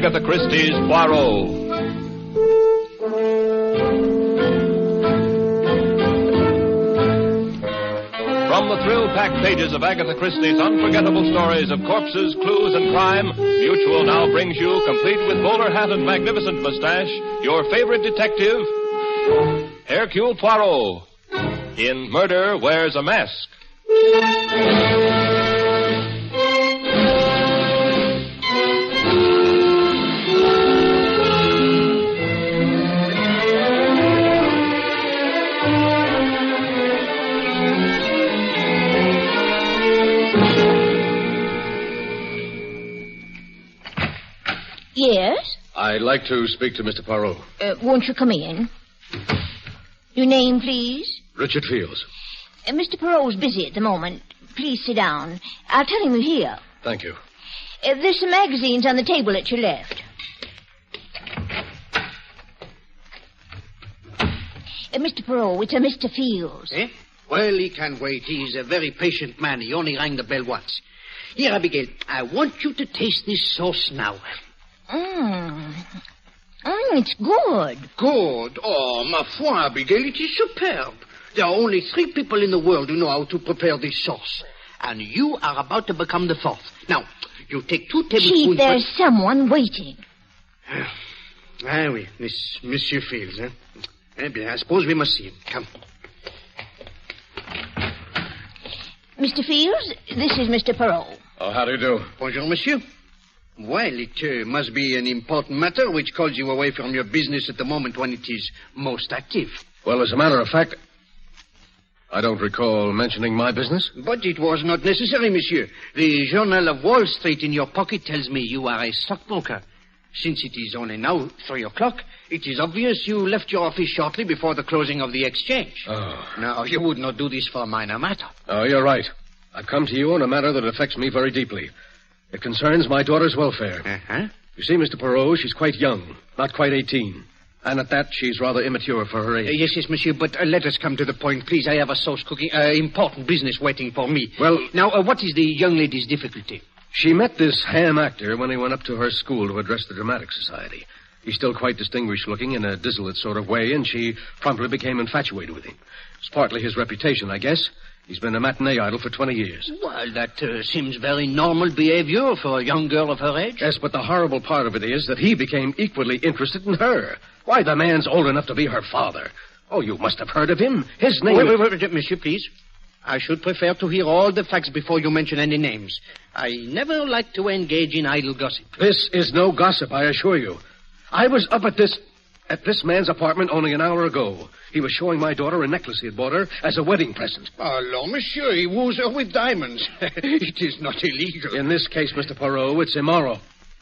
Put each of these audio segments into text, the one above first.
Agatha Christie's Poirot. From the thrill-packed pages of Agatha Christie's unforgettable stories of corpses, clues, and crime, Mutual now brings you, complete with bowler hat and magnificent mustache, your favorite detective, Hercule Poirot, in Murder Wears a Mask. Yes? I'd like to speak to Mr. Poirot. Won't you come in? Your name, please? Richard Fields. Mr. Poirot's busy at the moment. Please sit down. I'll tell him you're here. Thank you. There's some magazines on the table at your left. Mr. Poirot, it's a Mr. Fields. Eh? Well, he can wait. He's a very patient man. He only rang the bell once. Here, Abigail, I want you to taste this sauce now. It's good. Good? Oh, ma foi, Abigail, it is superb. There are only 3 people in the world who know how to prepare this sauce. And you are about to become the 4th. Now, you take 2 tablespoons... Chief, there's someone waiting. Oui, Monsieur Fields, eh? Eh bien, I suppose we must see him. Come. Mr. Fields, this is Mr. Poirot. Oh, how do you do? Bonjour, monsieur. Well, it must be an important matter which calls you away from your business at the moment when it is most active. Well, as a matter of fact, I don't recall mentioning my business. But it was not necessary, monsieur. The Journal of Wall Street in your pocket tells me you are a stockbroker. Since it is only now 3 o'clock, it is obvious you left your office shortly before the closing of the exchange. Oh. Now, you would not do this for a minor matter. Oh, you're right. I've come to you on a matter that affects me very deeply. It concerns my daughter's welfare. Uh-huh. You see, Mr. Poirot, she's quite young, not quite 18. And at that, she's rather immature for her age. Yes, monsieur, but let us come to the point, please. I have a sauce cooking, important business waiting for me. Well... Now, what is the young lady's difficulty? She met this ham actor when he went up to her school to address the Dramatic Society. He's still quite distinguished-looking in a dissolute sort of way, and she promptly became infatuated with him. It's partly his reputation, I guess. He's been a matinee idol for 20 years. Well, that seems very normal behavior for a young girl of her age. Yes, but the horrible part of it is that he became equally interested in her. Why, the man's old enough to be her father. Oh, you must have heard of him. His name... Wait, monsieur, please. I should prefer to hear all the facts before you mention any names. I never like to engage in idle gossip. This is no gossip, I assure you. I was up at this man's apartment only an hour ago. He was showing my daughter a necklace he had bought her as a wedding present. Alors, monsieur, he woos her with diamonds. It is not illegal. In this case, Mr. Poirot, it's immoral.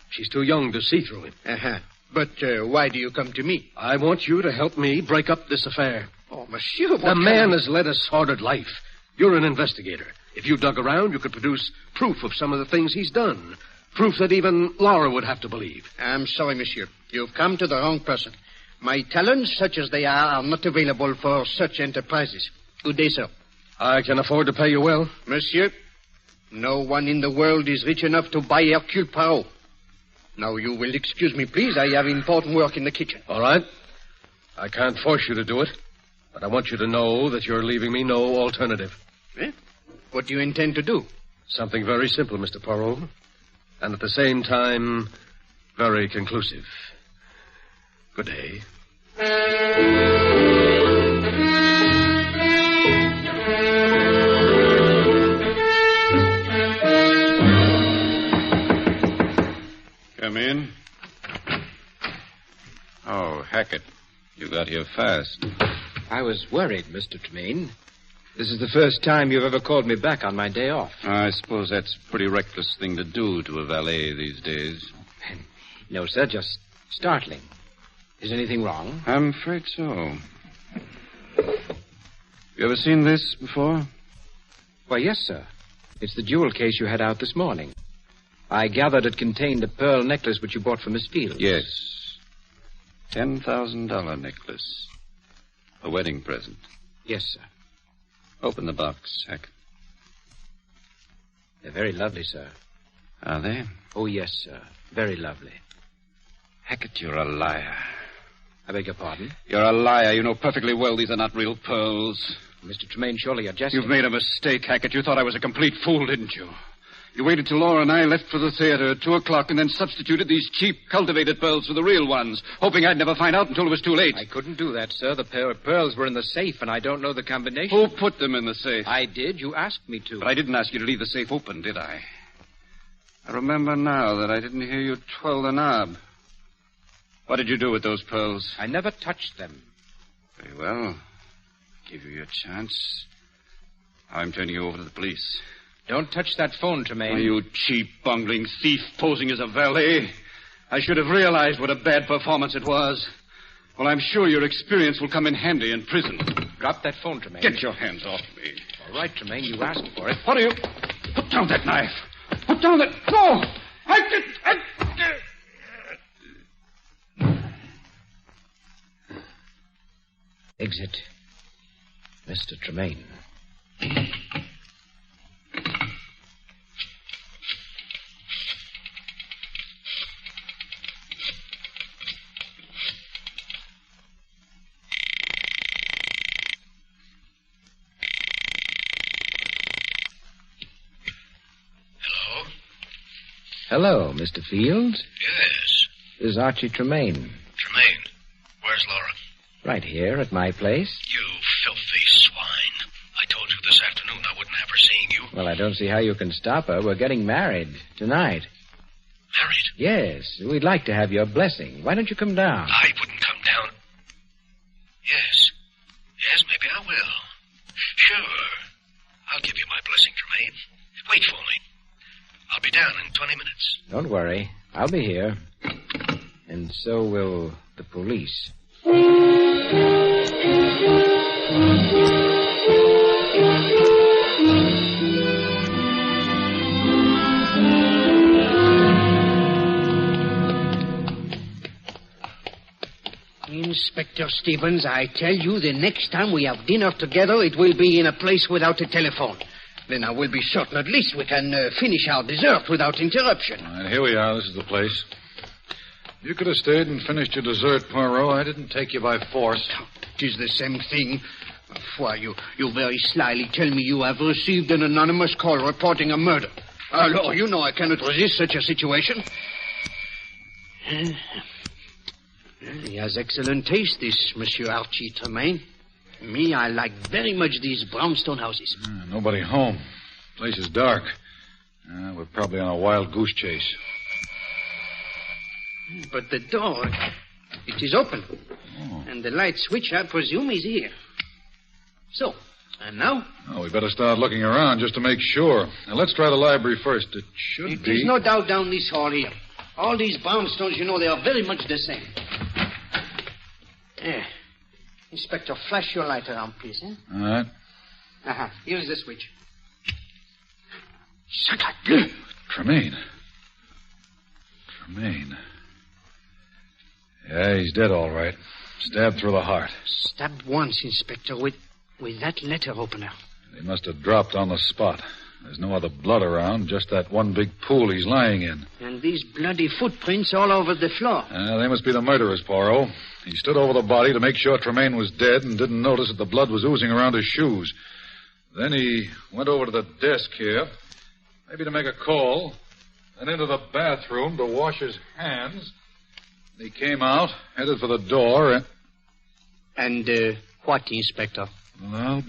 She's too young to see through him. Uh-huh. But why do you come to me? I want you to help me break up this affair. Oh, monsieur, The man has led a sordid life. You're an investigator. If you dug around, you could produce proof of some of the things he's done. Proof that even Laura would have to believe. I'm sorry, monsieur. You've come to the wrong person. My talents, such as they are not available for such enterprises. Good day, sir. I can afford to pay you well. Monsieur, no one in the world is rich enough to buy Hercule Poirot. Now, you will excuse me, please. I have important work in the kitchen. All right. I can't force you to do it, but I want you to know that you're leaving me no alternative. Eh? What do you intend to do? Something very simple, Mr. Poirot, and at the same time, very conclusive. Good day. Come in. Oh, Hackett, you got here fast. I was worried, Mr. Tremaine. This is the first time you've ever called me back on my day off. I suppose that's a pretty reckless thing to do to a valet these days. No, sir, just startling. Is anything wrong? I'm afraid so. You ever seen this before? Why, yes, sir. It's the jewel case you had out this morning. I gathered it contained a pearl necklace which you bought for Miss Fields. Yes. $10,000 necklace. A wedding present. Yes, sir. Open the box, Hackett. They're very lovely, sir. Are they? Oh, yes, sir. Very lovely. Hackett, you're a liar. I beg your pardon? You're a liar. You know perfectly well these are not real pearls. Mr. Tremaine, surely you're jesting. You've made a mistake, Hackett. You thought I was a complete fool, didn't you? You waited till Laura and I left for the theater at 2 o'clock and then substituted these cheap, cultivated pearls for the real ones, hoping I'd never find out until it was too late. I couldn't do that, sir. The pair of pearls were in the safe, and I don't know the combination. Who put them in the safe? I did. You asked me to. But I didn't ask you to leave the safe open, did I? I remember now that I didn't hear you twirl the knob. What did you do with those pearls? I never touched them. Very well. Give you your chance. I'm turning you over to the police. Don't touch that phone, Tremaine. Oh, you cheap, bungling thief posing as a valet. I should have realized what a bad performance it was. Well, I'm sure your experience will come in handy in prison. Drop that phone, Tremaine. Get your hands off me. All right, Tremaine, you asked for it. What are you? Put down that knife. Put down that... No! Exit. Mr. Tremaine. Hello, Mr. Fields. Yes. This is Archie Tremaine. Tremaine, where's Laura? Right here at my place. You filthy swine. I told you this afternoon I wouldn't have her seeing you. Well, I don't see how you can stop her. We're getting married tonight. Married? Yes. We'd like to have your blessing. Why don't you come down? I wouldn't come down. Yes. Yes, maybe I will. Sure. I'll give you my blessing, Tremaine. Wait for me. I'll be down in 20 minutes. Don't worry. I'll be here. And so will the police. Inspector Stevens, I tell you, the next time we have dinner together, it will be in a place without a telephone. Then I will be certain at least we can finish our dessert without interruption. All right, here we are. This is the place. You could have stayed and finished your dessert, Poirot. I didn't take you by force. It is the same thing. Why, you very slyly tell me you have received an anonymous call reporting a murder. Lord, you know I cannot resist such a situation. He has excellent taste, this Monsieur Archie Tremaine. Me, I like very much these brownstone houses. Nobody home. Place is dark. We're probably on a wild goose chase. But the door, it is open. Oh. And the light switch, I presume, is here. So, and now? Oh, we better start looking around just to make sure. Now, let's try the library first. It should be... There's no doubt down this hall here. All these brownstones, you know, they are very much the same. Inspector, flash your light around, please, eh? All right. Here's the switch. Sacre. Tremaine. Yeah, he's dead, all right. Stabbed through the heart. Stabbed once, Inspector, with that letter opener. He must have dropped on the spot. There's no other blood around, just that one big pool he's lying in. And these bloody footprints all over the floor. They must be the murderers, Poirot. He stood over the body to make sure Tremaine was dead and didn't notice that the blood was oozing around his shoes. Then he went over to the desk here, maybe to make a call, then into the bathroom to wash his hands. He came out, headed for the door, And, what, Inspector? Well,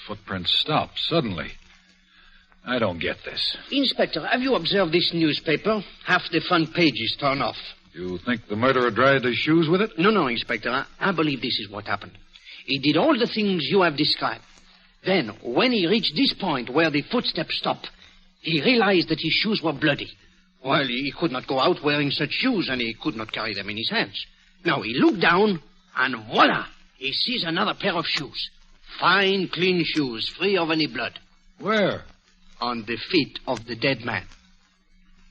footprints stopped suddenly. I don't get this. Inspector, have you observed this newspaper? Half the front page is torn off. You think the murderer dried his shoes with it? No, Inspector. I believe this is what happened. He did all the things you have described. Then, when he reached this point where the footsteps stopped, he realized that his shoes were bloody. Well, he could not go out wearing such shoes, and he could not carry them in his hands. Now, he looked down, and voila! He sees another pair of shoes. Fine, clean shoes, free of any blood. Where? On the feet of the dead man.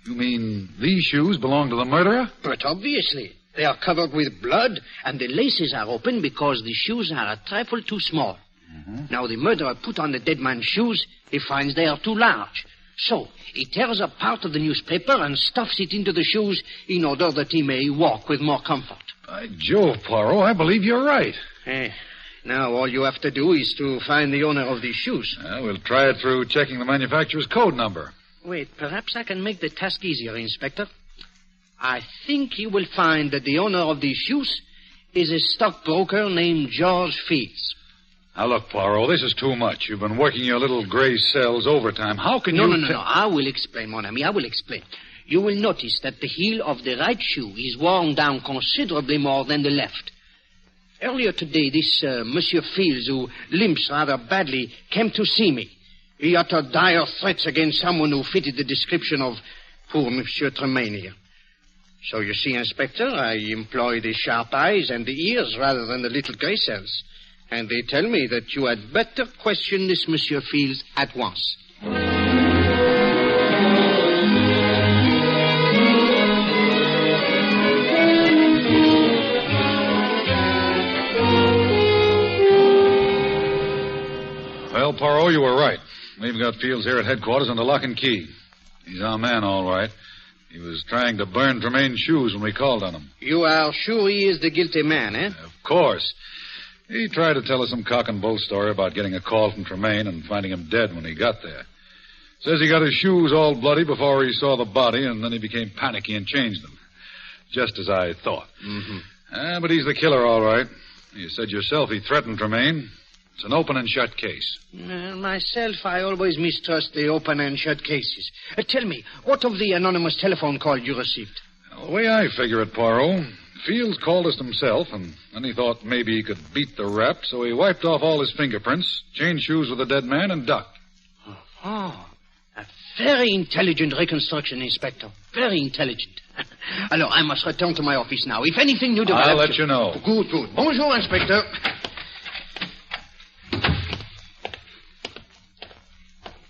You mean these shoes belong to the murderer? But obviously. They are covered with blood, and the laces are open because the shoes are a trifle too small. Mm-hmm. Now, the murderer put on the dead man's shoes. He finds they are too large. So, he tears up part of the newspaper and stuffs it into the shoes in order that he may walk with more comfort. By Jove, Poirot, I believe you're right. Now all you have to do is to find the owner of these shoes. We'll try it through checking the manufacturer's code number. Wait, perhaps I can make the task easier, Inspector. I think you will find that the owner of these shoes is a stockbroker named George Fields. Now, look, Poirot, this is too much. You've been working your little gray cells overtime. How can you... No. I will explain, mon ami. I will explain. You will notice that the heel of the right shoe is worn down considerably more than the left. Earlier today, this Monsieur Fields, who limps rather badly, came to see me. He uttered dire threats against someone who fitted the description of poor Monsieur Tremaine here. So you see, Inspector, I employ the sharp eyes and the ears rather than the little gray cells. And they tell me that you had better question this Monsieur Fields at once. Well, Poirot, you were right. We've got Fields here at headquarters under lock and key. He's our man, all right. He was trying to burn Tremaine's shoes when we called on him. You are sure he is the guilty man, eh? Of course. He tried to tell us some cock and bull story about getting a call from Tremaine and finding him dead when he got there. Says he got his shoes all bloody before he saw the body, and then he became panicky and changed them. Just as I thought. Mm-hmm. But he's the killer, all right. You said yourself he threatened Tremaine. It's an open and shut case. Myself, I always mistrust the open and shut cases. Tell me, what of the anonymous telephone call you received? Well, the way I figure it, Poirot, Fields called us himself, and then he thought maybe he could beat the rap, so he wiped off all his fingerprints, changed shoes with the dead man, and ducked. Oh, a very intelligent reconstruction, Inspector. Very intelligent. Alors, I must return to my office now. If anything new develops... I'll let you know. Good. Bonjour, Inspector.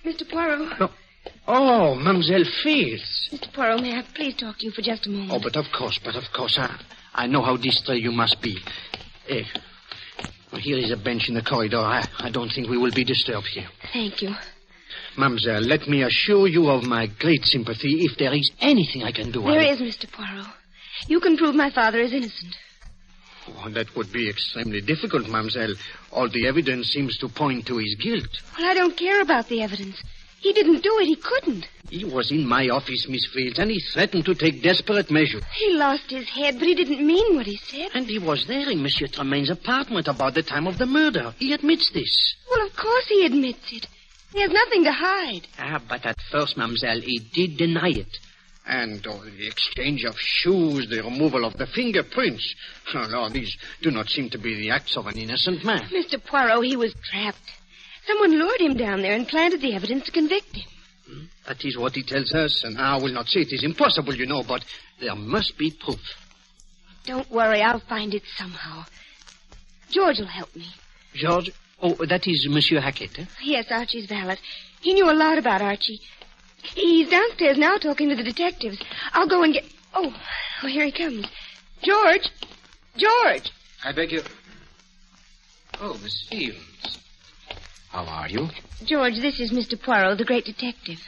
Mr. Poirot. No. Oh, Mademoiselle Fields. Mr. Poirot, may I please talk to you for just a moment? Oh, but of course. I know how distressed you must be. Well, here is a bench in the corridor. I don't think we will be disturbed here. Thank you. Mademoiselle, let me assure you of my great sympathy if there is anything I can do. There is, Mr. Poirot. You can prove my father is innocent. Oh, that would be extremely difficult, Mademoiselle. All the evidence seems to point to his guilt. Well, I don't care about the evidence. He didn't do it. He couldn't. He was in my office, Miss Fields, and he threatened to take desperate measures. He lost his head, but he didn't mean what he said. And he was there in Monsieur Tremaine's apartment about the time of the murder. He admits this. Well, of course he admits it. He has nothing to hide. But at first, Mademoiselle, he did deny it. And the exchange of shoes, the removal of the fingerprints. Oh, no, these do not seem to be the acts of an innocent man. Mr. Poirot, he was trapped. Someone lured him down there and planted the evidence to convict him. That is what he tells us, and I will not say it is impossible, you know, but there must be proof. Don't worry, I'll find it somehow. George will help me. George? Oh, that is Monsieur Hackett, eh? Yes, Archie's valet. He knew a lot about Archie. He's downstairs now talking to the detectives. I'll go and get... Oh, here he comes. George! I beg you... Oh, Miss Fields. How are you? George, this is Mr. Poirot, the great detective.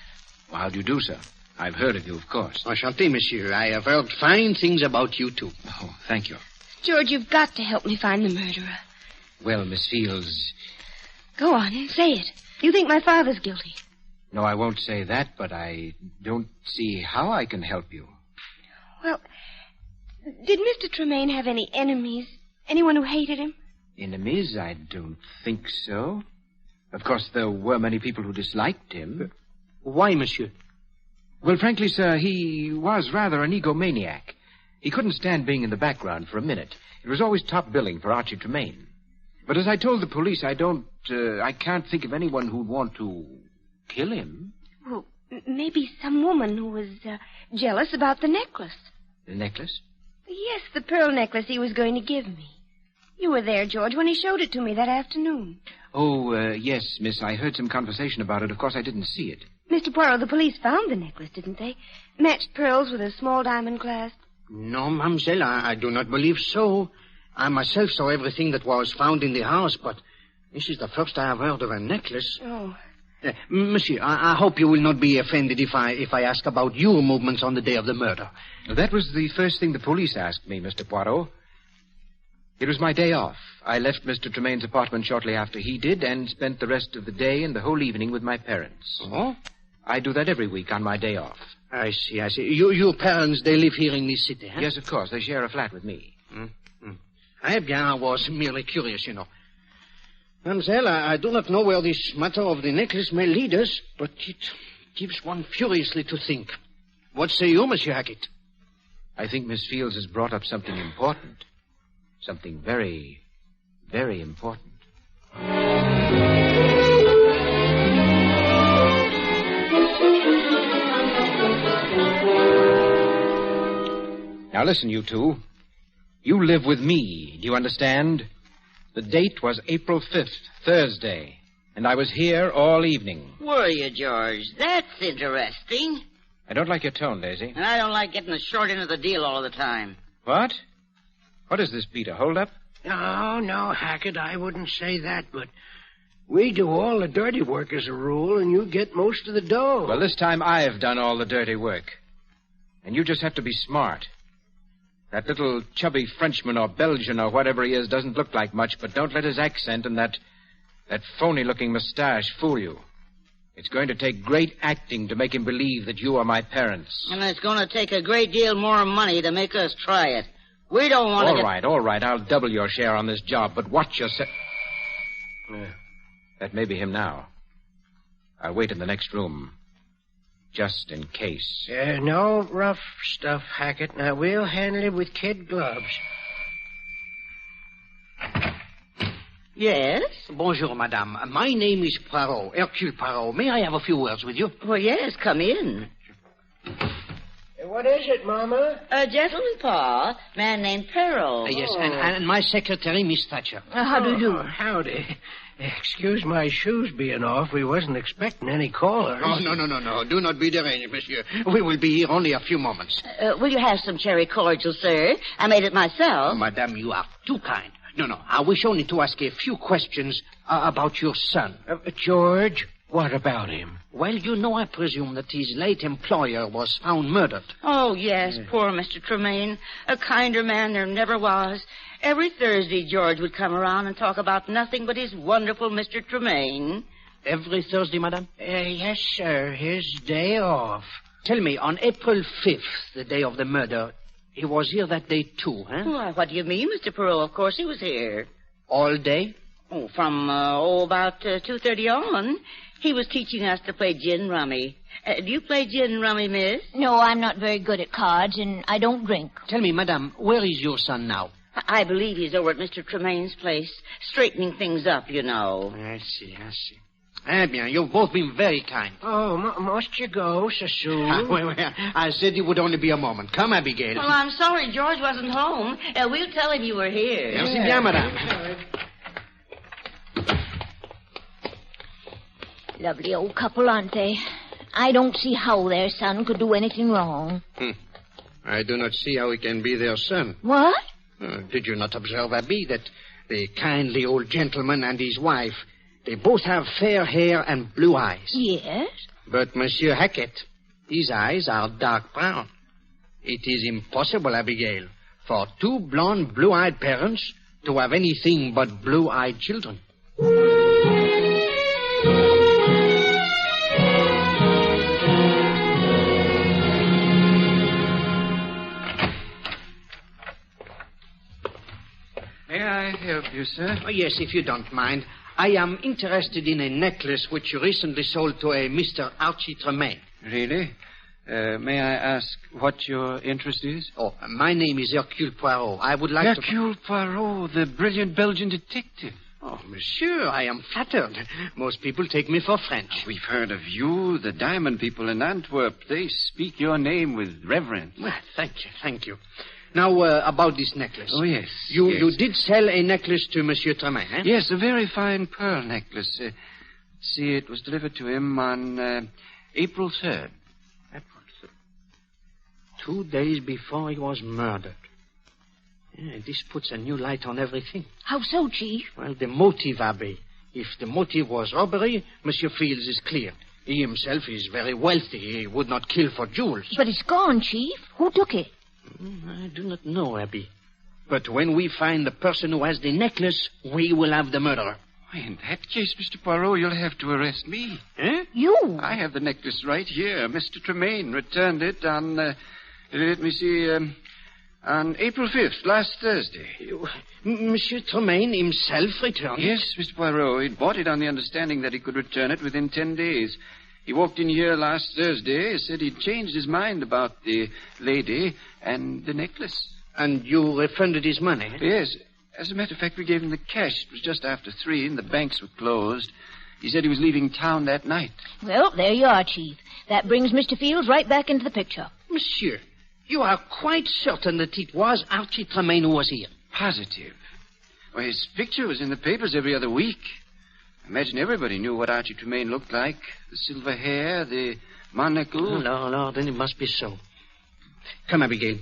Well, how do you do, sir? I've heard of you, of course. Enchanté, monsieur. I have heard fine things about you, too. Oh, thank you. George, you've got to help me find the murderer. Well, Miss Fields... Go on, say it. You think my father's guilty. No, I won't say that, but I don't see how I can help you. Well, did Mr. Tremaine have any enemies? Anyone who hated him? Enemies? I don't think so. Of course, there were many people who disliked him. Why, monsieur? Well, frankly, sir, he was rather an egomaniac. He couldn't stand being in the background for a minute. It was always top billing for Archie Tremaine. But as I told the police, I can't think of anyone who'd want to kill him. Well, maybe some woman who was jealous about the necklace. The necklace? Yes, the pearl necklace he was going to give me. You were there, George, when he showed it to me that afternoon. Oh, yes, miss. I heard some conversation about it. Of course, I didn't see it. Mr. Poirot, the police found the necklace, didn't they? Matched pearls with a small diamond clasp. No, mademoiselle, I do not believe so. I myself saw everything that was found in the house, but this is the first I have heard of a necklace. Oh. Monsieur, I hope you will not be offended if I ask about your movements on the day of the murder. That was the first thing the police asked me, Mr. Poirot. It was my day off. I left Mr. Tremaine's apartment shortly after he did and spent the rest of the day and the whole evening with my parents. Oh? I do that every week on my day off. I see. Your parents, they live here in this city, huh? Yes, of course. They share a flat with me. Eh bien, I was merely curious, you know. Mademoiselle, I do not know where this matter of the necklace may lead us, but it gives one furiously to think. What say you, Monsieur Hackett? I think Miss Fields has brought up something important. Something very, very important. Now listen, you two. You live with me, do you understand? The date was April 5th, Thursday, and I was here all evening. Were you, George? That's interesting. I don't like your tone, Daisy. And I don't like getting the short end of the deal all the time. What? What is this, Peter? Hold up? No, Hackett, I wouldn't say that, but we do all the dirty work as a rule, and you get most of the dough. Well, this time I've done all the dirty work. And you just have to be smart. That little chubby Frenchman or Belgian or whatever he is doesn't look like much, but don't let his accent and that phony-looking mustache fool you. It's going to take great acting to make him believe that you are my parents. And it's going to take a great deal more money to make us try it. We don't want to All right. I'll double your share on this job, but watch yourself. That may be him now. I'll wait in the next room. Just in case. No rough stuff, Hackett. Now, we'll handle it with kid gloves. Yes? Bonjour, madame. My name is Poirot, Hercule Poirot. May I have a few words with you? Well, yes, come in. What is it, Mama? A gentleman, Pa. Man named Peril. Yes, and my secretary, Miss Thatcher. How do you do? Howdy. Excuse my shoes being off. We wasn't expecting any callers. Oh, no. Do not be deranged, monsieur. We will be here only a few moments. Will you have some cherry cordial, sir? I made it myself. Oh, madame, you are too kind. No. I wish only to ask a few questions about your son. George, what about him? Well, you know, I presume that his late employer was found murdered. Oh, yes, poor Mr. Tremaine. A kinder man there never was. Every Thursday, George would come around and talk about nothing but his wonderful Mr. Tremaine. Every Thursday, madame? Yes, sir. His day off. Tell me, on April 5th, the day of the murder, he was here that day too, huh? Why, what do you mean, Mr. Perot? Of course he was here. All day? Oh, from, about 2:30 on. He was teaching us to play gin rummy. Do you play gin rummy, miss? No, I'm not very good at cards, and I don't drink. Tell me, madame, where is your son now? I believe he's over at Mr. Tremaine's place, straightening things up, you know. I see. Eh bien, you've both been very kind. Oh, must you go so soon? Well, I said it would only be a moment. Come, Abigail. Well, I'm sorry George wasn't home. We'll tell him you were here. Merci bien, madame. Lovely old couple, aren't they? I don't see how their son could do anything wrong. I do not see how he can be their son. What? Did you not observe, Abby, that the kindly old gentleman and his wife, they both have fair hair and blue eyes? Yes. But Monsieur Hackett, his eyes are dark brown. It is impossible, Abigail, for two blonde, blue-eyed parents to have anything but blue-eyed children. May I help you, sir? Oh, yes, if you don't mind. I am interested in a necklace which you recently sold to a Mr. Archie Tremaine. Really? May I ask what your interest is? Oh, my name is Hercule Poirot. I would like Hercule Poirot, the brilliant Belgian detective. Oh, monsieur, I am flattered. Most people take me for French. We've heard of you, the diamond people in Antwerp. They speak your name with reverence. Well, thank you. Now, about this necklace. Oh, yes. You did sell a necklace to Monsieur Tremaine, eh? Yes, a very fine pearl necklace. See, it was delivered to him on April 3rd. April 3rd. 2 days before he was murdered. Yeah, this puts a new light on everything. How so, Chief? Well, the motive, Abby. If the motive was robbery, Monsieur Fields is clear. He himself is very wealthy. He would not kill for jewels. But it's gone, Chief. Who took it? I do not know, Abby. But when we find the person who has the necklace, we will have the murderer. In that case, Mr. Poirot, you'll have to arrest me. Eh? You? I have the necklace right here. Mr. Tremaine returned it on, let me see, on April 5th, last Thursday. Monsieur Tremaine himself returned it? Yes, Mr. Poirot. He'd bought it on the understanding that he could return it within 10 days. He walked in here last Thursday, said he'd changed his mind about the lady and the necklace. And you refunded his money? Yes. As a matter of fact, we gave him the cash. It was just after 3, and the banks were closed. He said he was leaving town that night. Well, there you are, Chief. That brings Mr. Fields right back into the picture. Monsieur, you are quite certain that it was Archie Tremaine who was here? Positive. Well, his picture was in the papers every other week. I imagine everybody knew what Archie Tremaine looked like. The silver hair, the monocle. No, then it must be so. Come, Abigail.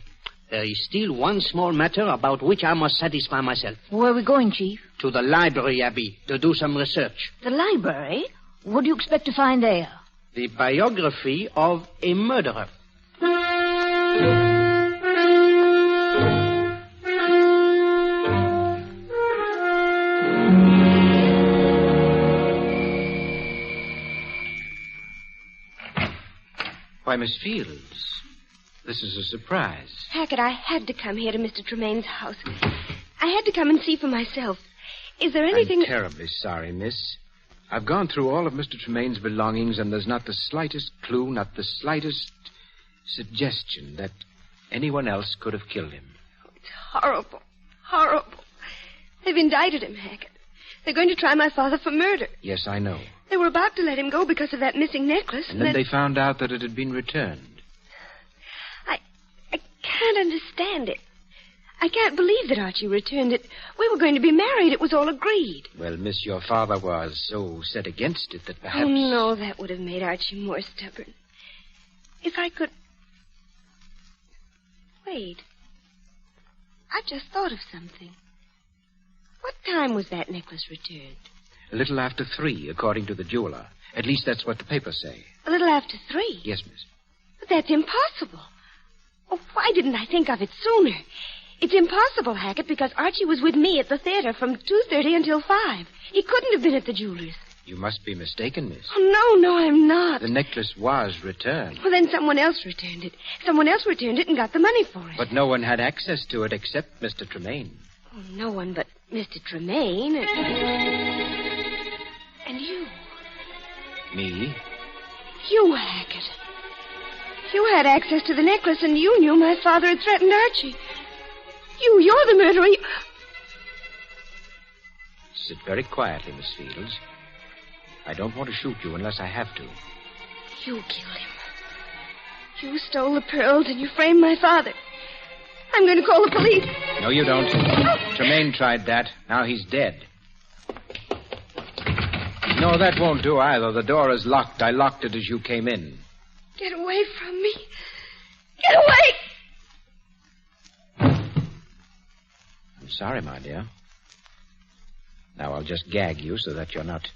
There is still one small matter about which I must satisfy myself. Where are we going, Chief? To the library, Abby, to do some research. The library? What do you expect to find there? The biography of a murderer. Why, Miss Fields, this is a surprise. Hackett, I had to come here to Mr. Tremaine's house. I had to come and see for myself. Is there anything... I'm terribly sorry, miss. I've gone through all of Mr. Tremaine's belongings, and there's not the slightest clue, not the slightest suggestion that anyone else could have killed him. Oh, it's horrible. Horrible. They've indicted him, Hackett. They're going to try my father for murder. Yes, I know. They were about to let him go because of that missing necklace. And then they found out that it had been returned. I can't understand it. I can't believe that Archie returned it. We were going to be married. It was all agreed. Well, miss, your father was so set against it that perhaps... Oh, no, that would have made Archie more stubborn. If I could... Wait. I just thought of something. What time was that necklace returned? A little after 3, according to the jeweler. At least that's what the papers say. A little after 3? Yes, miss. But that's impossible. Oh, why didn't I think of it sooner? It's impossible, Hackett, because Archie was with me at the theater from 2:30 until 5. He couldn't have been at the jeweler's. You must be mistaken, miss. Oh, no, I'm not. The necklace was returned. Well, then someone else returned it. Someone else returned it and got the money for it. But no one had access to it except Mr. Tremaine. Oh, no one but Mr. Tremaine. And you. Me? You, Hackett. You had access to the necklace, and you knew my father had threatened Archie. You're the murderer. Sit very quietly, Miss Fields. I don't want to shoot you unless I have to. You killed him. You stole the pearls, and you framed my father. I'm going to call the police. No, you don't. Tremaine tried that. Now he's dead. No, that won't do either. The door is locked. I locked it as you came in. Get away from me. Get away! I'm sorry, my dear. Now I'll just gag you so that you're not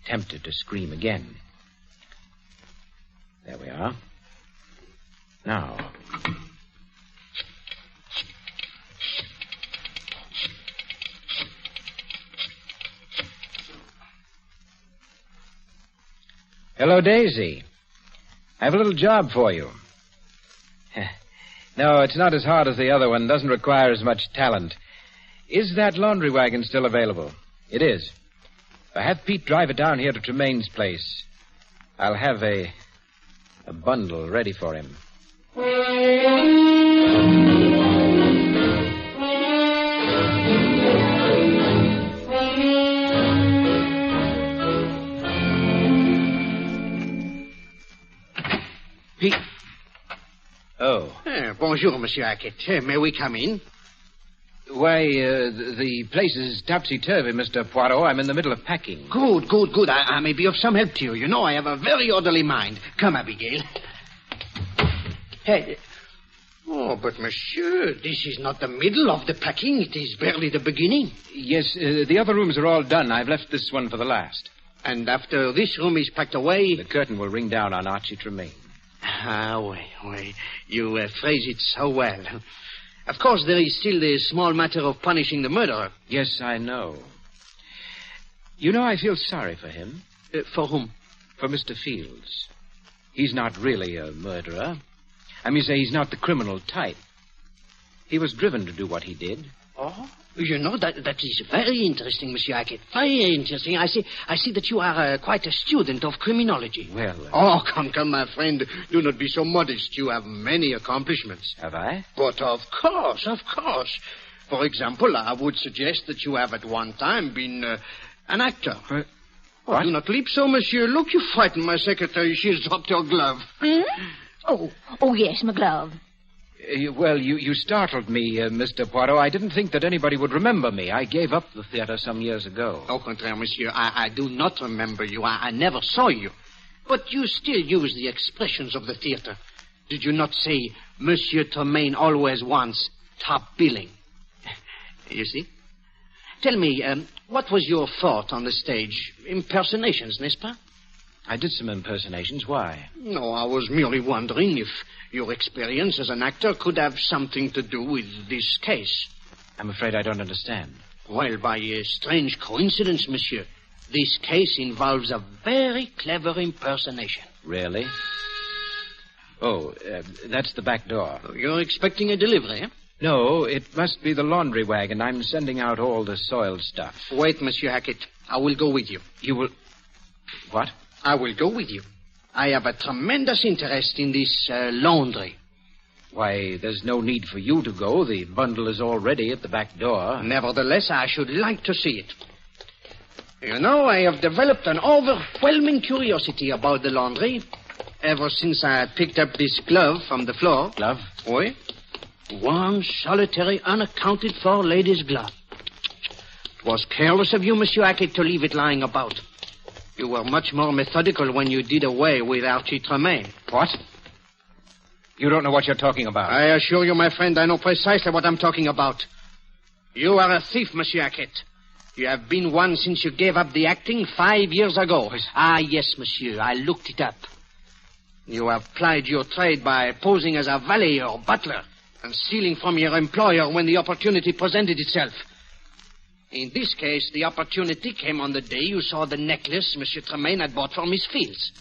tempted to scream again. There we are. Now. Hello, Daisy. I have a little job for you. No, it's not as hard as the other one. Doesn't require as much talent. Is that laundry wagon still available? It is. If I have Pete drive it down here to Tremaine's place, I'll have a bundle ready for him. Pete. Oh. Bonjour, Monsieur Hackett. May we come in? Why, the place is topsy-turvy, Mr. Poirot. I'm in the middle of packing. Good. I may be of some help to you. You know, I have a very orderly mind. Come, Abigail. Hey, Oh, but monsieur, this is not the middle of the packing. It is barely the beginning. Yes, the other rooms are all done. I've left this one for the last. And after this room is packed away... The curtain will ring down on Archie Tremaine. Ah, oui. You phrase it so well. Of course, there is still the small matter of punishing the murderer. Yes, I know. You know, I feel sorry for him. For whom? For Mr. Fields. He's not really a murderer. I mean, say he's not the criminal type. He was driven to do what he did. Oh? You know, that is very interesting, Monsieur Hackett. Very interesting. I see that you are quite a student of criminology. Well... Oh, come, my friend. Do not be so modest. You have many accomplishments. Have I? But of course. For example, I would suggest that you have at one time been an actor. What? Do not leap so, monsieur. Look, you frightened my secretary. She has dropped your glove. Oh, yes, my glove. Well, you startled me, Mr. Poirot. I didn't think that anybody would remember me. I gave up the theater some years ago. Au contraire, monsieur. I do not remember you. I never saw you. But you still use the expressions of the theater. Did you not say, Monsieur Tremaine always wants top billing? You see? Tell me, what was your thought on the stage? Impersonations, n'est-ce pas? I did some impersonations. Why? No, I was merely wondering if your experience as an actor could have something to do with this case. I'm afraid I don't understand. Well, by a strange coincidence, monsieur, this case involves a very clever impersonation. Really? Oh, that's the back door. You're expecting a delivery, eh? No, it must be the laundry wagon. I'm sending out all the soiled stuff. Wait, Monsieur Hackett. I will go with you. You will... What? I will go with you. I have a tremendous interest in this laundry. Why, there's no need for you to go. The bundle is already at the back door. Nevertheless, I should like to see it. You know, I have developed an overwhelming curiosity about the laundry ever since I picked up this glove from the floor. Glove? Oui. One solitary, unaccounted-for lady's glove. It was careless of you, Monsieur Hackett, to leave it lying about. You were much more methodical when you did away with Archie Tremaine. What? You don't know what you're talking about. I assure you, my friend, I know precisely what I'm talking about. You are a thief, Monsieur Hackett. You have been one since you gave up the acting 5 years ago. Ah, yes, monsieur. I looked it up. You have plied your trade by posing as a valet or butler and stealing from your employer when the opportunity presented itself. In this case, the opportunity came on the day you saw the necklace Monsieur Tremaine had bought for Miss Fields.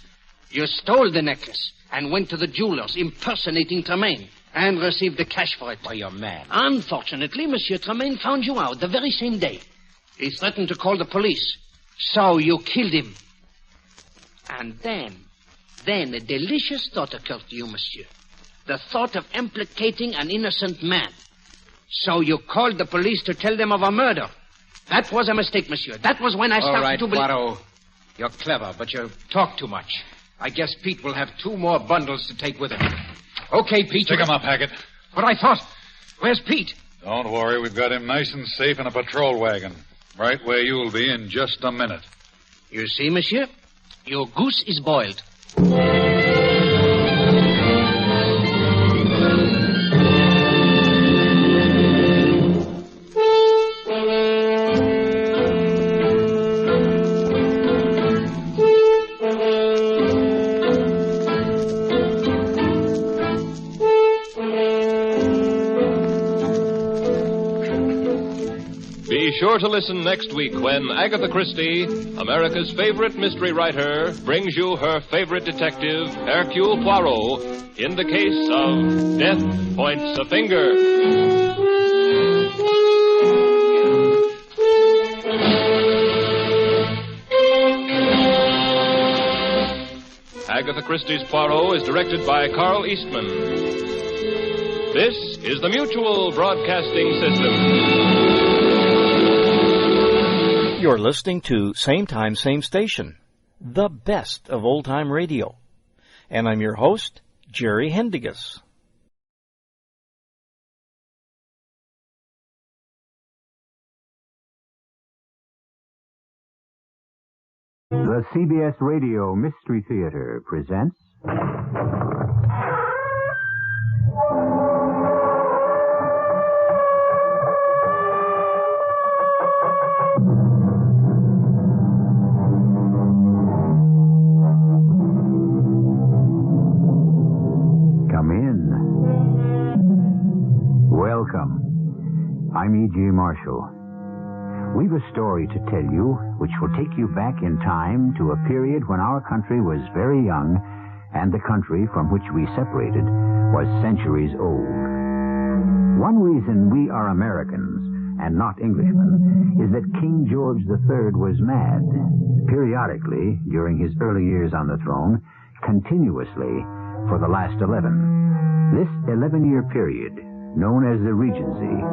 You stole the necklace and went to the jeweler's impersonating Tremaine and received the cash for it. Why, you're mad. Unfortunately, Monsieur Tremaine found you out the very same day. He threatened to call the police. So you killed him. And then a delicious thought occurred to you, monsieur. The thought of implicating an innocent man. So you called the police to tell them of a murder. That was a mistake, monsieur. That was when I started to believe... All right, Poirot. You're clever, but you talk too much. I guess Pete will have 2 more bundles to take with him. Okay, Pete. Pick him up, Hackett. But I thought... Where's Pete? Don't worry. We've got him nice and safe in a patrol wagon. Right where you'll be in just a minute. You see, monsieur? Your goose is boiled. Be sure to listen next week when Agatha Christie, America's favorite mystery writer, brings you her favorite detective, Hercule Poirot, in the case of Death Points a Finger. Agatha Christie's Poirot is directed by Carl Eastman. This is the Mutual Broadcasting System. You're listening to Same Time, Same Station, the best of old-time radio. And I'm your host, Jerry Hendigas. The CBS Radio Mystery Theater presents... Welcome. I'm E.G. Marshall. We've a story to tell you which will take you back in time to a period when our country was very young and the country from which we separated was centuries old. One reason we are Americans and not Englishmen is that King George III was mad, periodically during his early years on the throne, continuously for the last 11. This 11-year period, known as the Regency,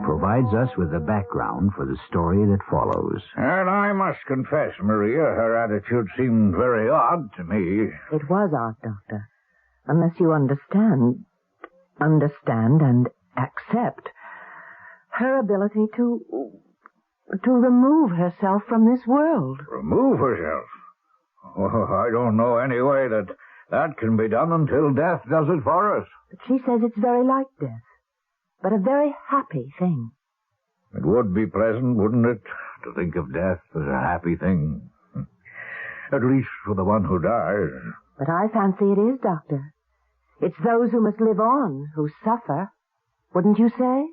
provides us with the background for the story that follows. And I must confess, Maria, her attitude seemed very odd to me. It was odd, Doctor. Unless you understand and accept her ability to remove herself from this world. Remove herself? Oh, I don't know any way that can be done until death does it for us. But she says it's very like death, but a very happy thing. It would be pleasant, wouldn't it, to think of death as a happy thing? At least for the one who dies. But I fancy it is, Doctor. It's those who must live on who suffer. Wouldn't you say?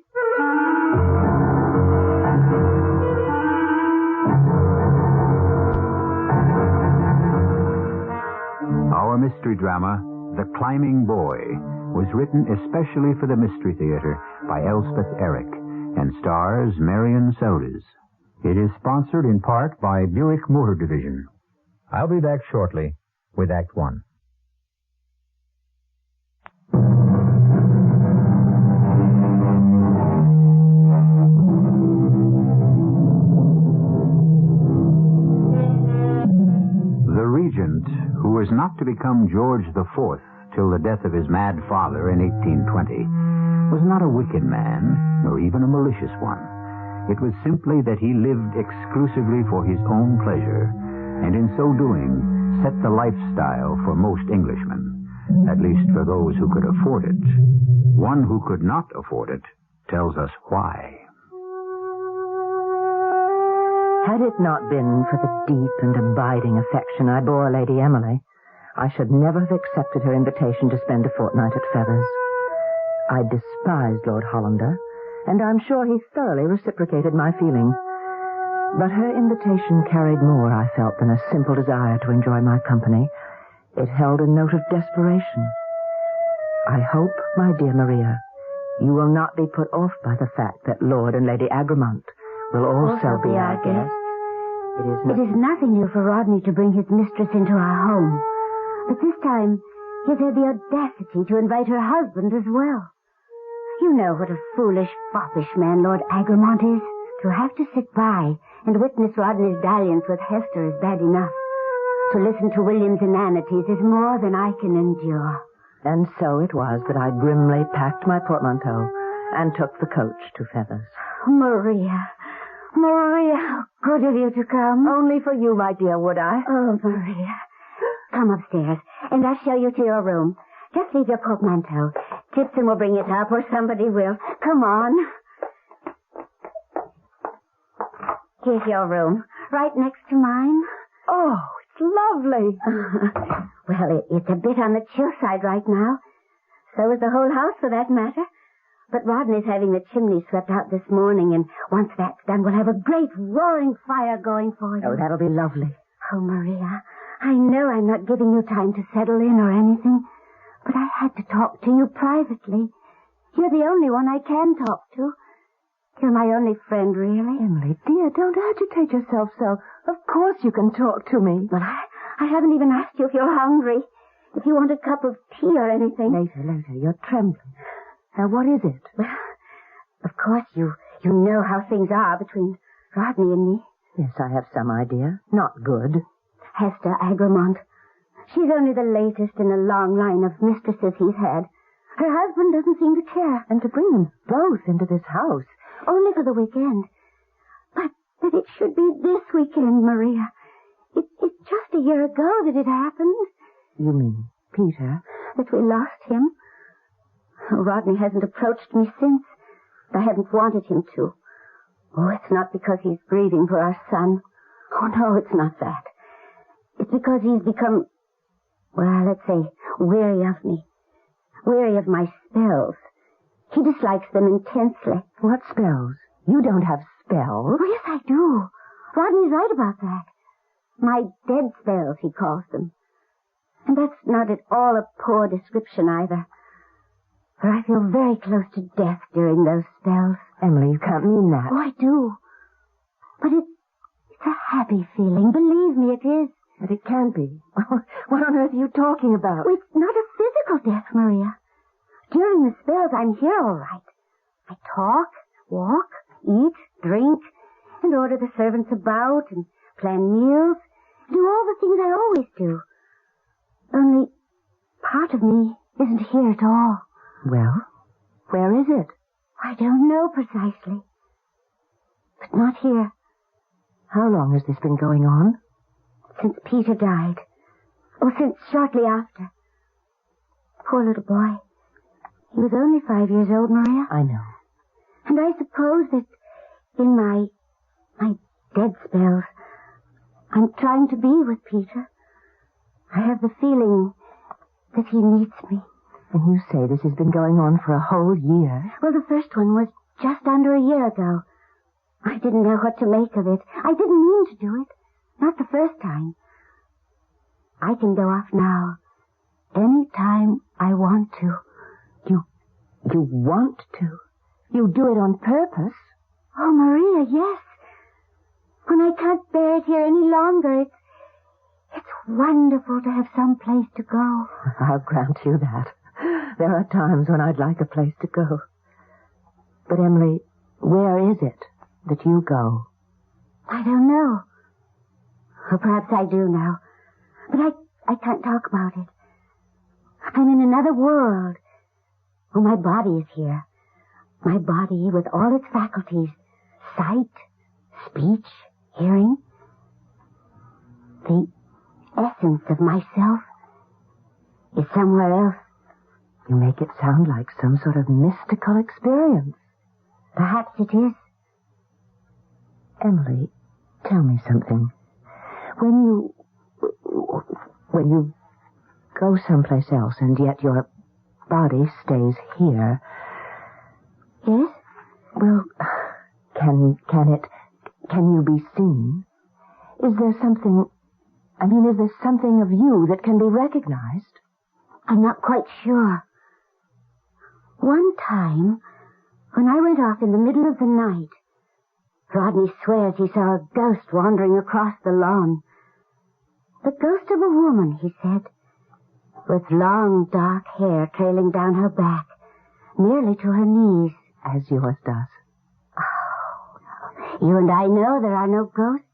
Our mystery drama, The Climbing Boy, was written especially for the Mystery Theater by Elspeth Eric and stars Marion Seldes. It is sponsored in part by Buick Motor Division. I'll be back shortly with Act One. The regent, who was not to become George IV till the death of his mad father in 1820, was not a wicked man, nor even a malicious one. It was simply that he lived exclusively for his own pleasure, and in so doing set the lifestyle for most Englishmen, at least for those who could afford it. One who could not afford it tells us why. Had it not been for the deep and abiding affection I bore Lady Emily, I should never have accepted her invitation to spend a fortnight at Feathers. I despised Lord Hollander, and I'm sure he thoroughly reciprocated my feelings. But her invitation carried more, I felt, than a simple desire to enjoy my company. It held a note of desperation. I hope, my dear Maria, you will not be put off by the fact that Lord and Lady Agramont will also be our guests. It is nothing new for Rodney to bring his mistress into our home. But this time, he has had the audacity to invite her husband as well. You know what a foolish, foppish man Lord Agramont is. To have to sit by and witness Rodney's dalliance with Hester is bad enough. To listen to William's inanities is more than I can endure. And so it was that I grimly packed my portmanteau and took the coach to Feathers. Maria, how good of you to come. Only for you, my dear, would I? Oh, Maria. Come upstairs, and I'll show you to your room. Just leave your portmanteau. Tipson will bring it up, or somebody will. Come on. Here's your room, right next to mine. Oh, it's lovely. Well, it's a bit on the chill side right now. So is the whole house, for that matter. But Rodney's having the chimney swept out this morning, and once that's done, we'll have a great roaring fire going for you. Oh, that'll be lovely. Oh, Maria, I know I'm not giving you time to settle in or anything, but I had to talk to you privately. You're the only one I can talk to. You're my only friend, really. Emily, dear, don't agitate yourself so. Of course you can talk to me. But I haven't even asked you if you're hungry, if you want a cup of tea or anything. Later. You're trembling. Now, what is it? Well, of course, you know how things are between Rodney and me. Yes, I have some idea. Not good. Hester Agramont. She's only the latest in a long line of mistresses he's had. Her husband doesn't seem to care. And to bring them both into this house. Only for the weekend. But it should be this weekend, Maria. It's just a year ago that it happened. You mean Peter? That we lost him. Rodney hasn't approached me since. I haven't wanted him to. Oh, it's not because he's grieving for our son. Oh, no, it's not that. It's because he's become, well, let's say, weary of me. Weary of my spells. He dislikes them intensely. What spells? You don't have spells. Oh, yes, I do. Rodney's right about that. My dead spells, he calls them. And that's not at all a poor description either. For I feel very close to death during those spells. Emily, you can't mean that. Oh, I do. But it's a happy feeling. Believe me, it is. But it can't be. What on earth are you talking about? Well, it's not a physical death, Maria. During the spells, I'm here all right. I talk, walk, eat, drink, and order the servants about, and plan meals, do all the things I always do. Only part of me isn't here at all. Well, where is it? I don't know precisely. But not here. How long has this been going on? Since Peter died. Or since shortly after. Poor little boy. He was only 5 years old, Maria. I know. And I suppose that in my dead spells, I'm trying to be with Peter. I have the feeling that he needs me. And you say this has been going on for a whole year? Well, the first one was just under a year ago. I didn't know what to make of it. I didn't mean to do it. Not the first time. I can go off now. Any time I want to. You want to? You do it on purpose? Oh, Maria, yes. When I can't bear it here any longer, it's wonderful to have some place to go. I'll grant you that. There are times when I'd like a place to go. But, Emily, where is it that you go? I don't know. Or perhaps I do now. But I can't talk about it. I'm in another world. Oh, my body is here. My body with all its faculties. Sight, speech, hearing. The essence of myself is somewhere else. You make it sound like some sort of mystical experience. Perhaps it is. Emily, tell me something. When you go someplace else and yet your body stays here. Yes? Well, can you be seen? Is there something of you that can be recognized? I'm not quite sure. One time, when I went off in the middle of the night, Rodney swears he saw a ghost wandering across the lawn. The ghost of a woman, he said, with long, dark hair trailing down her back, nearly to her knees. As yours does. Oh, you and I know there are no ghosts.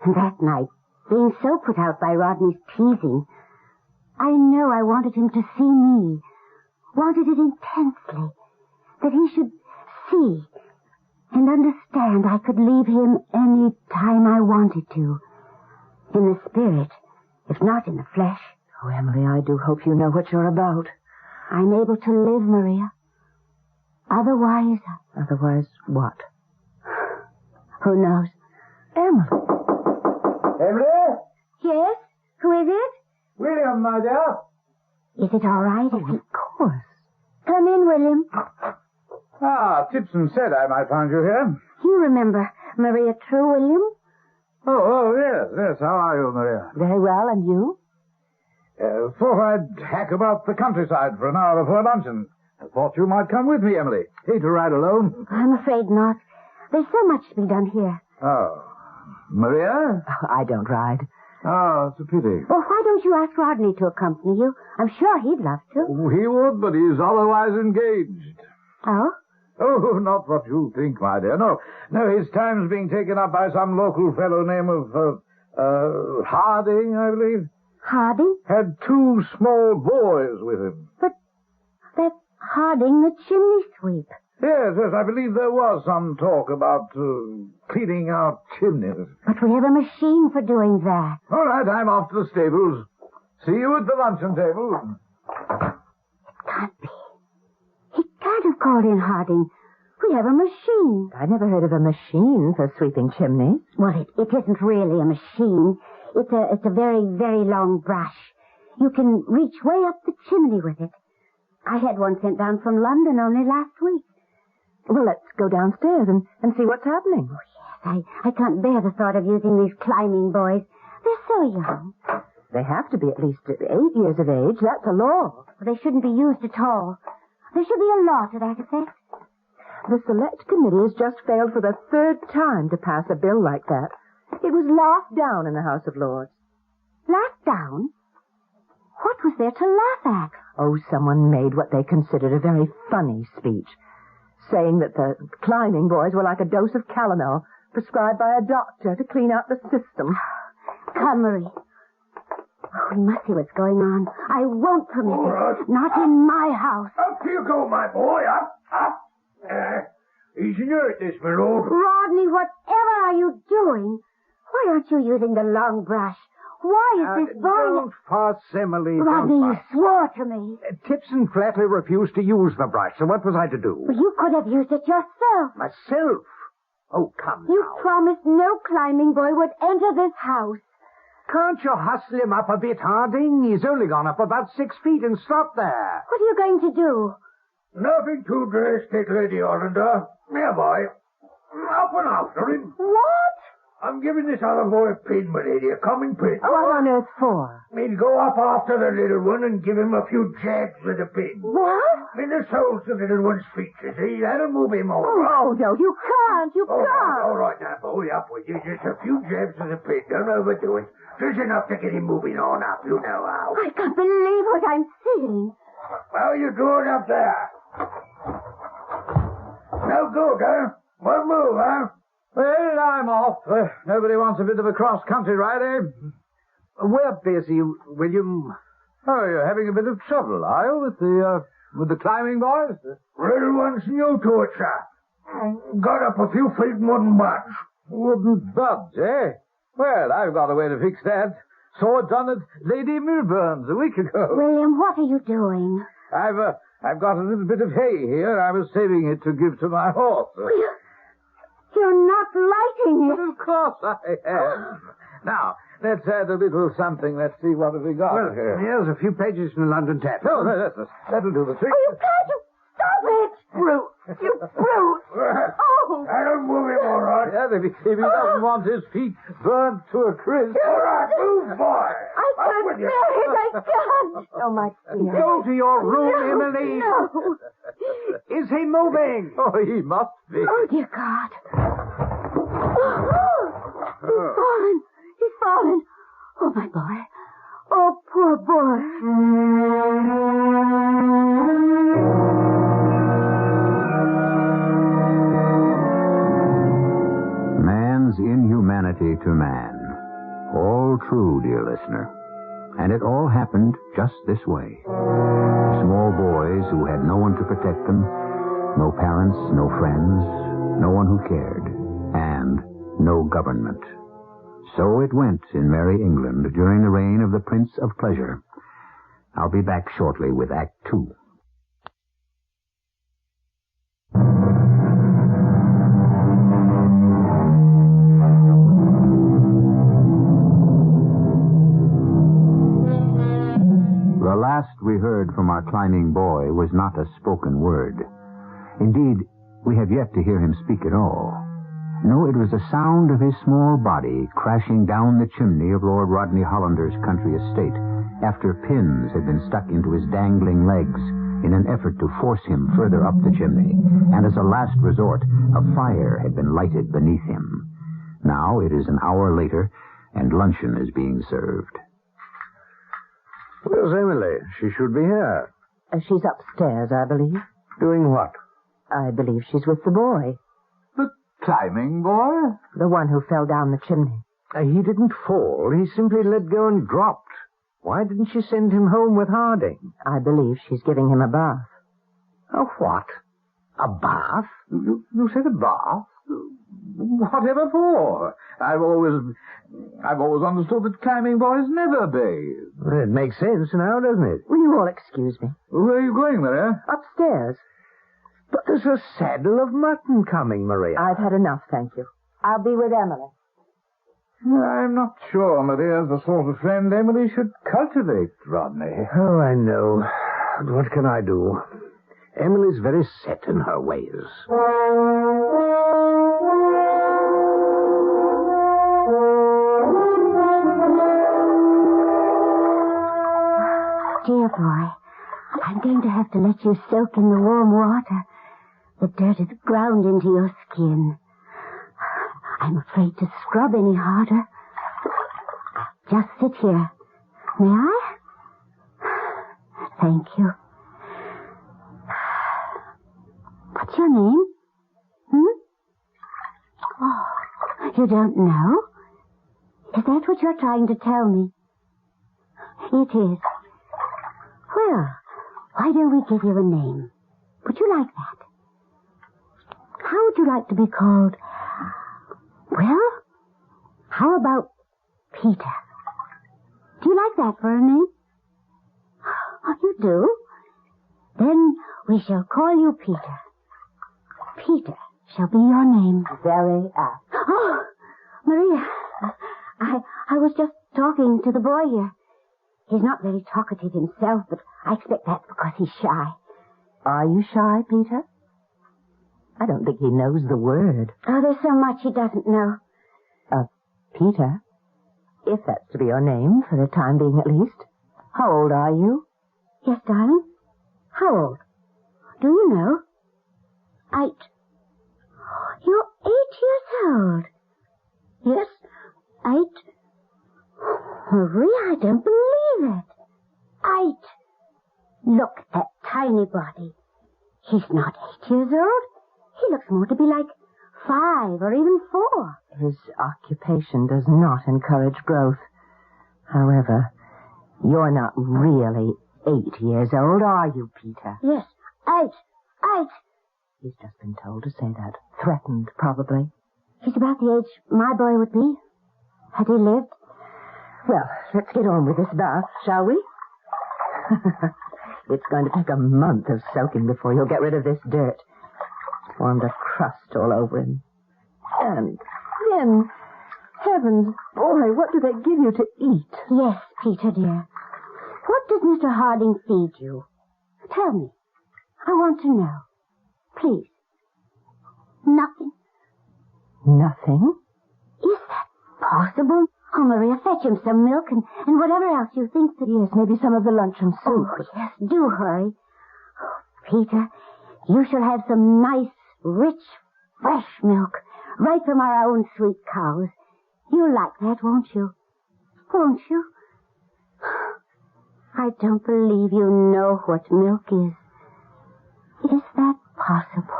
And that night, being so put out by Rodney's teasing, I know I wanted him to see me, wanted it intensely, that he should see and understand I could leave him any time I wanted to, in the spirit, if not in the flesh. Oh, Emily, I do hope you know what you're about. I'm able to live, Maria. Otherwise what? Who knows? Emily. Emily? Yes? Who is it? William, my dear. Is it all right? Oh, of course. Come in, William. Ah, Tipson said I might find you here. You remember Maria True, William? Oh, yes. How are you, Maria? Very well, and you? Thought I'd hack about the countryside for an hour before luncheon. I thought you might come with me, Emily. Hate to ride alone. I'm afraid not. There's so much to be done here. Oh. Maria? Oh, I don't ride. Oh, it's a pity. Well, why don't you ask Rodney to accompany you? I'm sure he'd love to. Oh, he would, but he's otherwise engaged. Oh? Oh, not what you think, my dear. No, his time's being taken up by some local fellow named Harding, I believe. Harding? Had 2 small boys with him. But that's Harding, the chimney sweep. Yes, I believe there was some talk about cleaning out chimneys. But we have a machine for doing that. All right, I'm off to the stables. See you at the luncheon table. It can't be. He can't have called in Harding. We have a machine. I never heard of a machine for sweeping chimneys. Well, it isn't really a machine. It's a very, very long brush. You can reach way up the chimney with it. I had one sent down from London only last week. Well, let's go downstairs and see what's happening. Oh, yes, I can't bear the thought of using these climbing boys. They're so young. They have to be at least 8 years of age. That's a law. They shouldn't be used at all. There should be a law to that effect. The Select Committee has just failed for the 3rd time to pass a bill like that. It was laughed down in the House of Lords. Laughed down? What was there to laugh at? Oh, someone made what they considered a very funny speech, saying that the climbing boys were like a dose of calomel prescribed by a doctor to clean out the system. Come, Marie. Oh, we must see what's going on. I won't permit it. Not in my house. Up you go, my boy. Up. Easy near it, this, my lord. Rodney, whatever are you doing? Why aren't you using the long brush? Why is this boy... Don't fuss, Emily. Rodney, don't you fuss. swore to me. Tipson flatly refused to use the brush, so what was I to do? Well, you could have used it yourself. Myself? Oh, come You now. promised no climbing boy would enter this house. Can't you hustle him up a bit, Harding? He's only gone up about 6 feet and stopped there. What are you going to do? Nothing too drastic, Lady Hollander. Here, boy. Up and after him. What? I'm giving this other boy a pin, my lady, a common pin. What on earth for? He'll go up after the little one and give him a few jabs with a pin. What? In the soles of the little one's feet, you see. That'll move him over. Oh, no, you can't. You All can't. right, now, boy, up with you. Just a few jabs with a pin. Don't overdo it. Just enough to get him moving on up. You know how. I can't believe what I'm seeing. How you doing up there? No good, huh? One move, huh? Well, I'm off. Nobody wants a bit of a cross-country ride, eh? We're busy, William. Oh, you're having a bit of trouble, are you, with the climbing boys? Little one's new to it, sir. Got up a few feet and wouldn't budge. Wouldn't budge, eh? Well, I've got a way to fix that. Saw it done at Lady Milburn's a week ago. William, what are you doing? I've got a little bit of hay here. I was saving it to give to my horse. You're not lighting it. Of course I am. Now, let's add a little something. Let's see what have we got here. Here's a few pages from the London Tap. No, that'll do the trick. Oh, you can't. You stop it. Brute. You brute. Oh. That'll move him all right. Yeah, if he doesn't want his feet burnt to a crisp. All right, move, boy. I can't bear it. I can't. Oh, my dear. Go to your room, No, Emily. No. Is he moving? Oh, he must be. Oh, dear God. He's fallen. He's fallen. Oh, my boy. Oh, poor boy. Man's inhumanity to man. All true, dear listener. And it all happened just this way. Small boys who had no one to protect them, no parents, no friends, no one who cared, and no government. So it went in merry England during the reign of the Prince of Pleasure. I'll be back shortly with Act 2. The last we heard from our climbing boy was not a spoken word. Indeed, we have yet to hear him speak at all. No, it was the sound of his small body crashing down the chimney of Lord Rodney Hollander's country estate after pins had been stuck into his dangling legs in an effort to force him further up the chimney, and as a last resort, a fire had been lighted beneath him. Now it is an hour later, and luncheon is being served. Where's Emily? She should be here. She's upstairs, I believe. Doing what? I believe she's with the boy. The climbing boy? The one who fell down the chimney. He didn't fall. He simply let go and dropped. Why didn't she send him home with Harding? I believe she's giving him a bath. A what? A bath? You said a bath? Whatever for? I've always understood that climbing boys never bathe. Well, it makes sense now, doesn't it? Will you all excuse me? Where are you going, Maria? Upstairs. But there's a saddle of mutton coming, Maria. I've had enough, thank you. I'll be with Emily. I'm not sure Maria's the sort of friend Emily should cultivate, Rodney. Oh, I know. What can I do? Emily's very set in her ways. Dear boy, I'm going to have to let you soak in the warm water. The dirt has ground into your skin. I'm afraid to scrub any harder. Just sit here. May I? Thank you. What's your name? Oh, you don't know? Is that what you're trying to tell me? It is. Well, why don't we give you a name? Would you like that? How would you like to be called? Well, how about Peter? Do you like that for a name? Oh, you do? Then we shall call you Peter. Peter shall be your name. Very apt. Oh, Maria, I was just talking to the boy here. He's not very talkative himself, but I expect that's because he's shy. Are you shy, Peter? I don't think he knows the word. Oh, there's so much he doesn't know. Peter, if that's to be your name, for the time being at least. How old are you? Yes, darling. How old? Do you know? 8. You're 8 years old. Yes, 8. Maria, I don't believe it. 8. Look at that tiny body. He's not 8 years old. He looks more to be like 5 or even 4. His occupation does not encourage growth. However, you're not really 8 years old, are you, Peter? Yes, 8. He's just been told to say that. Threatened, probably. He's about the age my boy would be. Had he lived? Well, let's get on with this bath, shall we? It's going to take a month of soaking before you'll get rid of this dirt. Formed a crust all over him. And then, heavens, boy, what do they give you to eat? Yes, Peter, dear. What does Mr. Harding feed you? Tell me. I want to know. Please. Nothing. Nothing? Is that possible? Oh, Maria, fetch him some milk and whatever else you think that... Yes, maybe some of the luncheon soup. Oh, yes, do hurry. Oh, Peter, you shall have some nice, rich, fresh milk, right from our own sweet cows. You'll like that, won't you? Won't you? I don't believe you know what milk is. Is that possible?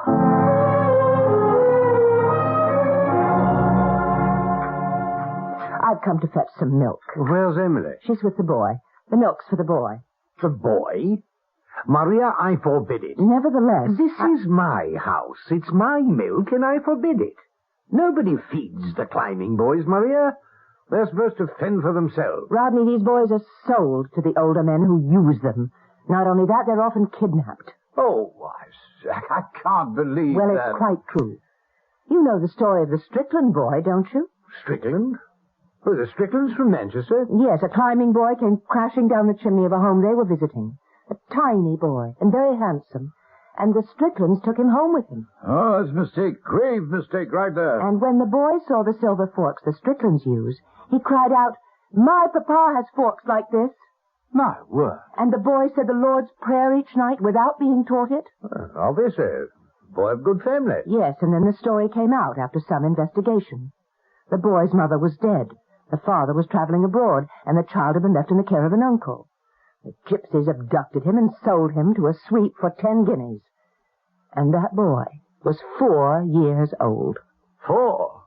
I've come to fetch some milk. Where's Emily? She's with the boy. The milk's for the boy. The boy? Maria, I forbid it. Nevertheless... This is my house. It's my milk, and I forbid it. Nobody feeds the climbing boys, Maria. They're supposed to fend for themselves. Rodney, these boys are sold to the older men who use them. Not only that, they're often kidnapped. Oh, I can't believe that. Well, it's quite true. You know the story of the Strickland boy, don't you? Strickland? Oh, the Stricklands from Manchester? Yes, a climbing boy came crashing down the chimney of a home they were visiting. A tiny boy, and very handsome. And the Stricklands took him home with them. Oh, that's a mistake. Grave mistake right there. And when the boy saw the silver forks the Stricklands use, he cried out, "My papa has forks like this." My word. And the boy said the Lord's Prayer each night without being taught it. Well, obviously. Boy of good family. Yes, and then the story came out after some investigation. The boy's mother was dead. The father was traveling abroad, and the child had been left in the care of an uncle. The gypsies abducted him and sold him to a sweep for 10 guineas. And that boy was 4 years old. 4?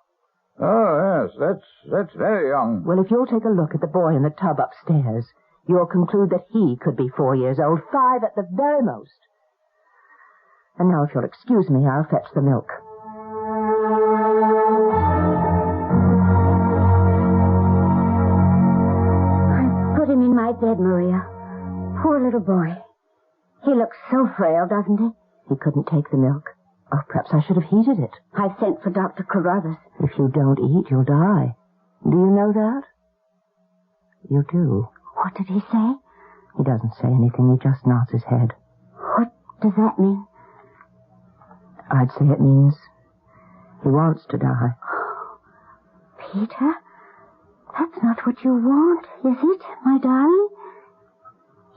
Oh, yes, that's very young. Well, if you'll take a look at the boy in the tub upstairs, you'll conclude that he could be 4 years old, 5 at the very most. And now, if you'll excuse me, I'll fetch the milk. Put him in my bed, Maria. Poor little boy. He looks so frail, doesn't he? He couldn't take the milk. Oh, perhaps I should have heated it. I've sent for Dr. Carruthers. If you don't eat, you'll die. Do you know that? You do. What did he say? He doesn't say anything. He just nods his head. What does that mean? I'd say it means he wants to die. Peter, that's not what you want, is it, my darling?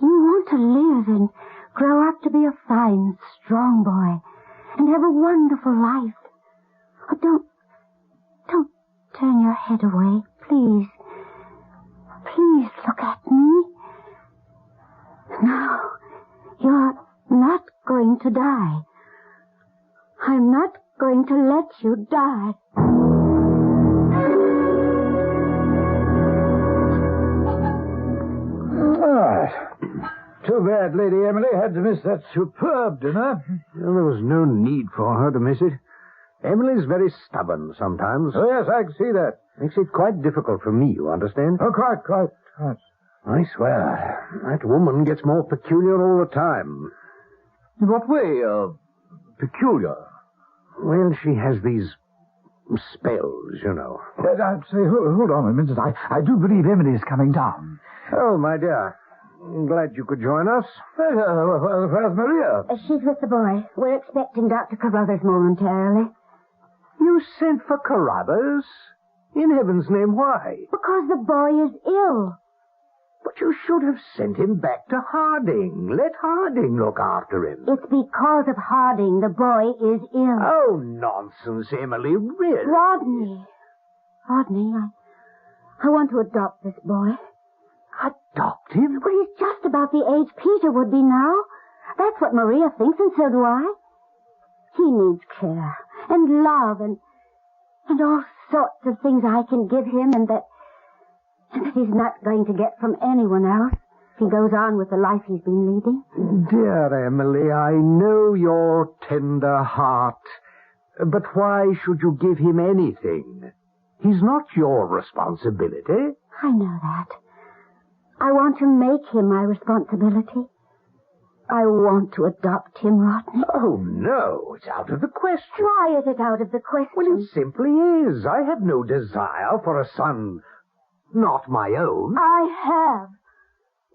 You want to live and grow up to be a fine, strong boy and have a wonderful life. Oh, don't turn your head away, please. Please look at me. No, you're not going to die. I'm not going to let you die. Too bad Lady Emily had to miss that superb dinner. Well, there was no need for her to miss it. Emily's very stubborn sometimes. Oh, yes, I can see that. Makes it quite difficult for me, you understand? Oh, quite. I swear, that woman gets more peculiar all the time. In what way, peculiar? Well, she has these spells, you know. I'd say, hold on a minute. I do believe Emily's coming down. Oh, my dear. I'm glad you could join us. Where's Maria? She's with the boy. We're expecting Dr. Carruthers momentarily. You sent for Carruthers? In heaven's name, why? Because the boy is ill. But you should have sent him back to Harding. Let Harding look after him. It's because of Harding the boy is ill. Oh, nonsense, Emily, really. Rodney, I want to adopt this boy. Adopt him? Well, he's just about the age Peter would be now. That's what Maria thinks, and so do I. He needs care and love and all sorts of things I can give him and that he's not going to get from anyone else if he goes on with the life he's been leading. Dear Emily, I know your tender heart, but why should you give him anything? He's not your responsibility. I know that. I want to make him my responsibility. I want to adopt him, Rodney. Oh, no, it's out of the question. Why is it out of the question? Well, it simply is. I have no desire for a son not my own. I have.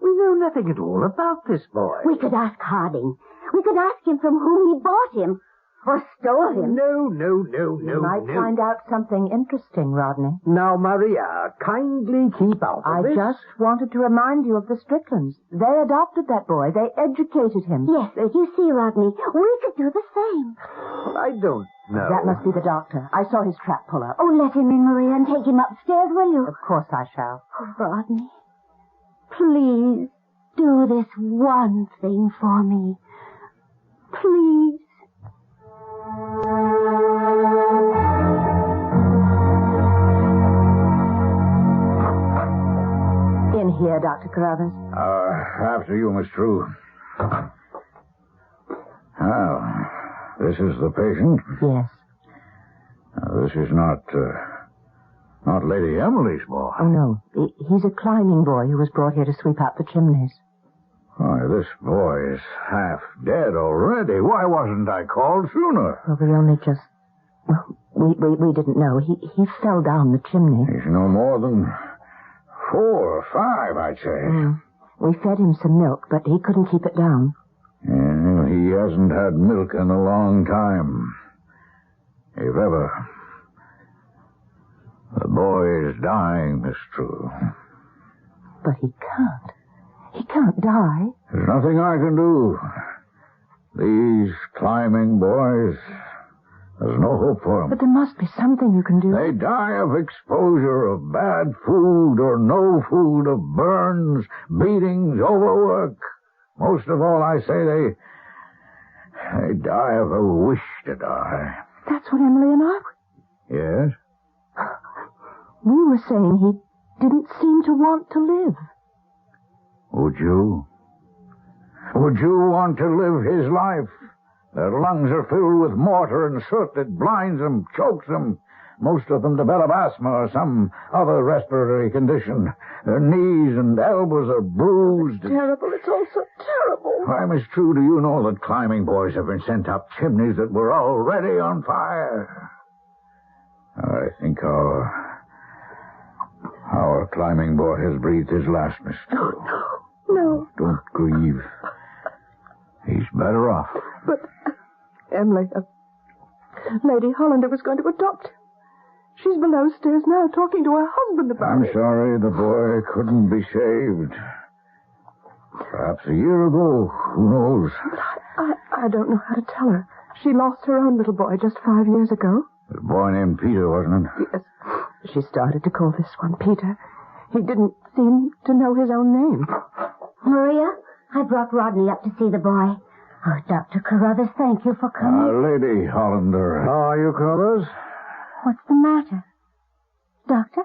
We know nothing at all about this boy. We could ask Harding. We could ask him from whom he bought him. Or stole him. No. You might find out something interesting, Rodney. Now, Maria, kindly keep out of this. I just wanted to remind you of the Stricklands. They adopted that boy. They educated him. Yes, you see, Rodney, we could do the same. Well, I don't know. That must be the doctor. I saw his trap pull up. Oh, let him in, Maria, and take him upstairs, will you? Of course I shall. Oh, Rodney, please do this one thing for me. Please. In here, Dr. Carruthers. After you, Miss True. Well, this is the patient? Yes. This is not Lady Emily's boy. Oh, no. He's a climbing boy who was brought here to sweep out the chimneys. Why, this boy is half dead already. Why wasn't I called sooner? Well, we only just... Well, we didn't know. He fell down the chimney. He's no more than 4 or 5, I'd say. We fed him some milk, but he couldn't keep it down. Yeah, he hasn't had milk in a long time. If ever. The boy is dying, Miss True. But he can't. He can't die. There's nothing I can do. These climbing boys, there's no hope for them. But there must be something you can do. They die of exposure, of bad food or no food, of burns, beatings, overwork. Most of all, I say they die of a wish to die. That's what Emily and I... Yes? We were saying he didn't seem to want to live. Would you? Would you want to live his life? Their lungs are filled with mortar and soot that blinds them, chokes them. Most of them develop asthma or some other respiratory condition. Their knees and elbows are bruised. It's terrible. It's all so terrible. Why, Miss True, do you know that climbing boys have been sent up chimneys that were already on fire? I think our climbing boy has breathed his last, Miss True. No. Do Don't grieve. He's better off. But, Emily, Lady Hollander was going to adopt him. She's below stairs now talking to her husband about I'm it. sorry the boy couldn't be saved. Perhaps a year ago. Who knows? I don't know how to tell her. She lost her own little boy just 5 years ago. A boy named Peter, wasn't it? Yes. She started to call this one Peter. He didn't seem to know his own name. Maria, I brought Rodney up to see the boy. Oh, Dr. Carruthers, thank you for coming. Lady Hollander. How are you, Carruthers? What's the matter? Doctor?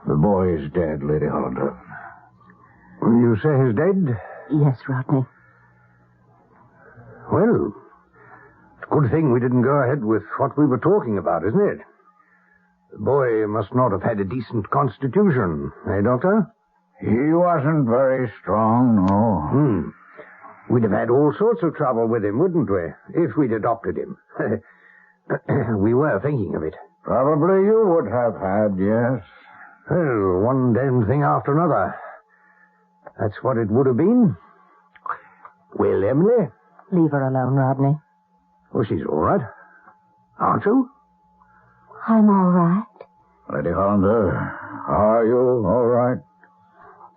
The boy is dead, Lady Hollander. You say he's dead? Yes, Rodney. Well, it's a good thing we didn't go ahead with what we were talking about, isn't it? The boy must not have had a decent constitution, eh, Doctor? He wasn't very strong, no. We'd have had all sorts of trouble with him, wouldn't we, if we'd adopted him? We were thinking of it. Probably you would have had, yes. Well, one damned thing after another. That's what it would have been. Well, Emily? Leave her alone, Rodney. Oh, she's all right. Aren't you? I'm all right. Lady Hollander, are you all right?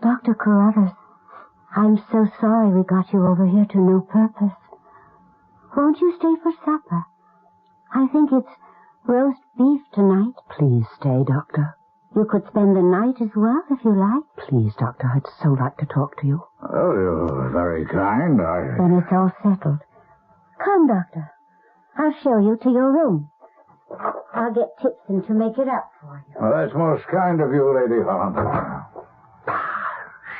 Dr. Carruthers, I'm so sorry we got you over here to no purpose. Won't you stay for supper? I think it's roast beef tonight. Please stay, Doctor. You could spend the night as well, if you like. Please, Doctor, I'd so like to talk to you. Oh, you're very kind. Then it's all settled. Come, Doctor. I'll show you to your room. I'll get Tipson to make it up for you. Well, that's most kind of you, Lady Hollander.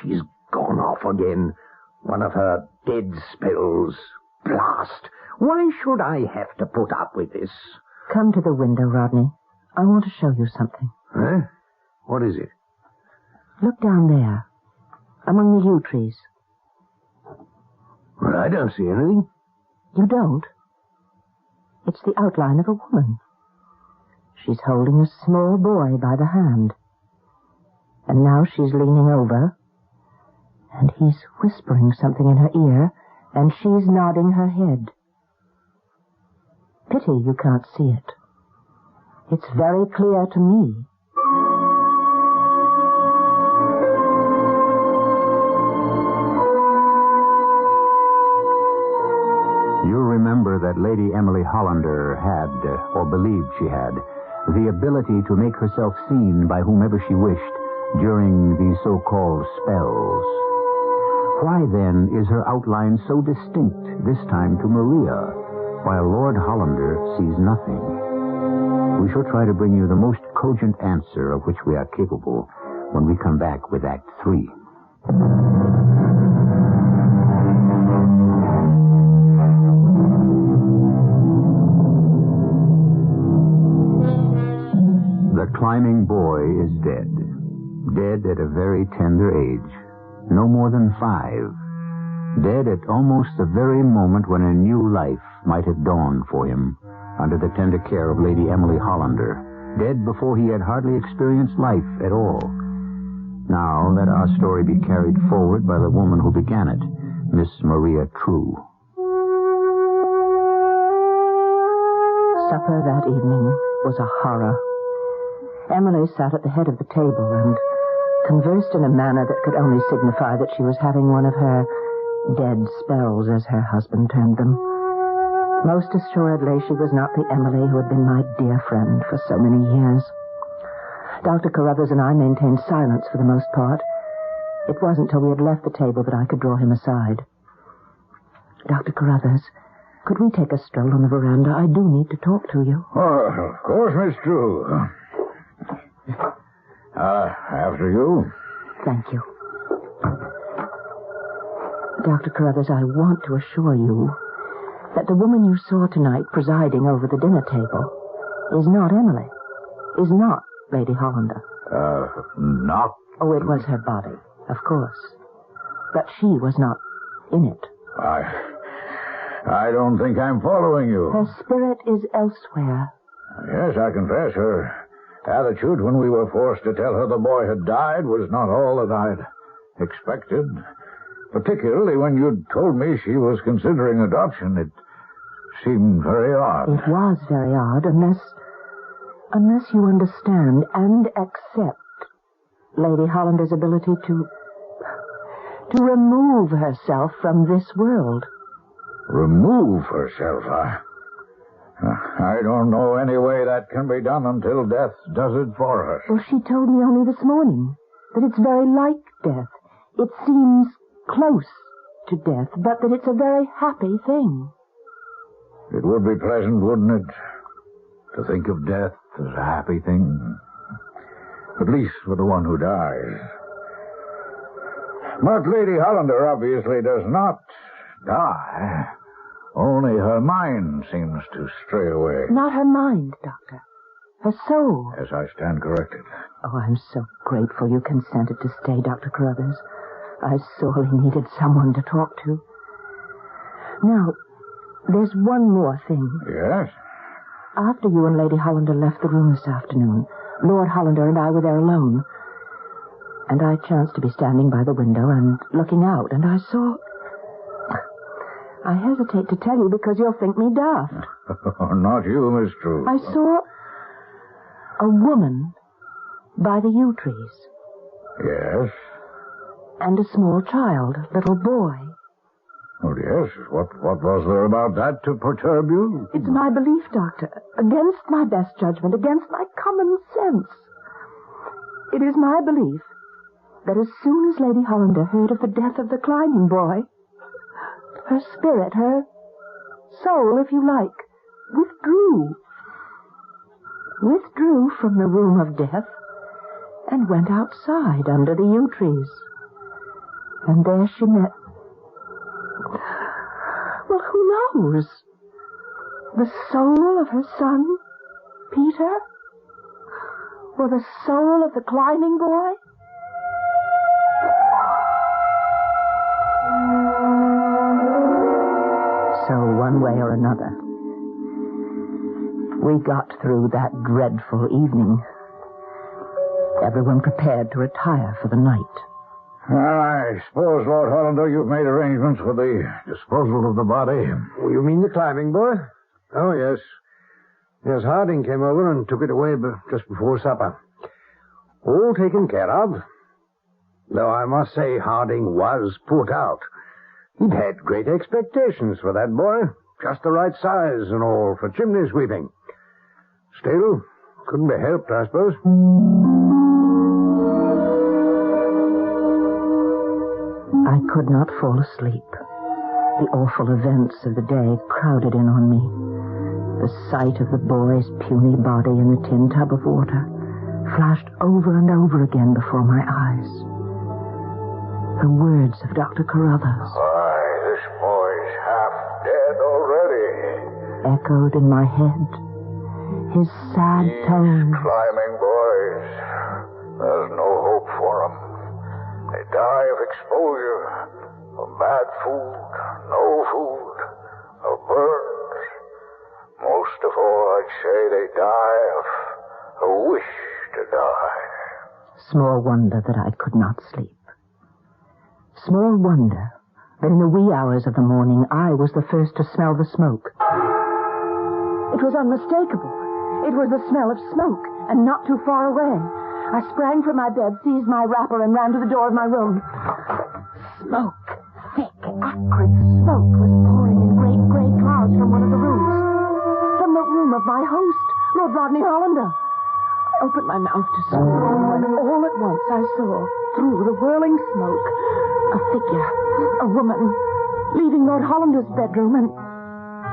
She's gone off again. One of her dead spells. Blast. Why should I have to put up with this? Come to the window, Rodney. I want to show you something. Huh? What is it? Look down there, among the yew trees. Well, I don't see anything. You don't? It's the outline of a woman. She's holding a small boy by the hand. And now she's leaning over, and he's whispering something in her ear, and she's nodding her head. Pity you can't see it. It's very clear to me. You remember that Lady Emily Hollander had, or believed she had, the ability to make herself seen by whomever she wished during these so-called spells. Why, then, is her outline so distinct this time to Maria, while Lord Hollander sees nothing? We shall try to bring you the most cogent answer of which we are capable when we come back with Act 3. The climbing boy is dead. Dead at a very tender age. No more than 5. Dead at almost the very moment when a new life might have dawned for him under the tender care of Lady Emily Hollander. Dead before he had hardly experienced life at all. Now let our story be carried forward by the woman who began it, Miss Maria True. Supper that evening was a horror. Emily sat at the head of the table and conversed in a manner that could only signify that she was having one of her dead spells, as her husband termed them. Most assuredly, she was not the Emily who had been my dear friend for so many years. Dr. Carruthers and I maintained silence for the most part. It wasn't till we had left the table that I could draw him aside. Dr. Carruthers, could we take a stroll on the veranda? I do need to talk to you. Oh, of course, Miss True. After you. Thank you. Dr. Carruthers, I want to assure you that the woman you saw tonight presiding over the dinner table is not Emily, is not Lady Hollander. Not? Oh, it was her body, of course. But she was not in it. I don't think I'm following you. Her spirit is elsewhere. Yes, I confess her attitude when we were forced to tell her the boy had died was not all that I'd expected. Particularly when you'd told me she was considering adoption. It seemed very odd. It was very odd, unless you understand and accept Lady Hollander's ability to remove herself from this world. Remove herself? I don't know any way that can be done until death does it for her. Well, she told me only this morning that it's very like death. It seems close to death, but that it's a very happy thing. It would be pleasant, wouldn't it, to think of death as a happy thing? At least for the one who dies. But Lady Hollander obviously does not die. Only her mind seems to stray away. Not her mind, Doctor. Her soul. Yes, I stand corrected. Oh, I'm so grateful you consented to stay, Dr. Carruthers. I sorely needed someone to talk to. Now, there's one more thing. Yes? After you and Lady Hollander left the room this afternoon, Lord Hollander and I were there alone. And I chanced to be standing by the window and looking out, and I saw... I hesitate to tell you because you'll think me daft. Not you, Miss True. I saw a woman by the yew trees. Yes? And a small child, little boy. Oh, yes. What was there about that to perturb you? It's my belief, Doctor, against my best judgment, against my common sense. It is my belief that as soon as Lady Hollander heard of the death of the climbing boy, her spirit, her soul, if you like, withdrew from the room of death and went outside under the yew trees. And there she met... Well, who knows? The soul of her son, Peter? Or the soul of the climbing boy? So, one way or another, we got through that dreadful evening. Everyone prepared to retire for the night. Well, I suppose, Lord Hollander, you've made arrangements for the disposal of the body. Oh, you mean the climbing boy? Oh, yes. Yes, Harding came over and took it away just before supper. All taken care of. Though I must say Harding was put out. He'd had great expectations for that boy. Just the right size and all for chimney sweeping. Still, couldn't be helped, I suppose. I could not fall asleep. The awful events of the day crowded in on me. The sight of the boy's puny body in the tin tub of water flashed over and over again before my eyes. The words of Dr. Carruthers. Why, this boy's half dead already. Echoed in my head. His sad tones. Climbing boys. There's no hope for them. They die of exposure, of bad food, no food, of burns. Most of all, I'd say they die of a wish to die. Small wonder that I could not sleep. Small wonder that in the wee hours of the morning I was the first to smell the smoke. It was unmistakable. It was the smell of smoke, and not too far away. I sprang from my bed, seized my wrapper, and ran to the door of my room. Smoke, thick, acrid smoke, was pouring in great grey clouds from one of the rooms. From the room of my host, Lord Rodney Hollander. I opened my mouth to speak, and all at once I saw, through the whirling smoke, a figure, a woman, leaving Lord Hollander's bedroom, and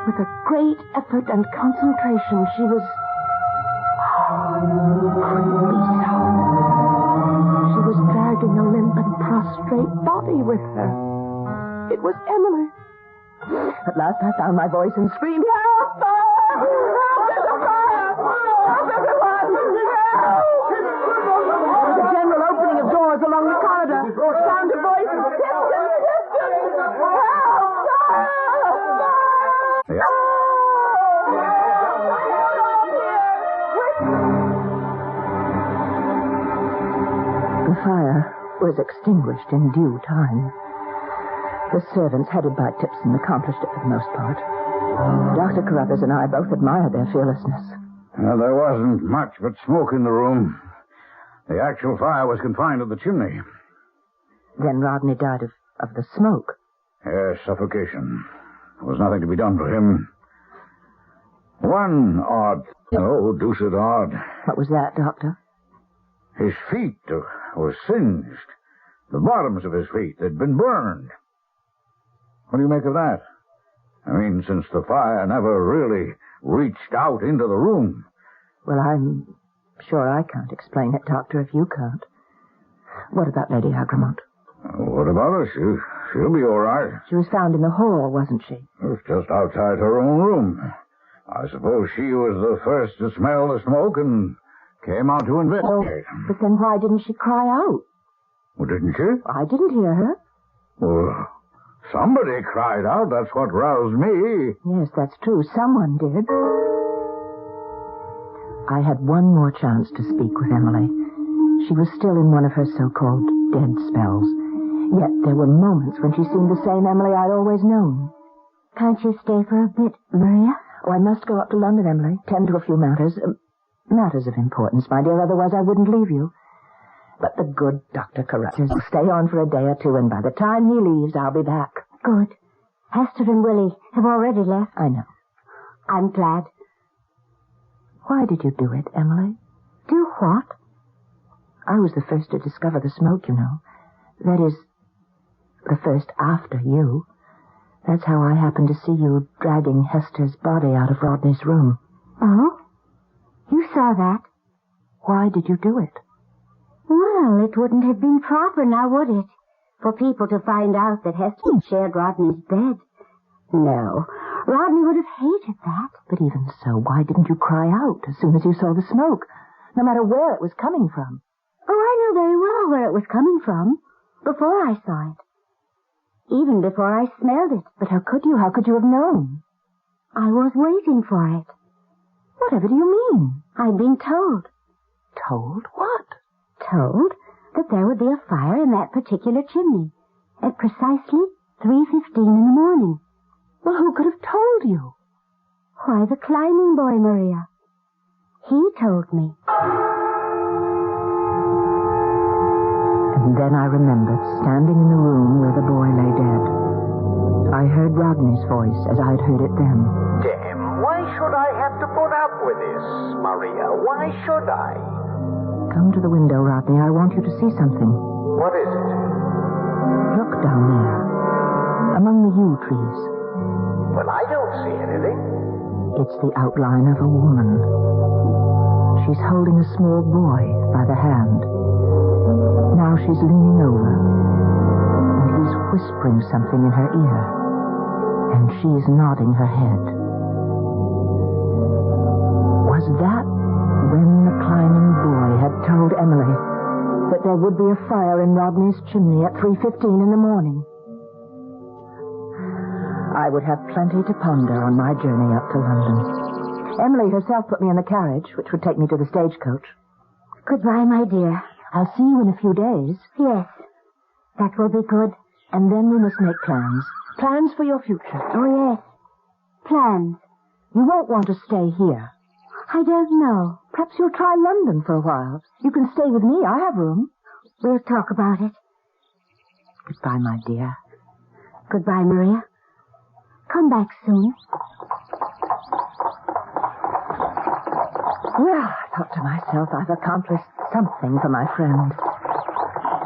with a great effort and concentration, she was... couldn't be so. She was dragging a limp and prostrate body with her. It was Emily. At last I found my voice and screamed, "Help! Help! There's a fire! Help, everyone! Help!" The general opening of doors along the corridor. Sound of voices. Distance! Help! Yeah. The fire was extinguished in due time. The servants, headed by Tipson, accomplished it for the most part. Dr. Carruthers and I both admired their fearlessness. There wasn't much but smoke in the room. The actual fire was confined to the chimney. Then Rodney died of the smoke. Yes, suffocation. There was nothing to be done for him. One odd, deuced odd. What was that, Doctor? His feet were singed. The bottoms of his feet had been burned. What do you make of that? I mean, since the fire never really reached out into the room. Well, I'm sure I can't explain it, Doctor, if you can't. What about Lady Agramont? What about her? She'll be all right. She was found in the hall, wasn't she? It was just outside her own room. I suppose she was the first to smell the smoke and came out to investigate. Oh, but then why didn't she cry out? Well, didn't she? I didn't hear her. Well, somebody cried out. That's what roused me. Yes, that's true. Someone did. I had one more chance to speak with Emily. She was still in one of her so-called dead spells. Yet there were moments when she seemed the same Emily I'd always known. Can't you stay for a bit, Maria? Oh, I must go up to London, Emily. Tend to a few matters. Matters of importance, my dear. Otherwise I wouldn't leave you. But the good Dr. Carruthers will stay on for a day or two, and by the time he leaves, I'll be back. Good. Hester and Willie have already left. I know. I'm glad. Why did you do it, Emily? Do what? I was the first to discover the smoke, you know. That is, the first after you. That's how I happened to see you dragging Hester's body out of Rodney's room. Oh? You saw that? Why did you do it? Well, it wouldn't have been proper, now would it? For people to find out that Hester shared Rodney's bed. No, Rodney would have hated that. But even so, why didn't you cry out as soon as you saw the smoke? No matter where it was coming from. Oh, I know very well where it was coming from. Before I saw it. Even before I smelled it. But how could you? How could you have known? I was waiting for it. Whatever do you mean? I'd been told. Told what? Told that there would be a fire in that particular chimney at precisely 3:15 in the morning. Well, who could have told you? Why, the climbing boy, Maria. He told me. And then I remembered standing in the room where the boy lay dead. I heard Rodney's voice as I'd heard it then. Damn, why should I have to put up with this, Maria? Why should I? Come to the window, Rodney. I want you to see something. What is it? Look down there, among the yew trees. Well, I don't see anything. It's the outline of a woman. She's holding a small boy by the hand. Now she's leaning over, and he's whispering something in her ear, and she's nodding her head. Was that when the climbing boy had told Emily that there would be a fire in Rodney's chimney at 3:15 in the morning? I would have plenty to ponder on my journey up to London. Emily herself put me in the carriage, which would take me to the stagecoach. Goodbye, my dear. I'll see you in a few days. Yes, that will be good. And then we must make plans. Plans for your future. Oh, yes. Plans. You won't want to stay here. I don't know. Perhaps you'll try London for a while. You can stay with me. I have room. We'll talk about it. Goodbye, my dear. Goodbye, Maria. Come back soon. Well, I thought to myself, I've accomplished something for my friend.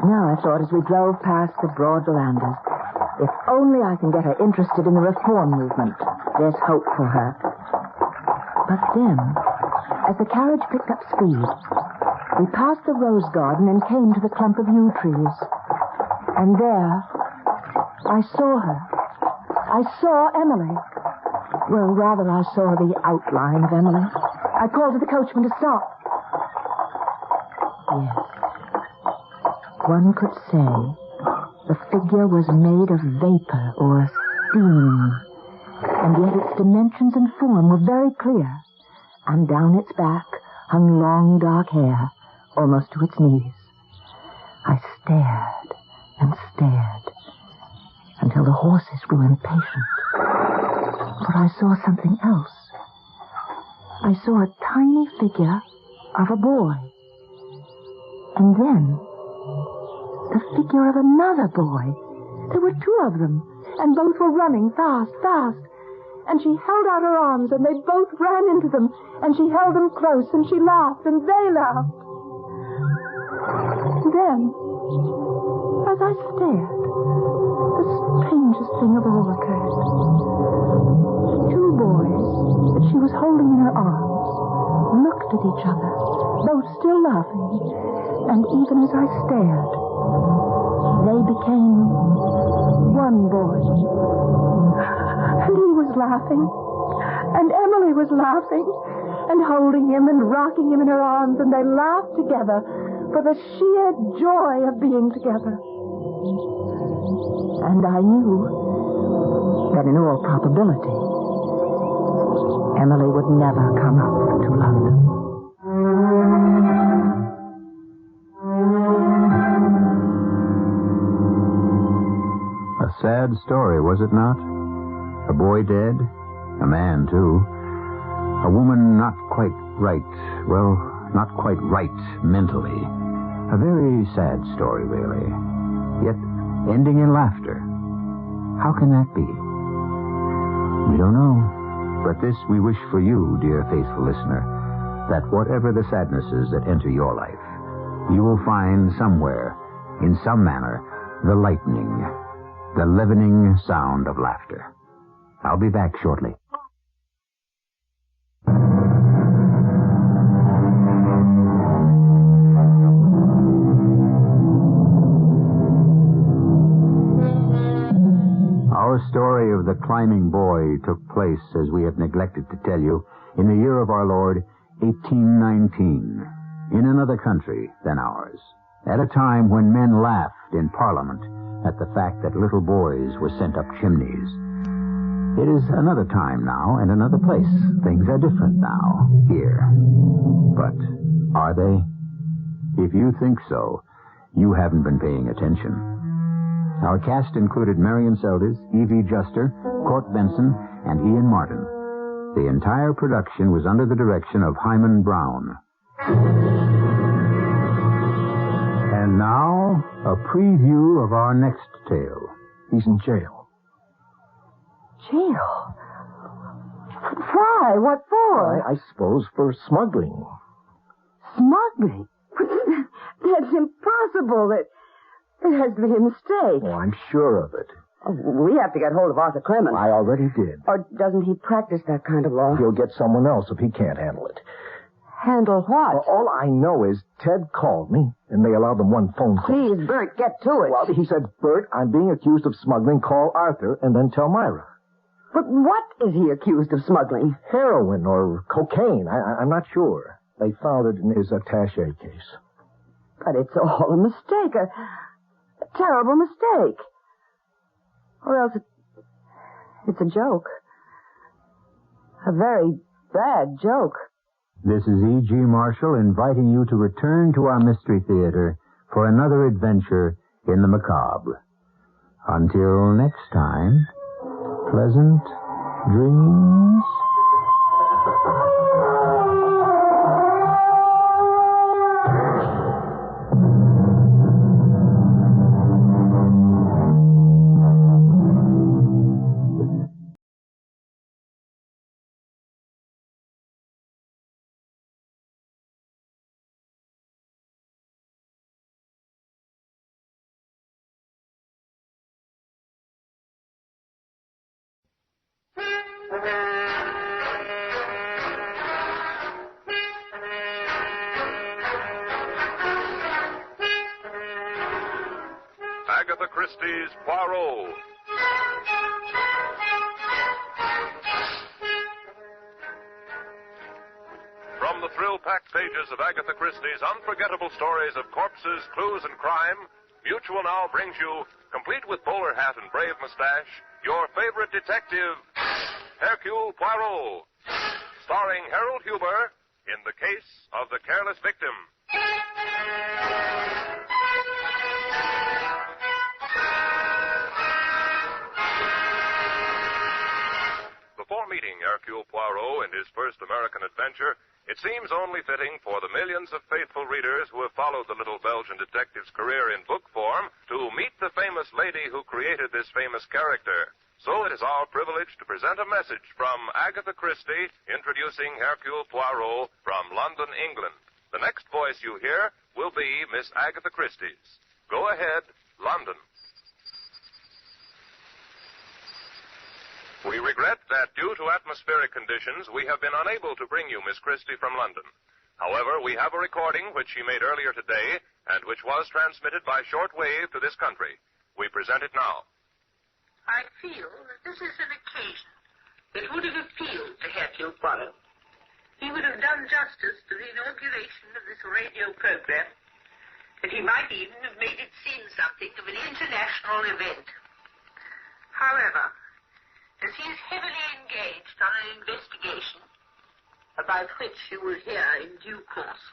Now, I thought, as we drove past the broad verandas, if only I can get her interested in the reform movement, there's hope for her. But then, as the carriage picked up speed, we passed the rose garden and came to the clump of yew trees. And there, I saw her. I saw Emily. Well, rather, I saw the outline of Emily. I called to the coachman to stop. Yes. One could say the figure was made of vapor or steam, and yet its dimensions and form were very clear, and down its back hung long dark hair, almost to its knees. I stared and stared until the horses grew impatient. For I saw something else. I saw a tiny figure of a boy. And then the figure of another boy. There were two of them, and both were running fast, fast. And she held out her arms, and they both ran into them, and she held them close, and she laughed, and they laughed. Then, as I stared, the strangest thing of all occurred. Two boys that she was holding in her arms looked at each other, both still laughing, and even as I stared, they became one boy. And he was laughing, and Emily was laughing, and holding him and rocking him in her arms, and they laughed together for the sheer joy of being together. And I knew that in all probability, Emily would never come up to London. A sad story, was it not? A boy dead, a man, too. A woman not quite right, well, not quite right mentally. A very sad story, really. Yet ending in laughter. How can that be? We don't know. But this we wish for you, dear faithful listener, that whatever the sadnesses that enter your life, you will find somewhere, in some manner, the lightening, the leavening sound of laughter. I'll be back shortly. Our story of the climbing boy took place, as we have neglected to tell you, in the year of our Lord, 1819, in another country than ours, at a time when men laughed in Parliament at the fact that little boys were sent up chimneys. It is another time now and another place. Things are different now, here. But are they? If you think so, you haven't been paying attention. Our cast included Marion Seldes, Evie Juster, Court Benson, and Ian Martin. The entire production was under the direction of Hyman Brown. And now, a preview of our next tale. He's in jail. Jail? Why? What for? I suppose for smuggling. Smuggling? That's impossible. It has to be a mistake. Oh, I'm sure of it. We have to get hold of Arthur Clemens. I already did. Or doesn't he practice that kind of law? He'll get someone else if he can't handle it. Handle what? Well, all I know is Ted called me, and they allowed them one phone call. Please, Bert, get to it. Well, he said, Bert, I'm being accused of smuggling. Call Arthur and then tell Myra. But what is he accused of smuggling? Heroin or cocaine. I'm not sure. They found it in his attaché case. But it's all a mistake. A terrible mistake. Or else it's a joke. A very bad joke. This is E.G. Marshall inviting you to return to our Mystery Theater for another adventure in the macabre. Until next time, pleasant dreams. Agatha Christie's Poirot. From the thrill-packed pages of Agatha Christie's unforgettable stories of corpses, clues, and crime, Mutual now brings you, complete with bowler hat and brave mustache, your favorite detective, Hercule Poirot, starring Harold Huber in The Case of the Careless Victim. Hercule Poirot in his first American adventure, it seems only fitting for the millions of faithful readers who have followed the little Belgian detective's career in book form to meet the famous lady who created this famous character. So it is our privilege to present a message from Agatha Christie introducing Hercule Poirot from London, England. The next voice you hear will be Miss Agatha Christie's. Go ahead, London. We regret that due to atmospheric conditions, we have been unable to bring you Miss Christie from London. However, we have a recording which she made earlier today and which was transmitted by shortwave to this country. We present it now. I feel that this is an occasion that would have appealed to Hercule Poirot. He would have done justice to the inauguration of this radio program, and he might even have made it seem something of an international event. However, as he is heavily engaged on an investigation, about which you will hear in due course,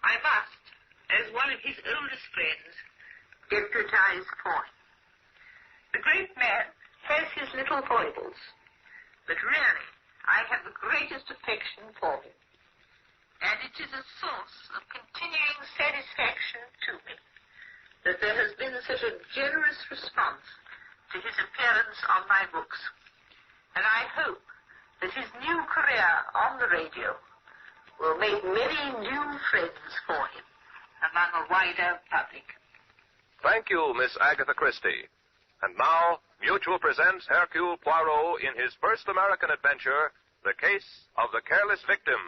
I must, as one of his oldest friends, deputize for him. The great man has his little foibles, but really, I have the greatest affection for him, and it is a source of continuing satisfaction to me that there has been such a generous response to his appearance on my books. And I hope that his new career on the radio will make many new friends for him among a wider public. Thank you, Miss Agatha Christie. And now, Mutual presents Hercule Poirot in his first American adventure, The Case of the Careless Victim.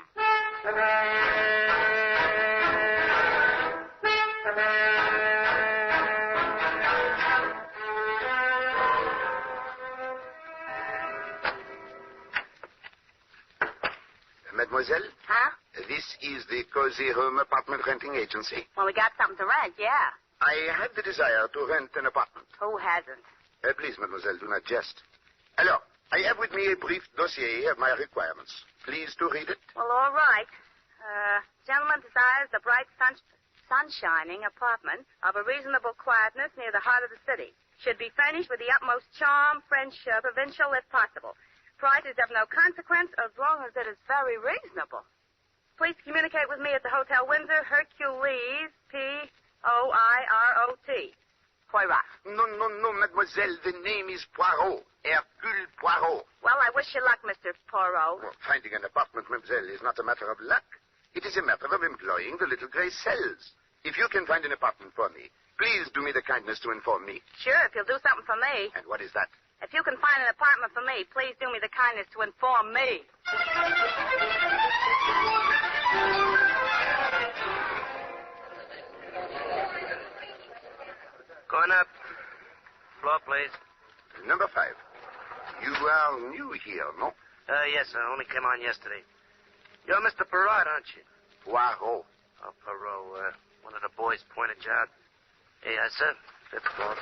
Mademoiselle? Huh? This is the Cozy Home Apartment Renting Agency. Well, we got something to rent, yeah. I have the desire to rent an apartment. Who hasn't? Please, mademoiselle, do not jest. Alors, I have with me a brief dossier of my requirements. Please to read it. Well, all right. Gentleman desires a bright sunshining apartment of a reasonable quietness near the heart of the city. Should be furnished with the utmost charm, French, provincial, if possible. Price is of no consequence as long as it is very reasonable. Please communicate with me at the Hotel Windsor, Hercules, Poirot. Poirot. No, mademoiselle. The name is Poirot. Hercule Poirot. Well, I wish you luck, Mr. Poirot. Well, finding an apartment, mademoiselle, is not a matter of luck. It is a matter of employing the little gray cells. If you can find an apartment for me, please do me the kindness to inform me. Sure, if you'll do something for me. And what is that? If you can find an apartment for me, please do me the kindness to inform me. Going up. Floor, please. Number 5. You are new here, no? Yes, I only came on yesterday. You're Mr. Poirot, aren't you? Poirot. Oh, Poirot. One of the boys pointed you out. Yes, sir. 5th floor.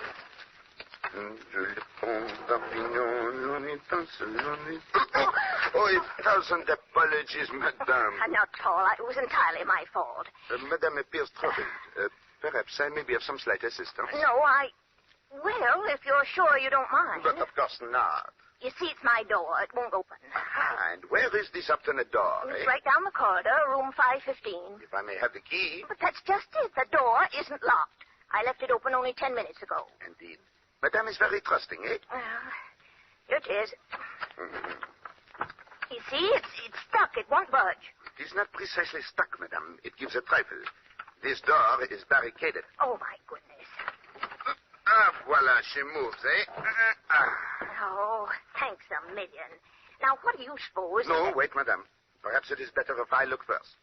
Oh, 1,000 apologies, madame. Not at all. It was entirely my fault. Madame appears troubled. Perhaps I may be of some slight assistance. No, Well, if you're sure you don't mind. But of course not. You see, it's my door. It won't open. And where is this alternate door? It's right down the corridor, room 515. If I may have the key. But that's just it. The door isn't locked. I left it open only 10 minutes ago. Indeed. Madame is very trusting, eh? It is. You see, it's stuck. It won't budge. It is not precisely stuck, madame. It gives a trifle. This door is barricaded. Oh, my goodness. Voila, she moves, eh? Oh, thanks a million. Now, what do you suppose... No, wait, madame. Perhaps it is better if I look first.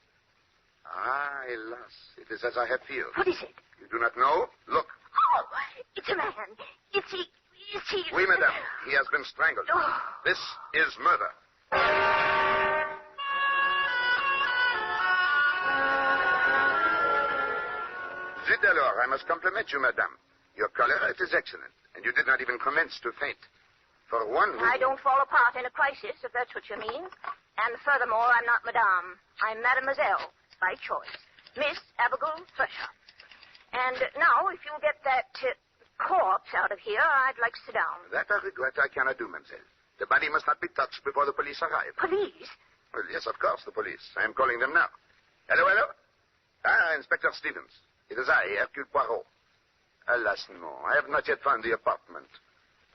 Hélas, it is as I have feared. What is it? You do not know? Look. Oh, it's a man. Is he... Oui, madame. He has been strangled. Oh. This is murder. Zit alors, I must compliment you, madame. Your color, it is excellent, and you did not even commence to faint. For one who... I don't fall apart in a crisis, if that's what you mean. And furthermore, I'm not madame. I'm mademoiselle, by choice. Miss Abigail Threshold. And now, if you'll get that corpse out of here, I'd like to sit down. That I regret I cannot do, mademoiselle. The body must not be touched before the police arrive. Police? Well, yes, of course, the police. I am calling them now. Hello, hello? Ah, Inspector Stevens. It is I, Hercule Poirot. Alas, no. I have not yet found the apartment.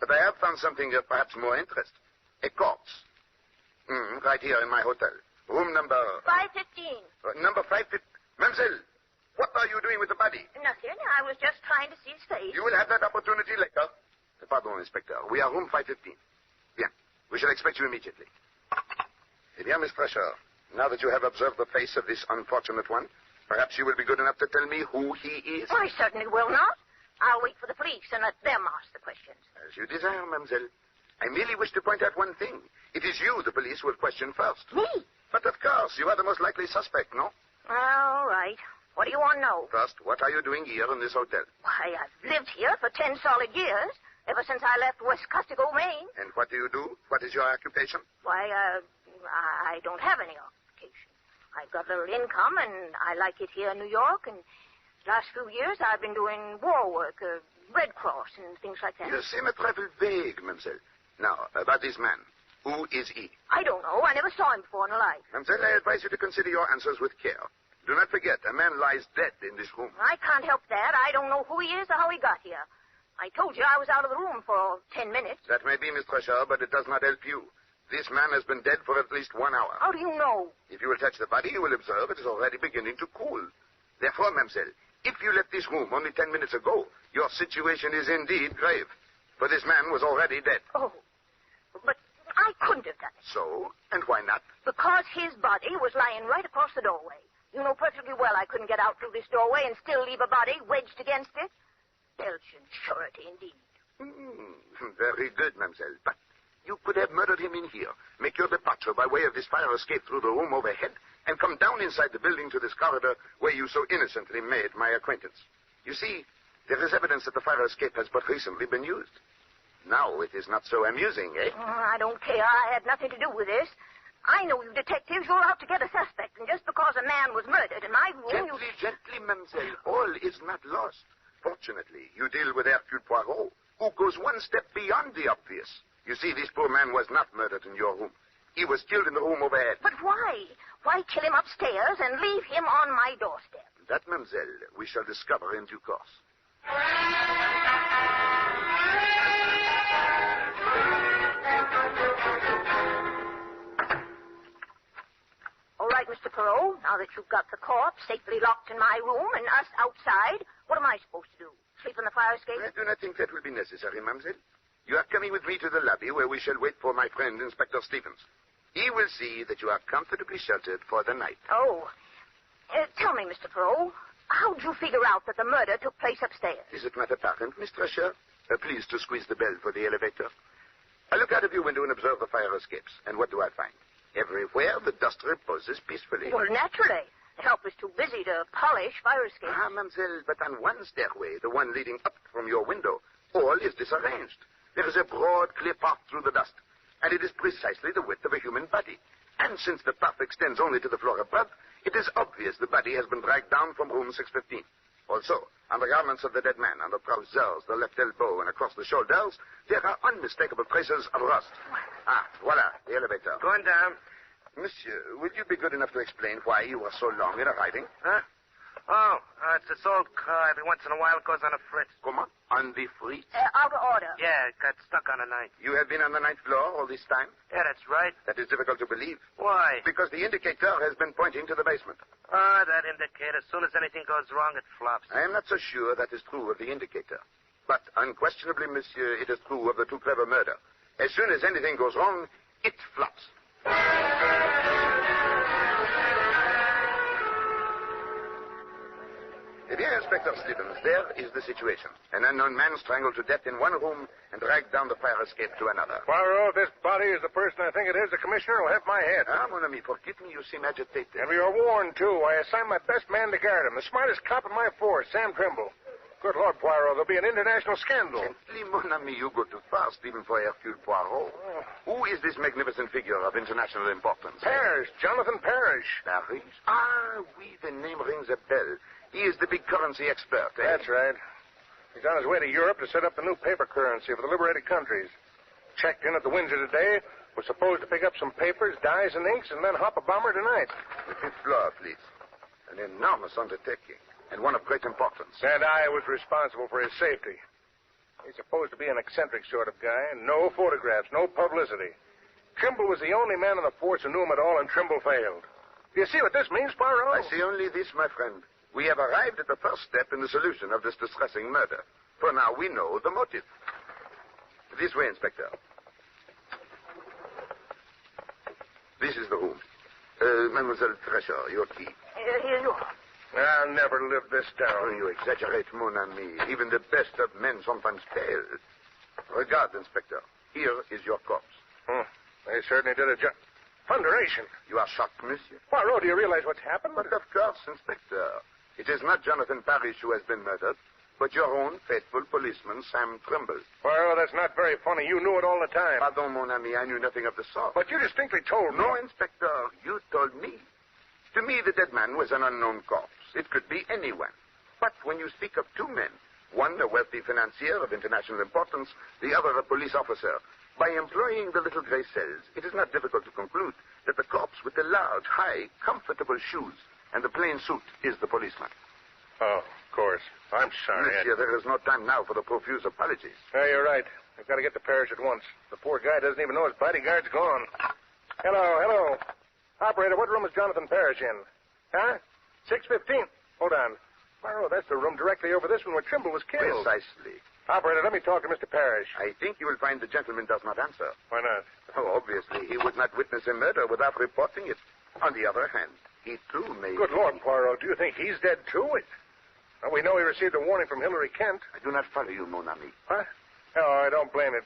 But I have found something of perhaps more interest. A corpse. Right here in my hotel. Room number... 515. Number 515. Mademoiselle, what are you doing with the body? Nothing. I was just trying to see his face. You will have that opportunity later. Pardon, Inspector. We are room 515. Bien. We shall expect you immediately. Eh bien, Miss Thresher, now that you have observed the face of this unfortunate one, perhaps you will be good enough to tell me who he is? I certainly will not. I'll wait for the police and let them ask the questions. As you desire, mademoiselle. I merely wish to point out one thing. It is you the police will question first. Me? But of course, you are the most likely suspect, no? All right. What do you want to know? First, what are you doing here in this hotel? Why, I've lived here for 10 solid years, ever since I left West Costigo, Maine. And what do you do? What is your occupation? Why, I don't have any occupation. I've got a little income, and I like it here in New York, and last few years I've been doing war work, Red Cross, and things like that. You seem a trifle vague, mademoiselle. Now, about this man. Who is he? I don't know. I never saw him before in my life. Mademoiselle, I advise you to consider your answers with care. Do not forget, a man lies dead in this room. I can't help that. I don't know who he is or how he got here. I told you I was out of the room for 10 minutes. That may be, Miss Thresher, but it does not help you. This man has been dead for at least 1 hour. How do you know? If you will touch the body, you will observe it is already beginning to cool. Therefore, mademoiselle, if you left this room only 10 minutes ago, your situation is indeed grave. For this man was already dead. Oh, but I couldn't have done it. So? And why not? Because his body was lying right across the doorway. You know perfectly well I couldn't get out through this doorway and still leave a body wedged against it. Belgian surety, indeed. Very good, mademoiselle. But you could have murdered him in here, make your departure by way of this fire escape through the room overhead, and come down inside the building to this corridor where you so innocently made my acquaintance. You see, there is evidence that the fire escape has but recently been used. Now it is not so amusing, eh? I don't care. I had nothing to do with this. I know you detectives, you're out to get a suspect, and just because a man was murdered in my room, Gently, mademoiselle. All is not lost. Fortunately, you deal with Hercule Poirot, who goes one step beyond the obvious. You see, this poor man was not murdered in your room. He was killed in the room overhead. But why? Why kill him upstairs and leave him on my doorstep? That, mademoiselle, we shall discover in due course. All right, Mr. Poirot, now that you've got the corpse safely locked in my room and us outside, what am I supposed to do? Sleep in the fire escape? I do not think that will be necessary, mademoiselle. You are coming with me to the lobby where we shall wait for my friend, Inspector Stevens. He will see that you are comfortably sheltered for the night. Oh. Tell me, Mr. Poirot, how'd you figure out that the murder took place upstairs? Is it not apparent, Miss Thresher? Please to squeeze the bell for the elevator. I look out of your window and observe the fire escapes. And what do I find? Everywhere the dust reposes peacefully. Well, naturally. The help is too busy to polish fire escapes. Ah, mademoiselle, but on one stairway, the one leading up from your window, all is disarranged. There is a broad, clear path through the dust, and it is precisely the width of a human body. And since the path extends only to the floor above, it is obvious the body has been dragged down from room 615. Also, on the garments of the dead man, on the trousers, the left elbow, and across the shoulders, there are unmistakable traces of rust. Ah, voila, the elevator. Going down. Monsieur, would you be good enough to explain why you were so long in arriving? Huh? Oh, it's this old car. Every once in a while it goes on a fritz. Comment? On the fritz? Out of order. Yeah, it got stuck on the ninth. You have been on the ninth floor all this time? Yeah, that's right. That is difficult to believe. Why? Because the indicator has been pointing to the basement. Ah, that indicator. As soon as anything goes wrong, it flops. I am not so sure that is true of the indicator. But unquestionably, monsieur, it is true of the too clever murder. As soon as anything goes wrong, it flops. Eh bien, Inspector Stevens, there is the situation. An unknown man strangled to death in one room and dragged down the fire escape to another. Poirot, if this body is the person I think it is, the commissioner will have my head. Ah, mon ami, forgive me, you seem agitated. And you're warned, too. I assigned my best man to guard him, the smartest cop in my force, Sam Trimble. Good Lord, Poirot, there'll be an international scandal. Gently, mon ami, you go too fast, even for Hercule Poirot. Oh. Who is this magnificent figure of international importance? Parrish, Jonathan Parrish. Parrish? Ah, oui, the name rings a bell. He is the big currency expert, eh? That's right. He's on his way to Europe to set up the new paper currency for the liberated countries. checked in at the Windsor today. Was supposed to pick up some papers, dyes, and inks, and then hop a bomber tonight. The fifth floor, please. An enormous undertaking, and one of great importance. And I was responsible for his safety. He's supposed to be an eccentric sort of guy. No photographs, no publicity. Trimble was the only man on the force who knew him at all, and Trimble failed. Do you see what this means, Poirot? I see only this, my friend. We have arrived at the first step in the solution of this distressing murder. For now we know the motive. This way, Inspector. This is the room. Mademoiselle Thresher, your key. Here you are. I'll never live this down. Oh, you exaggerate, mon ami. Even the best of men sometimes fail. Regard, Inspector. Here is your corpse. They certainly did a job. Thunderation. You are shocked, monsieur? Poirot, do you realize what's happened? But of course, Inspector. It is not Jonathan Parrish who has been murdered, but your own faithful policeman, Sam Trimble. Poirot, that's not very funny. You knew it all the time. Pardon, mon ami, I knew nothing of the sort. But you distinctly told me. No, Inspector, you told me. To me, the dead man was an unknown corpse. It could be anyone. But when you speak of two men, one a wealthy financier of international importance, the other a police officer, by employing the little gray cells, it is not difficult to conclude that the corpse with the large, high, comfortable shoes and the plain suit is the policeman. Oh, of course. I'm sorry. Monsieur, there is no time now for the profuse apologies. Yeah, you're right. I've got to get to Parrish at once. The poor guy doesn't even know his bodyguard's gone. Hello. Operator, what room is Jonathan Parrish in? Huh? 615. Hold on. Poirot, that's the room directly over this one where Trimble was killed. Precisely. Operator, let me talk to Mr. Parrish. I think you will find the gentleman does not answer. Why not? Oh, obviously, he would not witness a murder without reporting it. On the other hand, he too may... Good Lord, Poirot, do you think he's dead too? Well, we know he received a warning from Hilary Kent. I do not follow you, mon ami. Huh? No, I don't blame it.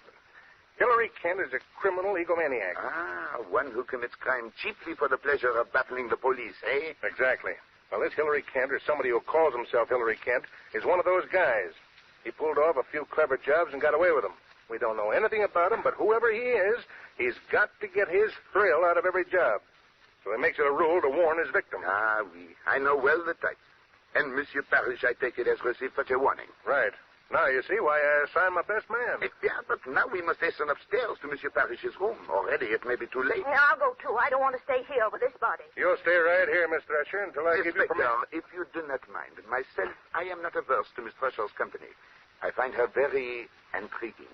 Hilary Kent is a criminal egomaniac. Ah, one who commits crime chiefly for the pleasure of baffling the police, eh? Exactly. Well, this Hilary Kent, or somebody who calls himself Hilary Kent, is one of those guys. He pulled off a few clever jobs and got away with them. We don't know anything about him, but whoever he is, he's got to get his thrill out of every job. So he makes it a rule to warn his victim. Ah, oui. I know well the type. And Monsieur Parrish, I take it, has received such a warning. Right. Now you see why I assigned my best man. Yeah, but now we must hasten upstairs to Monsieur Parrish's room. Already it may be too late. Yeah, I'll go too. I don't want to stay here with this body. You'll stay right here, Miss Thresher, until I give you permission. If you do not mind, myself, I am not averse to Miss Thresher's company. I find her very intriguing.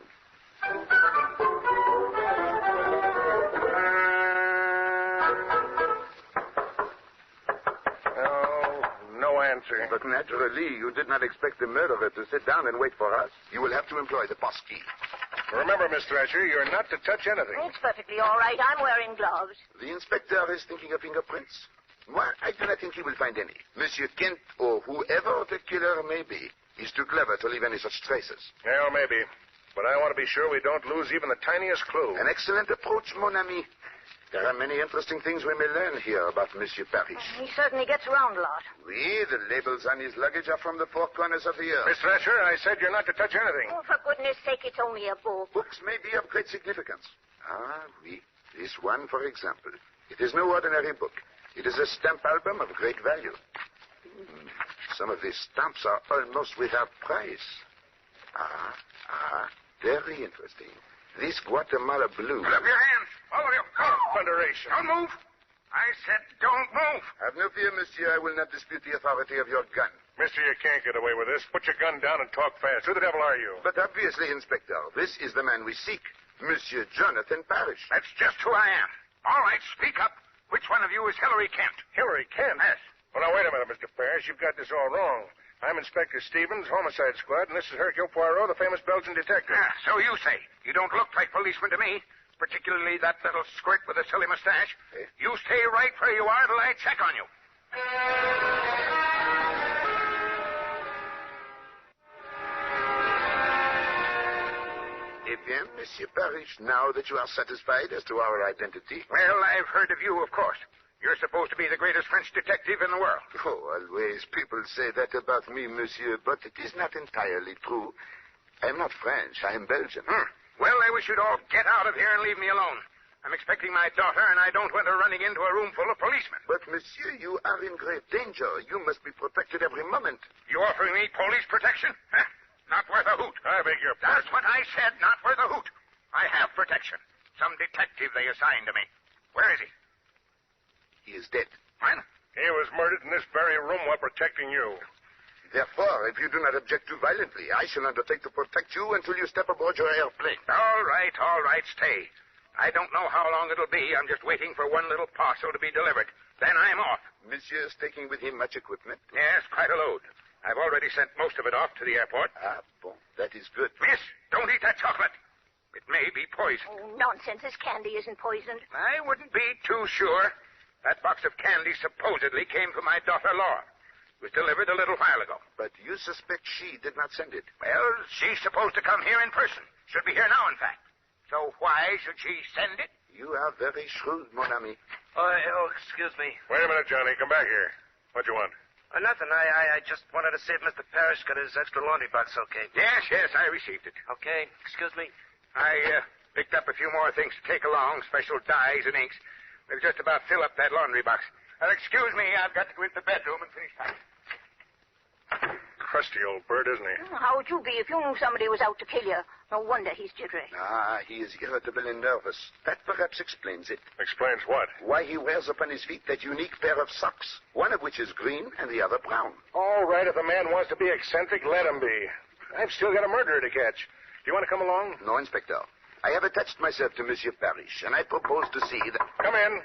No answer. But naturally, you did not expect the murderer to sit down and wait for us. You will have to employ the pass key. Remember, Miss Thresher, you're not to touch anything. It's perfectly all right. I'm wearing gloves. The inspector is thinking of fingerprints. Well, I do not think he will find any. Monsieur Kent, or whoever the killer may be, is too clever to leave any such traces. Well, maybe. But I want to be sure we don't lose even the tiniest clue. An excellent approach, mon ami. There are many interesting things we may learn here about Monsieur Parrish. He certainly gets around a lot. Oui, the labels on his luggage are from the four corners of the earth. Miss Thresher, I said you're not to touch anything. Oh, for goodness sake, it's only a book. Books may be of great significance. Ah, oui. This one, for example. It is no ordinary book. It is a stamp album of great value. Some of these stamps are almost without price. Very interesting. This Guatemala blue. Put up your hands. All of you. Confederation. Don't move. I said don't move. Have no fear, monsieur. I will not dispute the authority of your gun. Mister, you can't get away with this. Put your gun down and talk fast. Who the devil are you? But obviously, Inspector, this is the man we seek. Monsieur Jonathan Parrish. That's just who I am. All right, speak up. Which one of you is Hilary Kent? Hilary Kent? Yes. Well, now, wait a minute, Mr. Parrish. You've got this all wrong. I'm Inspector Stevens, Homicide Squad, and this is Hercule Poirot, the famous Belgian detective. Yeah, so you say. You don't look like policemen to me, particularly that little squirt with a silly mustache. Eh? You stay right where you are till I check on you. Eh bien, Monsieur Parrish, now that you are satisfied as to our identity... Well, I've heard of you, of course. You're supposed to be the greatest French detective in the world. Oh, always people say that about me, monsieur, but it is not entirely true. I am not French. I am Belgian. Well, I wish you'd all get out of here and leave me alone. I'm expecting my daughter, and I don't want her running into a room full of policemen. But, monsieur, you are in great danger. You must be protected every moment. You offering me police protection? Not worth a hoot. I beg your pardon. That's what I said, not worth a hoot. I have protection. Some detective they assigned to me. Where is he? He is dead. What? He was murdered in this very room while protecting you. Therefore, if you do not object too violently, I shall undertake to protect you until you step aboard your airplane. All right, stay. I don't know how long it'll be. I'm just waiting for one little parcel to be delivered. Then I'm off. Monsieur is taking with him much equipment? Yes, quite a load. I've already sent most of it off to the airport. Ah, bon. That is good. Miss, don't eat that chocolate. It may be poison. Oh, nonsense. This candy isn't poisoned. I wouldn't be too sure. That box of candy supposedly came from my daughter Laura. It was delivered a little while ago. But you suspect she did not send it? Well, she's supposed to come here in person. Should be here now, in fact. So why should she send it? You are very shrewd, mon ami. Oh, excuse me. Wait a minute, Johnny. Come back here. What you want? Nothing. I just wanted to see if Mr. Parrish got his extra laundry box okay. Yes, I received it. Okay. Excuse me. I picked up a few more things to take along, special dyes and inks. They'll just about fill up that laundry box. Excuse me, I've got to go into the bedroom and finish packing. Crusty old bird, isn't he? How would you be if you knew somebody was out to kill you? No wonder he's jittery. Ah, he is irritable and nervous. That perhaps explains it. Explains what? Why he wears upon his feet that unique pair of socks, one of which is green and the other brown. All right, if a man wants to be eccentric, let him be. I've still got a murderer to catch. Do you want to come along? No, Inspector. I have attached myself to Monsieur Parrish, and I propose to see that... Come in.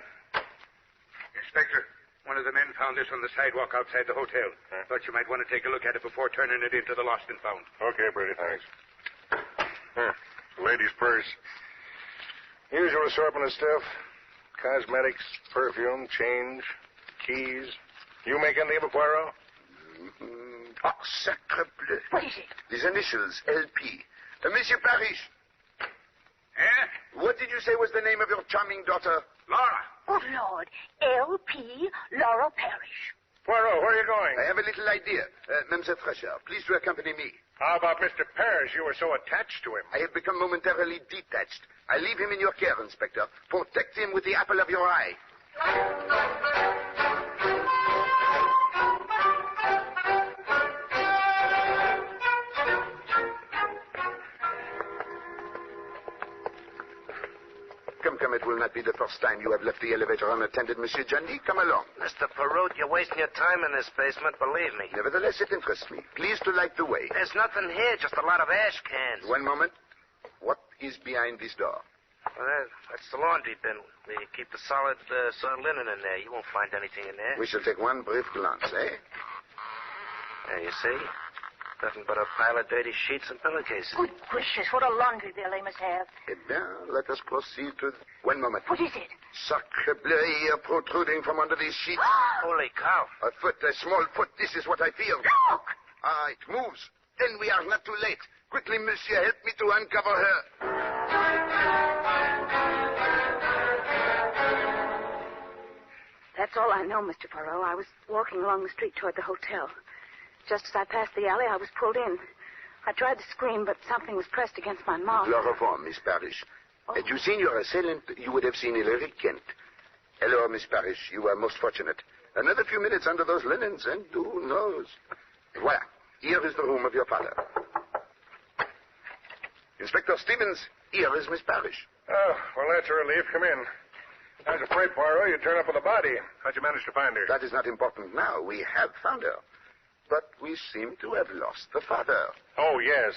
Inspector, one of the men found this on the sidewalk outside the hotel. Thought you might want to take a look at it before turning it into the lost and found. Okay, Brady, thanks. Here, the lady's purse. Usual assortment of stuff. Cosmetics, perfume, change, keys. You make anything of a Poirot? Oh, sacre bleu. What is it? These initials, LP. Monsieur Parrish. Eh? What did you say was the name of your charming daughter? Laura. Good Lord. L.P. Laura Parrish. Poirot, where are you going? I have a little idea. Mademoiselle Fresher, please to accompany me. How about Mr. Parrish? You were so attached to him. I have become momentarily detached. I leave him in your care, Inspector. Protect him with the apple of your eye. Come, it will not be the first time you have left the elevator unattended, Monsieur Johnny. Come along. Mr. Poirot, you're wasting your time in this basement, believe me. Nevertheless, it interests me. Please to light the way. There's nothing here, just a lot of ash cans. One moment. What is behind this door? Well, that's the laundry bin. We keep the solid linen in there. You won't find anything in there. We shall take one brief glance, eh? There, you see? Nothing but a pile of dirty sheets and pillowcases. Good gracious, what a laundry bill they must have. Eh bien, let us proceed to... One moment. What is it? Sacre bleu, ear protruding from under these sheets. Holy cow. A foot, a small foot. This is what I feel. Look! Ah, it moves. Then we are not too late. Quickly, monsieur, help me to uncover her. That's all I know, Mr. Poirot. I was walking along the street toward the hotel. Just as I passed the alley, I was pulled in. I tried to scream, but something was pressed against my mouth. Chloroform, Miss Parrish. Had you seen your assailant, you would have seen Hilary Kent. Hello, Miss Parrish. You are most fortunate. Another few minutes under those linens, and who knows? Voilà. Here is the room of your father. Inspector Stevens, here is Miss Parrish. Oh, well, that's a relief. Come in. I was afraid, Poirot, you'd turn up with a body. How'd you manage to find her? That is not important now. We have found her. But we seem to have lost the father. Oh, yes.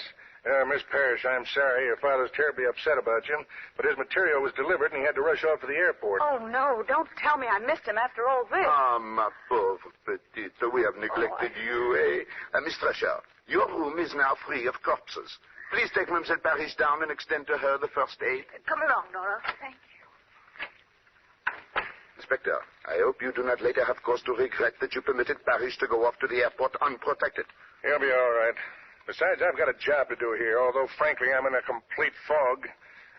Miss Parrish, I'm sorry. Your father's terribly upset about you. But his material was delivered, and he had to rush off to the airport. Oh, no. Don't tell me I missed him after all this. Ah, ma pauvre petite. We have neglected you, eh? Miss Fresher, your room is now free of corpses. Please take Mademoiselle Parrish down and extend to her the first aid. Come along, Laura. Thank you. Inspector, I hope you do not later have cause to regret that you permitted Parrish to go off to the airport unprotected. He'll be all right. Besides, I've got a job to do here, although, frankly, I'm in a complete fog.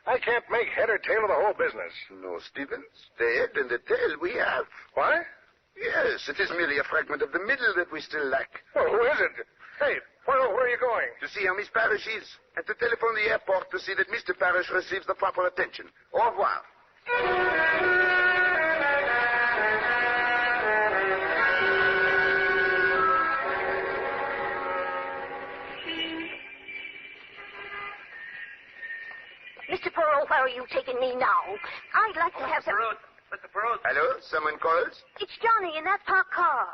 I can't make head or tail of the whole business. No, Stevens. The head and the tail we have. What? Yes, it is merely a fragment of the middle that we still lack. Oh, who is it? Hey, where are you going? To see how Miss Parrish is, and to telephone the airport to see that Mr. Parrish receives the proper attention. Au revoir. Mr. Poirot, where are you taking me now? I'd like to have some... Mr. Poirot. Hello? Someone calls? It's Johnny in that parked car.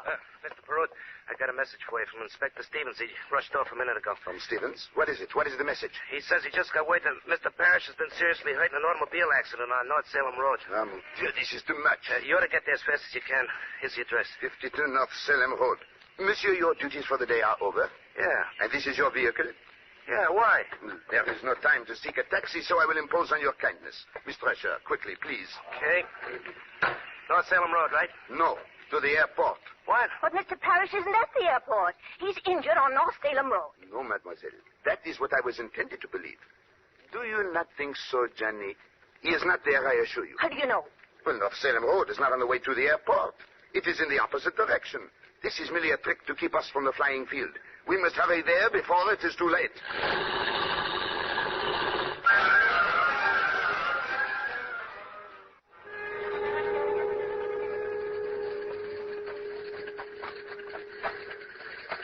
Mr. Poirot, I got a message for you from Inspector Stevens. He rushed off a minute ago. From Stevens? What is it? What is the message? He says he just got word that Mr. Parrish has been seriously hurt in an automobile accident on North Salem Road. Dear, this is too much. You ought to get there as fast as you can. Here's the address. 52 North Salem Road. Monsieur, your duties for the day are over? Yeah. And this is your vehicle? Yeah, why? There is no time to seek a taxi, so I will impose on your kindness. Miss Thresher, quickly, please. Okay. North Salem Road, right? No, to the airport. What? But Mr. Parrish isn't at the airport. He's injured on North Salem Road. No, mademoiselle. That is what I was intended to believe. Do you not think so, Johnny? He is not there, I assure you. How do you know? Well, North Salem Road is not on the way to the airport. It is in the opposite direction. This is merely a trick to keep us from the flying field. We must hurry there before it is too late.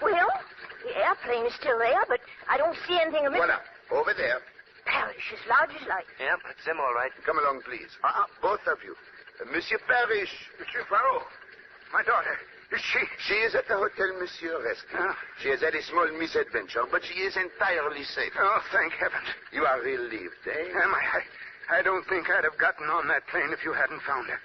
Well, the airplane is still there, but I don't see anything of it. Voila, over there. Parrish, as large as life. Yeah, that's him, all right. Come along, please. Both of you. Monsieur Parrish. Monsieur Poirot. My daughter. Is she? She is at the hotel, Monsieur Rescue. She has had a small misadventure, but she is entirely safe. Oh, thank heaven. You are relieved, eh? Am I? I don't think I'd have gotten on that plane if you hadn't found her.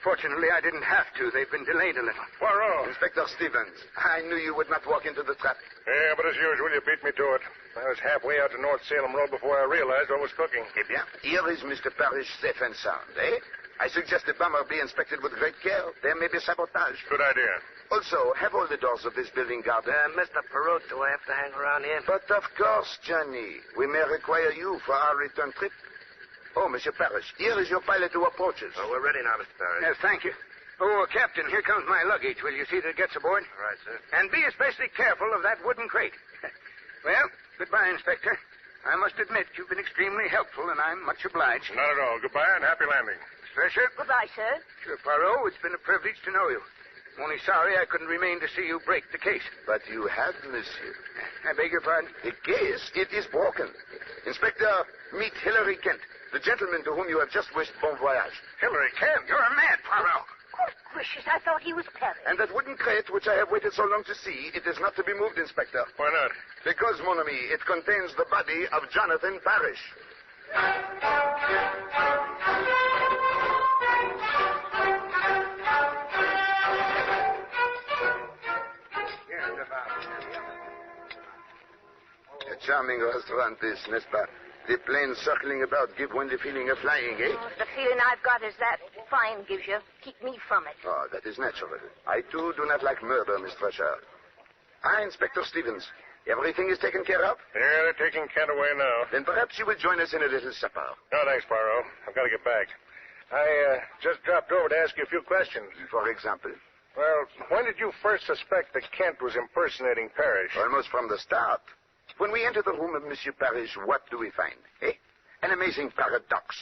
Fortunately, I didn't have to. They've been delayed a little. Poirot. Inspector Stevens, I knew you would not walk into the trap. Yeah, but as usual, you beat me to it. I was halfway out to North Salem Road before I realized what was cooking. Eh bien, here is Mr. Parrish safe and sound, eh? I suggest the bomber be inspected with great care. There may be sabotage. Good idea. Also, have all the doors of this building guarded. Mr. Poirot, do I have to hang around here? But of course, Johnny. We may require you for our return trip. Oh, Monsieur Parrish, here is your pilot who approaches. Oh, we're ready now, Mr. Parrish. Yes, thank you. Oh, Captain, here comes my luggage. Will you see that it gets aboard? All right, sir. And be especially careful of that wooden crate. Well, goodbye, Inspector. I must admit you've been extremely helpful, and I'm much obliged. Not at all. Goodbye and happy landing. Thresher? Goodbye, sir. Monsieur Poirot, it's been a privilege to know you. I'm only sorry I couldn't remain to see you break the case. But you have, monsieur. I beg your pardon? The case, it is broken. Inspector, meet Hilary Kent, the gentleman to whom you have just wished bon voyage. Hilary Kent? You're mad, Poirot. Good gracious, I thought he was Parrish. And that wooden crate which I have waited so long to see, it is not to be moved, Inspector. Why not? Because, mon ami, it contains the body of Jonathan Parrish. A charming restaurant this, n'est-ce pas? The planes circling about give one the feeling of flying, eh? Oh, the feeling I've got is that fine gives you. Keep me from it. Oh, that is natural. I, too, do not like murder, Miss Thresher. Inspector Stevens. Everything is taken care of? Yeah, they're taking Kent away now. Then perhaps you will join us in a little supper. No, thanks, Poirot. I've got to get back. I just dropped over to ask you a few questions. For example? Well, when did you first suspect that Kent was impersonating Parrish? Almost from the start. When we enter the room of Monsieur Parrish, what do we find? An amazing paradox.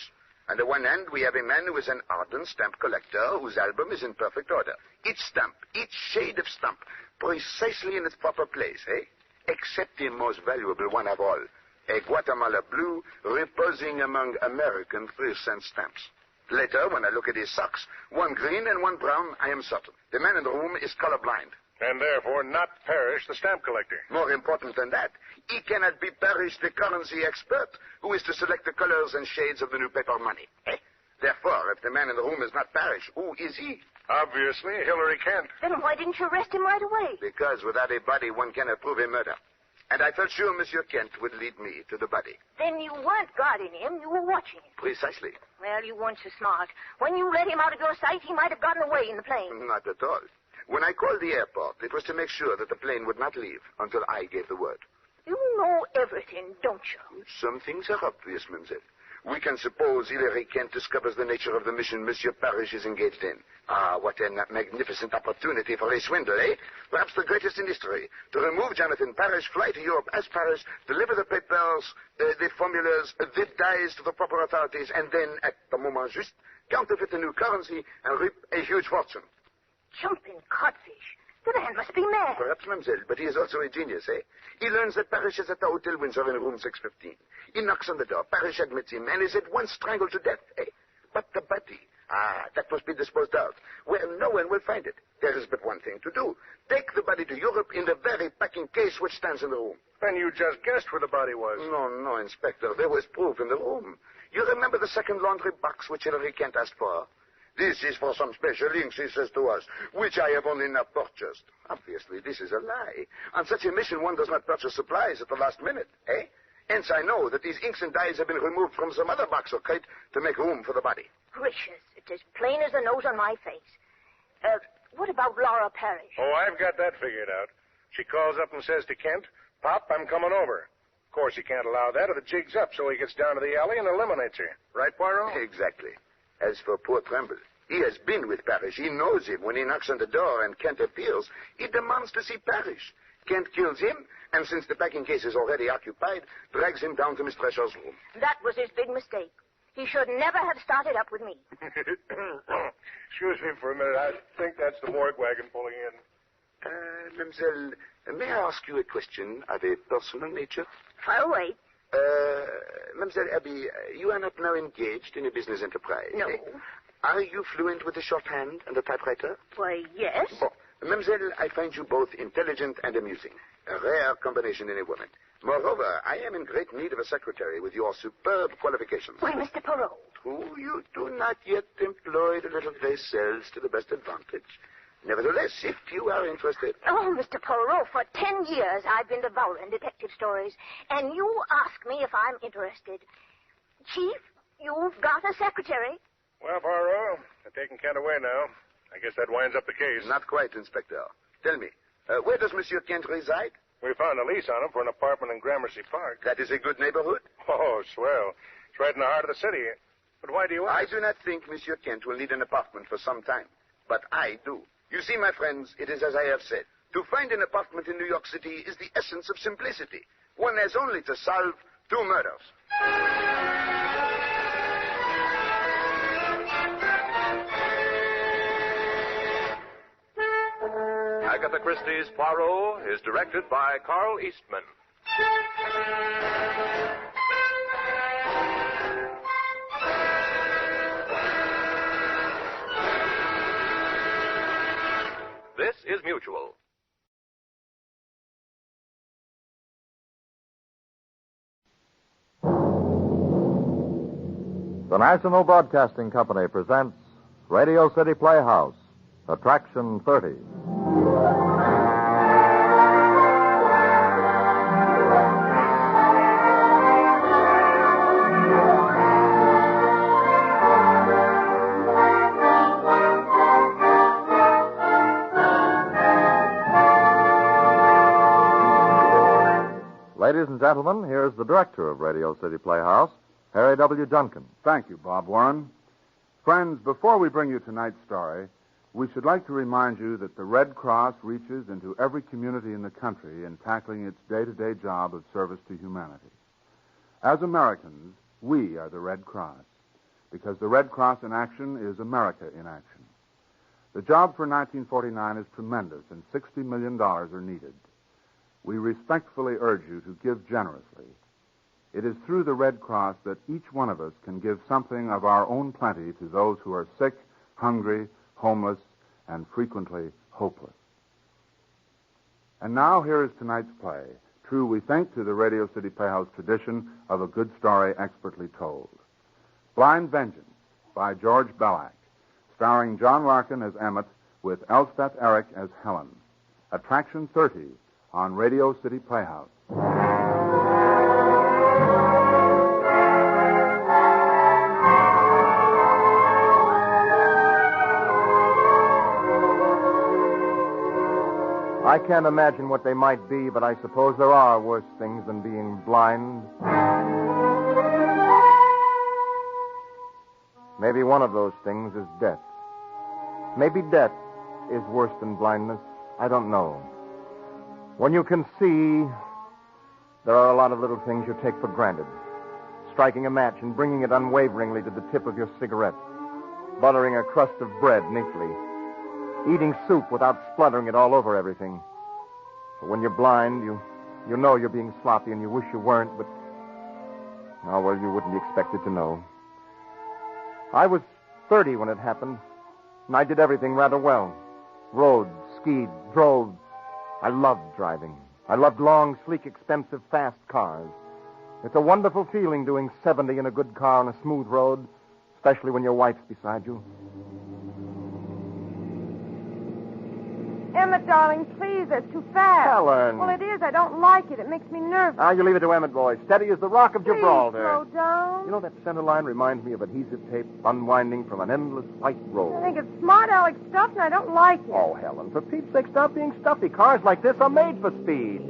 On the one hand, we have a man who is an ardent stamp collector whose album is in perfect order. Each stamp, each shade of stamp, precisely in its proper place, except the most valuable one of all, a Guatemala blue reposing among American 3-cent stamps. Later, when I look at his socks, one green and one brown, I am certain. The man in the room is colorblind. And therefore not Parrish, the stamp collector. More important than that, he cannot be Parrish, the currency expert, who is to select the colors and shades of the new paper money. Therefore, if the man in the room is not Parrish, who is he? Obviously, Hilary Kent. Then why didn't you arrest him right away? Because without a body, one cannot prove a murder. And I felt sure Monsieur Kent would lead me to the body. Then you weren't guarding him, you were watching him. Precisely. Well, you weren't so smart. When you let him out of your sight, he might have gotten away in the plane. Not at all. When I called the airport, it was to make sure that the plane would not leave until I gave the word. You know everything, don't you? Some things are obvious, mademoiselle. We can suppose Hilary Kent discovers the nature of the mission Monsieur Parrish is engaged in. Ah, what a magnificent opportunity for a swindle, eh? Perhaps the greatest in history. To remove Jonathan Parrish, fly to Europe as Parrish, deliver the papers, the formulas, the dies to the proper authorities, and then, at the moment juste, counterfeit the new currency and reap a huge fortune. Jumping codfish. The man must be mad. Perhaps, mademoiselle, but he is also a genius, eh? He learns that Parrish is at the Hotel Windsor in room 615. He knocks on the door. Parrish admits him and is at once strangled to death, eh? But the body, that must be disposed of, where no one will find it. There is but one thing to do. Take the body to Europe in the very packing case which stands in the room. Then you just guessed where the body was. No, Inspector. There was proof in the room. You remember the second laundry box which Hilary Kent asked for? This is for some special inks, he says to us, which I have only now purchased. Obviously, this is a lie. On such a mission, one does not purchase supplies at the last minute, eh? Hence, I know that these inks and dyes have been removed from some other box or crate to make room for the body. Gracious, it's as plain as the nose on my face. What about Laura Parrish? Oh, I've got that figured out. She calls up and says to Kent, Pop, I'm coming over. Of course, he can't allow that or the jig's up, so he gets down to the alley and eliminates her. Right, Poirot? Exactly. As for poor Tremble, he has been with Parrish. He knows him. When he knocks on the door and Kent appears, he demands to see Parrish. Kent kills him, and since the packing case is already occupied, drags him down to Miss Treasure's room. That was his big mistake. He should never have started up with me. Excuse me for a minute. I think that's the morgue wagon pulling in. Mademoiselle, may I ask you a question of a personal nature? Fire away. Mademoiselle Abby, you are not now engaged in a business enterprise. No. Eh? Are you fluent with the shorthand and the typewriter? Why, yes. Bon. Mademoiselle, I find you both intelligent and amusing. A rare combination in a woman. Moreover, I am in great need of a secretary with your superb qualifications. Why, Mr. Poirot. Who you do not yet employ the little gray cells to the best advantage. Nevertheless, if you are interested... Oh, Mr. Poirot, for 10 years I've been devouring detective stories, and you ask me if I'm interested. Chief, you've got a secretary. Well, Poirot, they're taking Kent away now. I guess that winds up the case. Not quite, Inspector. Tell me, where does Monsieur Kent reside? We found a lease on him for an apartment in Gramercy Park. That is a good neighborhood? Oh, swell. It's right in the heart of the city. But why do you ask? I do not think Monsieur Kent will need an apartment for some time. But I do. You see, my friends, it is as I have said. To find an apartment in New York City is the essence of simplicity. One has only to solve 2 murders. Agatha Christie's Poirot is directed by Carl Eastman. This is Mutual. The National Broadcasting Company presents Radio City Playhouse, Attraction 30. Ladies and gentlemen, here's the director of Radio City Playhouse, Harry W. Duncan. Thank you, Bob Warren. Friends, before we bring you tonight's story, we should like to remind you that the Red Cross reaches into every community in the country in tackling its day-to-day job of service to humanity. As Americans, we are the Red Cross, because the Red Cross in action is America in action. The job for 1949 is tremendous, and $60 million are needed. We respectfully urge you to give generously. It is through the Red Cross that each one of us can give something of our own plenty to those who are sick, hungry, homeless, and frequently hopeless. And now here is tonight's play. True, we think to the Radio City Playhouse tradition of a good story expertly told. Blind Vengeance by George Bellack, starring John Larkin as Emmett with Elspeth Eric as Helen. Attraction 30 on Radio City Playhouse. I can't imagine what they might be, but I suppose there are worse things than being blind. Maybe one of those things is death. Maybe death is worse than blindness. I don't know. When you can see, there are a lot of little things you take for granted. Striking a match and bringing it unwaveringly to the tip of your cigarette. Buttering a crust of bread neatly. Eating soup without spluttering it all over everything. But when you're blind, you know you're being sloppy and you wish you weren't, but... Oh, well, you wouldn't be expected to know. I was 30 when it happened, and I did everything rather well. Rode, skied, drove. I loved driving. I loved long, sleek, expensive, fast cars. It's a wonderful feeling doing 70 in a good car on a smooth road, especially when your wife's beside you. Emmett, darling, please, that's too fast. Helen. Well, it is. I don't like it. It makes me nervous. Now, you leave it to Emmett, boy. Steady as the rock of Gibraltar. Slow down. You know, that center line reminds me of adhesive tape unwinding from an endless white road. I think it's smart aleck stuff, and I don't like it. Oh, Helen, for Pete's sake, stop being stuffy. Cars like this are made for speed.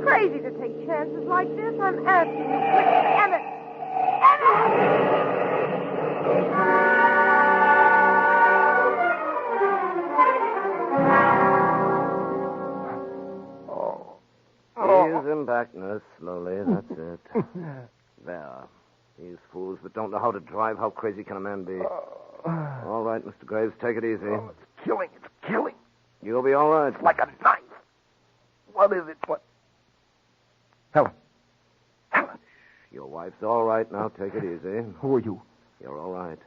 Crazy to take chances like this. I'm asking you, please. Emmett! Ease him back, nurse, slowly. That's it. There. These fools that don't know how to drive, how crazy can a man be? All right, Mr. Graves, take it easy. Oh, it's killing. It's killing. You'll be all right. It's like a knife. What is it? What? Helen. Your wife's all right now. Take it easy. Who are you? You're all right.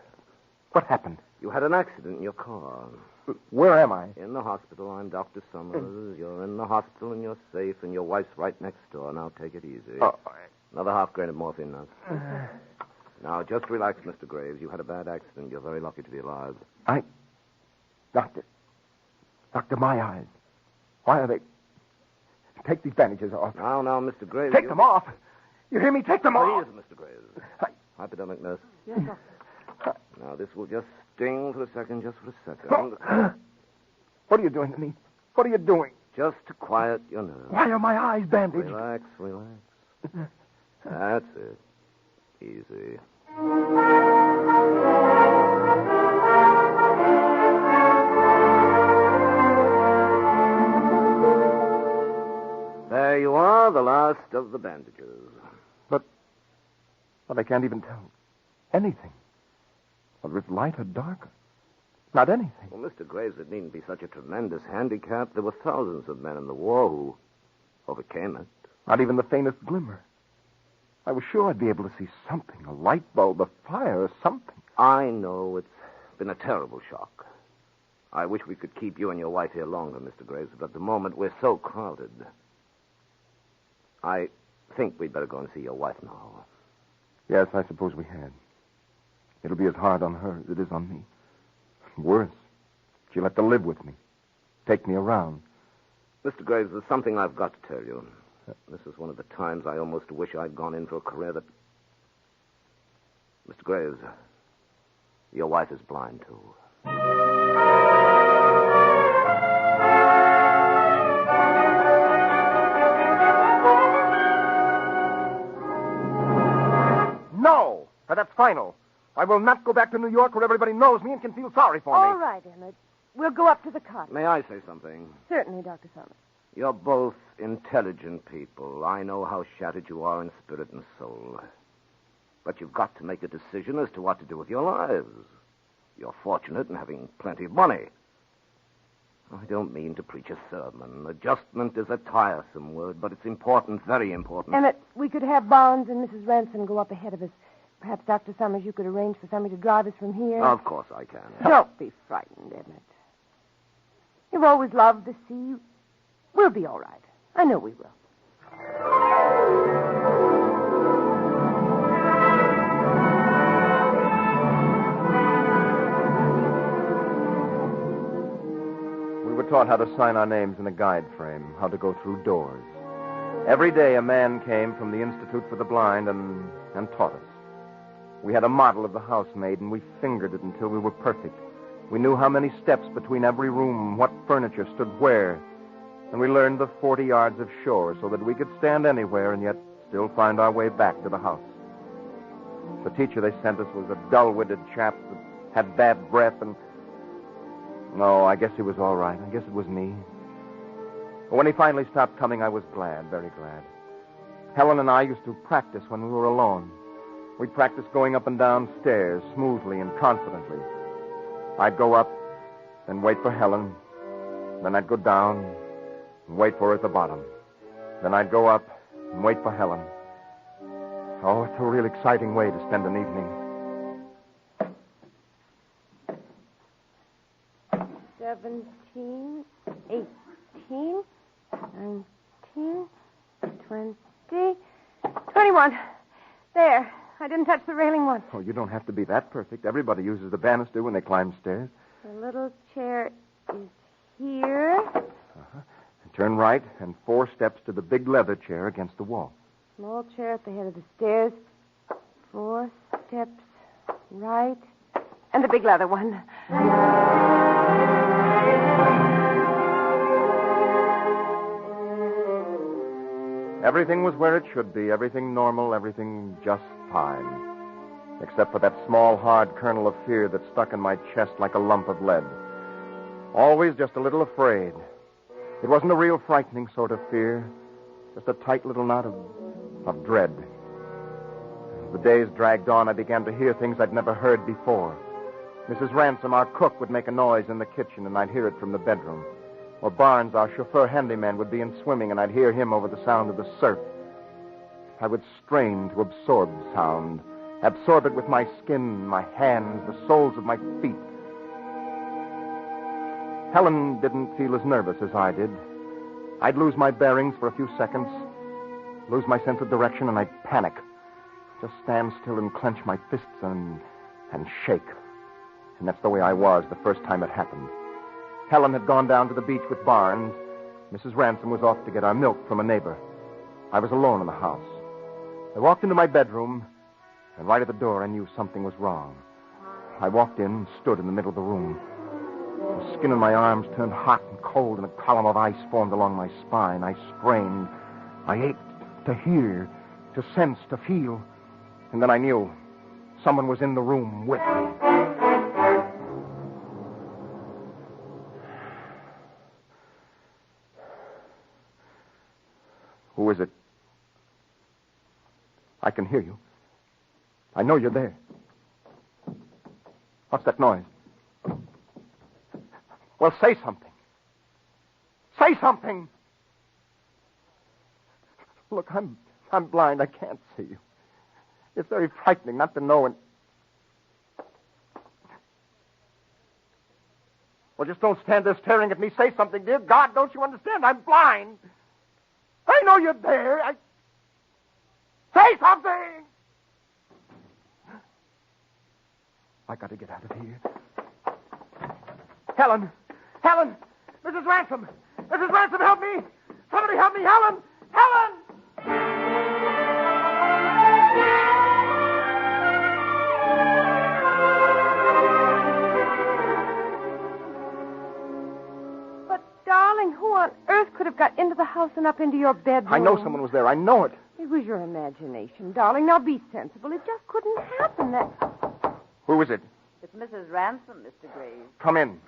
What happened? You had an accident in your car. Where am I? In the hospital. I'm Dr. Summers. You're in the hospital and you're safe, and your wife's right next door. Now take it easy. Oh. Another half grain of morphine now. Now, just relax, Mr. Graves. You had a bad accident. You're very lucky to be alive. Doctor, my eyes. Why are they... Take these bandages off. Now, Mr. Graves. Take them off. You hear me? Take them off. Please, Mr. Graves. Hypodermic nurse. Yes, sir. Now, this will just sting for a second, just for a second. What are you doing to me? What are you doing? Just to quiet your nerves. Why are my eyes bandaged? Relax. That's it. Easy. There you are, the last of the bandages. But I can't even tell anything. Whether it's light or dark. Not anything. Well, Mr. Graves, it needn't be such a tremendous handicap. There were thousands of men in the war who overcame it. Not even the faintest glimmer. I was sure I'd be able to see something, a light bulb, a fire, or something. I know it's been a terrible shock. I wish we could keep you and your wife here longer, Mr. Graves, but at the moment we're so crowded. I think we'd better go and see your wife now. Yes, I suppose we had. It'll be as hard on her as it is on me. Worse. She'll have to live with me. Take me around. Mr. Graves, there's something I've got to tell you. This is one of the times I almost wish I'd gone in for a career that... Mr. Graves, your wife is blind, too. No! That's final. I will not go back to New York where everybody knows me and can feel sorry for me. All right, Emmett. We'll go up to the cottage. May I say something? Certainly, Dr. Summers. You're both intelligent people. I know how shattered you are in spirit and soul. But you've got to make a decision as to what to do with your lives. You're fortunate in having plenty of money. I don't mean to preach a sermon. Adjustment is a tiresome word, but it's important, very important. Emmett, we could have Barnes and Mrs. Ransom go up ahead of us. Perhaps, Dr. Summers, you could arrange for somebody to drive us from here. Of course I can. Don't be frightened, Emmett. You've always loved the sea. We'll be all right. I know we will. We were taught how to sign our names in a guide frame, how to go through doors. Every day a man came from the Institute for the Blind and taught us. We had a model of the house made, and we fingered it until we were perfect. We knew how many steps between every room, what furniture stood where. And we learned the 40 yards of shore so that we could stand anywhere and yet still find our way back to the house. The teacher they sent us was a dull-witted chap that had bad breath and... No, I guess he was all right. I guess it was me. But when he finally stopped coming, I was glad, very glad. Helen and I used to practice when we were alone. We'd practice going up and down stairs smoothly and confidently. I'd go up, then wait for Helen. Then I'd go down and wait for her at the bottom. Then I'd go up and wait for Helen. Oh, it's a real exciting way to spend an evening. 17, 18, 19, 20, 21. There. I didn't touch the railing once. Oh, you don't have to be that perfect. Everybody uses the banister when they climb stairs. The little chair is here. Turn right and 4 steps to the big leather chair against the wall. Small chair at the head of the stairs. 4 steps right. And the big leather one. Everything was where it should be. Everything normal, everything just fine. Except for that small, hard kernel of fear that stuck in my chest like a lump of lead. Always just a little afraid. It wasn't a real frightening sort of fear. Just a tight little knot of dread. As the days dragged on, I began to hear things I'd never heard before. Mrs. Ransom, our cook, would make a noise in the kitchen, and I'd hear it from the bedroom. Or Barnes, our chauffeur handyman, would be in swimming, and I'd hear him over the sound of the surf. I would strain to absorb the sound, absorb it with my skin, my hands, the soles of my feet. Helen didn't feel as nervous as I did. I'd lose my bearings for a few seconds, lose my sense of direction, and I'd panic. Just stand still and clench my fists and shake. And that's the way I was the first time it happened. Helen had gone down to the beach with Barnes. Mrs. Ransom was off to get our milk from a neighbor. I was alone in the house. I walked into my bedroom, and right at the door I knew something was wrong. I walked in and stood in the middle of the room. The skin on my arms turned hot and cold, and a column of ice formed along my spine. I strained. I ached to hear, to sense, to feel. And then I knew someone was in the room with me. Who is it? I can hear you. I know you're there. What's that noise? Well, say something. Say something. Look, I'm blind. I can't see you. It's very frightening not to know. And well, just don't stand there staring at me. Say something, dear God. Don't you understand? I'm blind. I know you're there. Say something. I got to get out of here. Helen! Helen! Mrs. Ransom! Mrs. Ransom, help me! Somebody help me! Helen! Helen! But, darling, who on earth could have got into the house and up into your bedroom? I know someone was there. I know it. It was your imagination, darling. Now be sensible. It just couldn't happen. Who is it? It's Mrs. Ransom, Mr. Graves. Come in.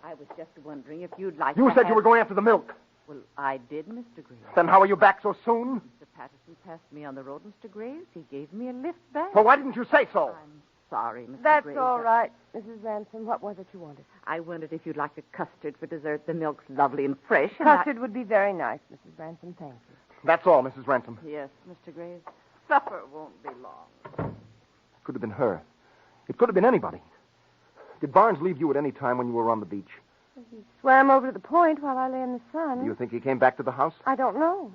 I was just wondering if you'd like You to said you were going after the milk. Well, I did, Mr. Graves. Then how are you back so soon? Mr. Patterson passed me on the road, Mr. Graves. He gave me a lift back. Well, why didn't you say so? I'm sorry, Mr. That's Graves. all right, Mrs. Ransom. What was it you wanted? I wondered if you'd like a custard for dessert. The milk's lovely and fresh. Custard would be very nice, Mrs. Ransom. Thank you. That's all, Mrs. Ransom. Yes, Mr. Graves. Supper won't be long. Could have been her. It could have been anybody. Did Barnes leave you at any time when you were on the beach? He swam over to the point while I lay in the sun. Do you think he came back to the house? I don't know.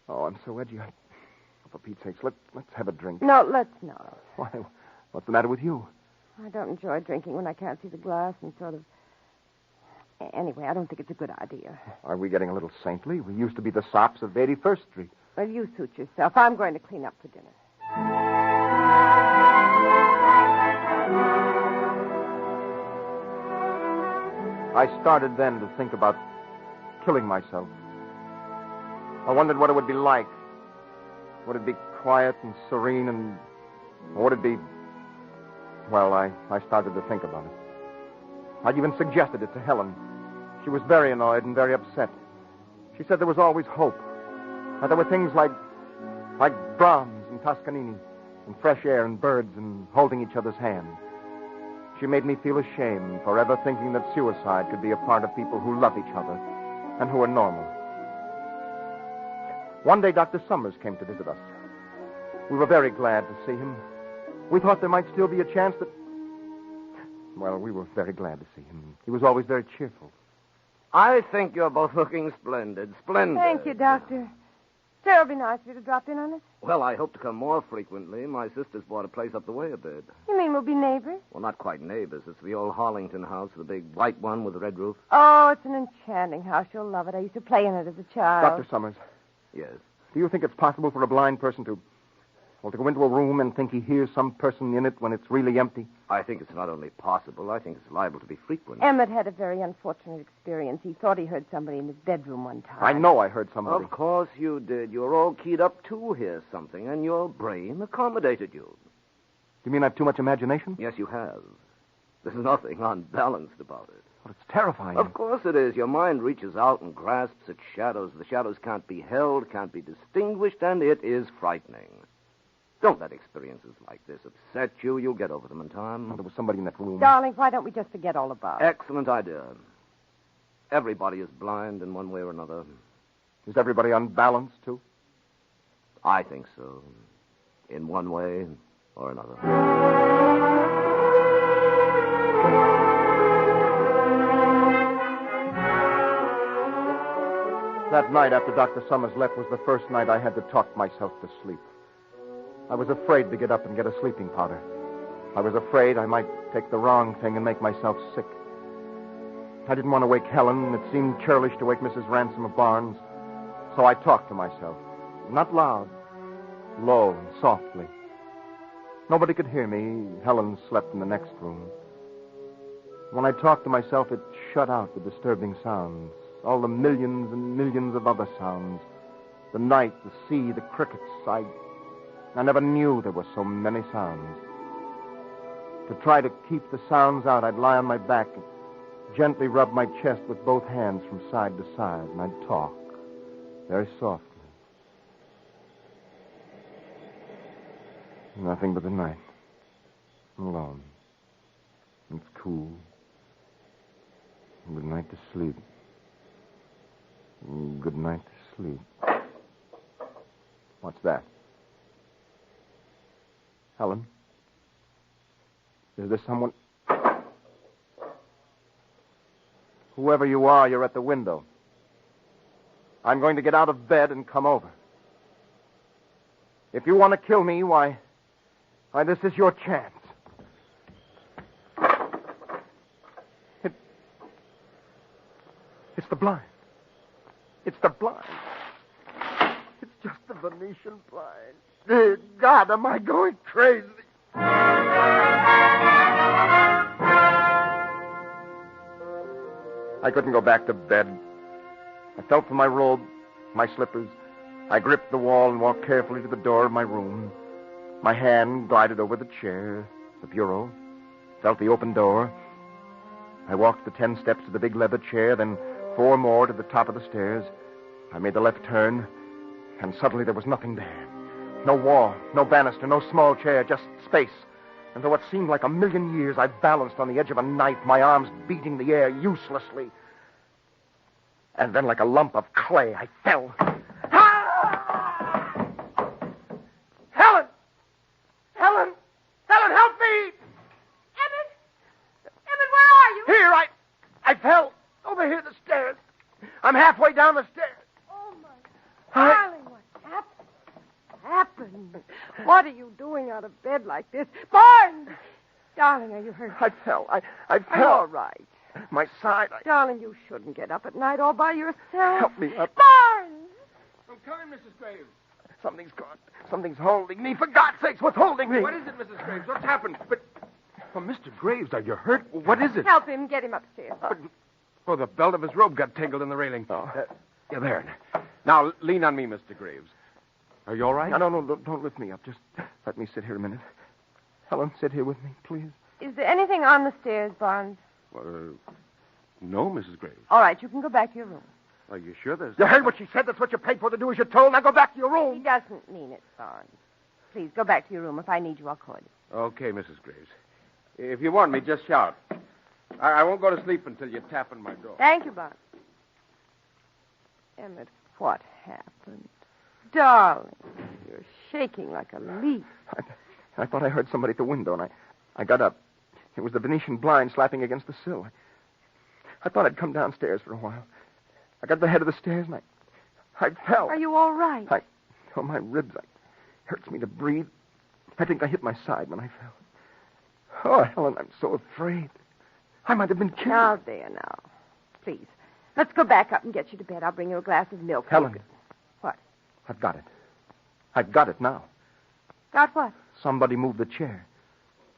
Oh, I'm so edgy. For Pete's sakes, let's have a drink. No, let's not. Why, what's the matter with you? I don't enjoy drinking when I can't see the glass and sort of... Anyway, I don't think it's a good idea. Are we getting a little saintly? We used to be the sops of 81st Street. Well, you suit yourself. I'm going to clean up for dinner. I started then to think about killing myself. I wondered what it would be like. Would it be quiet and serene, and would it be... Well, I started to think about it. I'd even suggested it to Helen. She was very annoyed and very upset. She said there was always hope. That there were things like Brahms and Toscanini, and fresh air and birds and holding each other's hand. She made me feel ashamed for ever thinking that suicide could be a part of people who love each other and who are normal. One day, Dr. Summers came to visit us. We were very glad to see him. We thought there might still be a chance that... Well, we were very glad to see him. He was always very cheerful. I think you're both looking splendid. Splendid. Thank you, Doctor. Sure, it'll be nice of you to drop in on us. Well, I hope to come more frequently. My sister's bought a place up the way a bit. You mean we'll be neighbors? Well, not quite neighbors. It's the old Harlington house, the big white one with the red roof. Oh, it's an enchanting house. You'll love it. I used to play in it as a child. Dr. Summers. Yes? Do you think it's possible for a blind person to go into a room and think he hears some person in it when it's really empty? I think it's not only possible, I think it's liable to be frequent. Emmett had a very unfortunate experience. He thought he heard somebody in his bedroom one time. I know I heard somebody. Of course you did. You're all keyed up to hear something, and your brain accommodated you. You mean I've too much imagination? Yes, you have. There's nothing unbalanced about it. Well, it's terrifying. Of course it is. Your mind reaches out and grasps at shadows. The shadows can't be held, can't be distinguished, and it is frightening. Don't let experiences like this upset you. You'll get over them in time. There was somebody in that room. Darling, why don't we just forget all about it? Excellent idea. Everybody is blind in one way or another. Is everybody unbalanced, too? I think so. In one way or another. That night after Dr. Summers left was the first night I had to talk myself to sleep. I was afraid to get up and get a sleeping powder. I was afraid I might take the wrong thing and make myself sick. I didn't want to wake Helen, and it seemed churlish to wake Mrs. Ransom of Barnes. So I talked to myself. Not loud. Low and softly. Nobody could hear me. Helen slept in the next room. When I talked to myself, it shut out the disturbing sounds. All the millions and millions of other sounds. The night, the sea, the crickets. I never knew there were so many sounds. To try to keep the sounds out, I'd lie on my back and gently rub my chest with both hands from side to side, and I'd talk very softly. Nothing but the night. Alone. It's cool. Good night to sleep. Good night to sleep. What's that? Helen? Is there someone? Whoever you are, you're at the window. I'm going to get out of bed and come over. If you want to kill me, why, this is your chance. It's the blind. It's the blind. It's just the Venetian blind. Dear God, am I going crazy? I couldn't go back to bed. I felt for my robe, my slippers. I gripped the wall and walked carefully to the door of my room. My hand glided over the chair, the bureau, felt the open door. I walked the 10 steps to the big leather chair, then 4 more to the top of the stairs. I made the left turn, and suddenly there was nothing there. No wall, no banister, no small chair, just space. And though it seemed like a million years, I balanced on the edge of a knife, my arms beating the air uselessly. And then, like a lump of clay, I fell. Ah! Helen! Helen! Helen, help me! Emmett! Emmett, where are you? Here, I fell. Over here, the stairs. I'm halfway down the stairs. Oh, my darling, what happened? What are you doing out of bed like this? Barnes! Darling, are you hurt? I fell. I fell. Are you all right? My side. Darling, you shouldn't get up at night all by yourself. Help me up. Barnes! I'm coming, Mrs. Graves. Something's gone. Something's holding me. For God's sakes, what's holding me? What is it, Mrs. Graves? What's happened? But, Mr. Graves, are you hurt? What is it? Help him. Get him upstairs. The belt of his robe got tangled in the railing. Yeah, there. Now, lean on me, Mr. Graves. Are you all right? No, don't lift me up. Just let me sit here a minute. Helen, sit here with me, please. Is there anything on the stairs, Barnes? No, Mrs. Graves. All right, you can go back to your room. Are you sure there's... You heard what she said? That's what you paid for to do as you're told. Now go back to your room. He doesn't mean it, Barnes. Please, go back to your room. If I need you, I'll call you. Okay, Mrs. Graves. If you want me, just shout. I won't go to sleep until you tap on my door. Thank you, Barnes. Emmett, what happened? Darling, you're shaking like a leaf. I thought I heard somebody at the window, and I got up. It was the Venetian blind slapping against the sill. I thought I'd come downstairs for a while. I got to the head of the stairs, and I fell. Are you all right? My ribs, it hurts me to breathe. I think I hit my side when I fell. Oh, Helen, I'm so afraid. I might have been killed. Now, there, now. Please, let's go back up and get you to bed. I'll bring you a glass of milk. Helen. What? I've got it. I've got it now. Got what? Somebody moved the chair.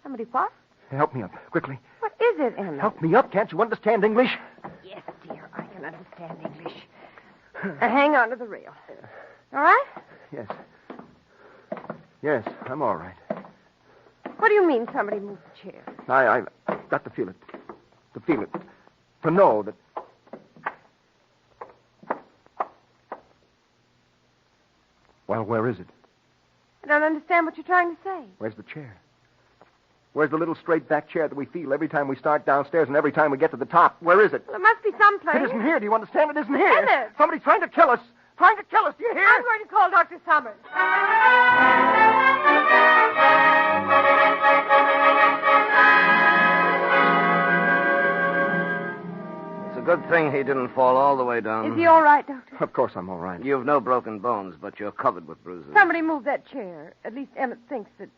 Somebody what? Help me up, quickly. What is it, Emmett? Help me up. Can't you understand English? Yes, dear, I can understand English. Hang on to the rail. All right? Yes. Yes, I'm all right. What do you mean somebody moved the chair? I've got to feel it. To feel it. To know that... Well, where is it? I don't understand what you're trying to say. Where's the chair? Where's the little straight-back chair that we feel every time we start downstairs and every time we get to the top? Where is it? Well, it must be someplace. It isn't here. Do you understand? It isn't here. Emmett! Somebody's trying to kill us. Trying to kill us. Do you hear? I'm going to call Dr. Summers. It's a good thing he didn't fall all the way down. Is he all right, Doctor? Of course I'm all right. You've no broken bones, but you're covered with bruises. Somebody moved that chair. At least Emmett thinks that...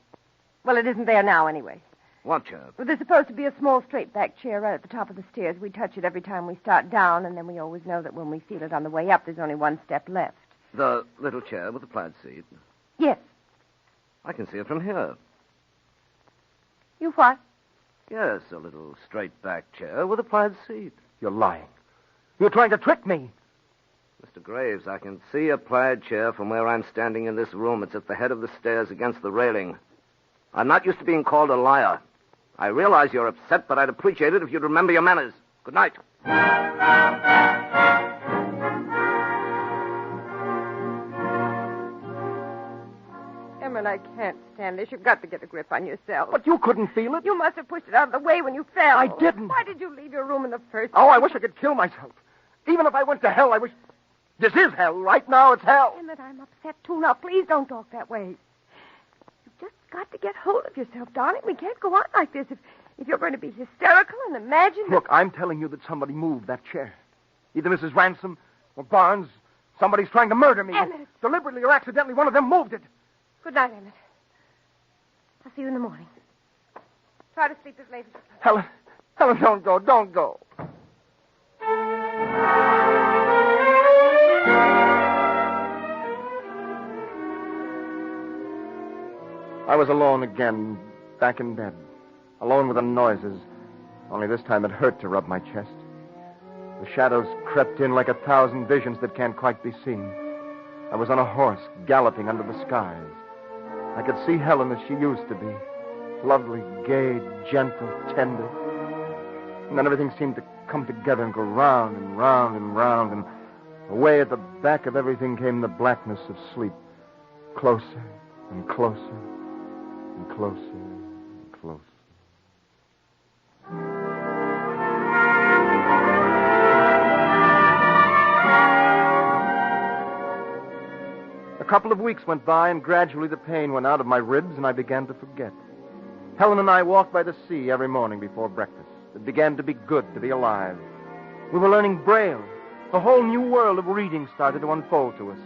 Well, it isn't there now anyway. What chair? Well, there's supposed to be a small straight-back chair right at the top of the stairs. We touch it every time we start down, and then we always know that when we feel it on the way up, there's only one step left. The little chair with the plaid seat? Yes. I can see it from here. You what? Yes, a little straight-back chair with a plaid seat. You're lying. You're trying to trick me. Mr. Graves, I can see a plaid chair from where I'm standing in this room. It's at the head of the stairs against the railing. I'm not used to being called a liar. I realize you're upset, but I'd appreciate it if you'd remember your manners. Good night. Emmett, I can't stand this. You've got to get a grip on yourself. But you couldn't feel it. You must have pushed it out of the way when you fell. I didn't. Why did you leave your room in the first place? Oh, I wish I could kill myself. Even if I went to hell, I wish... This is hell. Right now, it's hell. Emmett, I'm upset, too. Now, please don't talk that way. You've just got to get hold of yourself, darling. We can't go on like this if you're going to be hysterical and imagine... Look, I'm telling you that somebody moved that chair. Either Mrs. Ransom or Barnes. Somebody's trying to murder me. Emmett. Deliberately or accidentally, one of them moved it. Good night, Emmett. I'll see you in the morning. Try to sleep as late as you can. Helen, don't go. Don't go. I was alone again, back in bed. Alone with the noises. Only this time it hurt to rub my chest. The shadows crept in like 1,000 visions that can't quite be seen. I was on a horse, galloping under the skies. I could see Helen as she used to be. Lovely, gay, gentle, tender. And then everything seemed to come together and go round and round and round. And away at the back of everything came the blackness of sleep. Closer and closer and closer and closer. A couple of weeks went by, and gradually the pain went out of my ribs, and I began to forget. Helen and I walked by the sea every morning before breakfast. It began to be good to be alive. We were learning Braille. A whole new world of reading started to unfold to us.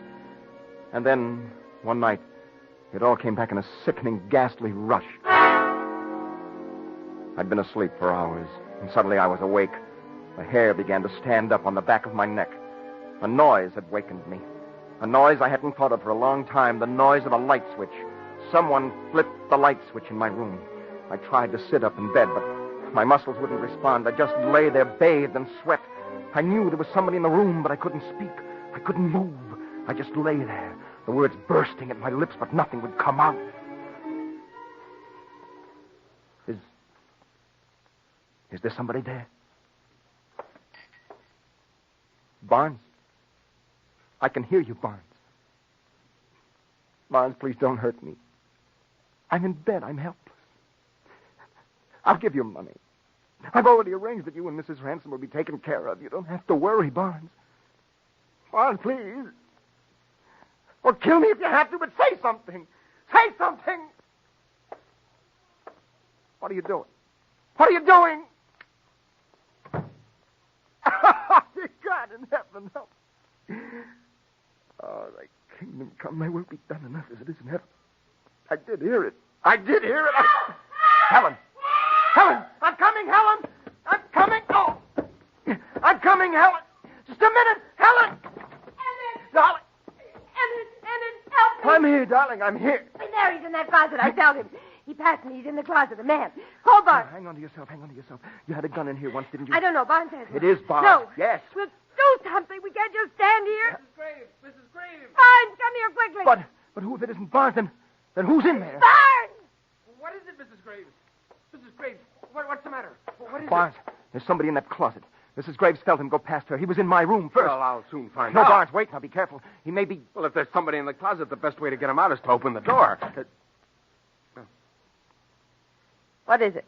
And then, one night, it all came back in a sickening, ghastly rush. I'd been asleep for hours, and suddenly I was awake. The hair began to stand up on the back of my neck. A noise had wakened me. A noise I hadn't thought of for a long time, the noise of a light switch. Someone flipped the light switch in my room. I tried to sit up in bed, but my muscles wouldn't respond. I just lay there bathed in sweat. I knew there was somebody in the room, but I couldn't speak. I couldn't move. I just lay there, the words bursting at my lips, but nothing would come out. Is there somebody there? Barnes? I can hear you, Barnes. Barnes, please don't hurt me. I'm in bed. I'm helpless. I'll give you money. I've already arranged that you and Mrs. Ransom will be taken care of. You don't have to worry, Barnes. Barnes, please. Or kill me if you have to, but say something. Say something. What are you doing? What are you doing? Dear God in heaven, help. Oh, thy kingdom come, thy will be done enough as it is in heaven. I did hear it. Helen! Helen! I'm coming, Helen! I'm coming! Oh! I'm coming, Helen! Just a minute! Helen! Emmett! Darling! Emmett, help me! I'm here, darling, I'm here. There, he's in that closet. I found him. He passed me. He's in the closet. A man. Call Barnes. Hang on to yourself. You had a gun in here once, didn't you? I don't know. Barnes has one. It is Barnes. No. Yes. We'll do something. We can't just stand here. Mrs. Graves. Barnes, come here quickly. But who if it isn't Barnes, then who's in there? Barnes! What is it, Mrs. Graves? Mrs. Graves, what's the matter? What is Barnes, there's somebody in that closet. Mrs. Graves felt him go past her. He was in my room first. Well, I'll soon find No, out. Barnes, wait now. Be careful. He may be... Well, if there's somebody in the closet, the best way to get him out is to open the door. What is it?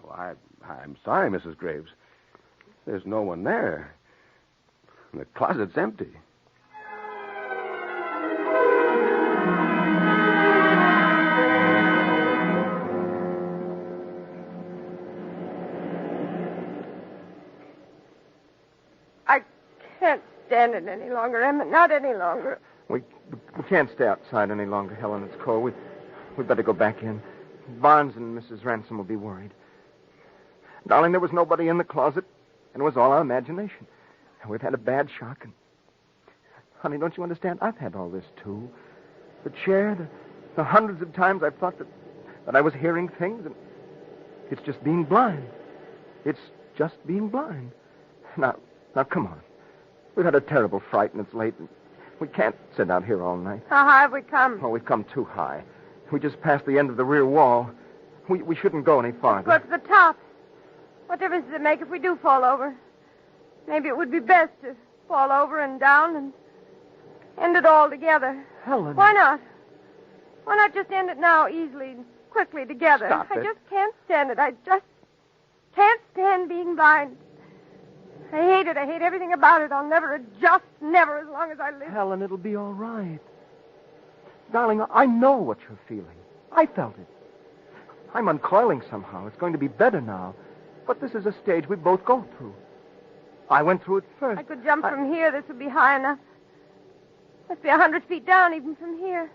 Well, I'm sorry, Mrs. Graves. There's no one there. The closet's empty. I can't stand it any longer, Emmett. Not any longer. We can't stay outside any longer, Helen. It's cold. We'd better go back in. Barnes and Mrs. Ransom will be worried. Darling, there was nobody in the closet, and it was all our imagination. And we've had a bad shock. And, honey, don't you understand? I've had all this, too. The chair, the hundreds of times I've thought that I was hearing things, and it's just being blind. It's just being blind. Now, come on. We've had a terrible fright, and it's late, and we can't sit out here all night. How high have we come? Oh, we've come too high. We just passed the end of the rear wall. We shouldn't go any farther. Let's go to the top. What difference does it make if we do fall over? Maybe it would be best to fall over and down and end it all together. Helen. Why not? Why not just end it now, easily and quickly together? Stop it. I just can't stand it. I just can't stand being blind. I hate it. I hate everything about it. I'll never adjust, never, as long as I live. Helen, it'll be all right. Darling, I know what you're feeling. I felt it. I'm uncoiling somehow. It's going to be better now. But this is a stage we both go through. I went through it first. I could jump from here. This would be high enough. Must be 100 feet down, even from here.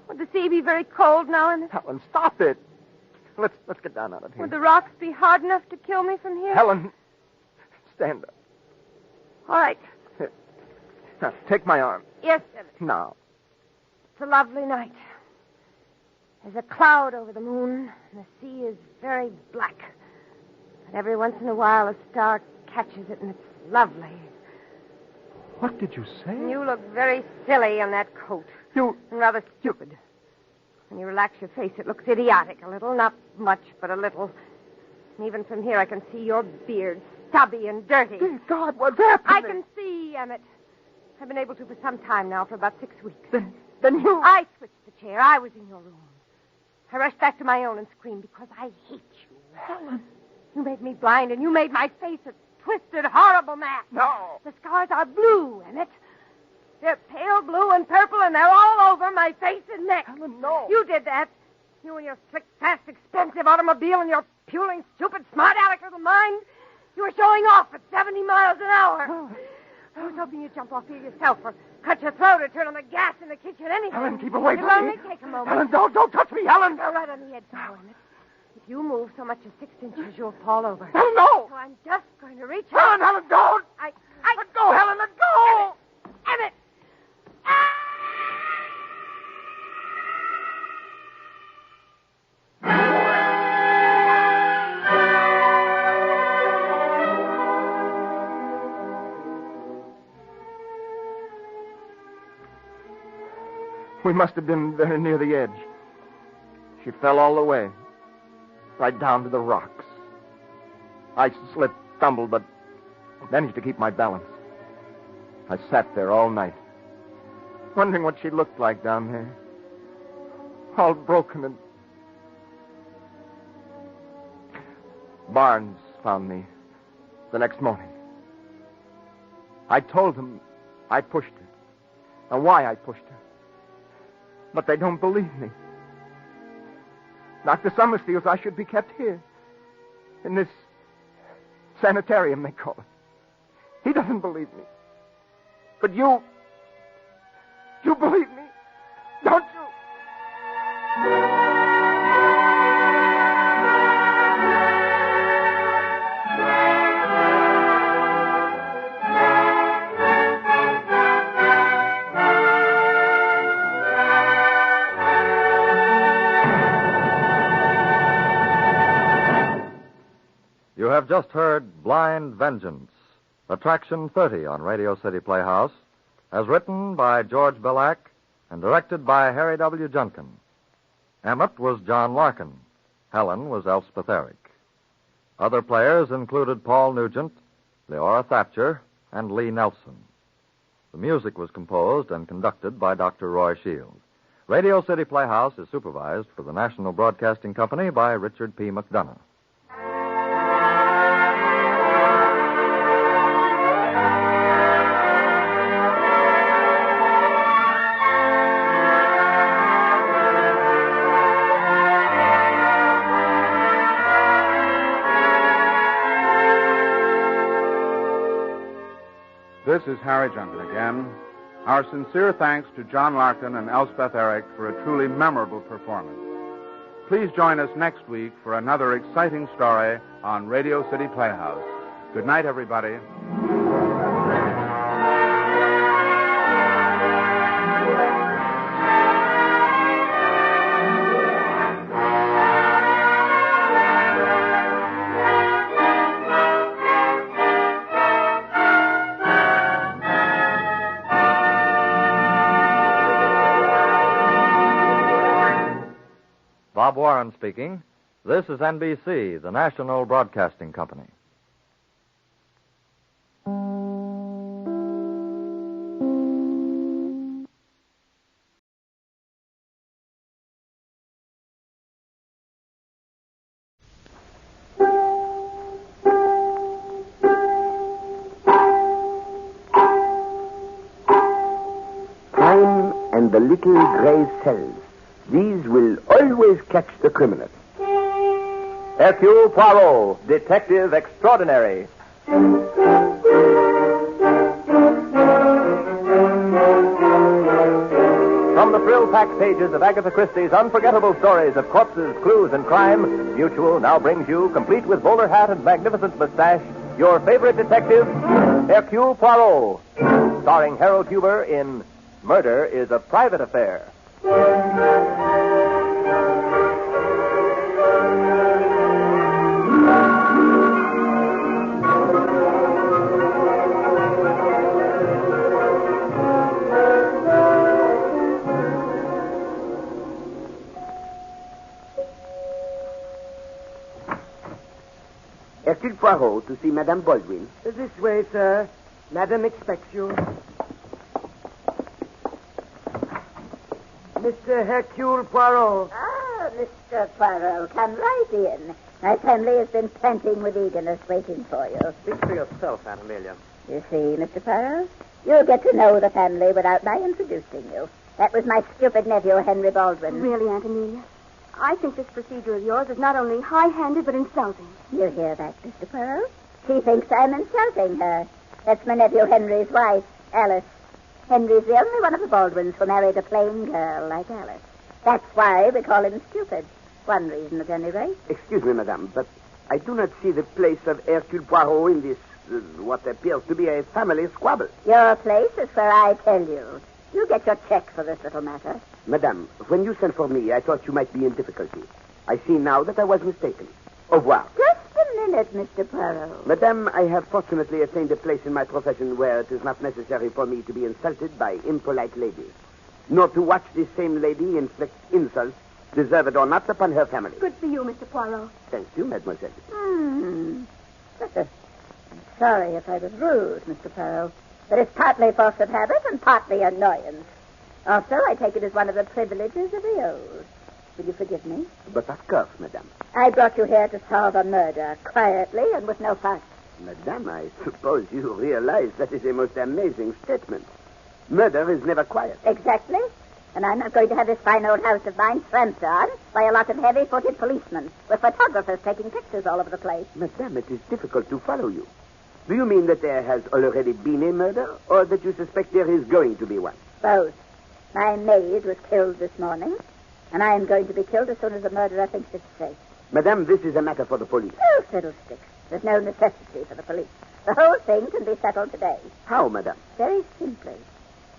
Would the sea be very cold now? Helen, stop it. Let's get down out of here. Would the rocks be hard enough to kill me from here? Helen, stand up. All right. Here. Now, take my arm. Yes, Emmett. Now. It's a lovely night. There's a cloud over the moon, and the sea is very black. But every once in a while, a star catches it, and it's lovely. What did you say? You look very silly in that coat. You... And rather stupid. When you relax your face, it looks idiotic a little. Not much, but a little. And even from here, I can see your beard, stubby and dirty. Dear God, what's happening? I can see, Emmett. I've been able to for some time now, for about 6 weeks. Then you... I switched the chair. I was in your room. I rushed back to my own and screamed because I hate you. Helen. You made me blind, and you made my face a twisted, horrible mask. No. The scars are blue, Emmett. They're pale blue and purple, and they're all over my face and neck. Helen, no. You did that. You and your slick, fast, expensive automobile and your puling, stupid, smart-aleck little mind. You were showing off at 70 miles an hour. Oh. I was hoping you'd jump off here yourself or cut your throat or turn on the gas in the kitchen, anything. Helen, keep away from It'll me. only take a moment. Helen, don't touch me, Helen. Go right on the edge now, Emmett. If you move so much as 6 inches, you'll fall over. Helen, no. So I'm just going to reach Helen, out. Helen, don't. Let go, Helen, let go. Emmett! We must have been very near the edge. She fell all the way, right down to the rocks. I slipped, stumbled, but managed to keep my balance. I sat there all night, wondering what she looked like down there. All broken Barnes found me the next morning. I told them I pushed her and why I pushed her. But they don't believe me. Dr. Summers feels I should be kept here, in this sanitarium, they call it. He doesn't believe me. But you believe me, don't you? You have just heard Blind Vengeance, Attraction 30 on Radio City Playhouse, as written by George Bellac and directed by Harry W. Junkin. Emmett was John Larkin. Helen was Elspeth Eric. Other players included Paul Nugent, Leora Thatcher, and Lee Nelson. The music was composed and conducted by Dr. Roy Shield. Radio City Playhouse is supervised for the National Broadcasting Company by Richard P. McDonough. This is Harry Junkin again. Our sincere thanks to John Larkin and Elspeth Eric for a truly memorable performance. Please join us next week for another exciting story on Radio City Playhouse. Good night, everybody. Bob Warren speaking. This is NBC, the National Broadcasting Company. Time and the little gray cells. These will always catch the criminal. Hercule Poirot, Detective Extraordinary. From the thrill-packed pages of Agatha Christie's unforgettable stories of corpses, clues, and crime, Mutual now brings you, complete with bowler hat and magnificent mustache, your favorite detective, Hercule Poirot, starring Harold Huber in Murder is a Private Affair. Hercule Poirot to see Madame Baldwin. This way, sir. Madame expects you. Mr. Hercule Poirot. Ah, Mr. Poirot, come right in. My family has been panting with eagerness waiting for you. Speak for yourself, Aunt Amelia. You see, Mr. Poirot, you'll get to know the family without my introducing you. That was my stupid nephew, Henry Baldwin. Really, Aunt Amelia? I think this procedure of yours is not only high-handed, but insulting. You hear that, Mr. Poirot? She thinks I'm insulting her. That's my nephew Henry's wife, Alice. Henry's the only one of the Baldwins who married a plain girl like Alice. That's why we call him stupid. One reason, at any rate. Excuse me, madame, but I do not see the place of Hercule Poirot in this, what appears to be a family squabble. Your place is where I tell you. You get your check for this little matter. Madame, when you sent for me, I thought you might be in difficulty. I see now that I was mistaken. Au revoir. Just a minute, Mr. Poirot. Madame, I have fortunately attained a place in my profession where it is not necessary for me to be insulted by impolite ladies, nor to watch this same lady inflict insults, deserved or not, upon her family. Good for you, Mr. Poirot. Thank you, mademoiselle. I'm sorry if I was rude, Mr. Poirot, but it's partly force of habit and partly annoyance. Also, I take it as one of the privileges of the oath. Will you forgive me? But of course, madame. I brought you here to solve a murder, quietly and with no fuss. Madame, I suppose you realize that is a most amazing statement. Murder is never quiet. Exactly. And I'm not going to have this fine old house of mine tramped on by a lot of heavy-footed policemen with photographers taking pictures all over the place. Madame, it is difficult to follow you. Do you mean that there has already been a murder, or that you suspect there is going to be one? Both. My maid was killed this morning, and I am going to be killed as soon as the murderer thinks it's safe. Madame, this is a matter for the police. Oh, fiddlesticks. There's no necessity for the police. The whole thing can be settled today. How, madame? Very simply.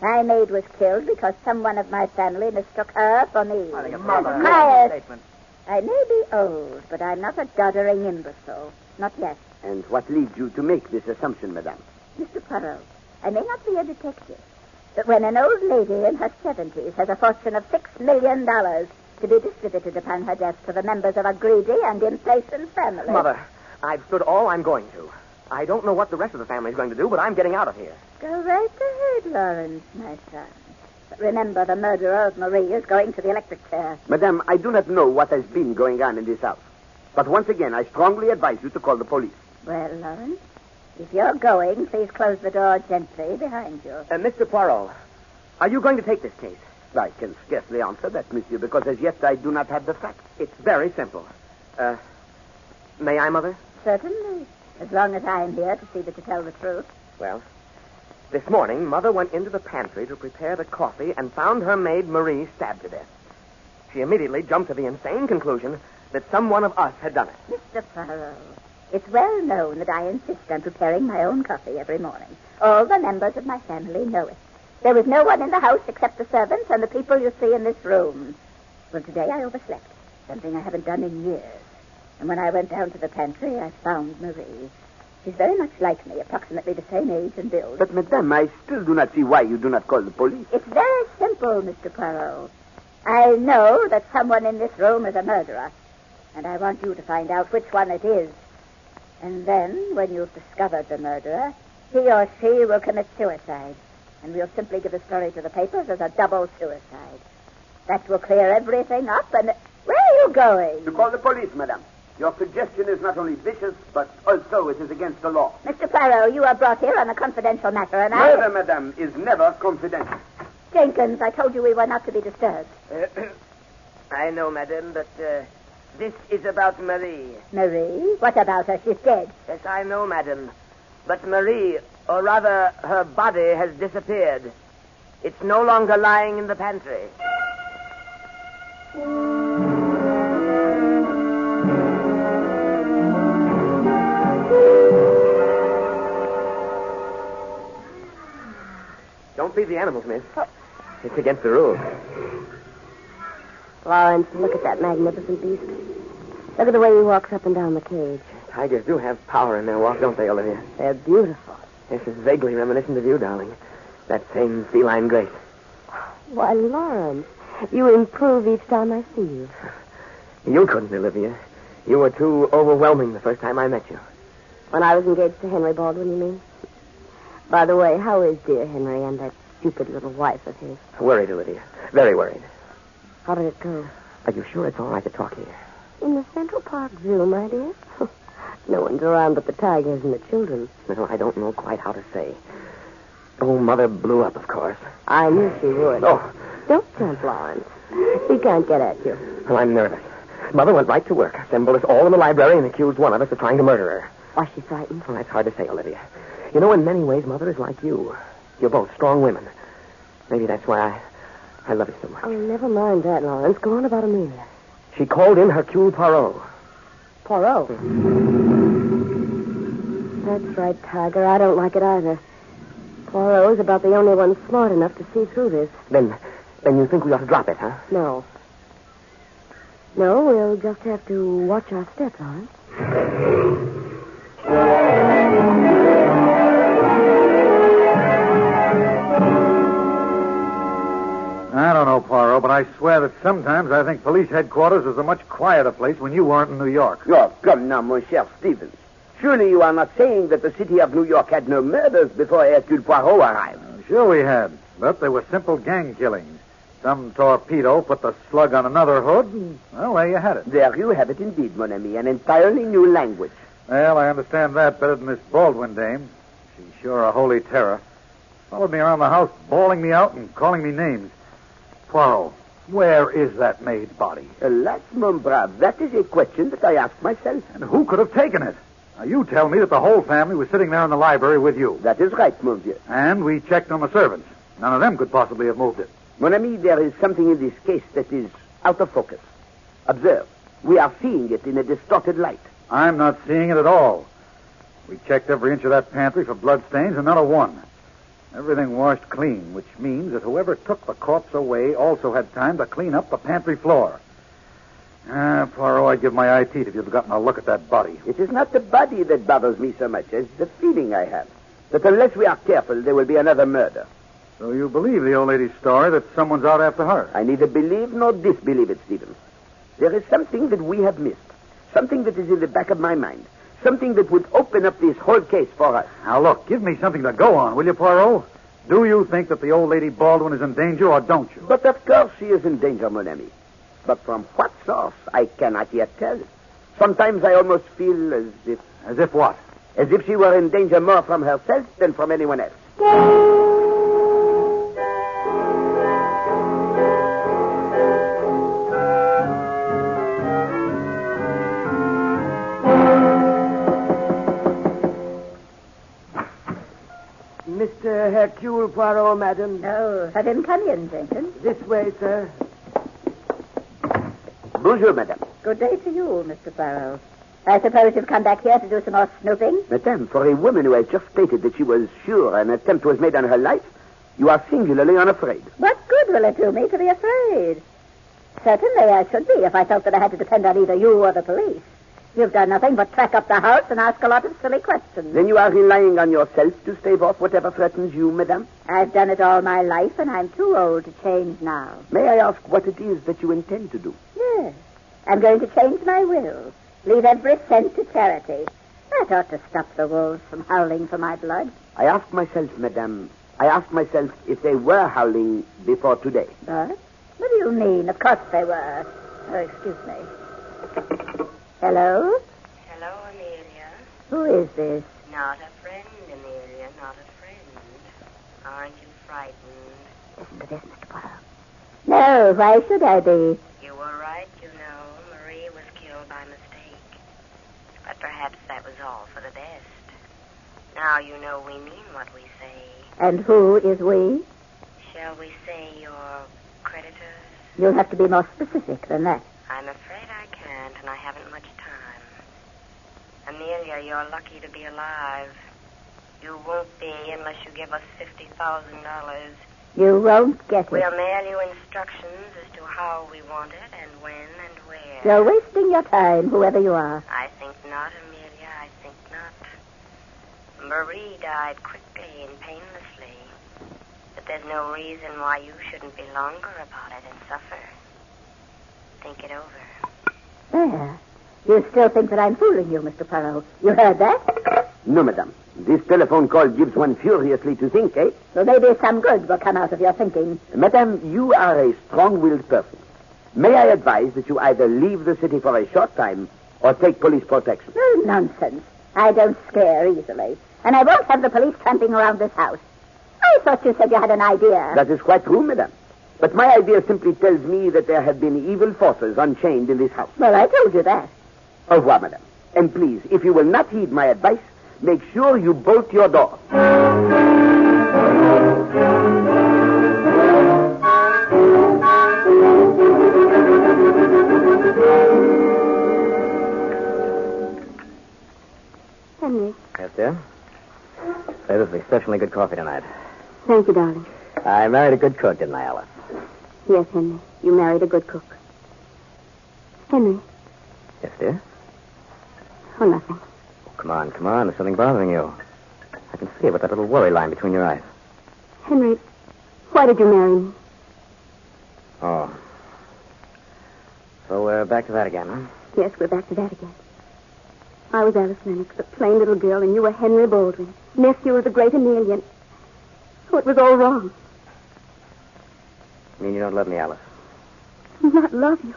My maid was killed because someone of my family mistook her for me. Mother. Quiet. I may be old, but I'm not a doddering imbecile. Not yet. And what leads you to make this assumption, madame? Mr. Poirot, I may not be a detective, but when an old lady in her 70s has a fortune of $6 million to be distributed upon her death to the members of a greedy and impatient family... Mother, I've stood all I'm going to. I don't know what the rest of the family's going to do, but I'm getting out of here. Go right ahead, Lawrence, my son. But remember, the murderer of Marie is going to the electric chair. Madame, I do not know what has been going on in this house. But once again, I strongly advise you to call the police. Well, Lawrence, if you're going, please close the door gently behind you. Mr. Poirot, are you going to take this case? I can scarcely answer that, monsieur, because as yet I do not have the facts. It's very simple. May I, Mother? Certainly, as long as I'm here to see that you tell the truth. Well, this morning, Mother went into the pantry to prepare the coffee and found her maid, Marie, stabbed to death. She immediately jumped to the insane conclusion that some one of us had done it. Mr. Poirot, it's well known that I insist on preparing my own coffee every morning. All the members of my family know it. There was no one in the house except the servants and the people you see in this room. Well, today I overslept, something I haven't done in years. And when I went down to the pantry, I found Marie. She's very much like me, approximately the same age and build. But, madame, I still do not see why you do not call the police. It's very simple, Mr. Poirot. I know that someone in this room is a murderer, and I want you to find out which one it is. And then, when you've discovered the murderer, he or she will commit suicide, and we'll simply give a story to the papers as a double suicide. That will clear everything up, and... Where are you going? To call the police, madame. Your suggestion is not only vicious, but also it is against the law. Mr. Poirot, you are brought here on a confidential matter, and Murder, madame, is never confidential. Jenkins, I told you we were not to be disturbed. I know, madam, but this is about Marie. Marie? What about her? She's dead. Yes, I know, madam. But Marie, or rather, her body has disappeared. It's no longer lying in the pantry. Don't feed the animals, miss. It's against the rules. Lawrence, look at that magnificent beast. Look at the way he walks up and down the cage. Tigers do have power in their walk, don't they, Olivia? They're beautiful. This is vaguely reminiscent of you, darling. That same feline grace. Why, Lawrence, you improve each time I see you. You couldn't, Olivia. You were too overwhelming the first time I met you. When I was engaged to Henry Baldwin, you mean? By the way, how is dear Henry and that stupid little wife of his? Worried, Olivia. Very worried. How did it go? Are you sure it's all right to talk here? In the Central Park Zoo, my dear? No one's around but the tigers and the children. No, I don't know quite how to say. Oh, Mother blew up, of course. I knew she would. Oh. Don't jump, Lawrence. She can't get at you. Well, I'm nervous. Mother went right to work, assembled us all in the library, and accused one of us of trying to murder her. Was she frightened? Well, that's hard to say, Olivia. You know, in many ways, Mother is like you. You're both strong women. Maybe that's why I love you so much. Oh, never mind that, Lawrence. Go on about Amelia. She called in Hercule Poirot. Poirot? That's right, Tiger. I don't like it either. Poirot is about the only one smart enough to see through this. Then you think we ought to drop it, huh? No. No, we'll just have to watch our steps, Lawrence. I don't know, Poirot, but I swear that sometimes I think police headquarters is a much quieter place when you weren't in New York. Oh, come now, mon cher Stevens. Surely you are not saying that the city of New York had no murders before Hercule Poirot arrived. Sure we had, but they were simple gang killings. Some torpedo put the slug on another hood, and, well, there you had it. There you have it indeed, mon ami. An entirely new language. Well, I understand that better than this Baldwin dame. She's sure a holy terror. Followed me around the house, bawling me out and calling me names. Poirot, where is that maid's body? Alas, mon brave, that is a question that I ask myself. And who could have taken it? Now, you tell me that the whole family was sitting there in the library with you. That is right, mon vieux. And we checked on the servants. None of them could possibly have moved it. Mon ami, there is something in this case that is out of focus. Observe, we are seeing it in a distorted light. I'm not seeing it at all. We checked every inch of that pantry for bloodstains, and not a one. Everything washed clean, which means that whoever took the corpse away also had time to clean up the pantry floor. Poirot, I'd give my eye teeth if you'd gotten a look at that body. It is not the body that bothers me so much as the feeling I have that unless we are careful, there will be another murder. So you believe the old lady's story that someone's out after her? I neither believe nor disbelieve it, Stephen. There is something that we have missed. Something that is in the back of my mind. Something that would open up this whole case for us. Now, look, give me something to go on, will you, Poirot? Do you think that the old lady Baldwin is in danger, or don't you? But of course she is in danger, mon ami. But from what source, I cannot yet tell. Sometimes I almost feel as if... As if what? As if she were in danger more from herself than from anyone else. Mr. Hercule Poirot, madam. Oh, have him come in, Jenkins. This way, sir. Bonjour, madame. Good day to you, Mr. Poirot. I suppose you've come back here to do some more snooping? Madame, for a woman who has just stated that she was sure an attempt was made on her life, you are singularly unafraid. What good will it do me to be afraid? Certainly I should be if I felt that I had to depend on either you or the police. You've done nothing but track up the house and ask a lot of silly questions. Then you are relying on yourself to stave off whatever threatens you, madame? I've done it all my life, and I'm too old to change now. May I ask what it is that you intend to do? Yes. I'm going to change my will. Leave every cent to charity. That ought to stop the wolves from howling for my blood. I ask myself, madame, if they were howling before today. What? What do you mean? Of course they were. Oh, excuse me. Hello? Hello, Amelia. Who is this? Not a friend, Amelia, not a friend. Aren't you frightened? Listen to this, Mr. Poirot. No, why should I be? You were right, you know. Marie was killed by mistake. But perhaps that was all for the best. Now you know we mean what we say. And who is we? Shall we say your creditors? You'll have to be more specific than that. I'm afraid I can't, and I haven't much time. Amelia, you're lucky to be alive. You won't be unless you give us $50,000. You won't get it. We'll mail you instructions as to how we want it and when and where. You're wasting your time, whoever you are. I think not, Amelia. I think not. Marie died quickly and painlessly. But there's no reason why you shouldn't be longer about it and suffer. Think it over. There. You still think that I'm fooling you, Mr. Poirot. You heard that? No, madame. This telephone call gives one furiously to think, eh? So maybe some good will come out of your thinking. Madame, you are a strong-willed person. May I advise that you either leave the city for a short time or take police protection? Oh, nonsense. I don't scare easily. And I won't have the police tramping around this house. I thought you said you had an idea. That is quite true, madame. But my idea simply tells me that there have been evil forces unchained in this house. Well, I told you that. Au revoir, madame. And please, if you will not heed my advice, make sure you bolt your door. Henry. Yes, dear? Say, this is exceptionally good coffee tonight. Thank you, darling. I married a good cook, didn't I, Alice? Yes, Henry. You married a good cook. Henry. Yes, dear? Oh, nothing. Come on. There's something bothering you. I can see it with that little worry line between your eyes. Henry, why did you marry me? Oh. So we're back to that again, huh? Yes, we're back to that again. I was Alice Lennox, a plain little girl, and you were Henry Baldwin, nephew of the great Amelia. Oh, it was all wrong. You mean you don't love me, Alice? Not love you.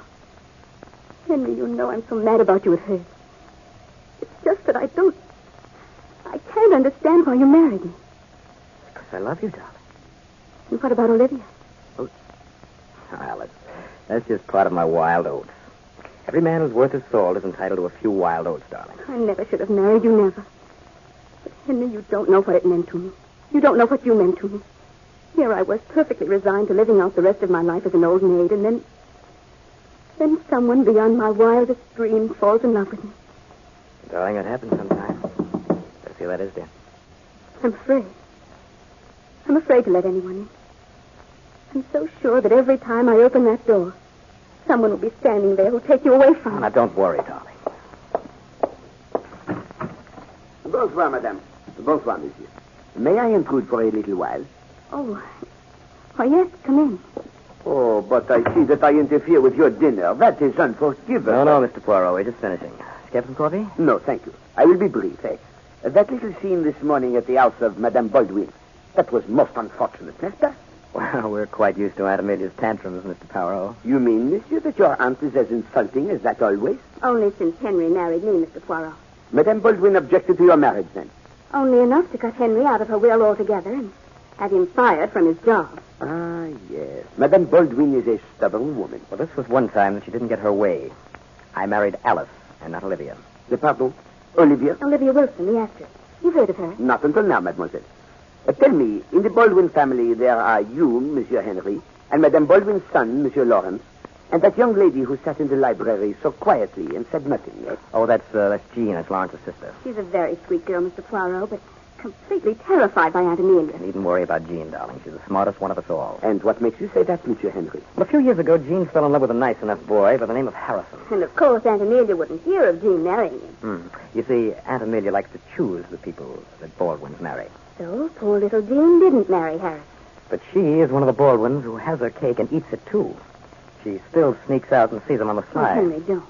Henry, you know I'm so mad about you it hurts. It's just that I can't understand why you married me. Because I love you, darling. And what about Olivia? Oh, Alice, that's just part of my wild oats. Every man who's worth his salt is entitled to a few wild oats, darling. I never should have married you, never. But, Henry, you don't know what it meant to me. You don't know what you meant to me. Here I was, perfectly resigned to living out the rest of my life as an old maid, and then someone beyond my wildest dreams falls in love with me. Darling, it happens sometimes. I feel that is, dear. I'm afraid. I'm afraid to let anyone in. I'm so sure that every time I open that door, someone will be standing there who'll take you away from me. Now, don't worry, darling. Bonsoir, madame. Bonsoir, monsieur. May I intrude for a little while? Oh, why, yes, come in. Oh, but I see that I interfere with your dinner. That is unforgivable. No, Mr. Poirot. We're just finishing. Get some coffee? No, thank you. I will be brief, eh? That little scene this morning at the house of Madame Baldwin, that was most unfortunate, n'est-ce pas? Well, we're quite used to Aunt Amelia's tantrums, Mr. Poirot. You mean, monsieur, that your aunt is as insulting as that always? Only since Henry married me, Mr. Poirot. Madame Baldwin objected to your marriage, then? Only enough to cut Henry out of her will altogether and have him fired from his job. Ah, yes. Madame Baldwin is a stubborn woman. Well, this was one time that she didn't get her way. I married Alice and not Olivia. Pardon? Olivia? Olivia Wilson, the actress. You've heard of her? Not until now, mademoiselle. Tell me, in the Baldwin family, there are you, Monsieur Henry, and Madame Baldwin's son, Monsieur Lawrence, and that young lady who sat in the library so quietly and said nothing, yes? Oh, that's Jean. That's Lawrence's sister. She's a very sweet girl, Mr. Poirot, but completely terrified by Aunt Amelia. You needn't worry about Jean, darling. She's the smartest one of us all. And what makes you say that, Monsieur Henry? Well, a few years ago, Jean fell in love with a nice enough boy by the name of Harrison. And, of course, Aunt Amelia wouldn't hear of Jean marrying him. You see, Aunt Amelia likes to choose the people that Baldwins marry. So, poor little Jean didn't marry Harrison. But she is one of the Baldwins who has her cake and eats it, too. She still sneaks out and sees him on the Oh, side. Henry, don't.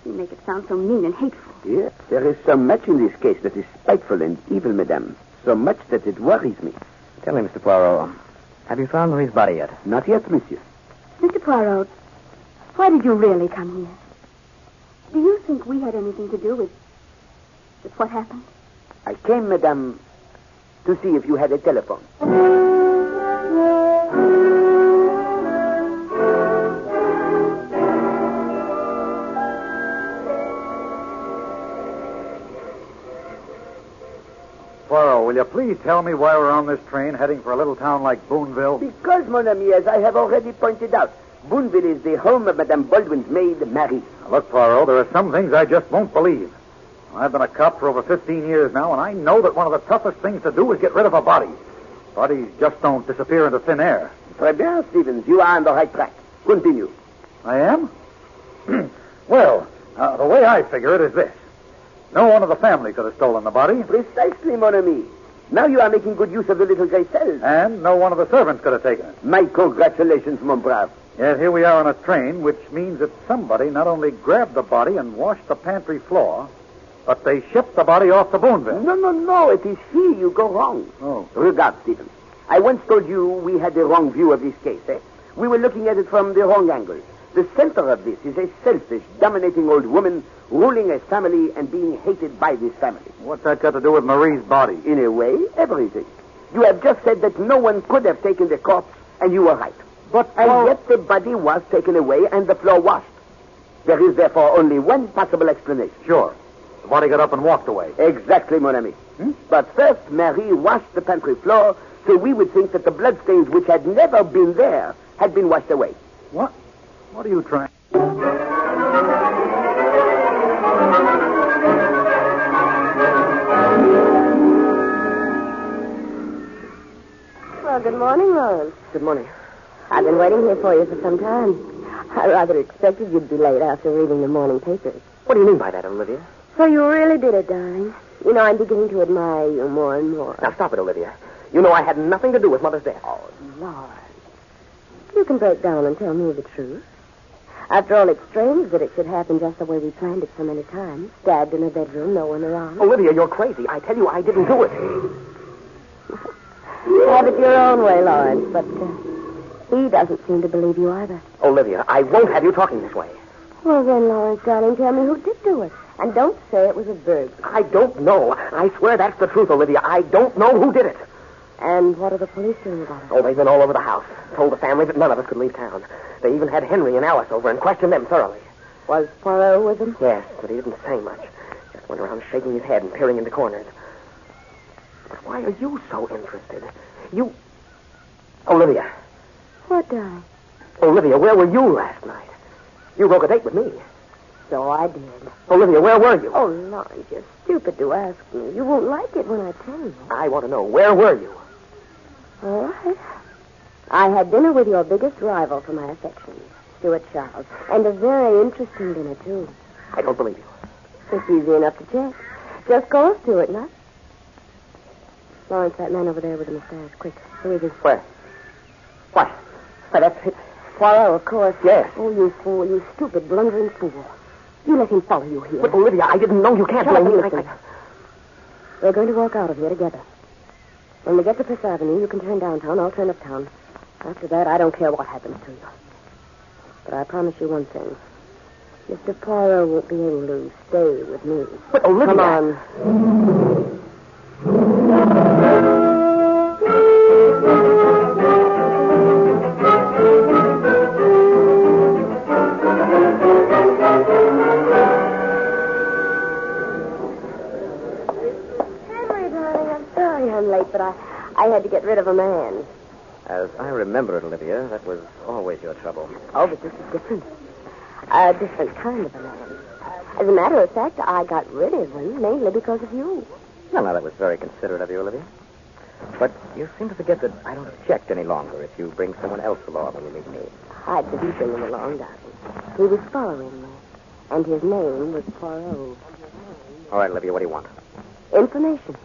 You make it sound so mean and hateful. Yes, there is so much in this case that is spiteful and evil, madame. So much that it worries me. Tell me, Mr. Poirot, have you found Marie's body yet? Not yet, monsieur. Mr. Poirot, why did you really come here? Do you think we had anything to do with what happened? I came, madame, to see if you had a telephone. Poirot, will you please tell me why we're on this train heading for a little town like Boonville? Because, mon ami, as I have already pointed out, Boonville is the home of Madame Baldwin's maid, Marie. Look, Poirot, there are some things I just won't believe. I've been a cop for over 15 years now, and I know that one of the toughest things to do is get rid of a body. Bodies just don't disappear into thin air. Très bien, Stevens. You are on the right track. Continue. I am? Well, the way I figure it is this. No one of the family could have stolen the body. Precisely, mon ami. Now you are making good use of the little gray cells. And no one of the servants could have taken it. My congratulations, mon brave. Yet here we are on a train, which means that somebody not only grabbed the body and washed the pantry floor, but they shipped the body off to Boonville. No. It is here you go wrong. Oh. Regard, Stevens. I once told you we had the wrong view of this case, eh? We were looking at it from the wrong angle. The center of this is a selfish, dominating old woman ruling a family and being hated by this family. What's that got to do with Marie's body? In a way, everything. You have just said that no one could have taken the corpse, and you were right. And yet the body was taken away and the floor washed. There is therefore only one possible explanation. Sure. The body got up and walked away. Exactly, mon ami. But first, Marie washed the pantry floor, so we would think that the bloodstains which had never been there had been washed away. What? What are you trying? Well, good morning, Lawrence. Good morning. I've been waiting here for you for some time. I rather expected you'd be late after reading the morning papers. What do you mean by that, Olivia? So you really did it, darling. You know, I'm beginning to admire you more and more. Now, stop it, Olivia. You know I had nothing to do with Mother's death. Oh, Lawrence. You can break down and tell me the truth. After all, it's strange that it should happen just the way we planned it so many times. Stabbed in a bedroom, no one around. Olivia, you're crazy. I tell you, I didn't do it. Have it your own way, Lawrence, but He doesn't seem to believe you either. Olivia, I won't have you talking this way. Well, then, Lawrence, darling, tell me who did do it. And don't say it was a burglar. I don't know. I swear that's the truth, Olivia. I don't know who did it. And what are the police doing about it? Oh, they've been all over the house. Told the family that none of us could leave town. They even had Henry and Alice over and questioned them thoroughly. Was Poirot with them? Yes, but he didn't say much. Just went around shaking his head and peering into corners. But why are you so interested? You... Olivia. What, darling? Olivia, where were you last night? You broke a date with me. So I did. Olivia, where were you? Oh, Lawrence, you're stupid to ask me. You won't like it when I tell you. I want to know, where were you? All right. I had dinner with your biggest rival for my affections, Stuart Charles. And a very interesting dinner, too. I don't believe you. It's easy enough to check. Just call Stuart, not? Lawrence, that man over there with the mustache. Quick, who is he? Where? What? Why, that's it. Poirot, of course. Yes. Oh, you fool, you stupid, blundering fool. You let him follow you here. But, Olivia, I didn't know. You can't Shut blame up me. and listen. We're going to walk out of here together. When we get to Fifth Avenue, you can turn downtown. I'll turn uptown. After that, I don't care what happens to you. But I promise you one thing. Mr. Poirot won't be able to stay with me. But, Olivia... Come on. Henry, darling, I'm sorry I'm late, but I had to get rid of a man. As I remember it, Olivia, that was always your trouble. Oh, but this is different. A different kind of a man. As a matter of fact, I got rid of him mainly because of you. Well, now, that was very considerate of you, Olivia. But you seem to forget that I don't object any longer if you bring someone else along when you meet me. I didn't bring him along, darling. He was following me, and his name was Poirot. All right, Olivia, what do you want? Information.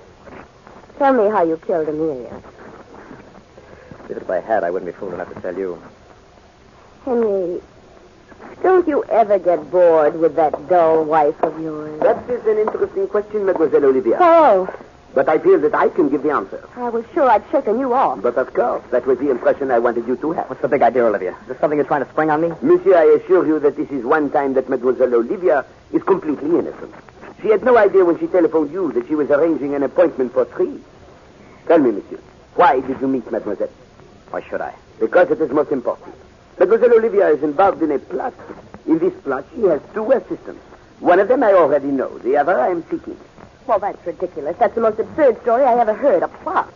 Tell me how you killed Amelia. If I had, I wouldn't be fool enough to tell you. Henry, don't you ever get bored with that dull wife of yours? That is an interesting question, Mademoiselle Olivia. Oh. But I feel that I can give the answer. I was sure I'd shaken you off. But of course, that was the impression I wanted you to have. What's the big idea, Olivia? Is this something you're trying to spring on me? Monsieur, I assure you that this is one time that Mademoiselle Olivia is completely innocent. She had no idea when she telephoned you that she was arranging an appointment for 3. Tell me, monsieur, why did you meet Mademoiselle? Why should I? Because it is most important. Mademoiselle Olivia is involved in a plot. In this plot, she has 2 assistants. One of them I already know. The other I am seeking. Well, that's ridiculous. That's the most absurd story I ever heard. A plot.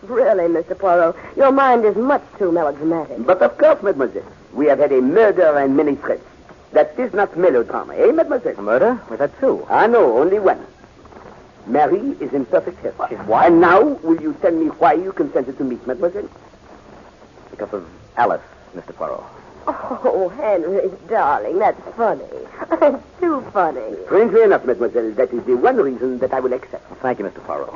Really, Mr. Poirot, your mind is much too melodramatic. But of course, mademoiselle. We have had a murder and many threats. That is not melodrama, eh, mademoiselle? A murder? Was that 2? Ah, no, only 1. Mary is in perfect health. She's what? And now, will you tell me why you consented to meet mademoiselle? Because of Alice, Mr. Poirot. Oh, Henry, darling, that's funny. It's too funny. Strangely enough, mademoiselle, that is the one reason that I will accept. Well, thank you, Mr. Poirot.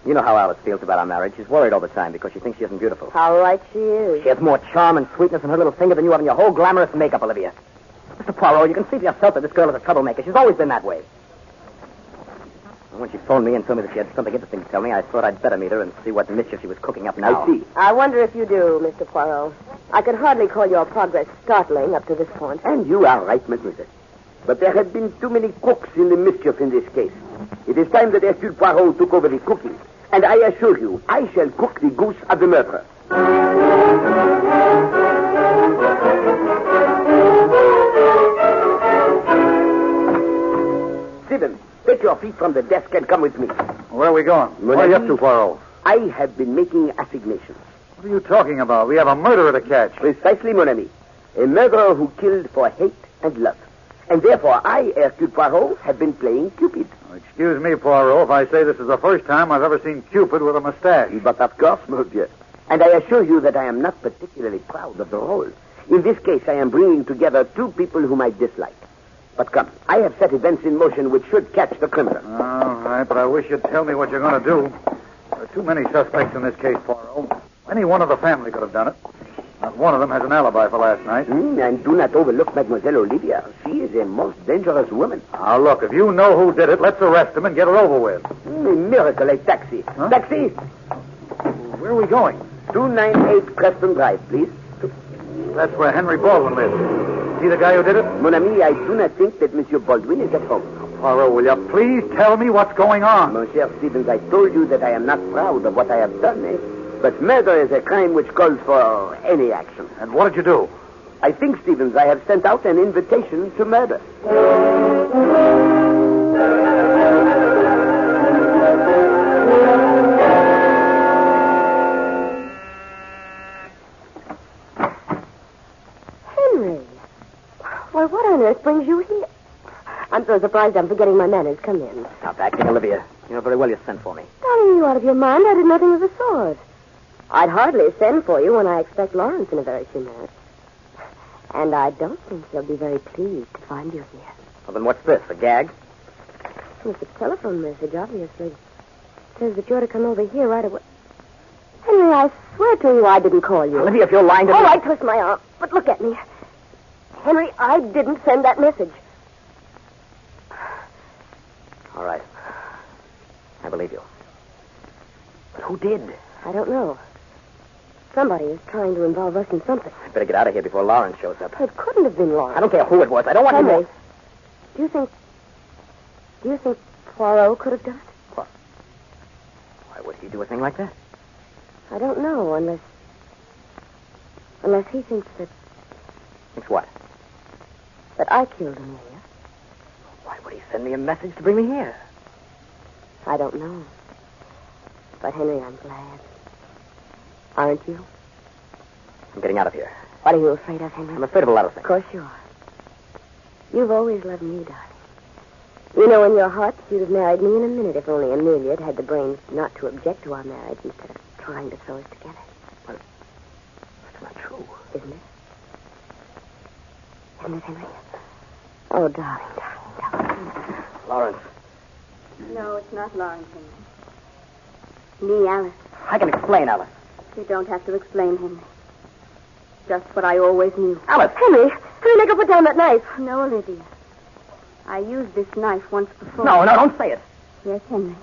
You know how Alice feels about our marriage. She's worried all the time because she thinks she isn't beautiful. How right she is. She has more charm and sweetness in her little finger than you have in your whole glamorous makeup, Olivia. Mr. Poirot, you can see for yourself that this girl is a troublemaker. She's always been that way. When she phoned me and told me that she had something interesting to tell me, I thought I'd better meet her and see what mischief she was cooking up now. I see. I wonder if you do, Mr. Poirot. I could hardly call your progress startling up to this point. And you are right, mademoiselle. But there have been too many cooks in the mischief in this case. It is time that Hercule Poirot took over the cooking. And I assure you, I shall cook the goose of the murderer. Stephen, take your feet from the desk and come with me. Where are we going? Where are you up to, Poirot? I have been making assignations. What are you talking about? We have a murderer to catch. Precisely, mon ami. A murderer who killed for hate and love. And therefore, I, Hercule Poirot, have been playing Cupid. Excuse me, Poirot, if I say this is the first time I've ever seen Cupid with a mustache. But of course, monsieur. And I assure you that I am not particularly proud of the role. In this case, I am bringing together 2 people whom I dislike. But come, I have set events in motion which should catch the criminal. All right, but I wish you'd tell me what you're going to do. There are too many suspects in this case, Poirot. Any one of the family could have done it. Not one of them has an alibi for last night. And do not overlook Mademoiselle Olivia. She is a most dangerous woman. Now, look, if you know who did it, let's arrest him and get it over with. A miracle, a taxi. Huh? Taxi! Where are we going? 298 Preston Drive, please. That's where Henry Baldwin lives. He the guy who did it? Mon ami, I do not think that Monsieur Baldwin is at home. Poirot, will you please tell me what's going on? Mon cher Stevens, I told you that I am not proud of what I have done, eh? But murder is a crime which calls for any action. And what did you do? I think, Stevens, I have sent out an invitation to murder. Henry. Well, what on earth brings you here? I'm so surprised I'm forgetting my manners. Come in. Stop acting, Olivia. You know very well you sent for me. Darling, you out of your mind? I did nothing of the sort. I'd hardly send for you when I expect Lawrence in a very few minutes. And I don't think he'll be very pleased to find you here. Well, then what's this, a gag? It's a telephone message, obviously. It says that you're to come over here right away. Henry, I swear to you I didn't call you. Olivia, if you're lying to me... All right, twist my arm. But look at me. Henry, I didn't send that message. All right. I believe you. But who did? I don't know. Somebody is trying to involve us in something. I'd better get out of here before Lawrence shows up. It couldn't have been Lawrence. I don't care who it was. I don't want Henry, him to... Do you think Poirot could have done it? What? Why would he do a thing like that? I don't know, unless he thinks that... Thinks what? That I killed Amelia. Why would he send me a message to bring me here? I don't know. But, Henry, I'm glad. Aren't you? I'm getting out of here. What are you afraid of, Henry? I'm afraid of a lot of things. Of course you are. You've always loved me, darling. You know in your heart that you'd have married me in a minute if only Amelia had had the brains not to object to our marriage instead of trying to throw us together. Well, that's not true. Isn't it? Isn't it, Henry? Oh, darling. Lawrence. No, it's not Lawrence, Henry. Me, Alice. I can explain, Alice. You don't have to explain, Henry. Just what I always knew. Alice! Henry, make her put down that knife. No, Olivia. I used this knife once before. No, don't say it. Yes, Henry.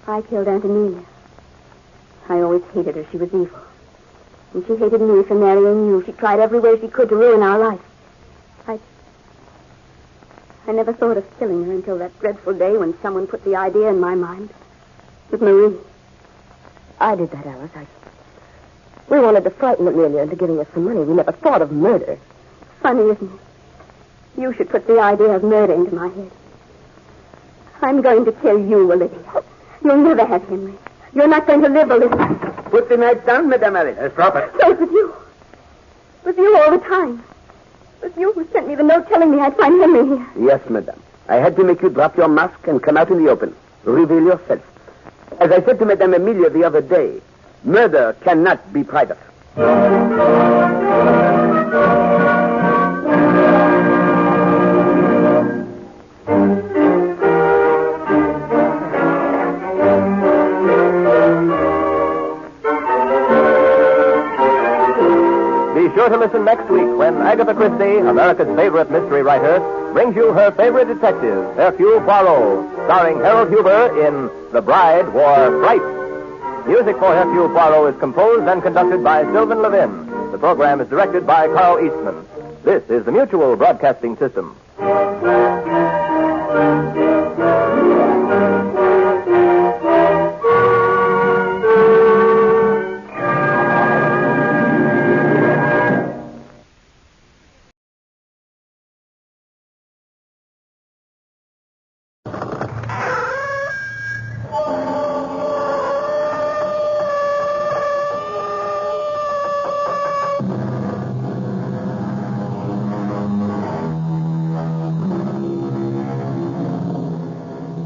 I killed Aunt Amelia. I always hated her. She was evil. And she hated me for marrying you. She tried every way she could to ruin our life. I never thought of killing her until that dreadful day when someone put the idea in my mind. With Marie. I did that, Alice. We wanted to frighten Amelia into giving us some money. We never thought of murder. Funny, isn't it? You should put the idea of murder into my head. I'm going to kill you, Olivia. You'll never have Henry. You're not going to live, Olivia. Put the knife down, Madame Alice. Yes, drop it. So it's with you. With you all the time. It was you who sent me the note telling me I'd find Henry here. Yes, Madame. I had to make you drop your mask and come out in the open. Reveal yourself. As I said to Madame Amelia the other day, murder cannot be private. Be sure to listen next week when Agatha Christie, America's favorite mystery writer, brings you her favorite detective, Hercule Poirot, starring Harold Huber in The Bride Wore Fright. Music for Hercule Poirot is composed and conducted by Sylvan Levin. The program is directed by Carl Eastman. This is the Mutual Broadcasting System.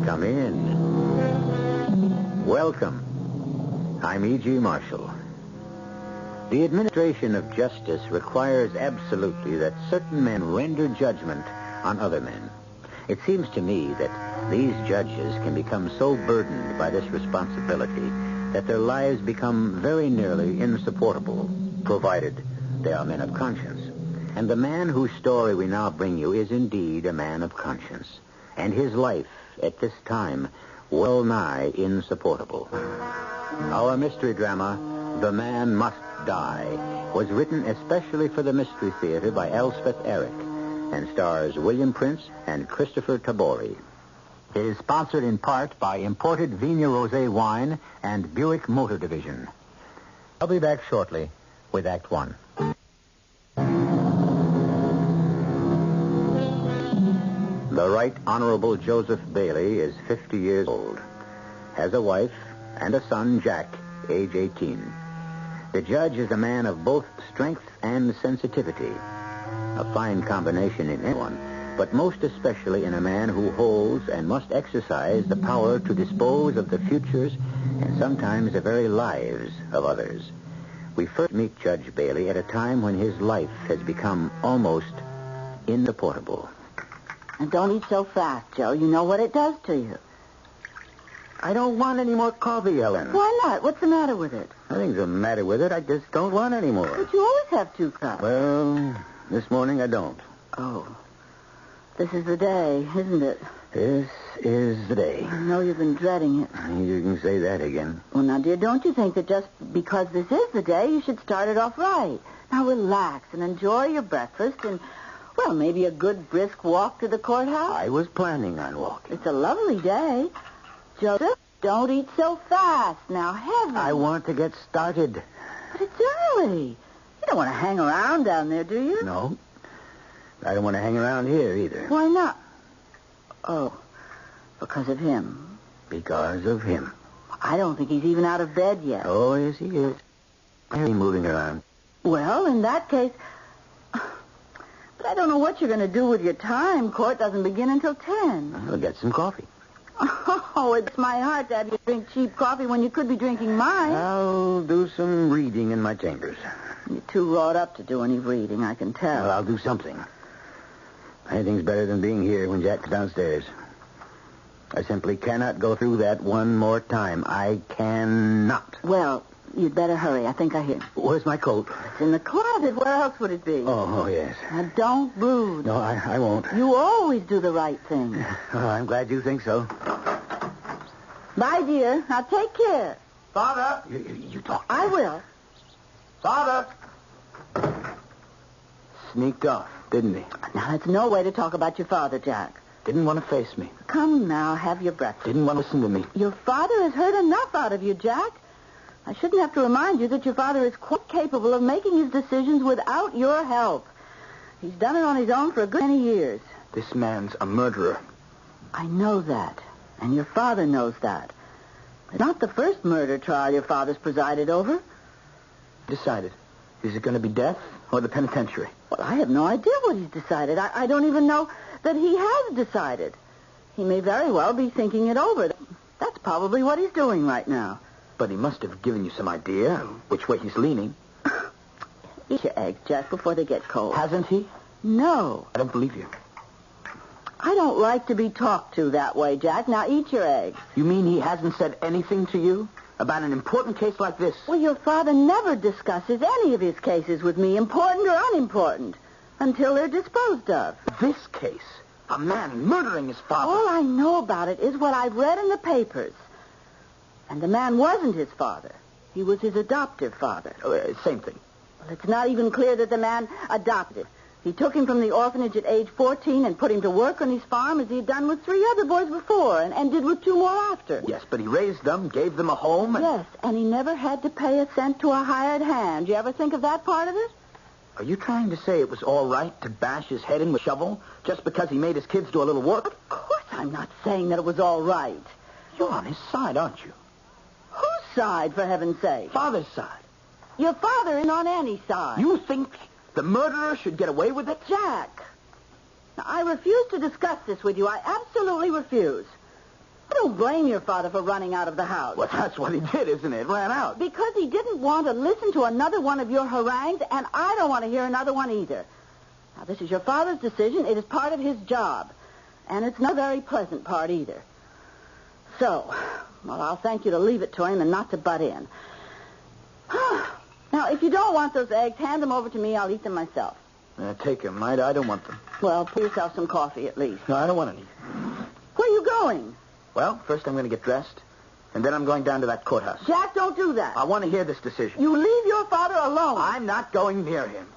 Come in. Welcome. I'm E.G. Marshall. The administration of justice requires absolutely that certain men render judgment on other men. It seems to me that these judges can become so burdened by this responsibility that their lives become very nearly insupportable, provided they are men of conscience. And the man whose story we now bring you is indeed a man of conscience, and his life at this time well nigh insupportable. Our mystery drama, The Man Must Die was written especially for the Mystery Theater by Elspeth Eric and stars William Prince and Christopher Tabori. It is sponsored in part by imported Vigna Rosé wine and Buick Motor Division. I'll be back shortly with Act One. The Right Honorable Joseph Bailey is 50 years old, has a wife and a son, Jack, age 18. The judge is a man of both strength and sensitivity, a fine combination in anyone, but most especially in a man who holds and must exercise the power to dispose of the futures and sometimes the very lives of others. We first meet Judge Bailey at a time when his life has become almost insupportable. And don't eat so fast, Joe. You know what it does to you. I don't want any more coffee, Ellen. Why not? What's the matter with it? Nothing's the matter with it. I just don't want any more. But you always have 2 cups. Well, this morning I don't. Oh. This is the day, isn't it? This is the day. I know you've been dreading it. You can say that again. Well, now, dear, don't you think that just because this is the day, you should start it off right? Now, relax and enjoy your breakfast and, well, maybe a good brisk walk to the courthouse. I was planning on walking. It's a lovely day. Joseph, don't eat so fast. Now, heavens. I want to get started. But it's early. You don't want to hang around down there, do you? No. I don't want to hang around here either. Why not? Oh, because of him. Because of him. I don't think he's even out of bed yet. Oh, yes, he is. I hear him moving around. Well, in that case... But I don't know what you're going to do with your time. Court doesn't begin until 10. I'll get some coffee. Oh, it's my heart to have you drink cheap coffee when you could be drinking mine. I'll do some reading in my chambers. You're too wrought up to do any reading, I can tell. Well, I'll do something. Anything's better than being here when Jack's downstairs. I simply cannot go through that one more time. I cannot. Well, you'd better hurry. I think I hear. Where's my coat? It's in the closet. Where else would it be? Oh, yes. Now, don't brood. No, I won't. You always do the right thing. Oh, I'm glad you think so. Bye, dear. Now, take care. Father! You talk. I will. Father! Sneaked off, didn't he? Now, that's no way to talk about your father, Jack. Didn't want to face me. Come now, have your breakfast. Didn't want to listen to me. Your father has heard enough out of you, Jack. I shouldn't have to remind you that your father is quite capable of making his decisions without your help. He's done it on his own for a good many years. This man's a murderer. I know that, and your father knows that. It's not the first murder trial your father's presided over. Decided. Is it going to be death or the penitentiary? Well, I have no idea what he's decided. I don't even know that he has decided. He may very well be thinking it over. That's probably what he's doing right now. But he must have given you some idea which way he's leaning. Eat your eggs, Jack, before they get cold. Hasn't he? No. I don't believe you. I don't like to be talked to that way, Jack. Now eat your eggs. You mean he hasn't said anything to you about an important case like this? Well, your father never discusses any of his cases with me, important or unimportant, until they're disposed of. This case? A man murdering his father? All I know about it is what I've read in the papers. And the man wasn't his father. He was his adoptive father. Same thing. Well, it's not even clear that the man adopted him. He took him from the orphanage at age 14 and put him to work on his farm as he had done with 3 other boys before and did with 2 more after. Yes, but he raised them, gave them a home, and... Yes, and he never had to pay a cent to a hired hand. You ever think of that part of it? Are you trying to say it was all right to bash his head in with a shovel just because he made his kids do a little work? Of course I'm not saying that it was all right. You're on his side, aren't you? Whose side, for heaven's sake? Father's side. Your father isn't on any side. You think the murderer should get away with it? Jack, now, I refuse to discuss this with you. I absolutely refuse. I don't blame your father for running out of the house. Well, that's what he did, isn't it? Ran out. Because he didn't want to listen to another one of your harangues, and I don't want to hear another one either. Now, this is your father's decision. It is part of his job. And it's not a very pleasant part either. So, well, I'll thank you to leave it to him and not to butt in. Now, if you don't want those eggs, hand them over to me. I'll eat them myself. Take them. I don't want them. Well, pour yourself some coffee at least. No, I don't want any. Where are you going? Well, first I'm going to get dressed. And then I'm going down to that courthouse. Jack, don't do that. I want to hear this decision. You leave your father alone. I'm not going near him.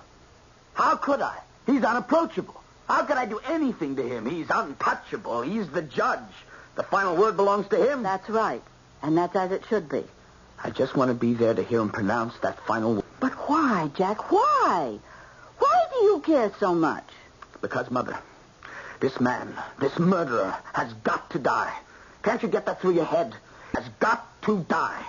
How could I? He's unapproachable. How could I do anything to him? He's untouchable. He's the judge. The final word belongs to him. That's right. And that's as it should be. I just want to be there to hear him pronounce that final word. But why, Jack? Why? Why do you care so much? Because, Mother, this man, this murderer, has got to die. Can't you get that through your head? Has got to die.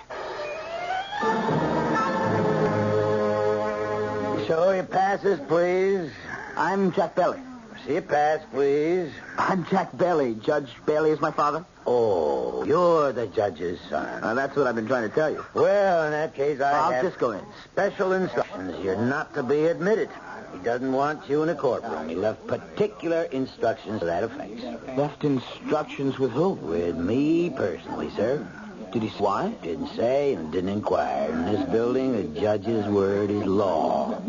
Show your passes, please. I'm Jack Bailey. See your pass, please. I'm Jack Bailey. Judge Bailey is my father. Oh, you're the judge's son. That's what I've been trying to tell you. Well, in that case, I'll have just go in. Special instructions. You're not to be admitted. He doesn't want you in a courtroom. He left particular instructions to that effect. Left instructions with who? With me personally, sir. Did he say why? Didn't say and didn't inquire. In this building, a judge's word is law.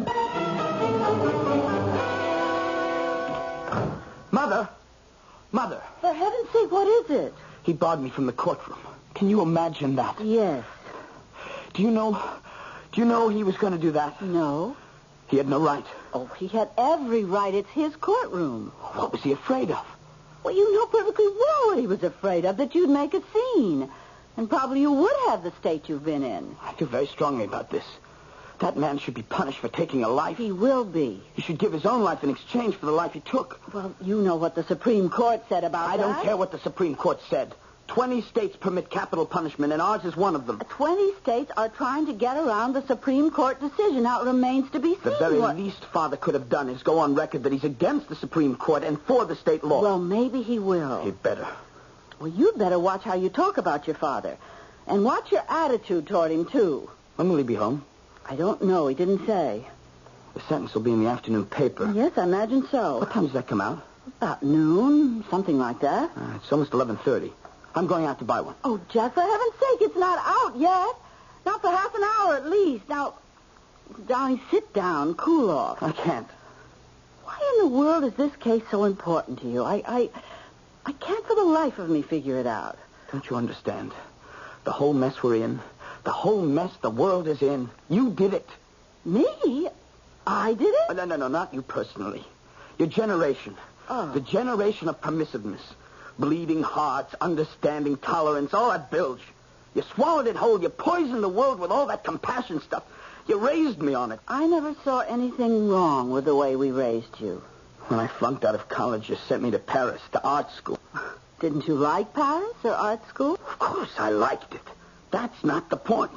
Mother. For heaven's sake, what is it? He barred me from the courtroom. Can you imagine that? Yes. Do you know he was going to do that? No. He had no right. Oh, he had every right. It's his courtroom. What was he afraid of? Well, you know perfectly well what he was afraid of, that you'd make a scene. And probably you would have the state you've been in. I feel very strongly about this. That man should be punished for taking a life. He will be. He should give his own life in exchange for the life he took. Well, you know what the Supreme Court said about that. I don't care what the Supreme Court said. 20 states permit capital punishment, and ours is one of them. 20 states are trying to get around the Supreme Court decision. Now, it remains to be seen. The very least Father could have done is go on record that he's against the Supreme Court and for the state law. Well, maybe he will. He better. Well, you'd better watch how you talk about your father. And watch your attitude toward him, too. When will he be home? I don't know. He didn't say. The sentence will be in the afternoon paper. Yes, I imagine so. What time does that come out? About noon, something like that. It's almost 11:30. I'm going out to buy one. Oh, Jack, for heaven's sake, it's not out yet. Not for half an hour at least. Now, Donnie, sit down. Cool off. I can't. Why in the world is this case so important to you? I can't for the life of me figure it out. Don't you understand? The whole mess we're in, the whole mess the world is in, you did it. Me? I did it? No, not you personally. Your generation. Oh. The generation of permissiveness. Bleeding hearts, understanding, tolerance, all that bilge. You swallowed it whole. You poisoned the world with all that compassion stuff. You raised me on it. I never saw anything wrong with the way we raised you. When I flunked out of college, you sent me to Paris, to art school. Didn't you like Paris or art school? Of course I liked it. That's not the point.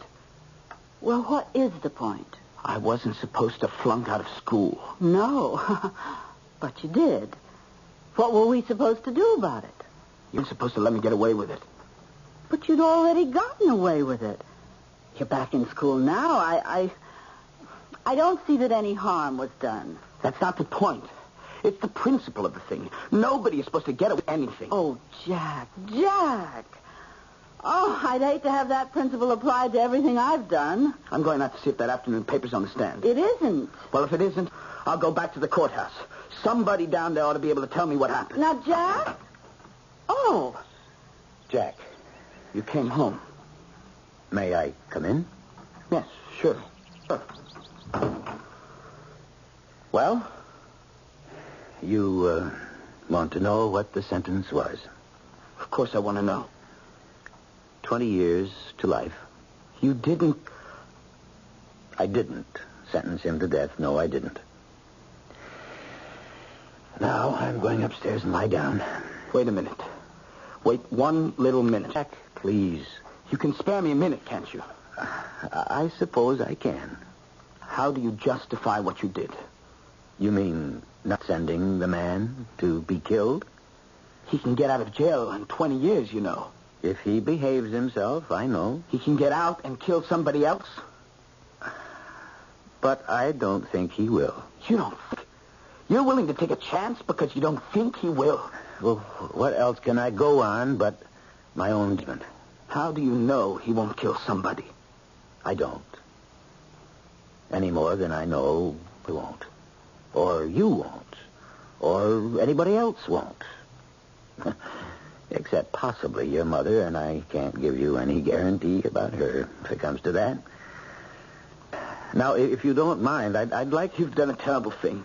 Well, what is the point? I wasn't supposed to flunk out of school. No, but you did. What were we supposed to do about it? You were supposed to let me get away with it. But you'd already gotten away with it. You're back in school now. I don't see that any harm was done. That's not the point. It's the principle of the thing. Nobody is supposed to get away with anything. Oh, Jack. Oh, I'd hate to have that principle applied to everything I've done. I'm going out to see if that afternoon paper's on the stand. It isn't. Well, if it isn't, I'll go back to the courthouse. Somebody down there ought to be able to tell me what happened. Now, Jack? Oh. Jack, you came home. May I come in? Yes, sure. Well, you want to know what the sentence was? Of course I want to know. 20 years to life. You didn't... I didn't sentence him to death. No, I didn't. Now I'm going upstairs and lie down. Wait a minute. Wait one little minute. Jack, please. You can spare me a minute, can't you? I suppose I can. How do you justify what you did? You mean not sending the man to be killed? He can get out of jail in 20 years, you know. If he behaves himself, I know. He can get out and kill somebody else? But I don't think he will. You don't think? You're willing to take a chance because you don't think he will? Well, what else can I go on but my own judgment? How do you know he won't kill somebody? I don't. Any more than I know he won't. Or you won't. Or anybody else won't. except possibly your mother, and I can't give you any guarantee about her if it comes to that. Now, if you don't mind, I'd like... You've done a terrible thing.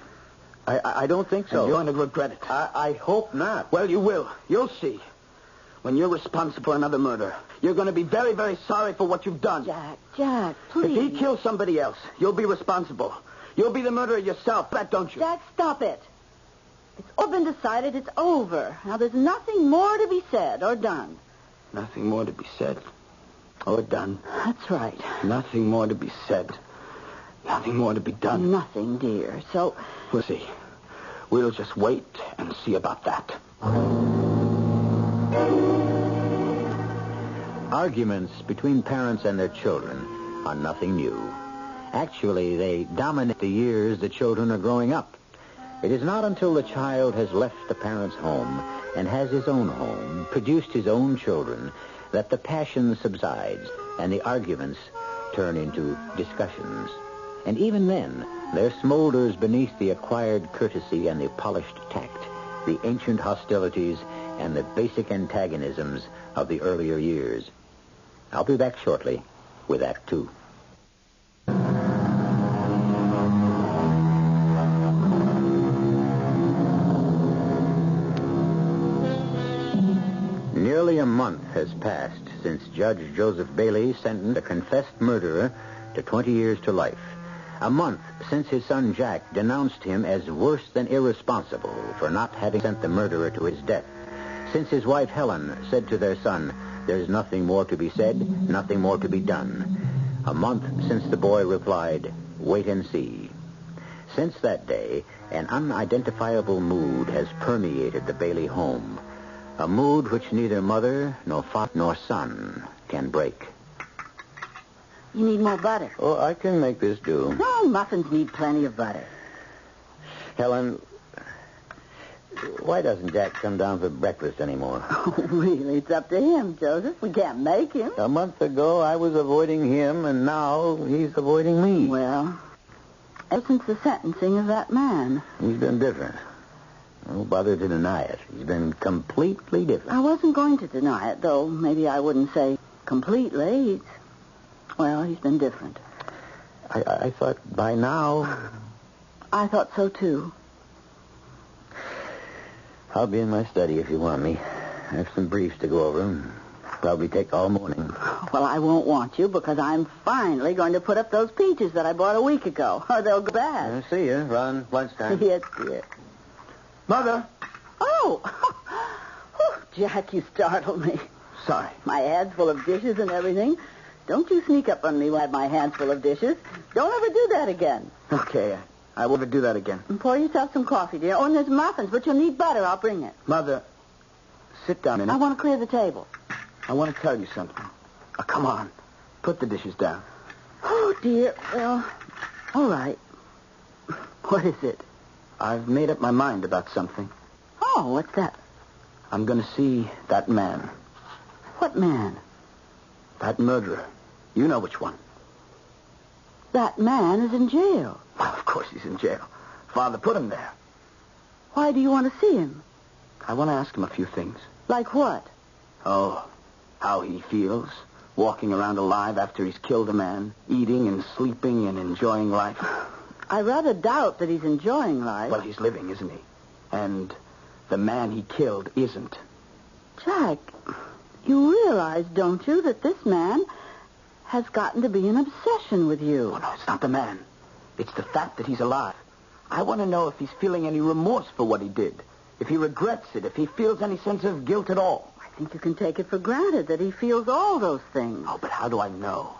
I don't think so. And you're going to regret it. I hope not. Well, you will. You'll see. When you're responsible for another murder, you're going to be very, very sorry for what you've done. Jack, please. If he kills somebody else, you'll be responsible. You'll be the murderer yourself, that don't you? Jack, stop it. It's all been decided. It's over. Now, there's nothing more to be said or done. Nothing more to be said or done. That's right. Nothing more to be said. Nothing more to be done. Nothing, dear. So... We'll see. We'll just wait and see about that. Arguments between parents and their children are nothing new. Actually, they dominate the years the children are growing up. It is not until the child has left the parent's home and has his own home, produced his own children, that the passion subsides and the arguments turn into discussions. And even then, there smolders beneath the acquired courtesy and the polished tact the ancient hostilities and the basic antagonisms of the earlier years. I'll be back shortly with Act Two. Nearly a month has passed since Judge Joseph Bailey sentenced a confessed murderer to 20 years to life. A month since his son Jack denounced him as worse than irresponsible for not having sent the murderer to his death. Since his wife Helen said to their son, "There's nothing more to be said, nothing more to be done." A month since the boy replied, "Wait and see." Since that day, an unidentifiable mood has permeated the Bailey home. A mood which neither mother, nor father, nor son can break. You need more butter. Oh, I can make this do. No, muffins need plenty of butter. Helen, why doesn't Jack come down for breakfast anymore? Oh, really? It's up to him, Joseph. We can't make him. A month ago, I was avoiding him, and now he's avoiding me. Well, ever since the sentencing of that man. He's been different. Don't bother to deny it. He's been completely different. I wasn't going to deny it, though maybe I wouldn't say completely. He's been different. I thought by now... I thought so, too. I'll be in my study if you want me. I have some briefs to go over. Probably take all morning. Well, I won't want you because I'm finally going to put up those peaches that I bought a week ago, or they'll go bad. I'll see you around lunchtime. Yes. Mother! Oh! Jack, you startled me. Sorry. My hand's full of dishes and everything. Don't you sneak up on me while I have my hands full of dishes. Don't ever do that again. Okay, I will never do that again. And pour yourself some coffee, dear. Oh, and there's muffins, but you'll need butter. I'll bring it. Mother, sit down a minute. I want to clear the table. I want to tell you something. Oh, come on. Put the dishes down. Oh, dear. Well, all right. What is it? I've made up my mind about something. Oh, what's that? I'm going to see that man. What man? That murderer. You know which one. That man is in jail. Well, of course he's in jail. Father put him there. Why do you want to see him? I want to ask him a few things. Like what? Oh, how he feels, walking around alive after he's killed a man, eating and sleeping and enjoying life. I rather doubt that he's enjoying life. Well, he's living, isn't he? And the man he killed isn't. Jack, you realize, don't you, that this man has gotten to be an obsession with you? Oh, no, it's not the man. It's the fact that he's alive. I want to know if he's feeling any remorse for what he did, if he regrets it, if he feels any sense of guilt at all. I think you can take it for granted that he feels all those things. Oh, but how do I know?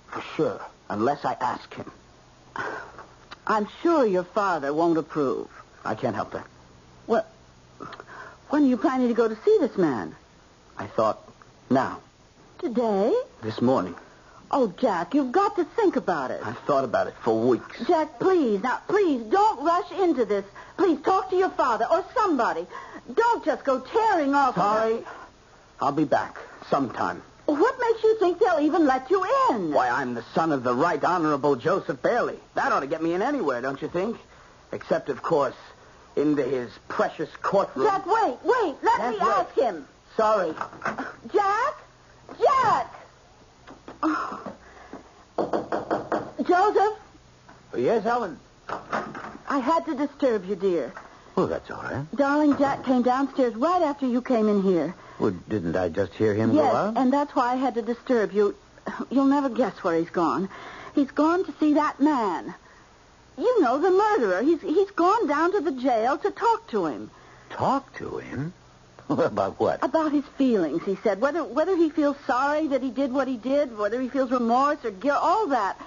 For sure, unless I ask him. I'm sure your father won't approve. I can't help that. Well, when are you planning to go to see this man? I thought, now. Today? This morning. Oh, Jack, you've got to think about it. I've thought about it for weeks. Jack, please, don't rush into this. Please, talk to your father or somebody. Don't just go tearing off. Sorry. I'll be back sometime. What makes you think they'll even let you in? Why, I'm the son of the Right Honorable Joseph Bailey. That ought to get me in anywhere, don't you think? Except, of course, into his precious courtroom. Jack, wait. Let me ask him. Sorry. Jack? Jack! Oh. Joseph? Yes, Helen? I had to disturb you, dear. Oh, that's all right. Darling, Jack came downstairs right after you came in here. Well, didn't I just hear him Yes, go out? and that's why I had to disturb you. You'll never guess where he's gone. He's gone to see that man. You know, the murderer. He's gone down to the jail to talk to him. Talk to him? About what? About his feelings, he said. Whether he feels sorry that he did what he did, whether he feels remorse or guilt, all that.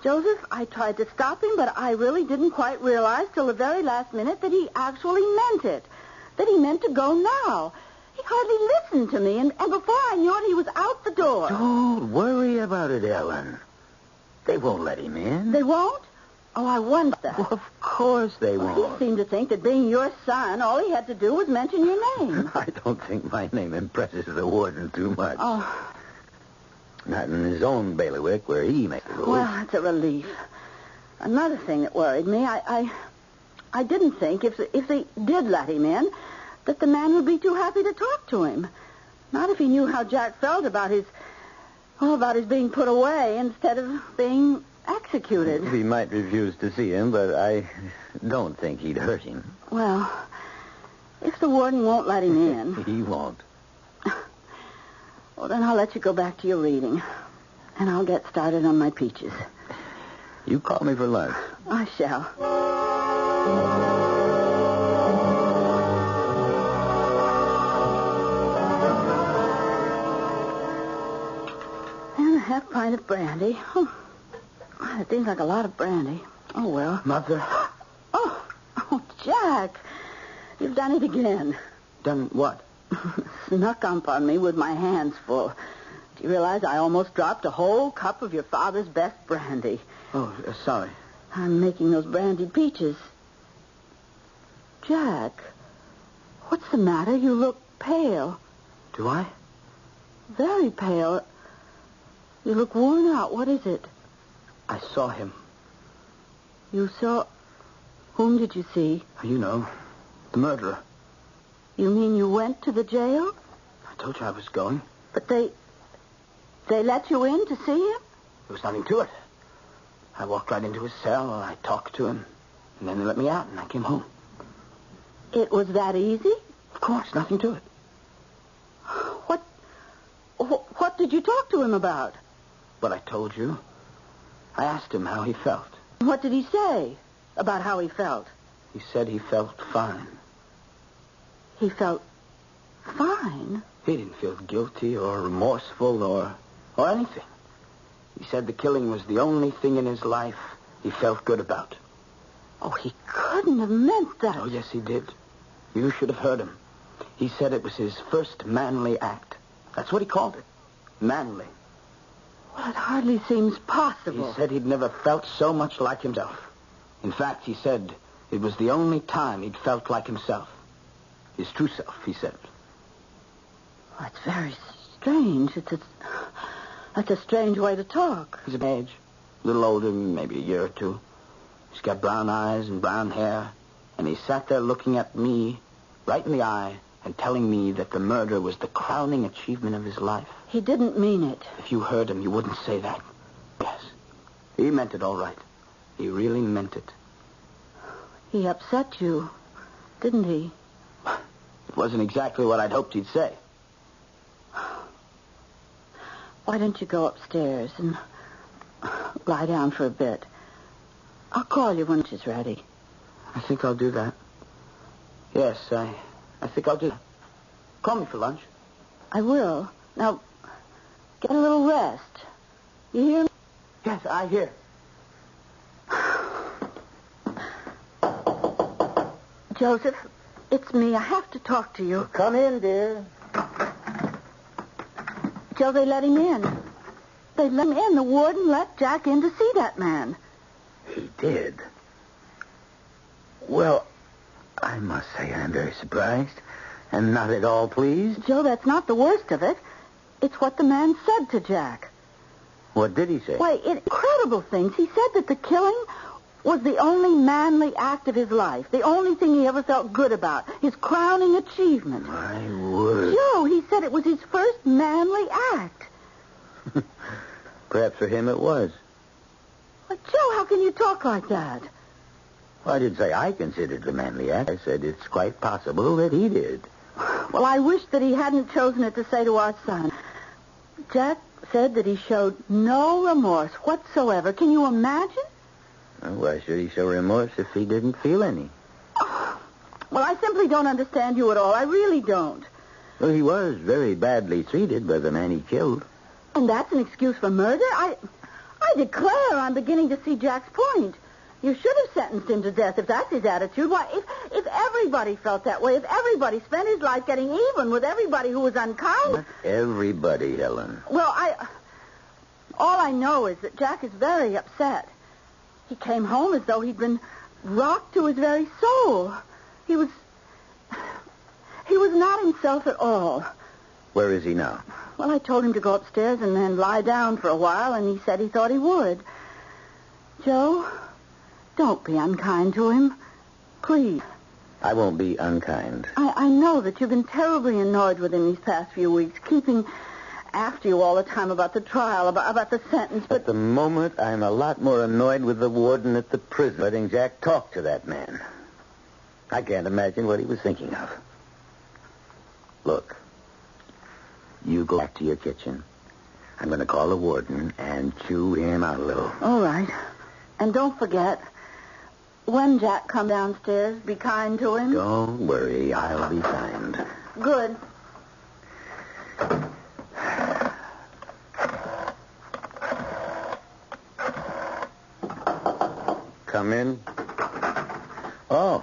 Joseph, I tried to stop him, but I really didn't quite realize till the very last minute that he actually meant it. That he meant to go now. He hardly listened to me, and before I knew it, he was out the door. Don't worry about it, Ellen. They won't let him in. They won't? Oh, I wonder that. Well, of course they won't. He seemed to think that being your son, all he had to do was mention your name. I don't think my name impresses the warden too much. Oh. Not in his own bailiwick where he makes the rules. Well, that's a relief. Another thing that worried me, I didn't think if they did let him in, that the man would be too happy to talk to him. Not if he knew how Jack felt about his being put away instead of being executed. He might refuse to see him, but I don't think he'd hurt him. Well, if the warden won't let him in... He won't. Well, then I'll let you go back to your reading. And I'll get started on my peaches. You call me for lunch. I shall. And a half pint of brandy. Oh, it seems like a lot of brandy. Oh, well. Mother. Oh, Jack. You've done it again. Done what? Snuck up on me with my hands full. Do you realize I almost dropped a whole cup of your father's best brandy? Oh, sorry. I'm making those brandied peaches. Jack, what's the matter? You look pale. Do I? Very pale. You look worn out. What is it? I saw him. You saw... Whom did you see? You know, the murderer. You mean you went to the jail? I told you I was going. But they let you in to see him? There was nothing to it. I walked right into his cell, and I talked to him, and then they let me out, and I came home. It was that easy? Of course, nothing to it. What did you talk to him about? What I told you. I asked him how he felt. What did he say about how he felt? He said he felt fine. He felt fine? He didn't feel guilty or remorseful or anything. He said the killing was the only thing in his life he felt good about. Oh, he couldn't have meant that. Oh, yes, he did. You should have heard him. He said it was his first manly act. That's what he called it. Manly. Well, it hardly seems possible. He said he'd never felt so much like himself. In fact, he said it was the only time he'd felt like himself. His true self, he said. Well, that's very strange. That's a strange way to talk. He's of age. A little older, maybe a year or two. He's got brown eyes and brown hair. And he sat there looking at me right in the eye and telling me that the murder was the crowning achievement of his life. He didn't mean it. If you heard him, you wouldn't say that. Yes. He meant it all right. He really meant it. He upset you, didn't he? It wasn't exactly what I'd hoped he'd say. Why don't you go upstairs and lie down for a bit? I'll call you when she's ready. I think I'll do that. Yes, I think I'll do that. Call me for lunch. I will. Now, get a little rest. You hear me? Yes, I hear. Joseph, it's me. I have to talk to you. Come in, dear. Joe, they let him in. They let him in. The warden let Jack in to see that man. He did? Well, I must say I'm very surprised and not at all pleased. Joe, that's not the worst of it. It's what the man said to Jack. What did he say? Why, incredible things. He said that the killing was the only manly act of his life, the only thing he ever felt good about, his crowning achievement. My word. Joe, he said it was his first manly act. Perhaps for him it was. But, Joe, how can you talk like that? Well, I didn't say I considered it a manly act. I said it's quite possible that he did. Well, I wish that he hadn't chosen it to say to our son. Jack said that he showed no remorse whatsoever. Can you imagine? Well, why should he show remorse if he didn't feel any? Well, I simply don't understand you at all. I really don't. Well, he was very badly treated by the man he killed. And that's an excuse for murder? I declare I'm beginning to see Jack's point. You should have sentenced him to death if that's his attitude. Why, if everybody felt that way, if everybody spent his life getting even with everybody who was unkind... Not everybody, Helen. Well, all I know is that Jack is very upset. He came home as though he'd been rocked to his very soul. He was not himself at all. Where is he now? Well, I told him to go upstairs and then lie down for a while, and he said he thought he would. Joe, don't be unkind to him. Please. I won't be unkind. I know that you've been terribly annoyed with him these past few weeks, keeping after you all the time about the trial, about the sentence, but... At the moment, I'm a lot more annoyed with the warden at the prison letting Jack talk to that man. I can't imagine what he was thinking of. Look, you go back to your kitchen. I'm going to call the warden and chew him out a little. All right. And don't forget, when Jack comes downstairs, be kind to him. Don't worry, I'll be kind. Good. Come in. Oh,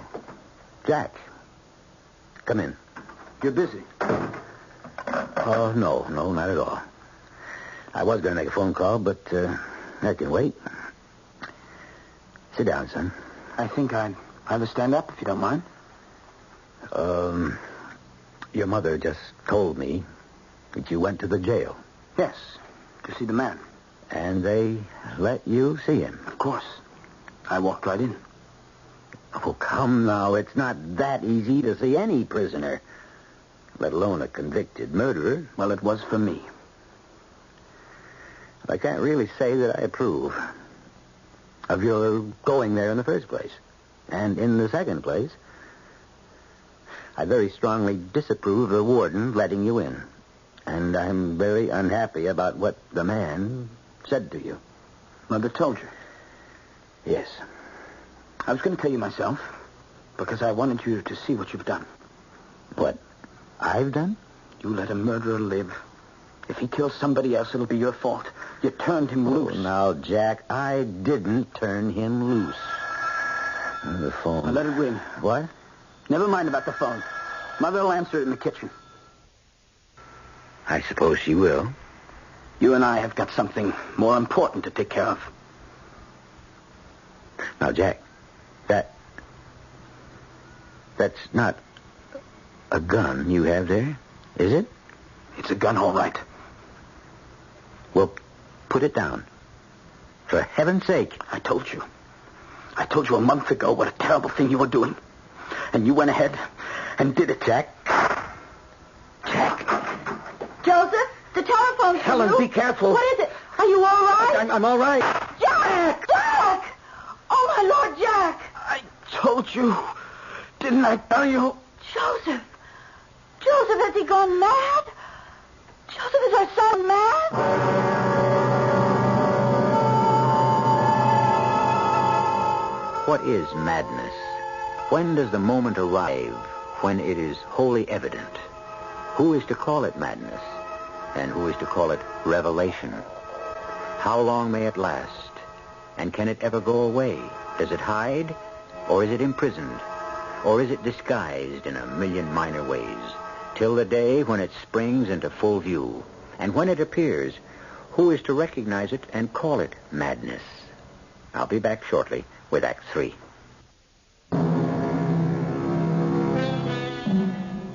Jack. Come in. You're busy. Oh, no, not at all. I was going to make a phone call, but that can wait. Sit down, son. I think I'd rather stand up if you don't mind. Your mother just told me that you went to the jail. Yes, to see the man. And they let you see him? Of course. I walked right in. Oh, come now. It's not that easy to see any prisoner, let alone a convicted murderer. Well, it was for me. I can't really say that I approve of your going there in the first place. And in the second place, I very strongly disapprove of the warden letting you in. And I'm very unhappy about what the man said to you. Mother told you? Yes. I was going to tell you myself, because I wanted you to see what you've done. What I've done? You let a murderer live. If he kills somebody else, it'll be your fault. You turned him loose. Oh, now, Jack, I didn't turn him loose. The phone. Now let it ring. What? Never mind about the phone. Mother will answer it in the kitchen. I suppose she will. You and I have got something more important to take care of. Now, Jack, that's not a gun you have there, is it? It's a gun, all right. Well, put it down. For heaven's sake. I told you a month ago what a terrible thing you were doing. And you went ahead and did it, Jack. Joseph, the telephone's Helen, be careful. What is it? Are you all right? I'm all right. Jack! Oh, my Lord, Jack! I told you. Didn't I tell you? Joseph, has he gone mad? Joseph, is our son mad? What is madness? When does the moment arrive when it is wholly evident? Who is to call it madness? And who is to call it revelation? How long may it last? And can it ever go away? Does it hide? Or is it imprisoned? Or is it disguised in a million minor ways? Till the day when it springs into full view. And when it appears, who is to recognize it and call it madness? I'll be back shortly with Act 3.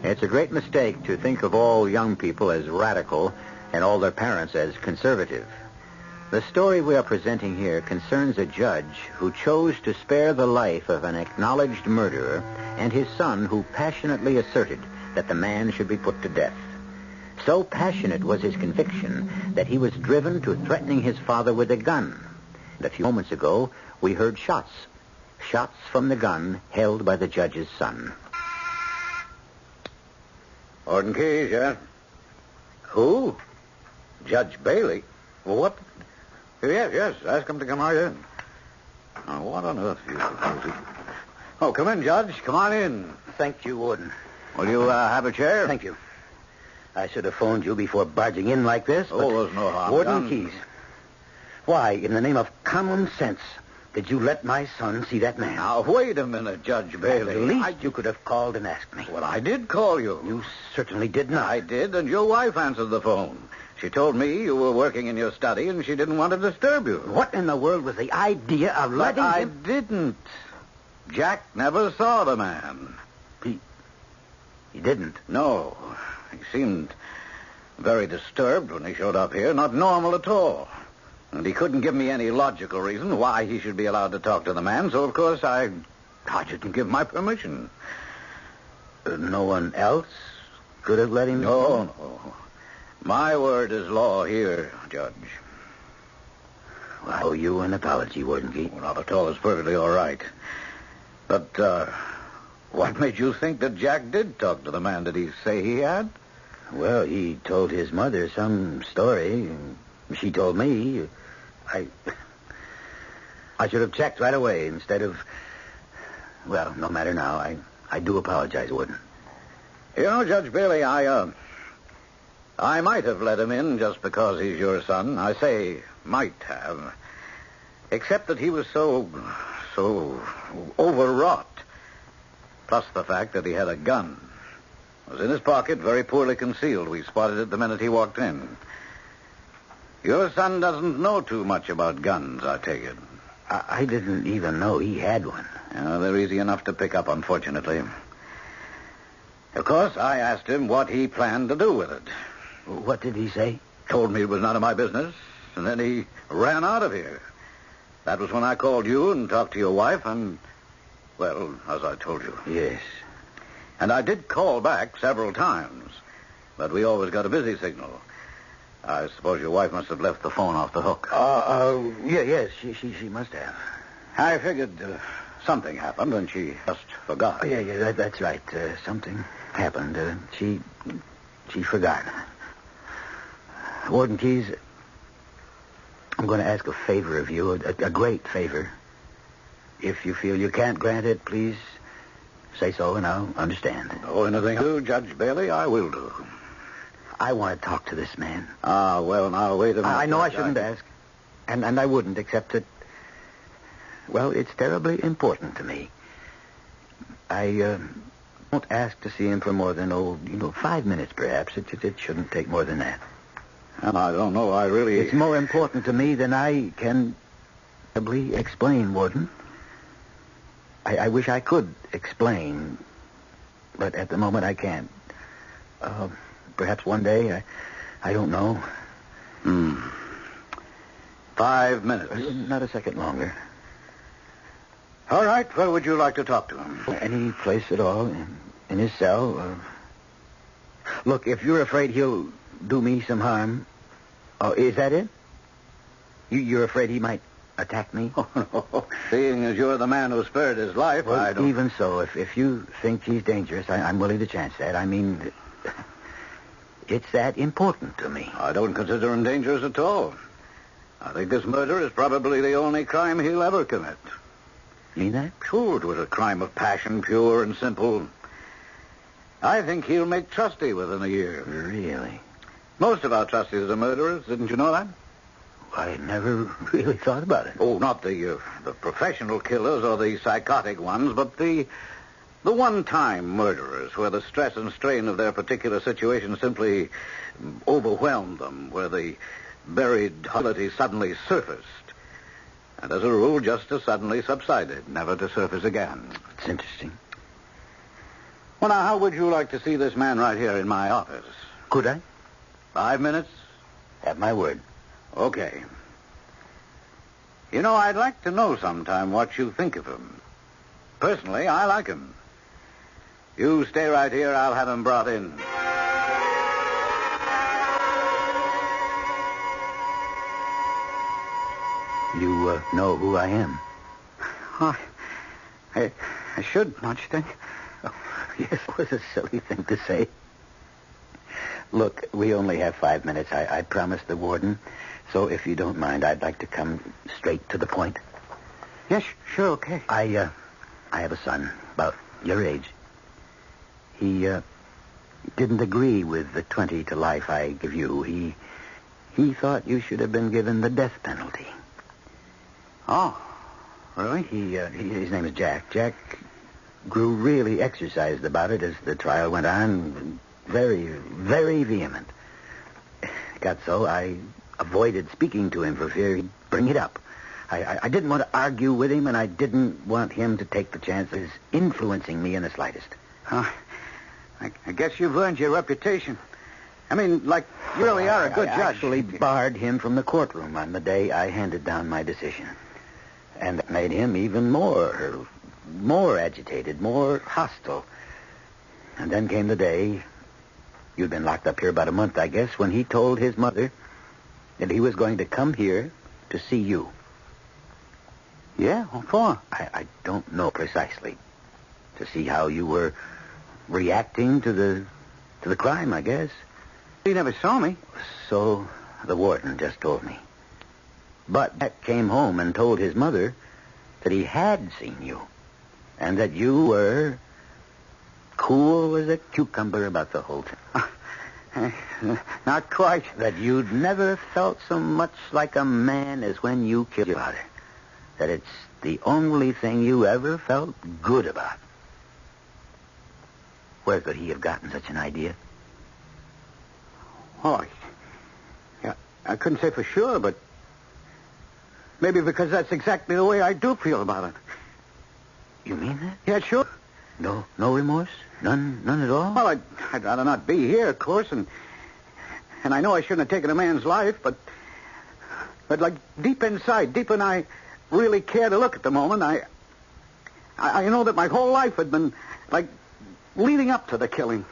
It's a great mistake to think of all young people as radical and all their parents as conservative. The story we are presenting here concerns a judge who chose to spare the life of an acknowledged murderer and his son who passionately asserted that the man should be put to death. So passionate was his conviction that he was driven to threatening his father with a gun. And a few moments ago, we heard shots. Shots from the gun held by the judge's son. Warden Keyes, yes? Who? Judge Bailey? Well, what? Yes. Ask him to come right in. Now, what on earth do you suppose he... Oh, come in, Judge. Come on in. Thank you, Warden. Will you have a chair? Thank you. I should have phoned you before barging in like this. Oh, there's no harm Warden done. Keyes, why, in the name of common sense, did you let my son see that man? Now, wait a minute, Judge Bailey. At least you could have called and asked me. Well, I did call you. You certainly did not. I did, and your wife answered the phone. She told me you were working in your study, and she didn't want to disturb you. What in the world was the idea of But letting I him... didn't. Jack never saw the man. He didn't? No. He seemed very disturbed when he showed up here. Not normal at all. And he couldn't give me any logical reason why he should be allowed to talk to the man, so of course I didn't give my permission. No one else could have let him... No. My word is law here, Judge. Well, I owe you an apology, Warden Keyes. Well, not at all. It's perfectly all right. But, what made you think that Jack did talk to the man? Did he say he had? Well, he told his mother some story. She told me. I should have checked right away instead of... Well, no matter now. I do apologize, Warden. You know, Judge Bailey, I might have let him in just because he's your son. I say might have. Except that he was so overwrought. Plus the fact that he had a gun. It was in his pocket, very poorly concealed. We spotted it the minute he walked in. Your son doesn't know too much about guns, I take it. I didn't even know he had one. Yeah, they're easy enough to pick up, unfortunately. Of course, I asked him what he planned to do with it. What did he say? Told me it was none of my business, and then he ran out of here. That was when I called you and talked to your wife, and, well, as I told you. Yes. And I did call back several times, but we always got a busy signal. I suppose your wife must have left the phone off the hook. Yes, she must have. I figured something happened, and she just forgot. Oh, yeah, that's right. Something happened. She forgot. Warden Keyes, I'm going to ask a favor of you, a great favor. If you feel you can't grant it, please say so, and I'll understand. Oh, anything I do, Judge Bailey, I will do. I want to talk to this man. Well, now, wait a minute. I know I shouldn't ask, and I wouldn't, except that, well, it's terribly important to me. I won't ask to see him for more than, 5 minutes, perhaps. It shouldn't take more than that. And I don't know, It's more important to me than I can probably explain, Warden. I wish I could explain, but at the moment I can't. Perhaps one day, I don't know. 5 minutes. Not a second longer. All right, where would you like to talk to him? Any place at all, in his cell. Look, if you're afraid he'll do me some harm, is that it? You're afraid he might attack me? Seeing as you're the man who spared his life, well, I don't... Even so, if you think he's dangerous, I'm willing to chance that. I mean, it's that important to me. I don't consider him dangerous at all. I think this murder is probably the only crime he'll ever commit. You mean that? Sure, it was a crime of passion, pure and simple. I think he'll make trustee within a year. Really? Most of our trustees are murderers. Didn't you know that? I never really thought about it. Oh, not the professional killers or the psychotic ones, but the one-time murderers, where the stress and strain of their particular situation simply overwhelmed them, where the buried hostility suddenly surfaced, and as a rule just as suddenly subsided, never to surface again. It's interesting. Well, now, how would you like to see this man right here in my office? Could I? 5 minutes? Have my word. Okay. You know, I'd like to know sometime what you think of him. Personally, I like him. You stay right here. I'll have him brought in. You know who I am? Oh, I should, don't you think? Oh, yes, it was a silly thing to say. Look, we only have 5 minutes. I promised the warden. So if you don't mind, I'd like to come straight to the point. Yes, sure, okay. I have a son, about your age. He didn't agree with the 20 to life I give you. He thought you should have been given the death penalty. Oh, really? His name is Jack. Jack grew really exercised about it as the trial went on. Very, very vehement. Got so I avoided speaking to him for fear he'd bring it up. I didn't want to argue with him, and I didn't want him to take the chance of influencing me in the slightest. I guess you've earned your reputation. I mean, like, you really are a good judge. I actually barred him from the courtroom on the day I handed down my decision. And it made him even more agitated, more hostile. And then came the day, you'd been locked up here about a month, I guess, when he told his mother that he was going to come here to see you. Yeah, what for? I don't know precisely. To see how you were reacting to the crime, I guess. He never saw me. So the warden just told me. But Jack came home and told his mother that he had seen you. And that you were cool as a cucumber about the whole thing. Not quite. That you'd never felt so much like a man as when you killed your father. That it's the only thing you ever felt good about. Where could he have gotten such an idea? Oh, I couldn't say for sure, but maybe because that's exactly the way I do feel about it. You mean that? Yeah, sure. No remorse? None at all? Well, I'd rather not be here, of course, and I know I shouldn't have taken a man's life, but like deep inside, deep when I really care to look at the moment, I know that my whole life had been like leading up to the killing.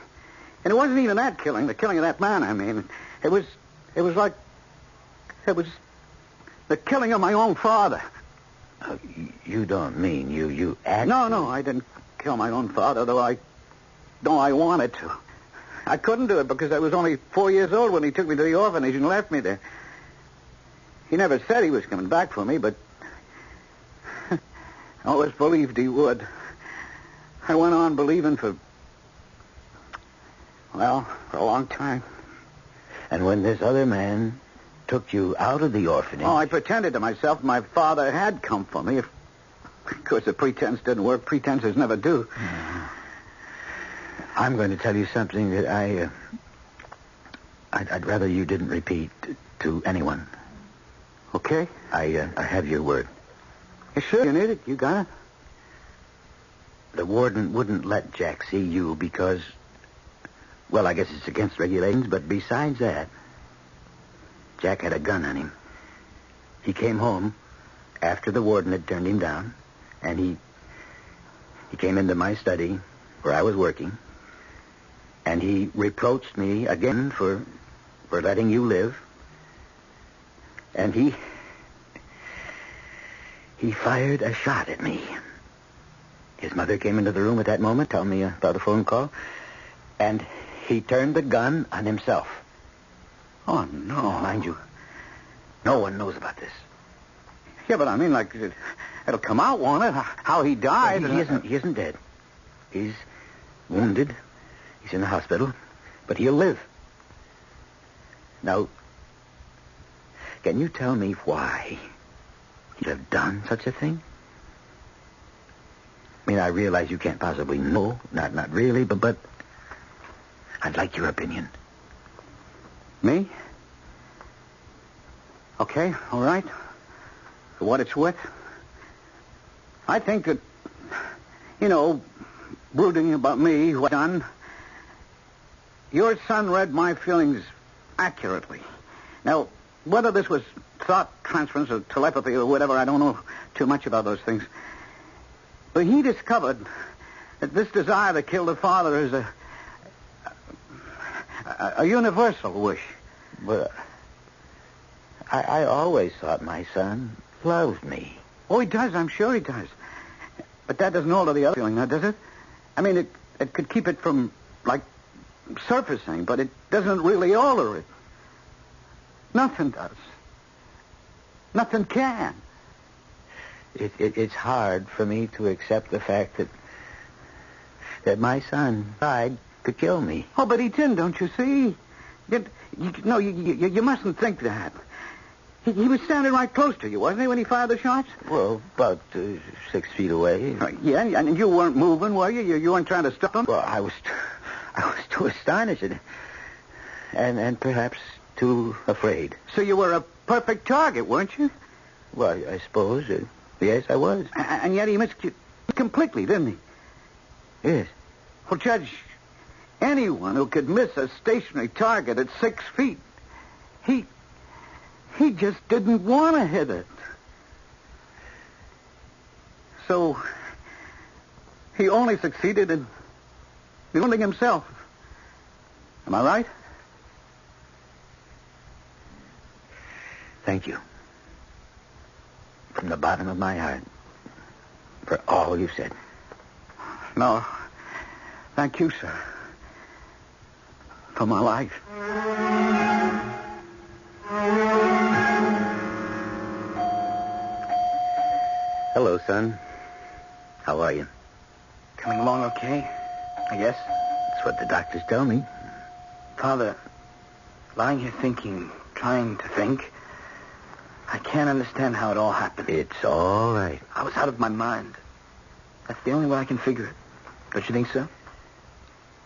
And it wasn't even that killing, the killing of that man, I mean. It was the killing of my own father. You don't mean you actually... No, I didn't kill my own father, though I wanted to. I couldn't do it because I was only 4 years old when he took me to the orphanage and left me there. He never said he was coming back for me, but I always believed he would. I went on believing for a long time. And when this other man took you out of the orphanage... Oh, I pretended to myself my father had come for me. Of course, the pretense didn't work. Pretenses never do. I'm going to tell you something that I'd rather you didn't repeat to anyone. Okay? I have your word. You sure you need it? You got it? The warden wouldn't let Jack see you because... Well, I guess it's against regulations, but besides that, Jack had a gun on him. He came home after the warden had turned him down, and he came into my study where I was working, and he reproached me again for letting you live, and he fired a shot at me. His mother came into the room at that moment, telling me about a phone call, and he turned the gun on himself. Oh, no. Mind you, no one knows about this. Yeah, but I mean, like, it'll come out, won't it? How he died. He isn't dead. He's wounded. He's in the hospital, but he'll live. Now, can you tell me why he'd have done such a thing? I mean, I realize you can't possibly know. Not really, but I'd like your opinion. Me? Okay, all right. For what it's worth. I think that, brooding about me, what I've done, your son read my feelings accurately. Now, whether this was thought transference or telepathy or whatever. I don't know too much about those things. But he discovered that this desire to kill the father is a universal wish. But I always thought my son loved me. Oh, he does. I'm sure he does. But that doesn't alter the other feeling, now, does it? I mean, it could keep it from, like, surfacing, but it doesn't really alter it. Nothing does. Nothing can. It's hard for me to accept the fact that my son died to kill me. Oh, but he didn't, don't you see? You mustn't think that. He was standing right close to you, wasn't he, when he fired the shots? Well, about 6 feet away. Yeah, and you weren't moving, were you? You weren't trying to stop him? Well, I was too astonished and perhaps too afraid. So you were a perfect target, weren't you? Well, I suppose. Yes, I was. And yet he missed you completely, didn't he? Yes. Well, Judge, anyone who could miss a stationary target at 6 feet, he just didn't want to hit it. So he only succeeded in wounding himself. Am I right? Thank you. From the bottom of my heart. For all you've said. No. Thank you, sir. For my life. Hello, son. How are you? Coming along okay, I guess. That's what the doctors tell me. Father, lying here thinking, trying to think, I can't understand how it all happened. It's all right. I was out of my mind. That's the only way I can figure it. Don't you think so?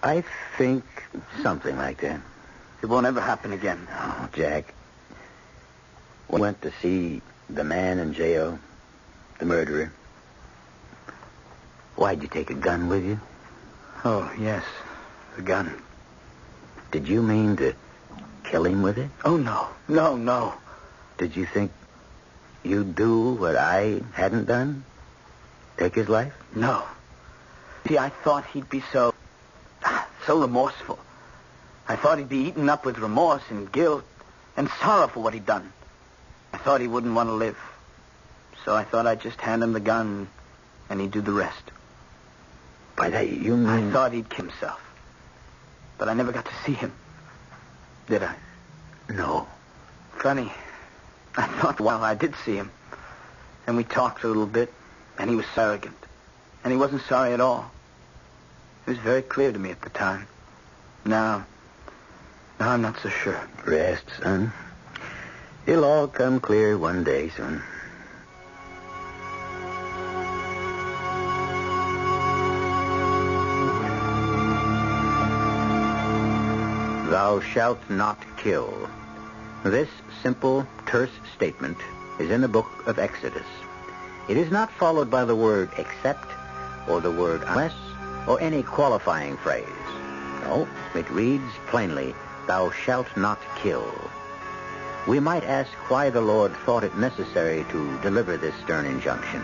I think something like that. It won't ever happen again. Oh, Jack. We went to see the man in jail, the murderer. Why'd you take a gun with you? Oh, yes, a gun. Did you mean to kill him with it? Oh, no. No. Did you think you'd do what I hadn't done? Take his life? No. See, I thought he'd be so remorseful. I thought he'd be eaten up with remorse and guilt and sorrow for what he'd done. I thought he wouldn't want to live. So I thought I'd just hand him the gun and he'd do the rest. By that, you mean... I thought he'd kill himself. But I never got to see him. Did I? No. Funny. I thought, well, I did see him. And we talked a little bit, and he was arrogant. And he wasn't sorry at all. It was very clear to me at the time. Now I'm not so sure. Rest, son. It'll all come clear one day, son. Thou shalt not kill. This simple, terse statement is in the book of Exodus. It is not followed by the word except or the word unless or any qualifying phrase. No, it reads plainly, thou shalt not kill. We might ask why the Lord thought it necessary to deliver this stern injunction.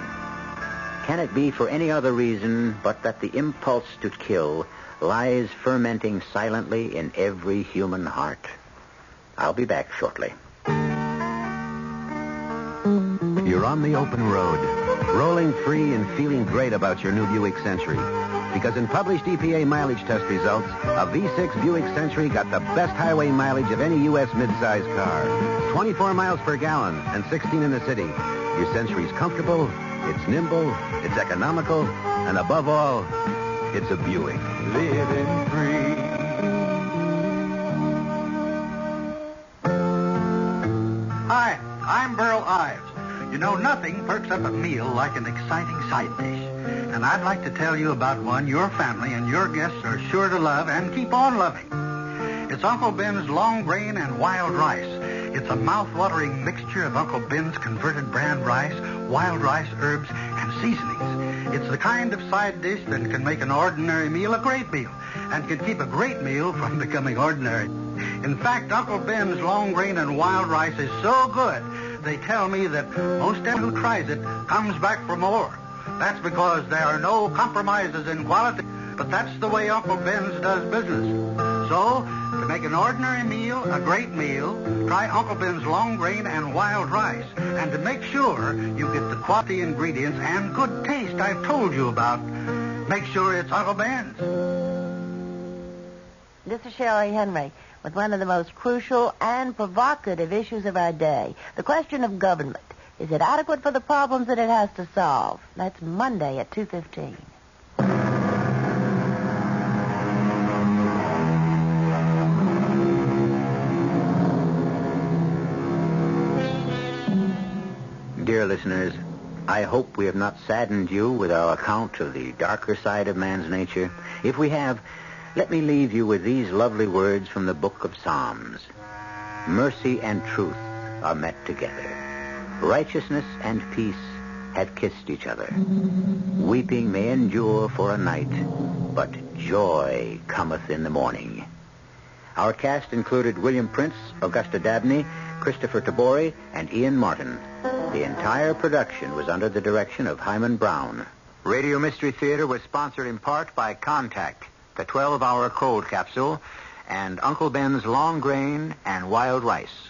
Can it be for any other reason but that the impulse to kill lies fermenting silently in every human heart? I'll be back shortly. You're on the open road, rolling free and feeling great about your new Buick Century. Because in published EPA mileage test results, a V6 Buick Century got the best highway mileage of any U.S. midsize car. 24 miles per gallon and 16 in the city. Your Century's comfortable, it's nimble, it's economical, and above all, it's a Buick. Living free. Hi, I'm Burl Ives. You know, nothing perks up a meal like an exciting side dish. And I'd like to tell you about one your family and your guests are sure to love and keep on loving. It's Uncle Ben's long grain and wild rice. It's a mouth-watering mixture of Uncle Ben's converted brand rice, wild rice, herbs, and seasonings. It's the kind of side dish that can make an ordinary meal a great meal and can keep a great meal from becoming ordinary. In fact, Uncle Ben's long grain and wild rice is so good they tell me that most anyone who tries it comes back for more. That's because there are no compromises in quality, but that's the way Uncle Ben's does business. So, to make an ordinary meal a great meal, try Uncle Ben's long grain and wild rice. And to make sure you get the quality ingredients and good taste I've told you about, make sure it's Uncle Ben's. This is Shelley Henry with one of the most crucial and provocative issues of our day, the question of government. Is it adequate for the problems that it has to solve? That's Monday at 2:15. Dear listeners, I hope we have not saddened you with our account of the darker side of man's nature. If we have, let me leave you with these lovely words from the book of Psalms. Mercy and truth are met together. Righteousness and peace have kissed each other. Weeping may endure for a night, but joy cometh in the morning. Our cast included William Prince, Augusta Dabney, Christopher Tabori, and Ian Martin. The entire production was under the direction of Hyman Brown. Radio Mystery Theater was sponsored in part by Contact, the 12-hour cold capsule, and Uncle Ben's long grain and wild rice.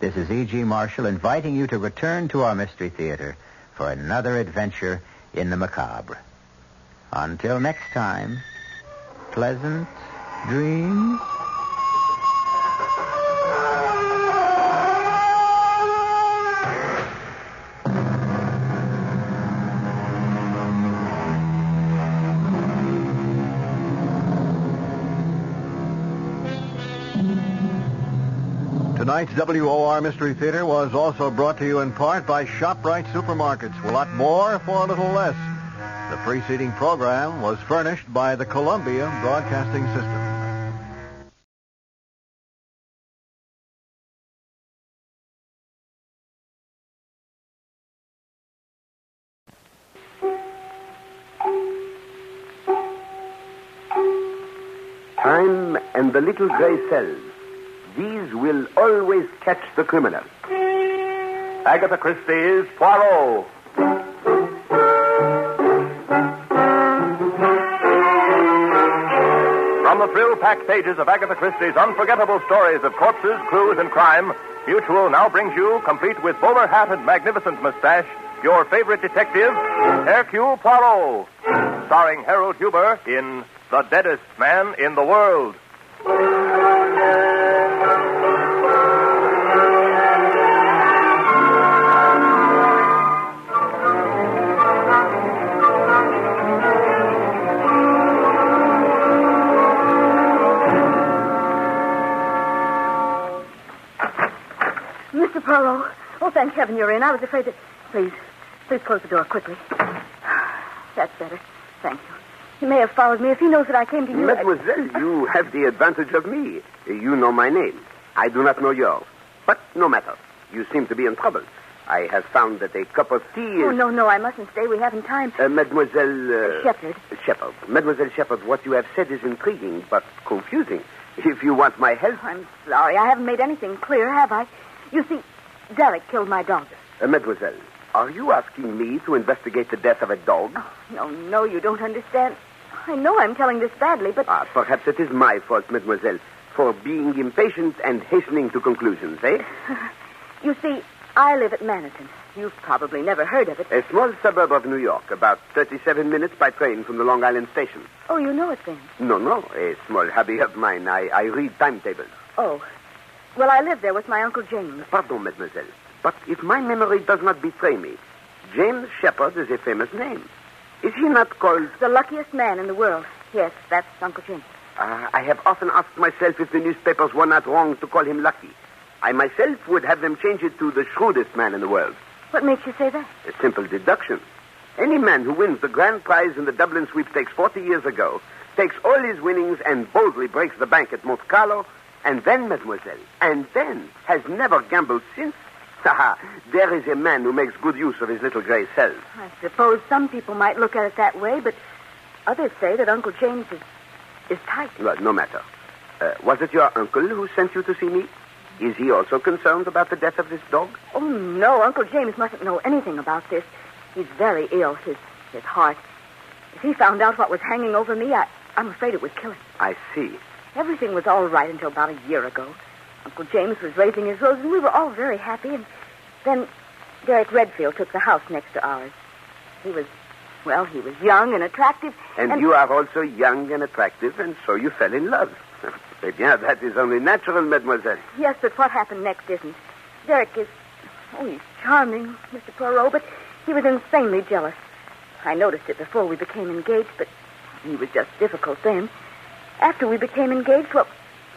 This is E.G. Marshall inviting you to return to our Mystery Theater for another adventure in the macabre. Until next time, pleasant dreams. Tonight's WOR Mystery Theater was also brought to you in part by ShopRite Supermarkets. A lot more for a little less. The preceding program was furnished by the Columbia Broadcasting System. Time and the little gray cells. These will always catch the criminal. Agatha Christie's Poirot. From the thrill-packed pages of Agatha Christie's unforgettable stories of corpses, clues, and crime, Mutual now brings you, complete with bowler hat and magnificent mustache, your favorite detective, Hercule Poirot, starring Harold Huber in The Deadest Man in the World. Mr. Poirot. Oh, thank heaven you're in. I was afraid that... Please close the door quickly. That's better. Thank you. He may have followed me if he knows that I came to you. Mademoiselle, you have the advantage of me. You know my name. I do not know yours. But no matter. You seem to be in trouble. I have found that a cup of tea is... Oh, no, I mustn't stay. We haven't time. Mademoiselle... Shepherd. Shepherd. Mademoiselle Shepherd, what you have said is intriguing, but confusing. If you want my help... I'm sorry. I haven't made anything clear, have I? You see, Derek killed my dog. Mademoiselle, are you asking me to investigate the death of a dog? Oh, no, you don't understand. I know I'm telling this badly, but... Perhaps it is my fault, Mademoiselle, for being impatient and hastening to conclusions, eh? You see, I live at Manhattan. You've probably never heard of it. A small suburb of New York, about 37 minutes by train from the Long Island station. Oh, you know it then? No, a small hobby of mine. I read timetables. Oh. Well, I live there with my Uncle James. Pardon, Mademoiselle, but if my memory does not betray me, James Shepherd is a famous name. Is he not called... The luckiest man in the world. Yes, that's Uncle James. I have often asked myself if the newspapers were not wrong to call him lucky. I myself would have them change it to the shrewdest man in the world. What makes you say that? A simple deduction. Any man who wins the grand prize in the Dublin sweepstakes 40 years ago takes all his winnings and boldly breaks the bank at Monte Carlo, and then, Mademoiselle, has never gambled since. There is a man who makes good use of his little gray cells. I suppose some people might look at it that way, but others say that Uncle James is tight. Well, no matter. Was it your uncle who sent you to see me? Is he also concerned about the death of this dog? Oh, no. Uncle James mustn't know anything about this. He's very ill, his heart. If he found out what was hanging over me, I'm afraid it would kill him. I see. Everything was all right until about a year ago. Uncle James was raising his rose, and we were all very happy. And then Derek Redfield took the house next to ours. He was young and attractive. And you are also young and attractive, and so you fell in love. Eh bien, that is only natural, mademoiselle. Yes, but what happened next isn't. Derek is... Oh, he's charming, Mr. Poirot, but he was insanely jealous. I noticed it before we became engaged, but he was just difficult then. After we became engaged, well,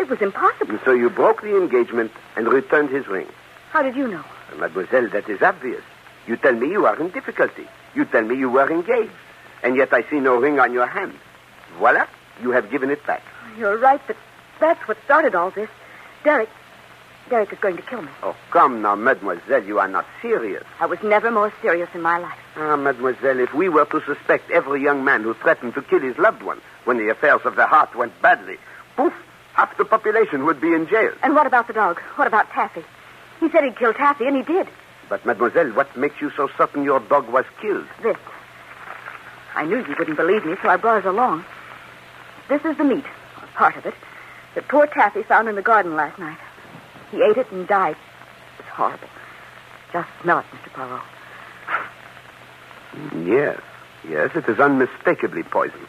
it was impossible. And so you broke the engagement and returned his ring. How did you know? Mademoiselle, that is obvious. You tell me you are in difficulty. You tell me you were engaged. And yet I see no ring on your hand. Voila, you have given it back. You're right, but that's what started all this. Derek is going to kill me. Oh, come now, mademoiselle, you are not serious. I was never more serious in my life. Ah, mademoiselle, if we were to suspect every young man who threatened to kill his loved one when the affairs of the heart went badly, poof, half the population would be in jail. And what about the dog? What about Taffy? He said he'd kill Taffy, and he did. But, mademoiselle, what makes you so certain your dog was killed? This. I knew you wouldn't believe me, so I brought it along. This is the meat, or part of it, that poor Taffy found in the garden last night. He ate it and died. It's horrible. Just smell it, Mr. Poirot. Yes, it is unmistakably poison.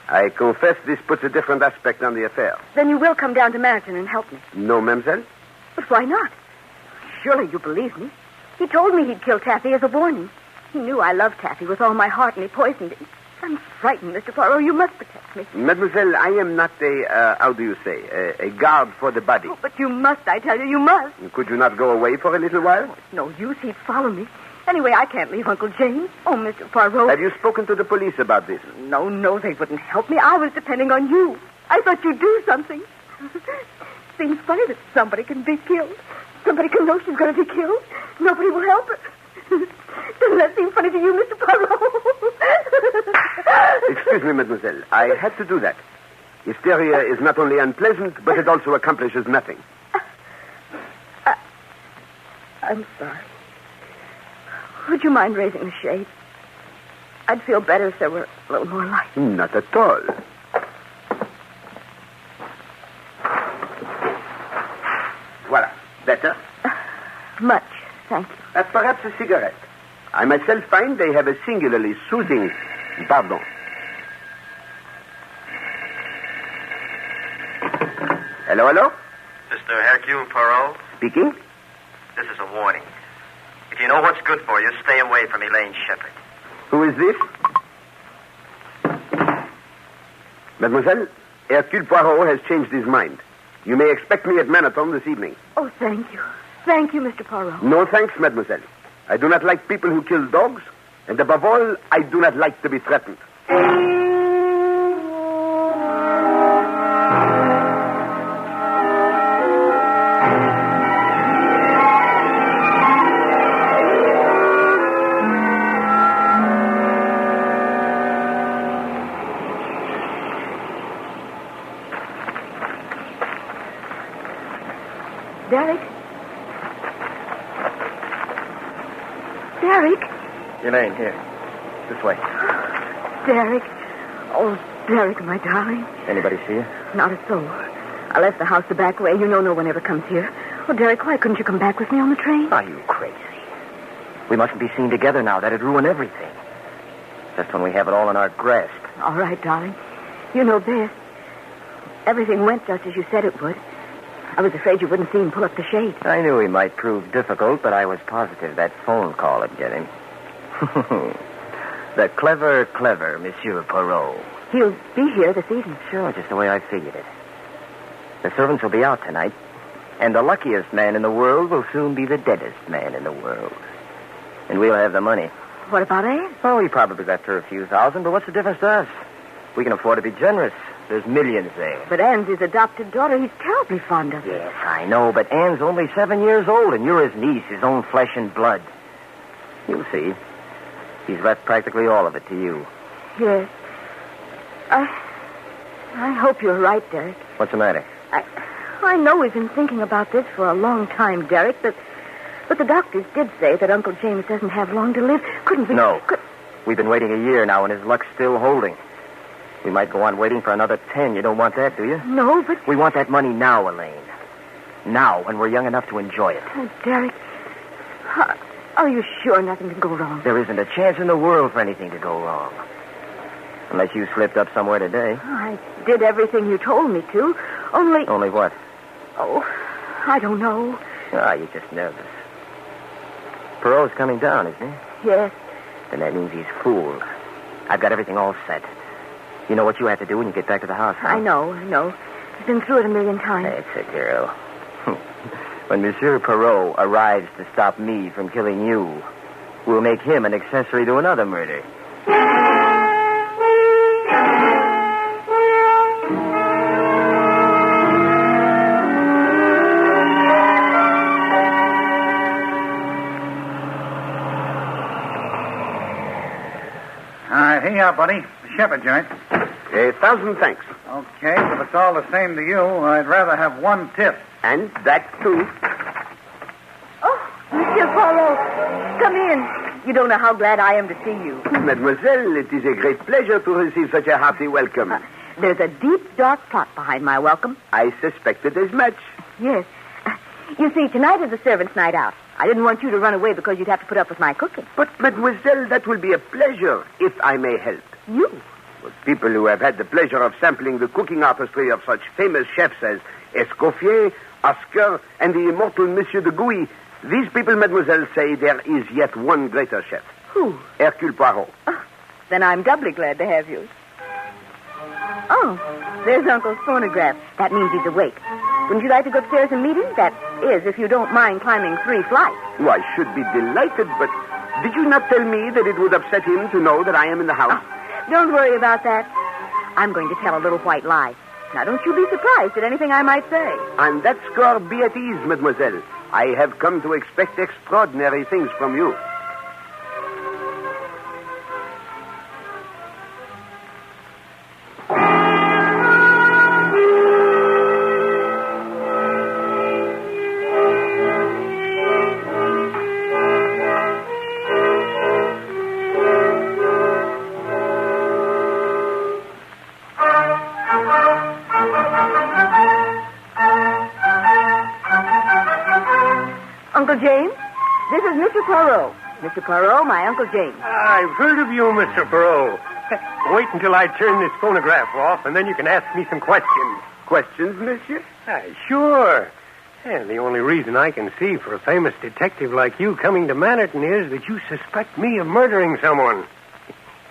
I confess this puts a different aspect on the affair. Then you will come down to Meriton and help me. No, mademoiselle? But why not? Surely you believe me. He told me he'd kill Taffy as a warning. He knew I loved Taffy with all my heart, and he poisoned it. I'm frightened, Mr. Poirot. You must protect me. Mademoiselle, I am not a guard for the body. Oh, but you must, I tell you, you must. Could you not go away for a little while? Oh, it's no use. He'd follow me. Anyway, I can't leave Uncle James. Oh, Mr. Poirot. Have you spoken to the police about this? No, they wouldn't help me. I was depending on you. I thought you'd do something. Seems funny that somebody can be killed. Somebody can know she's going to be killed. Nobody will help her. Doesn't that seem funny to you, Mr. Poirot? Excuse me, mademoiselle. I had to do that. Hysteria is not only unpleasant, but it also accomplishes nothing. I'm sorry. Would you mind raising the shade? I'd feel better if there were a little more light. Not at all. Voila. Better? Much, thank you. Perhaps a cigarette. I myself find they have a singularly soothing... Pardon. Hello? Mr. Hercule Poirot? Speaking? This is a warning. If you know what's good for you, stay away from Elaine Shepherd. Who is this? Mademoiselle, Hercule Poirot has changed his mind. You may expect me at Maniton this evening. Oh, thank you. Thank you, Mr. Poirot. No thanks, mademoiselle. I do not like people who kill dogs, and above all, I do not like to be threatened. Derek? Elaine, here. This way. Derek. Oh, Derek, my darling. Anybody see you? Not a soul. I left the house the back way. You know no one ever comes here. Oh, Derek, why couldn't you come back with me on the train? Are you crazy? We mustn't be seen together now. That'd ruin everything. Just when we have it all in our grasp. All right, darling. You know best. Everything went just as you said it would. I was afraid you wouldn't see him pull up the shade. I knew he might prove difficult, but I was positive that phone call would get him. The clever Monsieur Poirot. He'll be here this evening. Sure, just the way I figured it. The servants will be out tonight, and the luckiest man in the world will soon be the deadest man in the world. And we'll have the money. What about Anne? Oh, he probably left her a few thousand, but what's the difference to us? We can afford to be generous. There's millions there. But Anne's his adopted daughter. He's terribly fond of her. Yes, I know, but Anne's only 7 years old, and you're his niece, his own flesh and blood. You'll see. He's left practically all of it to you. Yes. I hope you're right, Derek. What's the matter? I know we've been thinking about this for a long time, Derek, but the doctors did say that Uncle James doesn't have long to live. Couldn't we... No. We've been waiting a year now, and his luck's still holding. We might go on waiting for another 10. You don't want that, do you? No, but... We want that money now, Elaine. Now, when we're young enough to enjoy it. Oh, Derek, are you sure nothing can go wrong? There isn't a chance in the world for anything to go wrong. Unless you slipped up somewhere today. I did everything you told me to, only... Only what? Oh, I don't know. Ah, you're just nervous. Poirot's coming down, isn't he? Yes. Then that means he's fooled. I've got everything all set. You know what you have to do when you get back to the house, huh? I know. I've been through it a million times. That's a girl. When Monsieur Poirot arrives to stop me from killing you, we'll make him an accessory to another murder. Here you are, buddy. The shepherd joint. 1,000 thanks. Okay, if it's all the same to you, I'd rather have one tip. And that, too. Oh, Monsieur Poirot, come in. You don't know how glad I am to see you. Mademoiselle, it is a great pleasure to receive such a hearty welcome. There's a deep, dark plot behind my welcome. I suspected as much. Yes. You see, tonight is the servants' night out. I didn't want you to run away because you'd have to put up with my cooking. But, mademoiselle, that will be a pleasure, if I may help. You? With people who have had the pleasure of sampling the cooking artistry of such famous chefs as Escoffier, Oscar, and the immortal Monsieur de Gouy, these people, mademoiselle, say there is yet one greater chef. Who? Hercule Poirot. Oh, then I'm doubly glad to have you. Oh, there's Uncle's phonograph. That means he's awake. Wouldn't you like to go upstairs and meet him? That is, if you don't mind climbing 3 flights. Oh, I should be delighted, but did you not tell me that it would upset him to know that I am in the house? Oh, don't worry about that. I'm going to tell a little white lie. Now, don't you be surprised at anything I might say. On that score, be at ease, mademoiselle. I have come to expect extraordinary things from you. Uncle James, this is Mr. Poirot. Mr. Poirot, my Uncle James. I've heard of you, Mr. Poirot. Wait until I turn this phonograph off, and then you can ask me some questions. Questions, monsieur? Sure. And the only reason I can see for a famous detective like you coming to Manhattan is that you suspect me of murdering someone.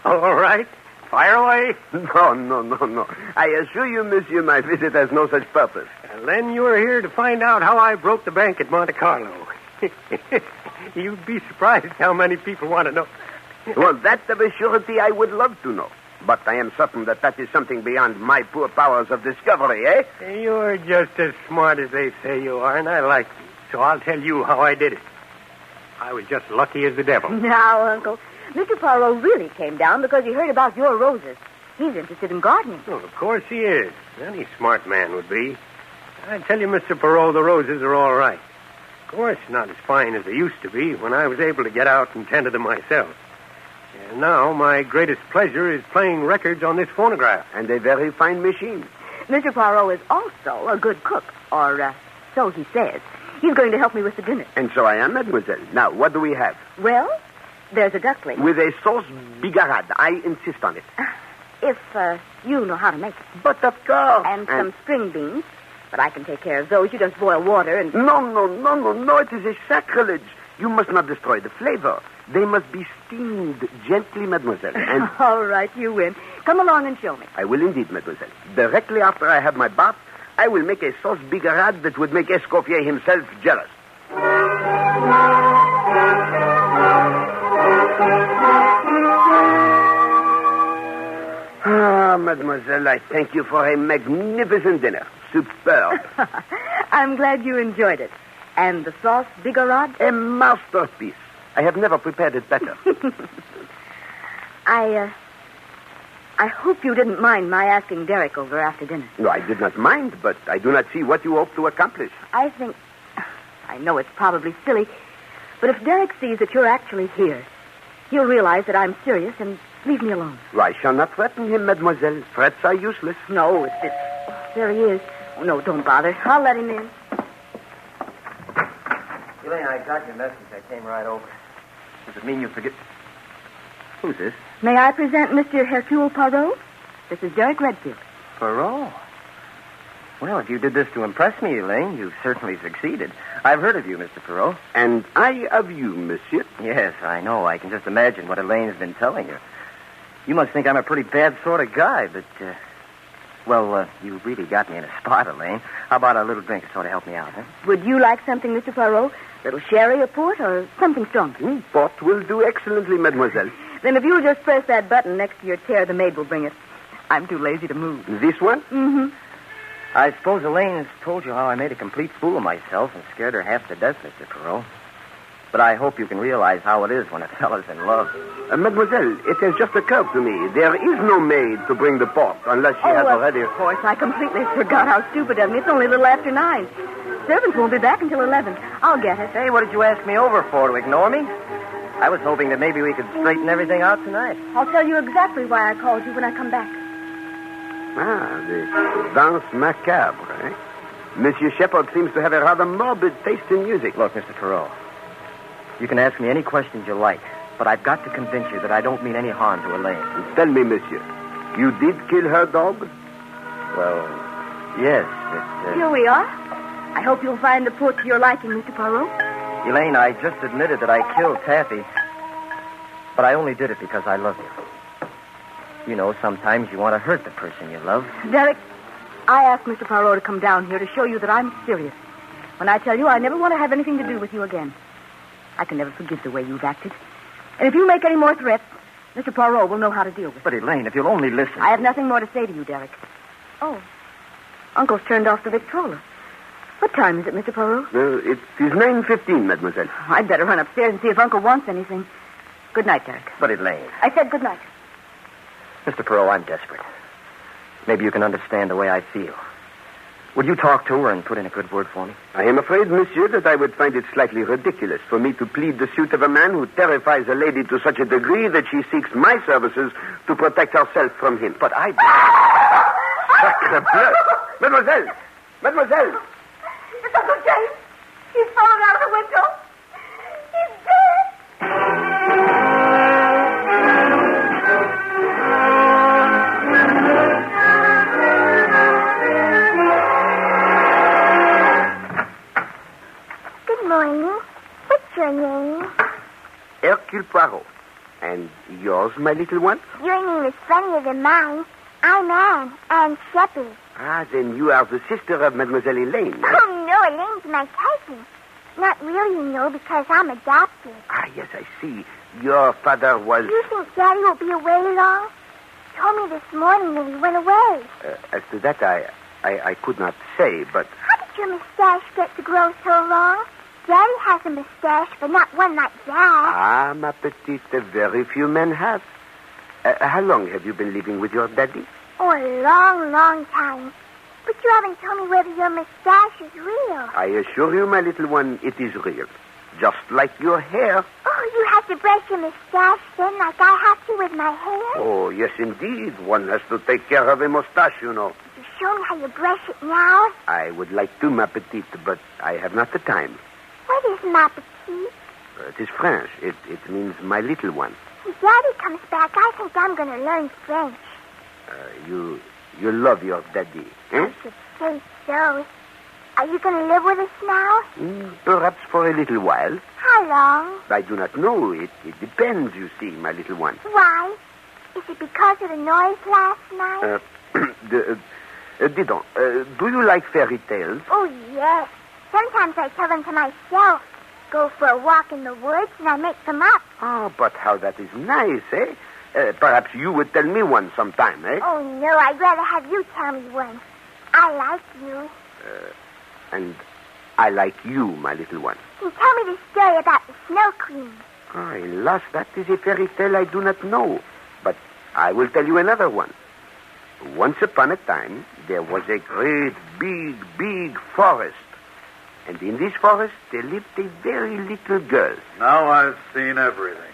All right. Fire away. No. I assure you, monsieur, my visit has no such purpose. And then you're here to find out how I broke the bank at Monte Carlo. You'd be surprised how many people want to know. Well, that of a surety I would love to know. But I am certain that is something beyond my poor powers of discovery, eh? You're just as smart as they say you are, and I like you. So I'll tell you how I did it. I was just lucky as the devil. Now, Uncle, Mr. Poirot really came down because he heard about your roses. He's interested in gardening. Well, of course he is. Any smart man would be. I tell you, Mr. Poirot, the roses are all right. Of course, not as fine as they used to be when I was able to get out and tend to them myself. And now my greatest pleasure is playing records on this phonograph. And a very fine machine. Mr. Poirot is also a good cook, or so he says. He's going to help me with the dinner. And so I am, mademoiselle. Now, what do we have? Well, there's a duckling. With a sauce bigarade. I insist on it. If you know how to make it. But of course. And some string beans. But I can take care of those. You just boil water and... No. It is a sacrilege. You must not destroy the flavor. They must be steamed gently, mademoiselle. And... All right, you win. Come along and show me. I will indeed, mademoiselle. Directly after I have my bath, I will make a sauce bigarade that would make Escoffier himself jealous. Ah, mademoiselle, I thank you for a magnificent dinner. Superb. I'm glad you enjoyed it. And the sauce bigarade? A masterpiece. I have never prepared it better. I I hope you didn't mind my asking Derek over after dinner. No, I did not mind, but I do not see what you hope to accomplish. I know it's probably silly, but if Derek sees that you're actually here, he'll realize that I'm serious and leave me alone. I shall not threaten him, mademoiselle. Threats are useless. No, there he is. Oh, no, don't bother. I'll let him in. Elaine, I got your message. I came right over. Does it mean you forget... Who's this? May I present Mr. Hercule Poirot? This is Derek Redfield. Poirot? Well, if you did this to impress me, Elaine, you've certainly succeeded. I've heard of you, Mr. Poirot. And I of you, monsieur. Yes, I know. I can just imagine what Elaine's been telling you. You must think I'm a pretty bad sort of guy, but, you really got me in a spot, Elaine. How about a little drink to sort of help me out, huh? Would you like something, Mr. Poirot? A little sherry or port or something strong? Port will do excellently, mademoiselle. Then if you'll just press that button next to your chair, the maid will bring it. I'm too lazy to move. This one? Mm-hmm. I suppose Elaine's told you how I made a complete fool of myself and scared her half to death, Mr. Poirot. But I hope you can realize how it is when a fella's in love. Mademoiselle, it has just occurred to me. There is no maid to bring the port unless she has already... Of course, I completely forgot how stupid of me. It's only a little after 9. Servants won't be back until 11. I'll get it. Hey, what did you ask me over for, to ignore me? I was hoping that maybe we could straighten everything out tonight. I'll tell you exactly why I called you when I come back. The danse macabre, eh? Monsieur Shepard seems to have a rather morbid taste in music. Look, Mr. Poirot, you can ask me any questions you like, but I've got to convince you that I don't mean any harm to Elaine. Tell me, monsieur, you did kill her dog? Well, yes, Here we are. I hope you'll find the port to your liking, Mr. Poirot. Elaine, I just admitted that I killed Taffy, but I only did it because I love you. You know, sometimes you want to hurt the person you love. Derek, I asked Mr. Poirot to come down here to show you that I'm serious. When I tell you I never want to have anything to do with you again. I can never forgive the way you've acted. And if you make any more threats, Mr. Poirot will know how to deal with it. But, Elaine, if you'll only listen... I have nothing more to say to you, Derek. Oh, Uncle's turned off the Victrola. What time is it, Mr. Poirot? It is 9:15, mademoiselle. I'd better run upstairs and see if Uncle wants anything. Good night, Derek. But, Elaine... I said good night. Mr. Poirot, I'm desperate. Maybe you can understand the way I feel. Would you talk to her and put in a good word for me? I am afraid, monsieur, that I would find it slightly ridiculous for me to plead the suit of a man who terrifies a lady to such a degree that she seeks my services to protect herself from him. But I... Sacre bleu! Mademoiselle! Mademoiselle! It's Uncle James. He's fallen out of the window. He's dead. Good morning. What's your name? Hercule Poirot. And yours, my little one? Your name is funnier than mine. I'm Anne Shepherd. Ah, then you are the sister of Mademoiselle Elaine. Oh, no, Elaine's my cousin. Not really, you know, because I'm adopted. Ah, yes, I see. Your father was... Do you think Daddy will be away long? He told me this morning that he went away. As to that, I could not say, but... How did your mustache get to grow so long? Daddy has a mustache, but not one like that. Ah, ma petite, very few men have. How long have you been living with your daddy? Oh, a long, long time. But you haven't told me whether your mustache is real. I assure you, my little one, it is real. Just like your hair. Oh, you have to brush your mustache then like I have to with my hair? Oh, yes, indeed. One has to take care of a mustache, you know. Could you show me how you brush it now? I would like to, ma petite, but I have not the time. What is ma petite? It is French. It means my little one. When Daddy comes back, I think I'm going to learn French. You love your daddy, eh? I should say so. Are you going to live with us now? Perhaps for a little while. How long? I do not know. It depends, you see, my little one. Why? Is it because of the noise last night? Dis donc, do you like fairy tales? Oh, yes. Sometimes I tell them to myself. Go for a walk in the woods and I make them up. Oh, but how that is nice, eh? Perhaps you would tell me one sometime, eh? Oh, no, I'd rather have you tell me one. I like you. And I like you, my little one. Can you tell me the story about the Snow Queen? Oh, alas, that is a fairy tale I do not know. But I will tell you another one. Once upon a time, there was a great, big forest. And in this forest, there lived a very little girl. Now I've seen everything.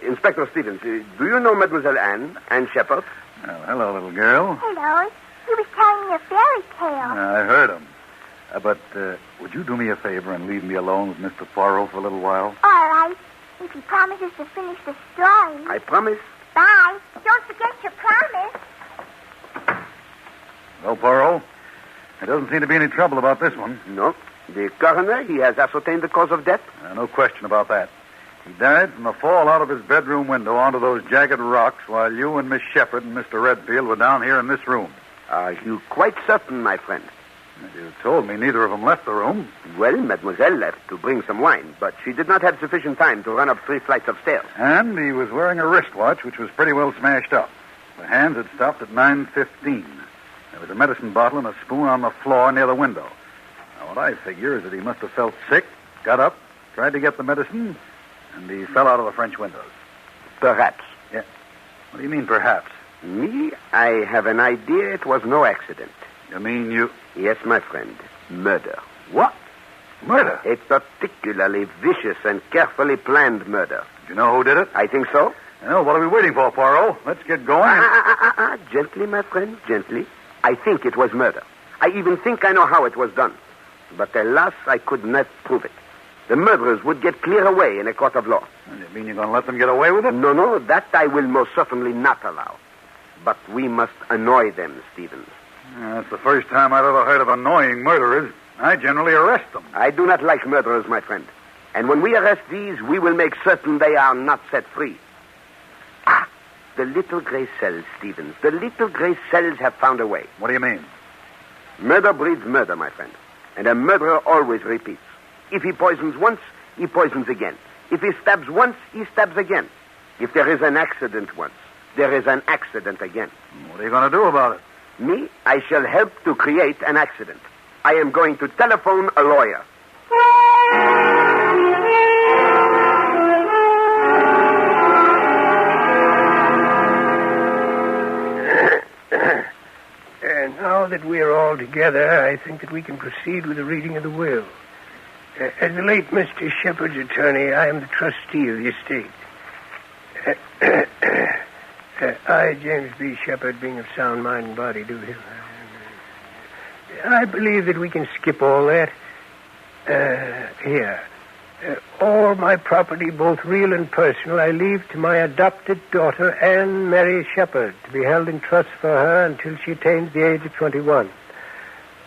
Inspector Stevens, do you know Mademoiselle Anne Shepherd? Well, hello, little girl. Hello. He was telling me a fairy tale. I heard him. But would you do me a favor and leave me alone with Mr. Poirot for a little while? All right. If he promises to finish the story. I promise. Bye. Don't forget your promise. Well, Poirot, there doesn't seem to be any trouble about this one. No. The coroner, he has ascertained the cause of death? No question about that. He died from the fall out of his bedroom window onto those jagged rocks while you and Miss Shepherd and Mr. Redfield were down here in this room. Are you quite certain, my friend? You told me neither of them left the room. Well, Mademoiselle left to bring some wine, but she did not have sufficient time to run up 3 flights of stairs. And he was wearing a wristwatch, which was pretty well smashed up. The hands had stopped at 9:15. There was a medicine bottle and a spoon on the floor near the window. Now, what I figure is that he must have felt sick, got up, tried to get the medicine, and he fell out of the French windows. Perhaps. Yeah. What do you mean, perhaps? Me, I have an idea it was no accident. You mean you... Yes, my friend. Murder. What? Murder? A particularly vicious and carefully planned murder. Do you know who did it? I think so. Well, what are we waiting for, Poirot? Let's get going. Gently, my friend, gently. I think it was murder. I even think I know how it was done. But alas, I could not prove it. The murderers would get clear away in a court of law. You mean you're going to let them get away with it? No, that I will most certainly not allow. But we must annoy them, Stevens. That's the first time I've ever heard of annoying murderers. I generally arrest them. I do not like murderers, my friend. And when we arrest these, we will make certain they are not set free. The little gray cells, Stevens. The little gray cells have found a way. What do you mean? Murder breeds murder, my friend. And a murderer always repeats. If he poisons once, he poisons again. If he stabs once, he stabs again. If there is an accident once, there is an accident again. What are you going to do about it? Me, I shall help to create an accident. I am going to telephone a lawyer. And now that we are all together, I think that we can proceed with the reading of the will. As the late Mr. Shepherd's attorney, I am the trustee of the estate. I, James B. Shepherd, being of sound mind and body, do him. I believe that we can skip all that. Here. All my property, both real and personal, I leave to my adopted daughter, Anne Mary Shepherd, to be held in trust for her until she attains the age of 21.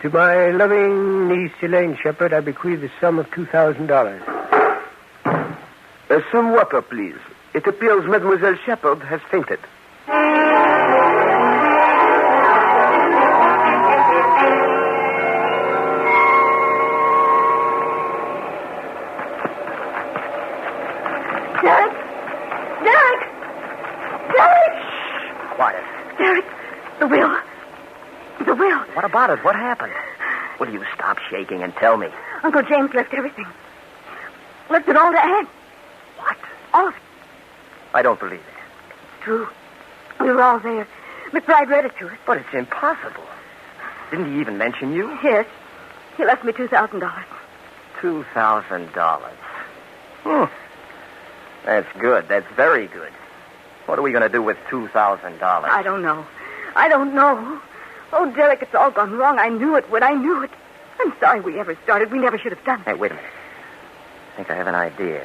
To my loving niece, Elaine Shepherd, I bequeath the sum of $2,000. Some water, please. It appears Mademoiselle Shepherd has fainted. The will. What about it? What happened? Will you stop shaking and tell me? Uncle James left everything. Left it all to Anne. What? All of it. I don't believe it. It's true. We were all there. McBride read it to us. But it's impossible. Didn't he even mention you? Yes. He left me $2,000. $2,000. That's good. That's very good. What are we going to do with $2,000? I don't know. Oh, Derek, it's all gone wrong. I knew it would. I knew it. I'm sorry we ever started. We never should have done it. Hey, wait a minute. I think I have an idea.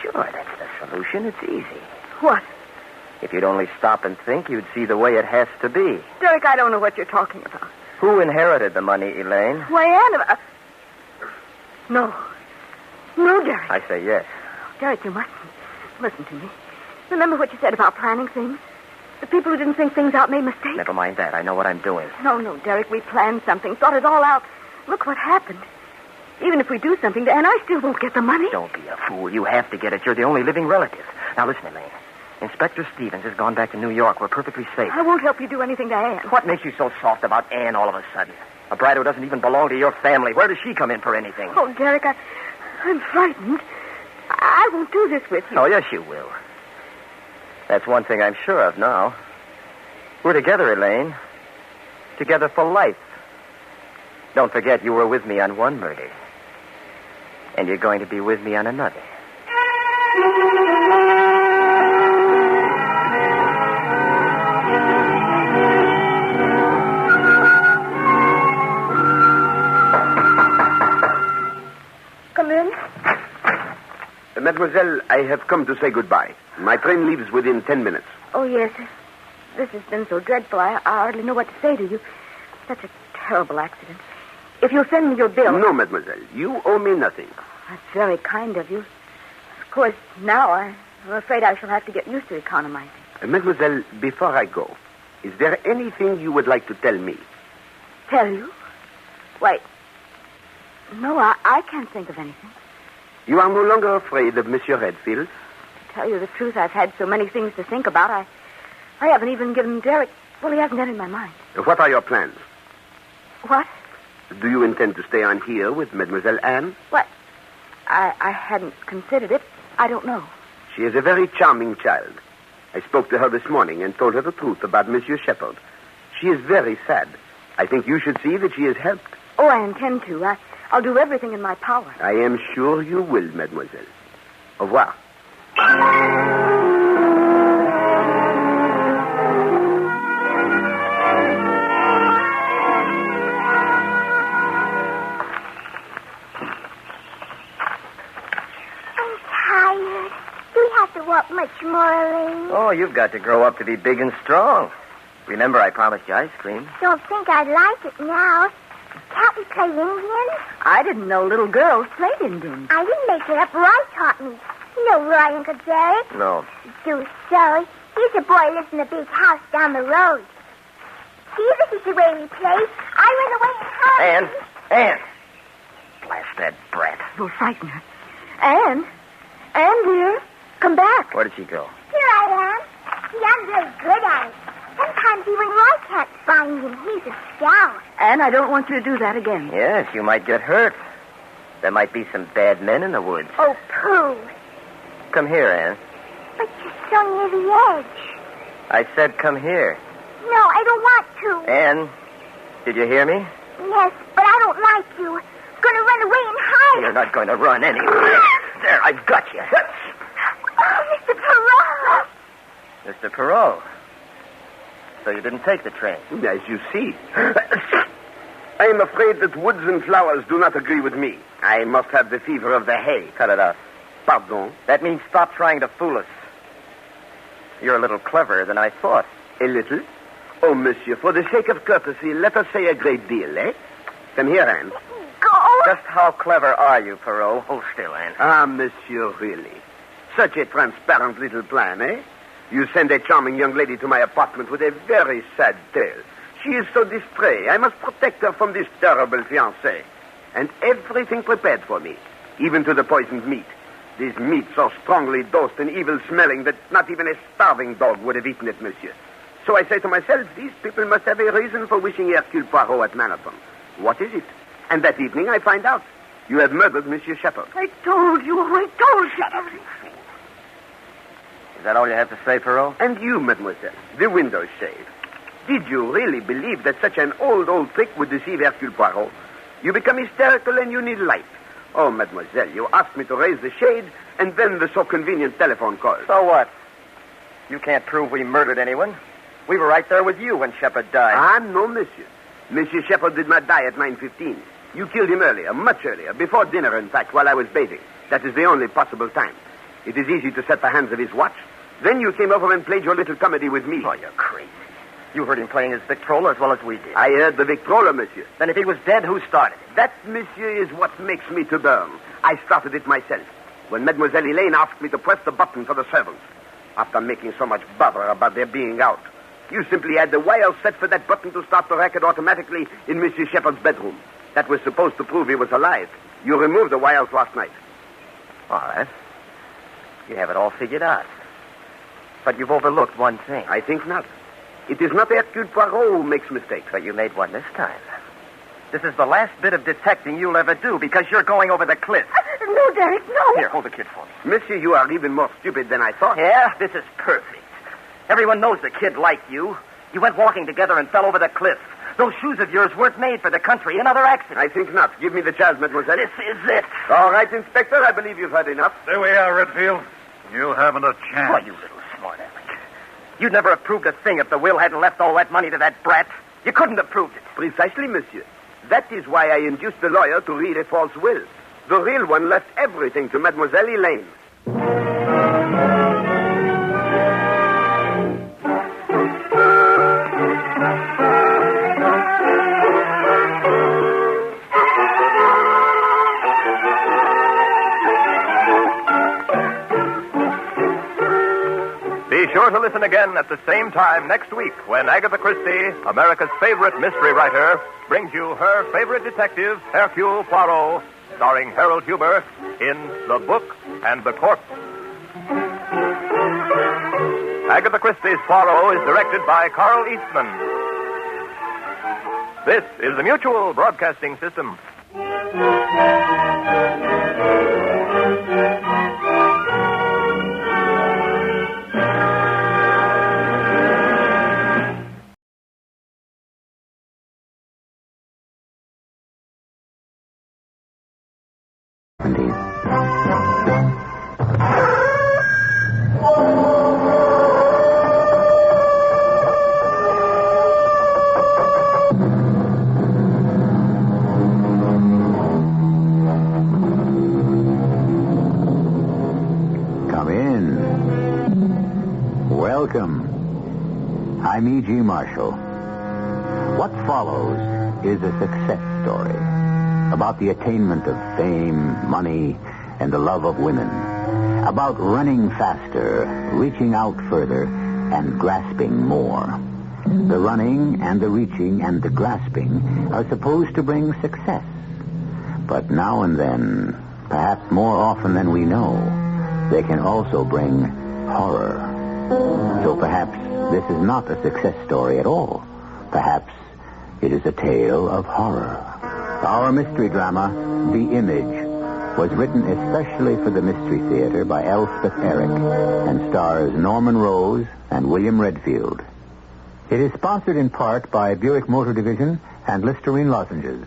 Sure, that's the solution. It's easy. What? If you'd only stop and think, you'd see the way it has to be. Derek, I don't know what you're talking about. Who inherited the money, Elaine? Why, Anne... No. No, Derek. I say yes. Derek, you mustn't. Listen to me. Remember what you said about planning things? The people who didn't think things out made mistakes. Never mind that. I know what I'm doing. No, Derek, we planned something, thought it all out. Look what happened. Even if we do something to Anne, I still won't get the money. Don't be a fool. You have to get it. You're the only living relative. Now, listen, Elaine. Inspector Stevens has gone back to New York. We're perfectly safe. I won't help you do anything to Anne. What makes you so soft about Anne all of a sudden? A bride who doesn't even belong to your family. Where does she come in for anything? Oh, Derek, I'm frightened. I won't do this with you. Oh, yes, you will. That's one thing I'm sure of now. We're together, Elaine. Together for life. Don't forget you were with me on one murder. And you're going to be with me on another. Come in. Mademoiselle, I have come to say goodbye. My train leaves within 10 minutes. Oh, yes. This has been so dreadful. I hardly know what to say to you. Such a terrible accident. If you'll send me your bill... No, mademoiselle. You owe me nothing. That's very kind of you. Of course, now I'm afraid I shall have to get used to economizing. Mademoiselle, before I go, is there anything you would like to tell me? Tell you? Why, no, I can't think of anything. You are no longer afraid of Monsieur Redfield? To tell you the truth, I've had so many things to think about. I haven't even given Derek... Well, he hasn't entered my mind. What are your plans? What? Do you intend to stay on here with Mademoiselle Anne? What? I hadn't considered it. I don't know. She is a very charming child. I spoke to her this morning and told her the truth about Monsieur Shepherd. She is very sad. I think you should see that she is helped. Oh, I intend to. I'll do everything in my power. I am sure you will, mademoiselle. Au revoir. Walk much more, Elaine. Oh, you've got to grow up to be big and strong. Remember, I promised you ice cream. Don't think I'd like it now. Can't we play Indian? I didn't know little girls played Indian. I didn't make it up. Roy taught me. You know Roy, Uncle Derek? No. Do so. He's a boy who lives in a big house down the road. See, this is the way we play. I run away and hide. Anne! Blast that brat. You'll frighten her. Anne, dear. Come back. Where did she go? Here I am. See, I'm very good at it. Sometimes even Roy can't find him. He's a scout. Anne, I don't want you to do that again. Yes, you might get hurt. There might be some bad men in the woods. Oh, pooh. Come here, Anne. But you're so near the edge. I said come here. No, I don't want to. Anne, did you hear me? Yes, but I don't like you. I'm going to run away and hide. You're not going to run anywhere. There, I've got you. Oh, Mr. Poirot. Mr. Poirot. So you didn't take the train? As you see. I am afraid that woods and flowers do not agree with me. I must have the fever of the hay. Cut it out. Pardon? That means stop trying to fool us. You're a little cleverer than I thought. A little? Oh, monsieur, for the sake of courtesy, let us say a great deal, eh? Come here, Anne. Go. Just how clever are you, Poirot? Hold still, Anne. Ah, monsieur, really. Such a transparent little plan, eh? You send a charming young lady to my apartment with a very sad tale. She is so distressed. I must protect her from this terrible fiancé. And everything prepared for me, even to the poisoned meat. This meat so strongly dosed and evil-smelling that not even a starving dog would have eaten it, monsieur. So I say to myself, these people must have a reason for wishing Hercule Poirot at Mallowan. What is it? And that evening I find out. You have murdered Monsieur Shepherd. I told you. Shepherd. Is that all you have to say, Poirot? And you, mademoiselle, the window shade. Did you really believe that such an old trick would deceive Hercule Poirot? You become hysterical and you need light. Oh, mademoiselle, you asked me to raise the shade, and then the so convenient telephone call. So what? You can't prove we murdered anyone. We were right there with you when Shepherd died. Ah, no, monsieur. Monsieur Shepherd did not die at 9:15. You killed him earlier, much earlier, before dinner, in fact, while I was bathing. That is the only possible time. It is easy to set the hands of his watch. Then you came over and played your little comedy with me. Oh, you're crazy. You heard him playing his Victrola as well as we did. I heard the Victrola, monsieur. Then if he was dead, who started it? That, monsieur, is what makes me to burn. I started it myself, when Mademoiselle Elaine asked me to press the button for the servants. After making so much bother about their being out, you simply had the wire set for that button to start the racket automatically in Monsieur Shepherd's bedroom. That was supposed to prove he was alive. You removed the wires last night. All right. You have it all figured out. But you've overlooked one thing. I think not. It is not Hercule Poirot who makes mistakes. But you made one this time. This is the last bit of detecting you'll ever do because you're going over the cliff. No, Derek, no. Here, hold the kid for me. Monsieur, you are even more stupid than I thought. Yeah, this is perfect. Everyone knows the kid liked you. You went walking together and fell over the cliff. Those shoes of yours weren't made for the country. Another accident. I think not. Give me the chance, mademoiselle. This is it. All right, Inspector. I believe you've had enough. There we are, Redfield. You haven't a chance. Why, you little smart aleck. You'd never have proved a thing if the will hadn't left all that money to that brat. You couldn't have proved it. Precisely, monsieur. That is why I induced the lawyer to read a false will. The real one left everything to Mademoiselle Elaine. Be sure to listen again at the same time next week when Agatha Christie, America's favorite mystery writer, brings you her favorite detective, Hercule Poirot, starring Harold Huber in The Book and the Corpse. Agatha Christie's Poirot is directed by Carl Eastman. This is the Mutual Broadcasting System. Welcome. I'm E.G. Marshall. What follows is a success story about the attainment of fame, money, and the love of women. About running faster, reaching out further, and grasping more. The running and the reaching and the grasping are supposed to bring success. But now and then, perhaps more often than we know, they can also bring horror. So perhaps this is not a success story at all. Perhaps it is a tale of horror. Our mystery drama, The Image, was written especially for the Mystery Theater by Elspeth Eric and stars Norman Rose and William Redfield. It is sponsored in part by Buick Motor Division and Listerine Lozenges.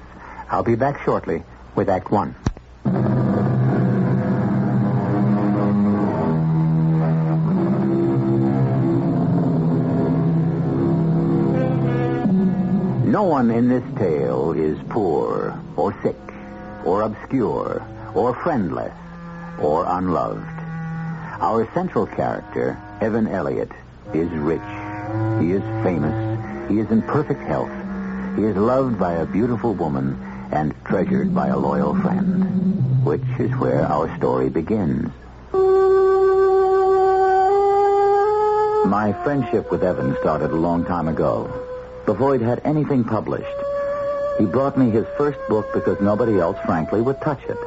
I'll be back shortly with Act One. No one in this tale is poor, or sick, or obscure, or friendless, or unloved. Our central character, Evan Elliott, is rich. He is famous. He is in perfect health. He is loved by a beautiful woman and treasured by a loyal friend, which is where our story begins. My friendship with Evan started a long time ago. Before he'd had anything published, he brought me his first book because nobody else, frankly, would touch it.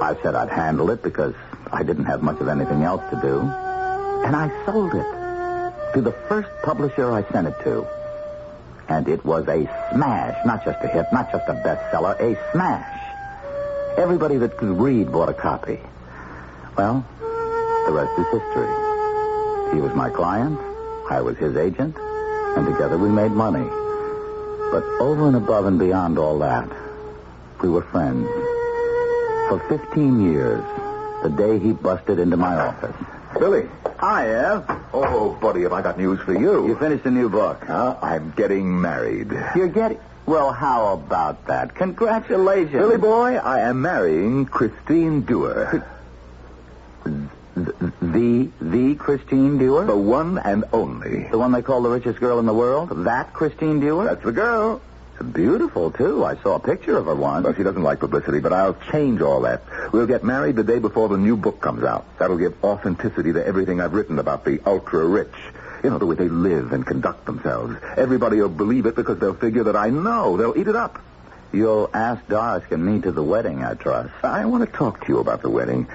I said I'd handle it because I didn't have much of anything else to do. And I sold it to the first publisher I sent it to. And it was a smash, not just a hit, not just a bestseller, a smash. Everybody that could read bought a copy. Well, the rest is history. He was my client, I was his agent, and together we made money. But over and above and beyond all that, we were friends. For 15 years, the day he busted into my office. Billy. Hi, Ev. Oh, buddy, have I got news for you. You finished a new book. I'm getting married. You're getting... Well, how about that? Congratulations. Billy boy, I am marrying Christine Dewar. The Christine Dewar? The one and only. The one they call the richest girl in the world? That Christine Dewar? That's the girl. Beautiful, too. I saw a picture of her once. Well, she doesn't like publicity, but I'll change all that. We'll get married the day before the new book comes out. That'll give authenticity to everything I've written about the ultra-rich. You know, the way they live and conduct themselves. Everybody will believe it because they'll figure that I know. They'll eat it up. You'll ask Doris and me to the wedding, I trust. I want to talk to you about the wedding.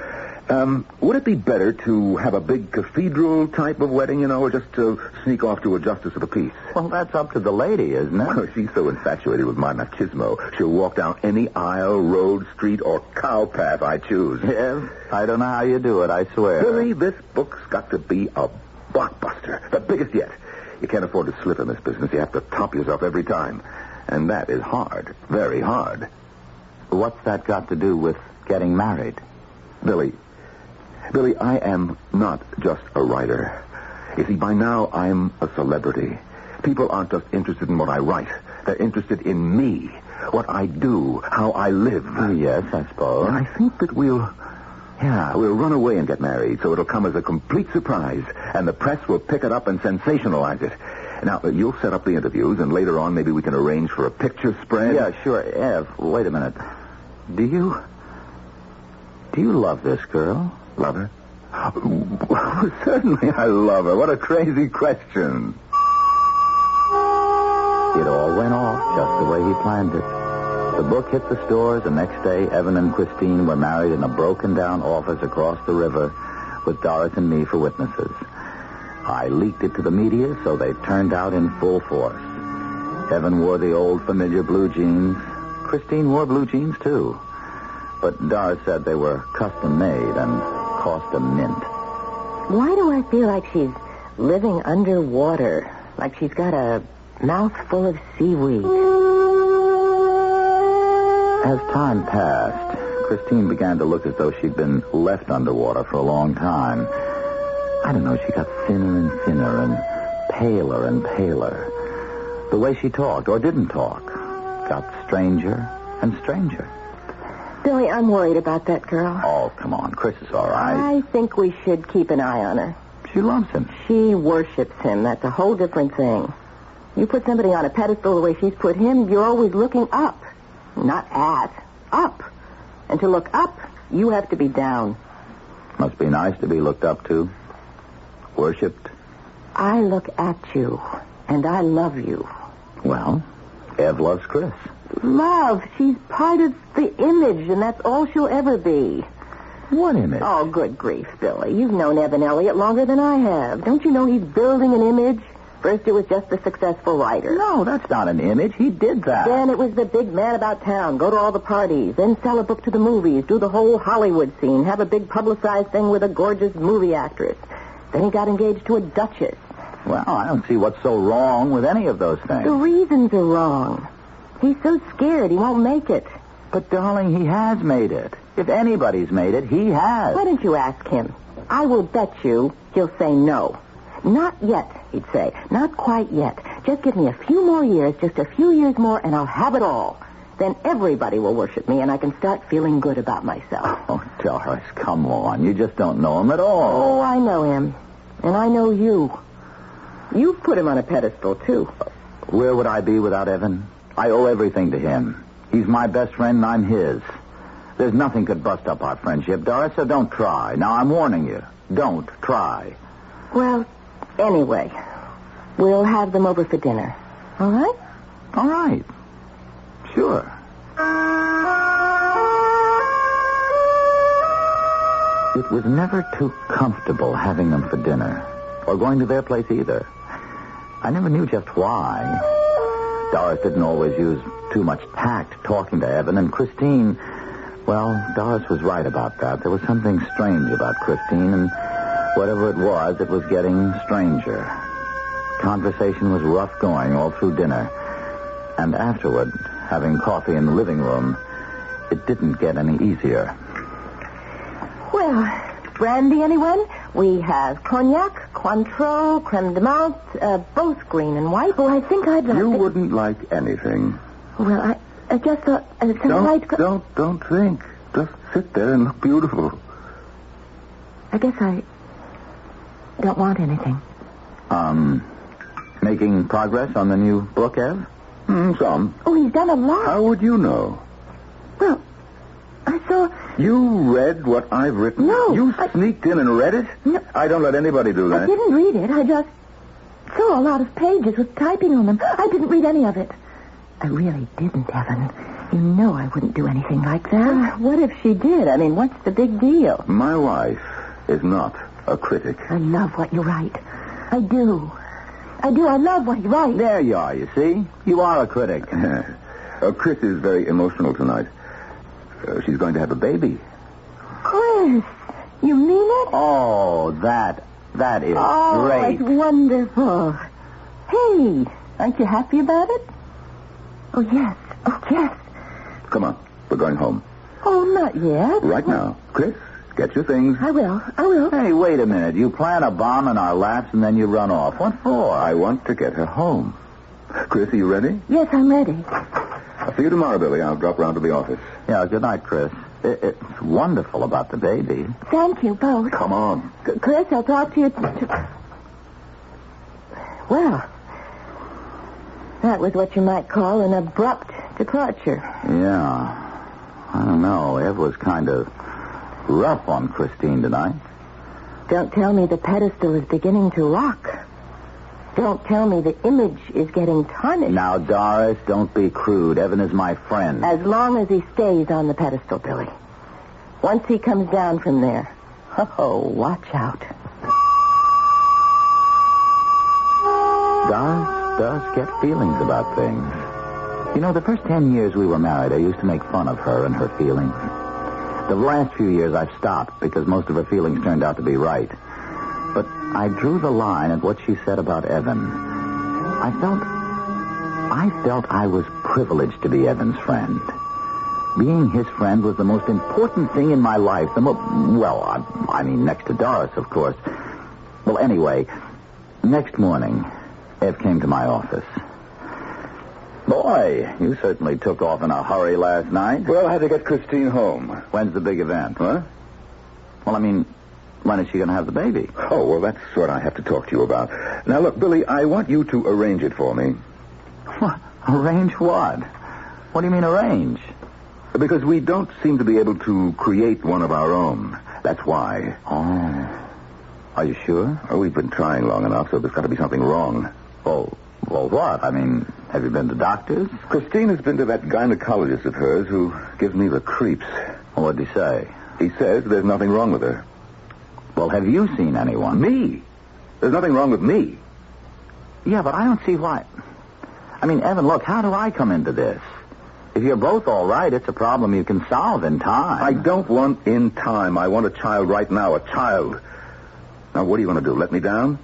Would it be better to have a big cathedral type of wedding, you know, or just to sneak off to a justice of the peace? Well, that's up to the lady, isn't it? Well, she's so infatuated with my machismo, she'll walk down any aisle, road, street, or cow path I choose. Yes? I don't know how you do it, I swear. Billy, this book's got to be a Blockbuster. The biggest yet. You can't afford to slip in this business. You have to top yourself every time. And that is hard. Very hard. What's that got to do with getting married? Billy, I am not just a writer. You see, by now I'm a celebrity. People aren't just interested in what I write. They're interested in me, what I do, how I live. Yes, I suppose. And I think that we'll run away and get married, so it'll come as a complete surprise, and the press will pick it up and sensationalize it. Now, you'll set up the interviews, and later on maybe we can arrange for a picture spread. Yeah, sure. Ev, wait a minute. Do you love this girl? Love her? Well, certainly I love her. What a crazy question. It all went off just the way he planned it. The book hit the stores, and next day, Evan and Christine were married in a broken-down office across the river with Doris and me for witnesses. I leaked it to the media, so they turned out in full force. Evan wore the old familiar blue jeans. Christine wore blue jeans, too. But Doris said they were custom-made and cost a mint. Why do I feel like she's living underwater? Like she's got a mouth full of seaweed? As time passed, Christine began to look as though she'd been left underwater for a long time. I don't know, she got thinner and thinner and paler. The way she talked, or didn't talk, got stranger and stranger. Billy, I'm worried about that girl. Oh, come on. Chris is all right. I think we should keep an eye on her. She loves him. She worships him. That's a whole different thing. You put somebody on a pedestal the way she's put him, you're always looking up. Not at. Up. And to look up, you have to be down. Must be nice to be looked up to. Worshipped. I look at you, and I love you. Well, Ev loves Chris. Love. She's part of the image, and that's all she'll ever be. What image? Oh, good grief, Billy. You've known Evan Elliott longer than I have. Don't you know he's building an image? First it was just the successful writer. No, that's not an image. He did that. Then it was the big man about town. Go to all the parties. Then sell a book to the movies. Do the whole Hollywood scene. Have a big publicized thing with a gorgeous movie actress. Then he got engaged to a duchess. Well, I don't see what's so wrong with any of those things. The reasons are wrong. He's so scared he won't make it. But, darling, he has made it. If anybody's made it, he has. Why don't you ask him? I will bet you he'll say no. Not yet, he'd say. Not quite yet. Just give me a few more years, just a few years more, and I'll have it all. Then everybody will worship me, and I can start feeling good about myself. Oh, Doris, come on. You just don't know him at all. Oh, I know him. And I know you. You've put him on a pedestal, too. Where would I be without Evan? I owe everything to him. He's my best friend, and I'm his. There's nothing could bust up our friendship, Doris, so don't try. Now, I'm warning you. Don't try. Well, anyway, we'll have them over for dinner. All right? All right. Sure. It was never too comfortable having them for dinner, or going to their place either. I never knew just why. Doris didn't always use too much tact talking to Evan, and Christine, well, Doris was right about that. There was something strange about Christine, and whatever it was getting stranger. Conversation was rough going all through dinner, and afterward, having coffee in the living room, it didn't get any easier. Well, brandy, anyone? We have cognac, Cointreau, creme de menthe, both green and white. Oh, I think I'd like... You wouldn't like anything. Well, I just thought... Don't think. Just sit there and look beautiful. I guess I don't want anything. Making progress on the new book, Ev? Some. Oh, he's done a lot. How would you know? Well, I saw... You read what I've written? No. You sneaked in and read it? No. I don't let anybody do that. I didn't read it. I just saw a lot of pages with typing on them. I didn't read any of it. I really didn't, Evan. You know I wouldn't do anything like that. What if she did? I mean, what's the big deal? My wife is not a critic. I love what you write. I do. I love what you write. There you are, you see? You are a critic. Chris is very emotional tonight. She's going to have a baby. Chris, you mean it? Oh, that That is great. It's wonderful. Hey, aren't you happy about it? Oh, yes. Oh, yes. Come on. We're going home. Oh, not yet. Right now. Chris, get your things. I will. Hey, wait a minute. You plant a bomb in our laps and then you run off. What for? I want to get her home. Chris, are you ready? Yes, I'm ready. I'll see you tomorrow, Billy. I'll drop round to the office. Yeah, good night, Chris. It's wonderful about the baby. Thank you both. Come on. Chris, I'll talk to you. Well, that was what you might call an abrupt departure. Yeah. I don't know. Ev was kind of rough on Christine tonight. Don't tell me the pedestal is beginning to rock. Don't tell me the image is getting tarnished. Now, Doris, don't be crude. Evan is my friend. As long as he stays on the pedestal, Billy. Once he comes down from there, watch out. Doris does get feelings about things. You know, the first 10 years we were married, I used to make fun of her and her feelings. The last few years I've stopped because most of her feelings turned out to be right. But I drew the line at what she said about Evan. I felt I was privileged to be Evan's friend. Being his friend was the most important thing in my life. I mean, next to Doris, of course. Well, anyway, next morning, Ev came to my office. Boy, you certainly took off in a hurry last night. Well, I had to get Christine home. When's the big event? Huh? Well, I mean, when is she going to have the baby? Oh, well, that's what I have to talk to you about. Now, look, Billy, I want you to arrange it for me. What? Arrange what? What do you mean arrange? Because we don't seem to be able to create one of our own. That's why. Oh. Are you sure? Oh, we've been trying long enough, so there's got to be something wrong. Well, what? I mean, have you been to doctors? Christine has been to that gynecologist of hers who gives me the creeps. Well, what'd he say? He says there's nothing wrong with her. Well, have you seen anyone? Me? There's nothing wrong with me. Yeah, but I don't see why. I mean, Evan, look, how do I come into this? If you're both all right, it's a problem you can solve in time. I don't want in time. I want a child right now, a child. Now, what do you want to do, let me down?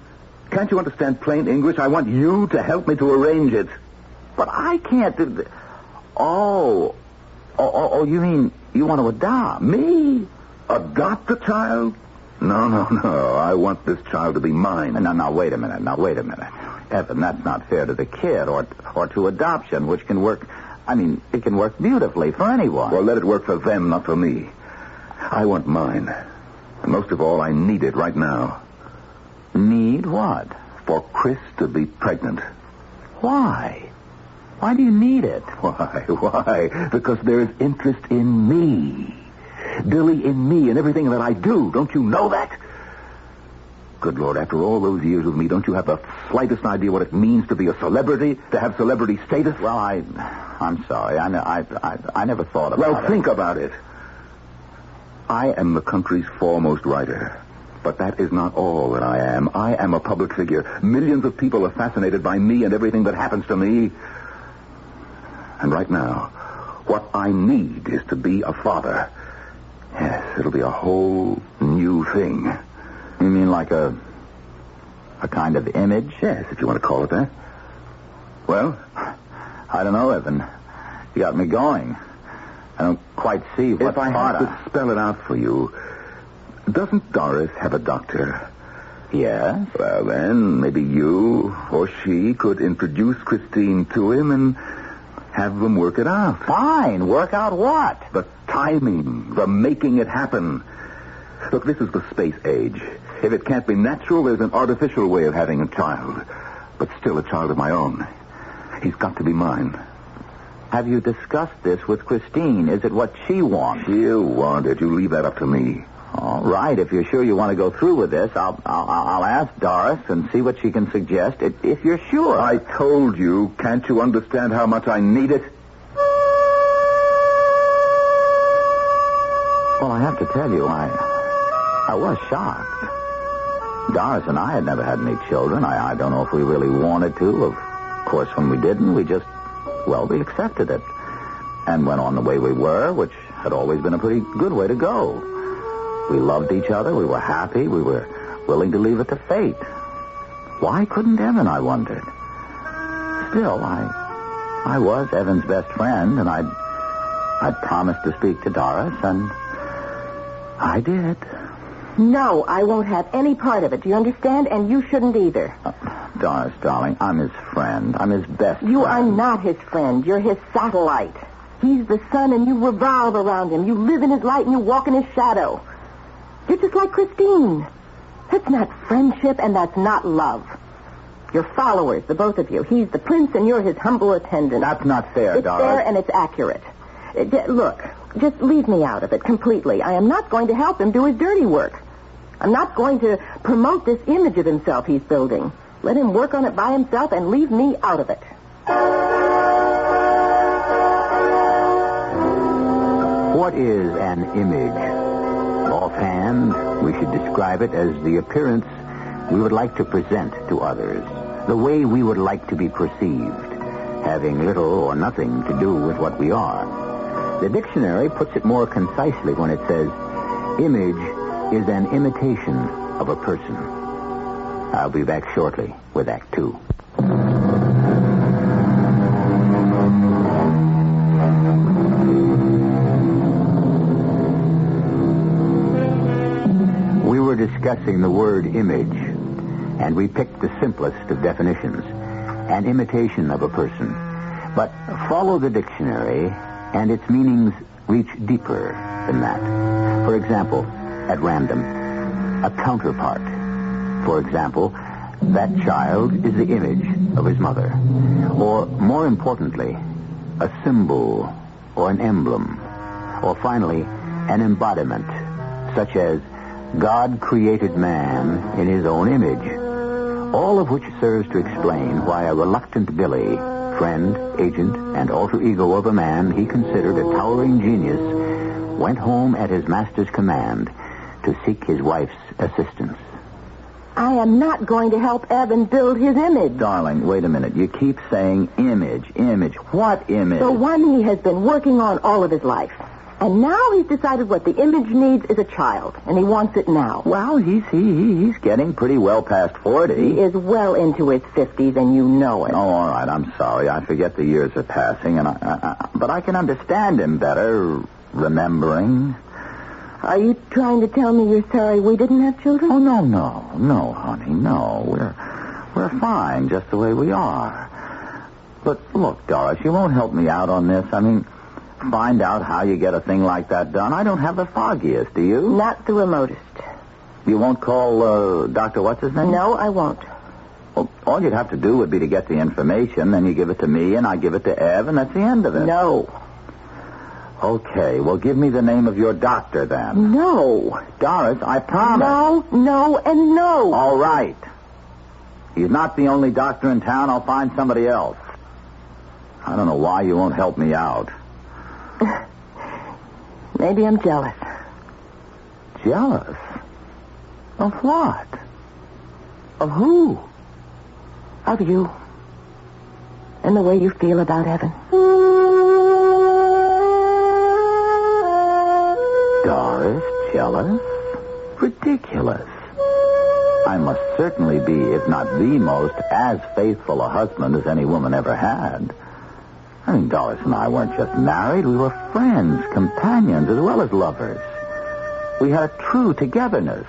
Can't you understand plain English? I want you to help me to arrange it. But I can't do this. Oh, you mean you want to adopt? Me? Adopt a child? No. I want this child to be mine. Now, wait a minute. Evan, that's not fair to the kid or to adoption, which can work. I mean, it can work beautifully for anyone. Well, let it work for them, not for me. I want mine. And most of all, I need it right now. Need what? For Chris to be pregnant. Why? Why do you need it? Why? Because there's interest in me. Billy, in me and everything that I do. Don't you know that? Good Lord, after all those years with me, don't you have the slightest idea what it means to be a celebrity, to have celebrity status? Well, I'm sorry. I never thought about it. Well, think about it. I am the country's foremost writer. But that is not all that I am. I am a public figure. Millions of people are fascinated by me and everything that happens to me. And right now, what I need is to be a father. Yes, it'll be a whole new thing. You mean like a kind of image? Yes, if you want to call it that. Well, I don't know, Evan. You got me going. I don't quite see what If I have to spell it out for you, doesn't Doris have a doctor? Yes. Well, then, maybe you or she could introduce Christine to him and have them work it out. Fine. Work out what? The timing, the making it happen. Look, this is the space age. If it can't be natural, there's an artificial way of having a child. But still a child of my own. He's got to be mine. Have you discussed this with Christine? Is it what she wants? She'll want it. You leave that up to me. All right. If you're sure you want to go through with this, I'll ask Doris and see what she can suggest. If you're sure. I told you. Can't you understand how much I need it? Well, I have to tell you, I was shocked. Doris and I had never had any children. I don't know if we really wanted to. Of course, when we didn't, we accepted it. And went on the way we were, which had always been a pretty good way to go. We loved each other. We were happy. We were willing to leave it to fate. Why couldn't Evan, I wondered? Still, I was Evan's best friend, and I'd promised to speak to Doris, and I did. No, I won't have any part of it. Do you understand? And you shouldn't either. Doris, darling, I'm his friend. I'm his best friend. You are not his friend. You're his satellite. He's the sun, and you revolve around him. You live in his light, and you walk in his shadow. You're just like Christine. That's not friendship, and that's not love. You're followers, the both of you. He's the prince, and you're his humble attendant. That's not fair, It's Doris. fair, and it's accurate. Look, just leave me out of it completely. I am not going to help him do his dirty work. I'm not going to promote this image of himself he's building. Let him work on it by himself and leave me out of it. What is an image? Offhand, we should describe it as the appearance we would like to present to others, the way we would like to be perceived, having little or nothing to do with what we are. The dictionary puts it more concisely when it says, image is an imitation of a person. I'll be back shortly with Act 2. We were discussing the word image, and we picked the simplest of definitions, an imitation of a person. But follow the dictionary, and its meanings reach deeper than that. For example, at random, a counterpart. For example, that child is the image of his mother. Or, more importantly, a symbol or an emblem. Or finally, an embodiment, such as God created man in his own image. All of which serves to explain why a reluctant Billy, friend, agent, and alter ego of a man he considered a towering genius, went home at his master's command to seek his wife's assistance. I am not going to help Evan build his image. Darling, wait a minute. You keep saying image. What image? The one he has been working on all of his life. And now he's decided what the image needs is a child, and he wants it now. Well, he's getting pretty well past 40. He is well into his 50s, and you know it. Oh, all right. I'm sorry. I forget the years are passing, and but I can understand him better, remembering. Are you trying to tell me you're sorry we didn't have children? Oh, no, honey, no. We're fine just the way we are. But look, Doris, you won't help me out on this. I mean, find out how you get a thing like that done. I don't have the foggiest, do you? Not the remotest. You won't call Dr. What's-his-name? No, I won't. Well, all you'd have to do would be to get the information, then you give it to me, and I give it to Ev, and that's the end of it. No. Okay, well, give me the name of your doctor, then. No. Doris, I promise. No, and no. All right. He's not the only doctor in town. I'll find somebody else. I don't know why you won't help me out. Maybe I'm jealous. Jealous? Of what? Of who? Of you. And the way you feel about Evan. Doris, jealous? Ridiculous. I must certainly be, if not the most, as faithful a husband as any woman ever had. I mean, Doris and I weren't just married. We were friends, companions, as well as lovers. We had a true togetherness.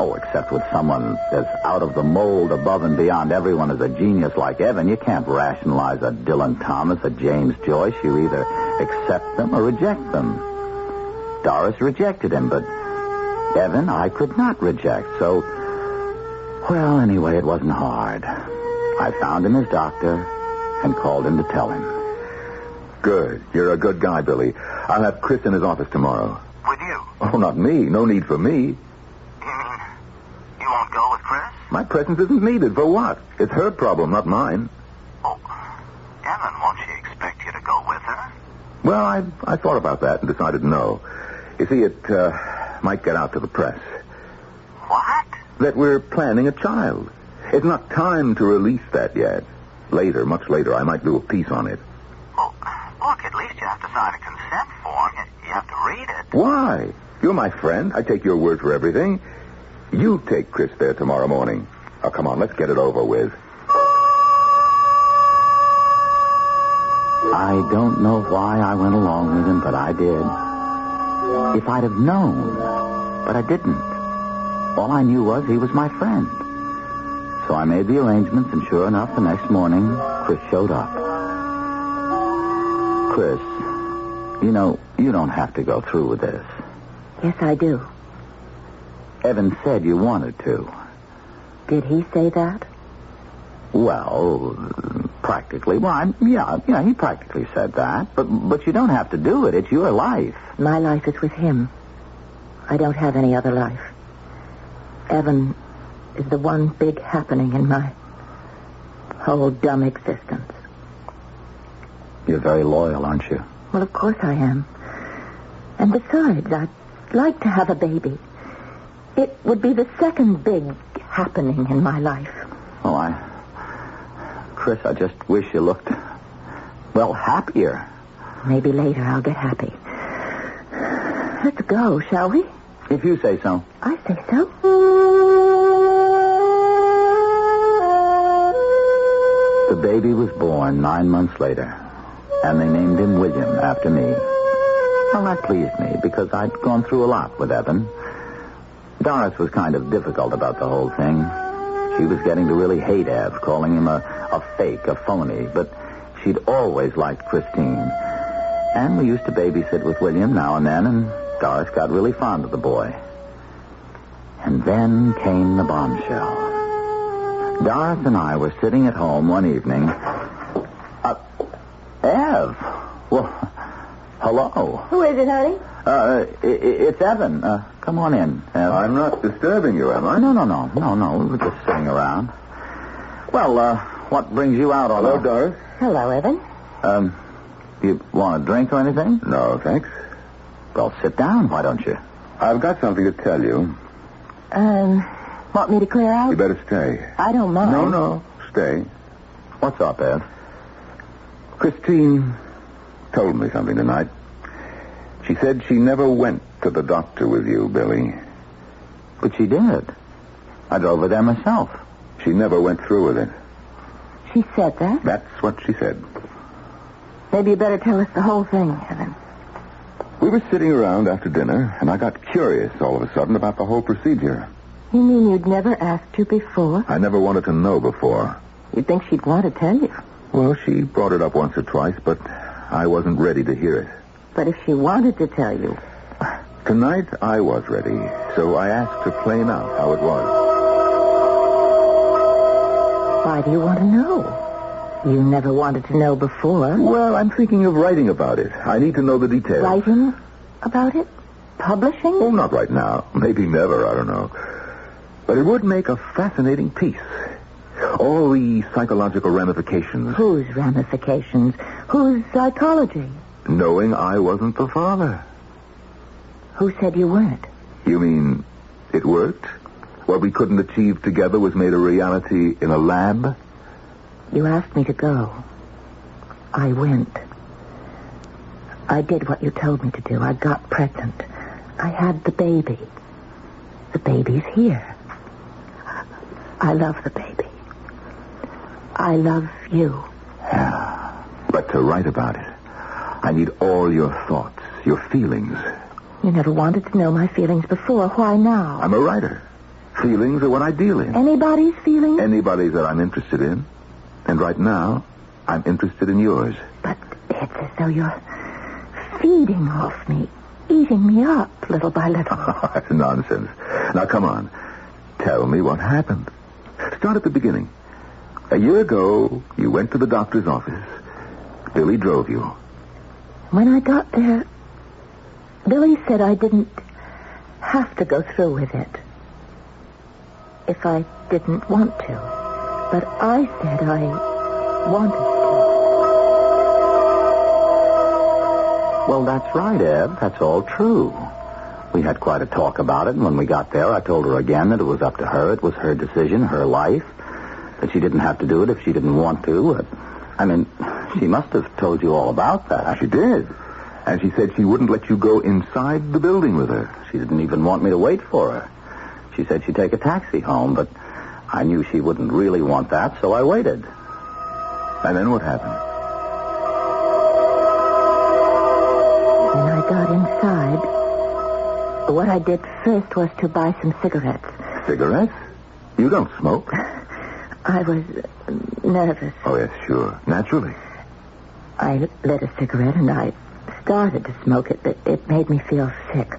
Oh, except with someone as out of the mold, above and beyond everyone as a genius like Evan, you can't rationalize a Dylan Thomas, a James Joyce. You either accept them or reject them. Doris rejected him, but Evan I could not reject, so... Well, anyway, it wasn't hard. I found him his doctor and called him to tell him. Good. You're a good guy, Billy. I'll have Chris in his office tomorrow. With you? Oh, not me. No need for me. You mean you won't go with Chris? My presence isn't needed. For what? It's her problem, not mine. Oh, Evan, won't she expect you to go with her? Well, I thought about that and decided no. You see, it might get out to the press. What? That we're planning a child. It's not time to release that yet. Later, much later, I might do a piece on it. Oh, look, at least you have to sign a consent form. You have to read it. Why? You're my friend. I take your word for everything. You take Chris there tomorrow morning. Oh, come on, let's get it over with. I don't know why I went along with him, but I did. If I'd have known, but I didn't. All I knew was he was my friend. So I made the arrangements, and sure enough, the next morning, Chris showed up. Chris, you know, you don't have to go through with this. Yes, I do. Evan said you wanted to. Did he say that? Well, practically. Well, yeah, he practically said that. But you don't have to do it. It's your life. My life is with him. I don't have any other life. Evan is the one big happening in my whole dumb existence. You're very loyal, aren't you? Well, of course I am. And besides, I'd like to have a baby. It would be the second big happening in my life. Oh, Chris, I just wish you looked, well, happier. Maybe later I'll get happy. Let's go, shall we? If you say so. I say so. The baby was born 9 months later, and they named him William after me. Well, that pleased me, because I'd gone through a lot with Evan. Doris was kind of difficult about the whole thing. She was getting to really hate Ev, calling him a fake, a phony, but she'd always liked Christine. And we used to babysit with William now and then, and Doris got really fond of the boy. And then came the bombshell. Doris and I were sitting at home one evening. Ev! Well, hello. Who is it, honey? It's Evan. Come on in, Ev. I'm not disturbing you, am I? No. We were just sitting around. Well, what brings you out on... Hello, Doris. Hello, Evan. You want a drink or anything? No, thanks. Well, sit down, why don't you? I've got something to tell you. Want me to clear out? You better stay. I don't mind. No, stay. What's up, Ev? Christine told me something tonight. She said she never went to the doctor with you, Billy. But she did. I drove her there myself. She never went through with it. She said that? That's what she said. Maybe you better tell us the whole thing, Evan. We were sitting around after dinner, and I got curious all of a sudden about the whole procedure. You mean you'd never asked you before? I never wanted to know before. You'd think she'd want to tell you. Well, she brought it up once or twice, but I wasn't ready to hear it. But if she wanted to tell you... Tonight, I was ready, so I asked her plain out how it was. Why do you want to know? You never wanted to know before. Well, I'm thinking of writing about it. I need to know the details. Writing about it? Publishing? Oh, not right now. Maybe never, I don't know. But it would make a fascinating piece. All the psychological ramifications. Whose ramifications? Whose psychology? Knowing I wasn't the father. Who said you weren't? You mean it worked? What we couldn't achieve together was made a reality in a lab? You asked me to go. I went. I did what you told me to do. I got pregnant. I had the baby. The baby's here. I love the baby. I love you. Yeah. But to write about it, I need all your thoughts, your feelings. You never wanted to know my feelings before. Why now? I'm a writer. Feelings are what I deal in. Anybody's feelings? Anybody's that I'm interested in. And right now, I'm interested in yours. But it's as though you're feeding off me, eating me up little by little. That's nonsense. Now, come on. Tell me what happened. Start at the beginning. A year ago, you went to the doctor's office. Billy drove you. When I got there, Billy said I didn't have to go through with it if I didn't want to. But I said I wanted to. Well, that's right, Eb. That's all true. We had quite a talk about it, and when we got there, I told her again that it was up to her. It was her decision, her life, that she didn't have to do it if she didn't want to. I mean, she must have told you all about that. She did. And she said she wouldn't let you go inside the building with her. She didn't even want me to wait for her. She said she'd take a taxi home, but I knew she wouldn't really want that, so I waited. And then what happened? When I got inside, what I did first was to buy some cigarettes. Cigarettes? You don't smoke. I was nervous. Oh, yes, sure. Naturally. I lit a cigarette and I started to smoke it, but it made me feel sick.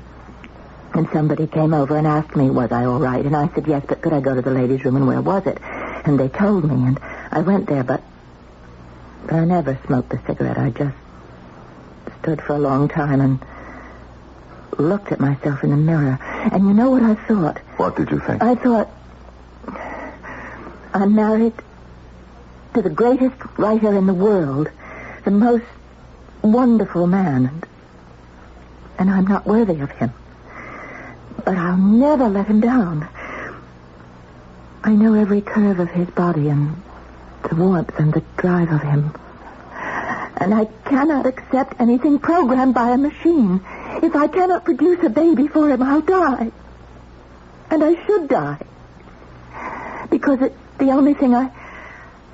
And somebody came over and asked me, was I all right? And I said, yes, but could I go to the ladies' room and where was it? And they told me, and I went there, but I never smoked the cigarette. I just stood for a long time and looked at myself in the mirror. And you know what I thought? What did you think? I thought, I'm married to the greatest writer in the world, the most wonderful man, and I'm not worthy of him. But I'll never let him down. I know every curve of his body and the warmth and the drive of him. And I cannot accept anything programmed by a machine. If I cannot produce a baby for him, I'll die. And I should die. Because it's the only thing I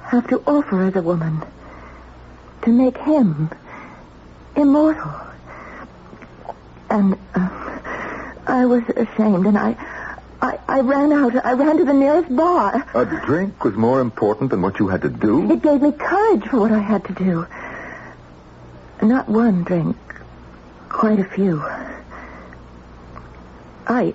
have to offer as a woman. To make him immortal. And I was ashamed, and I ran out. I ran to the nearest bar. A drink was more important than what you had to do? It gave me courage for what I had to do. Not one drink. Quite a few. I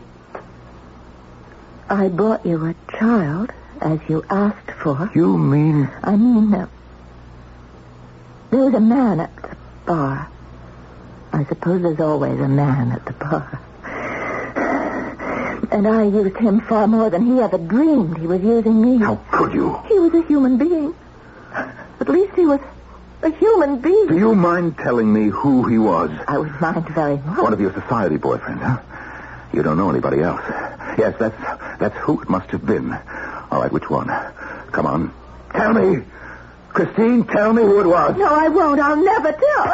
brought you a child, as you asked for. You mean? I mean, there was a man at the bar. I suppose there's always a man at the bar. And I used him far more than he ever dreamed he was using me. How could you? He was a human being. At least he was a human being. Do you mind telling me who he was? I would mind very much. One of your society boyfriends, huh? You don't know anybody else. Yes, that's who it must have been. All right, which one? Come on. Tell me. Christine, tell me who it was. No, I won't. I'll never tell.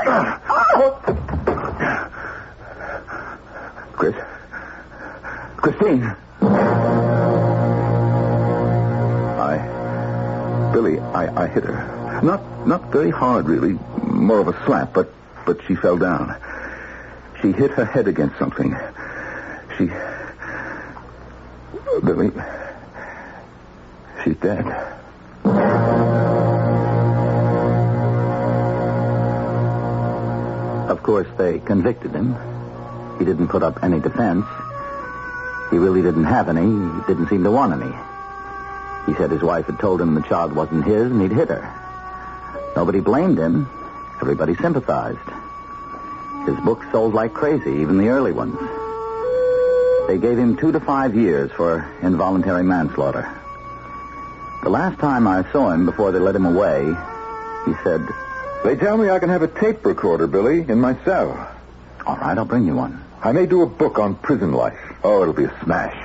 Christine. Billy, I hit her. Not very hard, really. More of a slap, but she fell down. She hit her head against something. Billy, she's dead. Of course, they convicted him. He didn't put up any defense. He really didn't have any. He didn't seem to want any. He said his wife had told him the child wasn't his and he'd hit her. Nobody blamed him. Everybody sympathized. His books sold like crazy, even the early ones. They gave him 2 to 5 years for involuntary manslaughter. The last time I saw him before they let him away, he said, "They tell me I can have a tape recorder, Billy, in my cell." "All right, I'll bring you one." "I may do a book on prison life. Oh, it'll be a smash."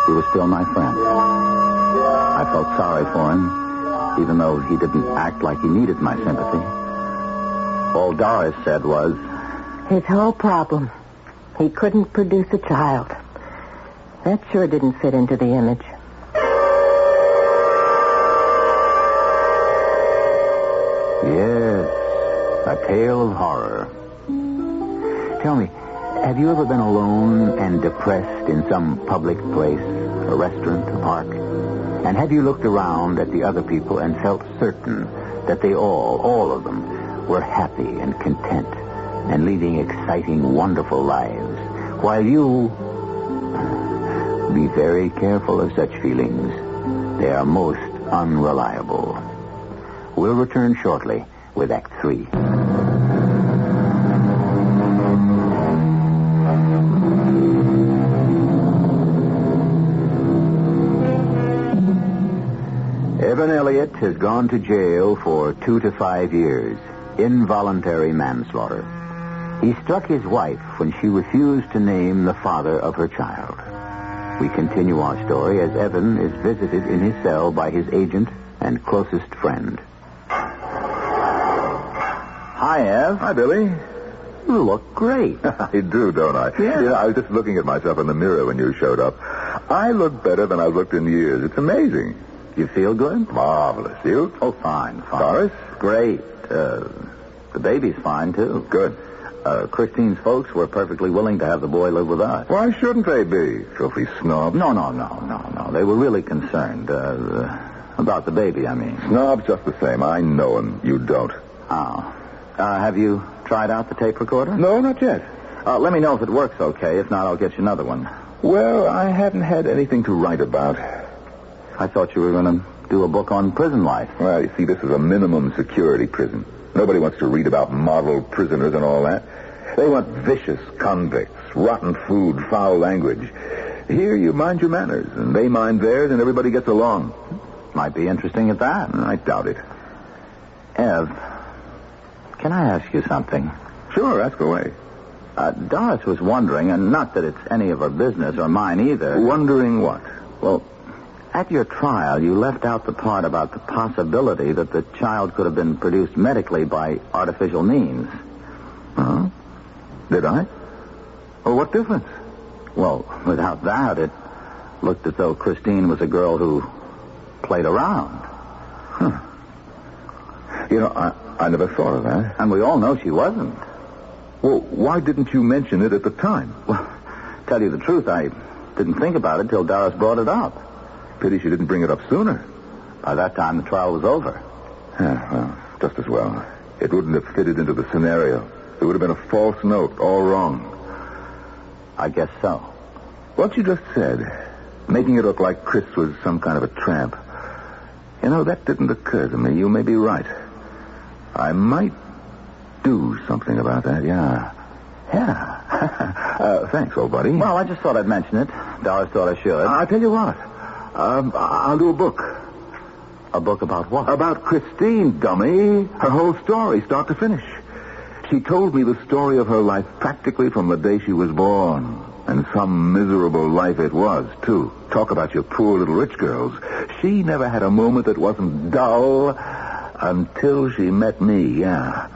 He was still my friend. I felt sorry for him, even though he didn't act like he needed my sympathy. All Doris said was, his whole problem, he couldn't produce a child. That sure didn't fit into the image. Yes, a tale of horror. Tell me, have you ever been alone and depressed in some public place, a restaurant, a park? And have you looked around at the other people and felt certain that they all of them, were happy and content and leading exciting, wonderful lives, while you... Be very careful of such feelings. They are most unreliable. We'll return shortly with Act 3. Evan Elliott has gone to jail for 2 to 5 years. Involuntary manslaughter. He struck his wife when she refused to name the father of her child. We continue our story as Evan is visited in his cell by his agent and closest friend. Hi, Ev. Hi, Billy. You look great. I do, don't I? Yeah. You know, I was just looking at myself in the mirror when you showed up. I look better than I've looked in years. It's amazing. You feel good? Marvelous. You? Oh, fine. Doris? Great. The baby's fine, too. Good. Christine's folks were perfectly willing to have the boy live with us. Why shouldn't they be? Filthy snobs. No. They were really concerned. About the baby, I mean. Snobs just the same. I know him. You don't. Oh. Have you tried out the tape recorder? No, not yet. Let me know if it works okay. If not, I'll get you another one. Well, I haven't had anything to write about. I thought you were going to do a book on prison life. Well, you see, this is a minimum security prison. Nobody wants to read about model prisoners and all that. They want vicious convicts, rotten food, foul language. Here you mind your manners, and they mind theirs, and everybody gets along. Might be interesting at that. I doubt it. Ev, can I ask you something? Sure, ask away. Doris was wondering, and not that it's any of her business or mine either. Wondering what? Well, at your trial, you left out the part about the possibility that the child could have been produced medically by artificial means. Huh? Did I? Well, what difference? Well, without that, it looked as though Christine was a girl who played around. Huh. You know, I never thought of that. And we all know she wasn't. Well, why didn't you mention it at the time? Well, tell you the truth, I didn't think about it till Doris brought it up. Pity she didn't bring it up sooner. By that time, the trial was over. Yeah, well, just as well. It wouldn't have fitted into the scenario. It would have been a false note, all wrong. I guess so. What you just said, making it look like Chris was some kind of a tramp. You know, that didn't occur to me. You may be right. I might do something about that, yeah. Yeah. Thanks, old buddy. Well, I just thought I'd mention it. Doris thought I should. I'll tell you what. I'll do a book. A book about what? About Christine, dummy. Her whole story, start to finish. She told me the story of her life practically from the day she was born. And some miserable life it was, too. Talk about your poor little rich girls. She never had a moment that wasn't dull until she met me, yeah.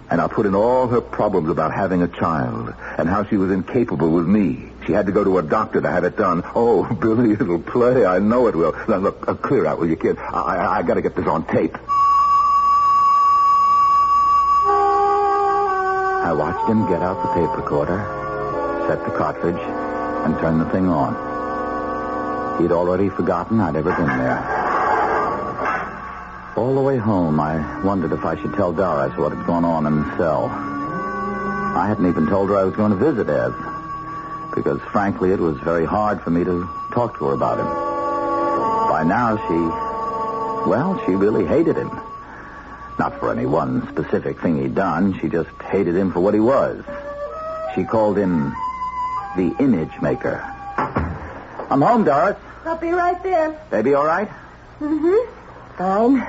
And I put in all her problems about having a child and how she was incapable with me. She had to go to a doctor to have it done. Oh, Billy, it'll play. I know it will. Now, look, clear out, will you, kid? I got to get this on tape. I watched him get out the tape recorder, set the cartridge, and turn the thing on. He'd already forgotten I'd ever been there. All the way home, I wondered if I should tell Doris what had gone on in the cell. I hadn't even told her I was going to visit Ev, because, frankly, it was very hard for me to talk to her about him. By now, she really hated him. Not for any one specific thing he'd done. She just hated him for what he was. She called him the image maker. I'm home, Doris. I'll be right there. Baby all right? Mm-hmm. Fine.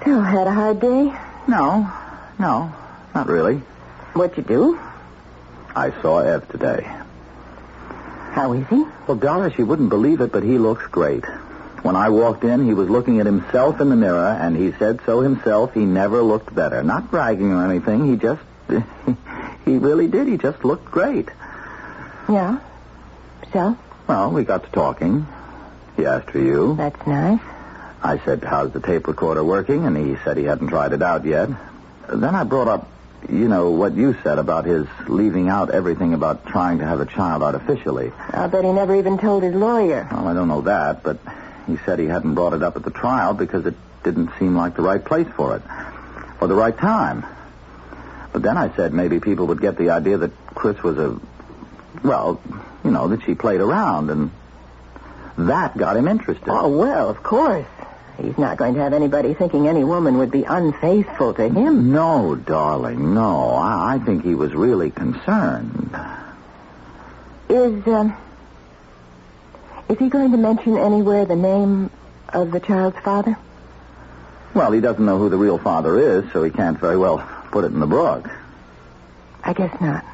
Still had a hard day? No, not really. What'd you do? I saw Ev today. How is he? Well, Doris, you wouldn't believe it, but he looks great. When I walked in, he was looking at himself in the mirror, and he said so himself. He never looked better. Not bragging or anything. He just... he really did. He just looked great. Yeah? So? Well, we got to talking. He asked for you. That's nice. I said, how's the tape recorder working? And he said he hadn't tried it out yet. Then I brought up, what you said about his leaving out everything about trying to have a child artificially. I'll bet he never even told his lawyer. Well, I don't know that, but he said he hadn't brought it up at the trial because it didn't seem like the right place for it, or the right time. But then I said maybe people would get the idea that Chris was that she played around, and that got him interested. Oh, well, of course. He's not going to have anybody thinking any woman would be unfaithful to him. No, darling, no. I think he was really concerned. Is he going to mention anywhere the name of the child's father? Well, he doesn't know who the real father is, so he can't very well put it in the book. I guess not.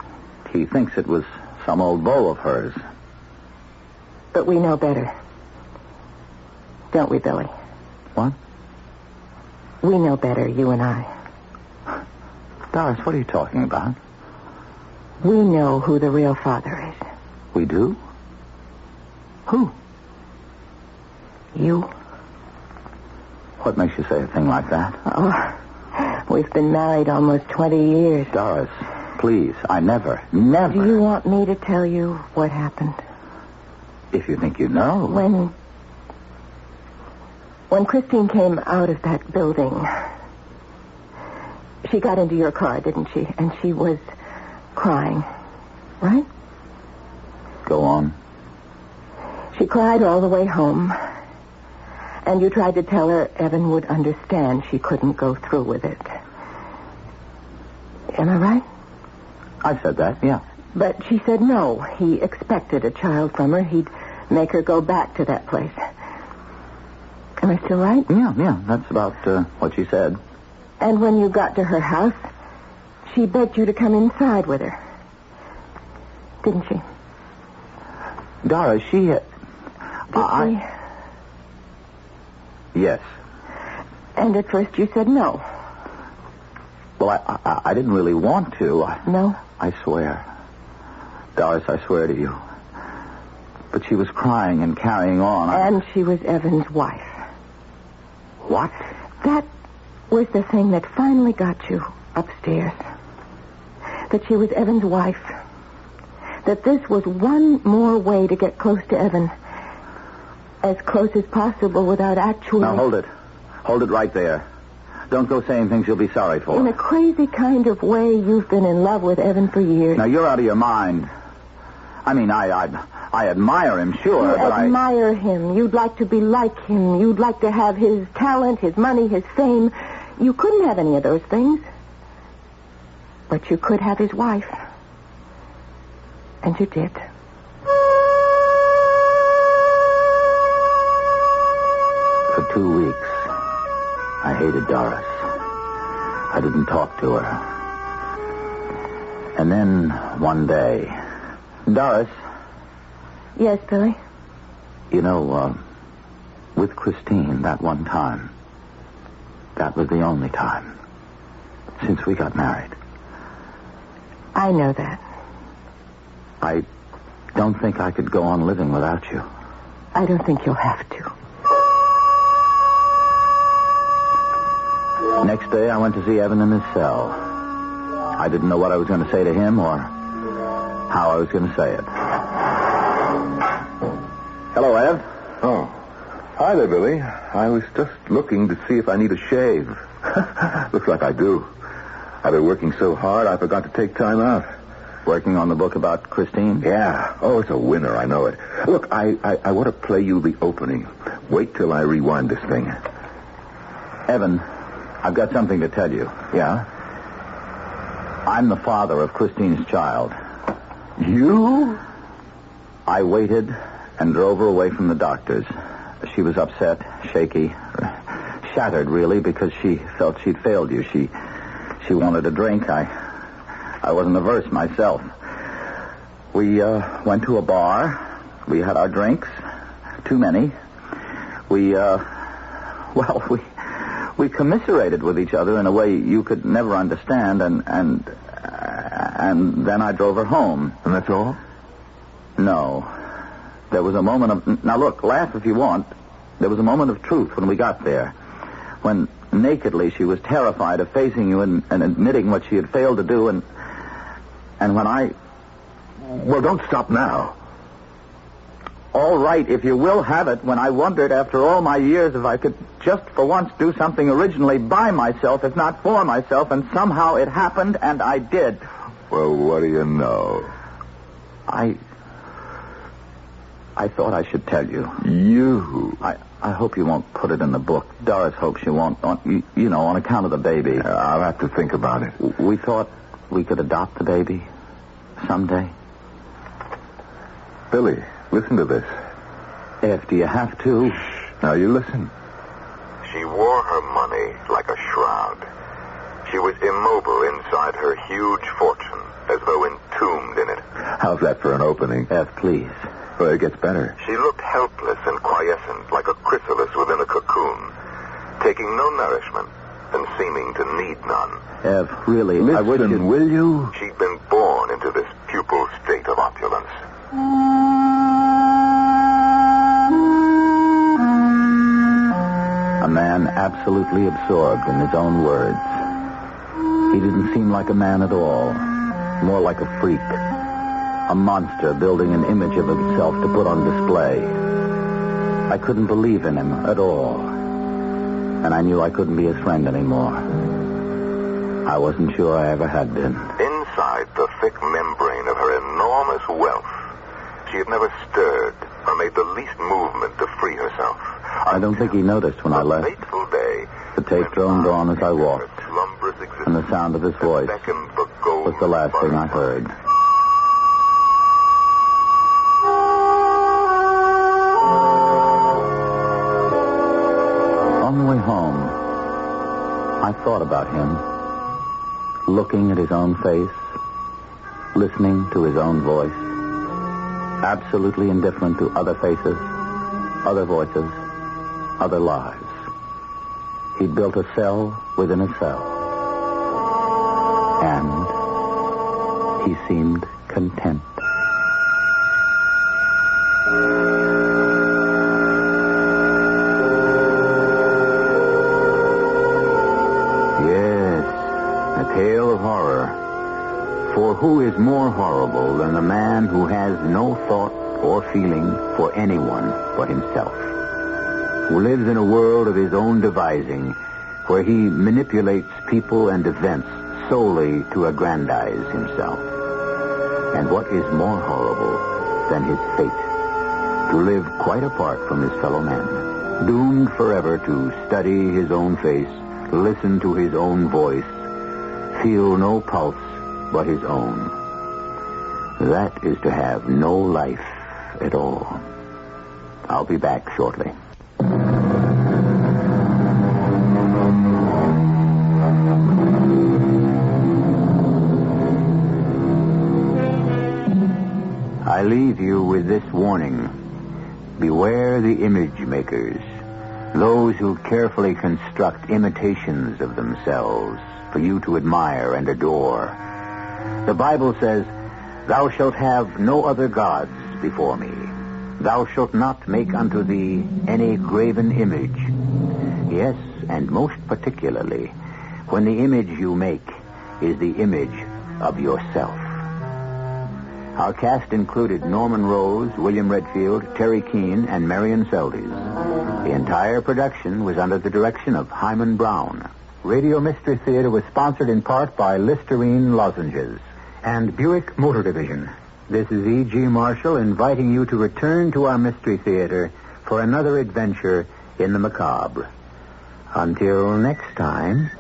He thinks it was some old beau of hers. But we know better. Don't we, Billy? What? We know better, you and I. Doris, what are you talking about? We know who the real father is. We do? Who? You. What makes you say a thing like that? Oh, we've been married almost 20 years. Doris, please, I never. Do you want me to tell you what happened? If you think you know. When Christine came out of that building, she got into your car, didn't she? And she was crying, right? Go on. She cried all the way home. And you tried to tell her Evan would understand she couldn't go through with it. Am I right? I said that, yeah. But she said no. He expected a child from her. He'd make her go back to that place. Am I still right? Yeah. That's about what she said. And when you got to her house, she begged you to come inside with her. Didn't she? Doris, she... Did she? Yes. And at first you said no. Well, I didn't really want to. No? I swear. Doris, I swear to you. But she was crying and carrying on. And she was Evan's wife. What? That was the thing that finally got you upstairs. That she was Evan's wife. That this was one more way to get close to Evan. As close as possible without actually... Now, hold it. Hold it right there. Don't go saying things you'll be sorry for. In a crazy kind of way, you've been in love with Evan for years. Now, you're out of your mind. I mean, I admire him, sure, you but admire him. You'd like to be like him. You'd like to have his talent, his money, his fame. You couldn't have any of those things. But you could have his wife. And you did. For 2 weeks, I hated Doris. I didn't talk to her. And then one day... Doris. Yes, Billy? You know, with Christine, that one time, that was the only time since we got married. I know that. I don't think I could go on living without you. I don't think you'll have to. Next day, I went to see Evan in his cell. I didn't know what I was going to say to him or how I was going to say it. Hello, Ev. Oh. Hi there, Billy. I was just looking to see if I need a shave. Looks like I do. I've been working so hard, I forgot to take time out. Working on the book about Christine? Yeah. Oh, it's a winner, I know it. Look, I want to play you the opening. Wait till I rewind this thing. Evan, I've got something to tell you. Yeah? I'm the father of Christine's child. You? I waited and drove her away from the doctors. She was upset, shaky, shattered, really, because she felt she'd failed you. She wanted a drink. I wasn't averse myself. We went to a bar. We had our drinks. Too many. We commiserated with each other in a way you could never understand, and then I drove her home. And that's all? No. There was a moment of... Now, look, laugh if you want. There was a moment of truth when we got there. When nakedly she was terrified of facing you and admitting what she had failed to do, and when I... Well, don't stop now. All right, if you will have it, when I wondered after all my years if I could just for once do something originally by myself, if not for myself, and somehow it happened, and I did. Well, what do you know? I thought I should tell you. You? I hope you won't put it in the book. Doris hopes you won't, on account of the baby. I'll have to think about it. We thought we could adopt the baby someday. Billy, listen to this. If do you have to? Now you listen. She wore her money like a shroud. She was immobile inside her huge fortune, as though entombed in it. How's that for an opening? F, please. Well, it gets better. She looked helpless and quiescent, like a chrysalis within a cocoon, taking no nourishment, and seeming to need none. Ev, really, I wish Listen, will you? She'd been born into this pupil state of opulence. A man absolutely absorbed in his own words. He didn't seem like a man at all, more like a freak. A monster building an image of himself to put on display. I couldn't believe in him at all. And I knew I couldn't be his friend anymore. I wasn't sure I ever had been. Inside the thick membrane of her enormous wealth, she had never stirred or made the least movement to free herself. I don't think he noticed when I left. Fateful day, The tape droned on as I walked, and the sound of his voice was the last thing I heard. On the way home, I thought about him, looking at his own face, listening to his own voice, absolutely indifferent to other faces, other voices, other lives. He'd built a cell within a cell. And he seemed content. Yes, a tale of horror. For who is more horrible than the man who has no thought or feeling for anyone but himself? Who lives in a world of his own devising, where he manipulates people and events solely to aggrandize himself. And what is more horrible than his fate? To live quite apart from his fellow men, doomed forever to study his own face, listen to his own voice, feel no pulse but his own. That is to have no life at all. I'll be back shortly. I leave you with this warning. Beware the image makers, those who carefully construct imitations of themselves for you to admire and adore. The Bible says, "Thou shalt have no other gods before me. Thou shalt not make unto thee any graven image." Yes, and most particularly, when the image you make is the image of yourself. Our cast included Norman Rose, William Redfield, Terry Keane, and Marion Seldes. The entire production was under the direction of Hyman Brown. Radio Mystery Theater was sponsored in part by Listerine Lozenges and Buick Motor Division. This is E.G. Marshall inviting you to return to our Mystery Theater for another adventure in the macabre. Until next time,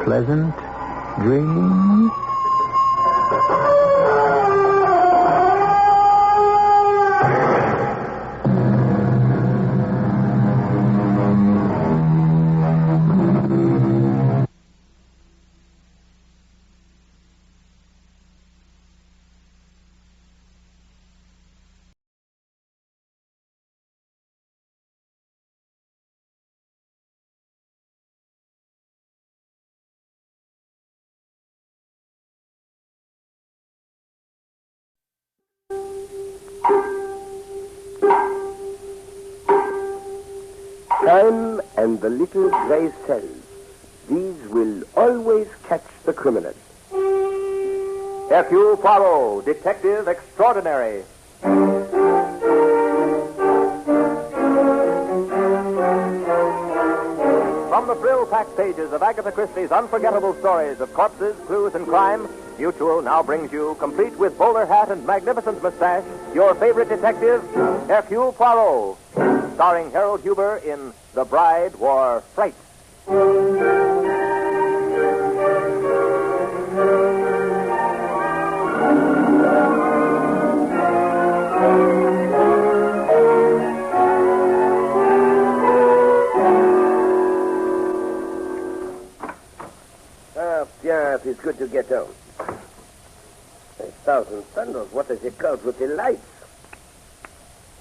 pleasant dreams. Time and the little gray cells. These will always catch the criminal. Hercule Poirot, Detective Extraordinary. From the thrill-packed pages of Agatha Christie's unforgettable stories of corpses, clues, and crime, Mutual now brings you, complete with bowler hat and magnificent mustache, your favorite detective, Hercule Poirot, starring Harold Huber in The Bride Wore Fright. It is good to get home. 1,000 thunders, what is it called with the lights?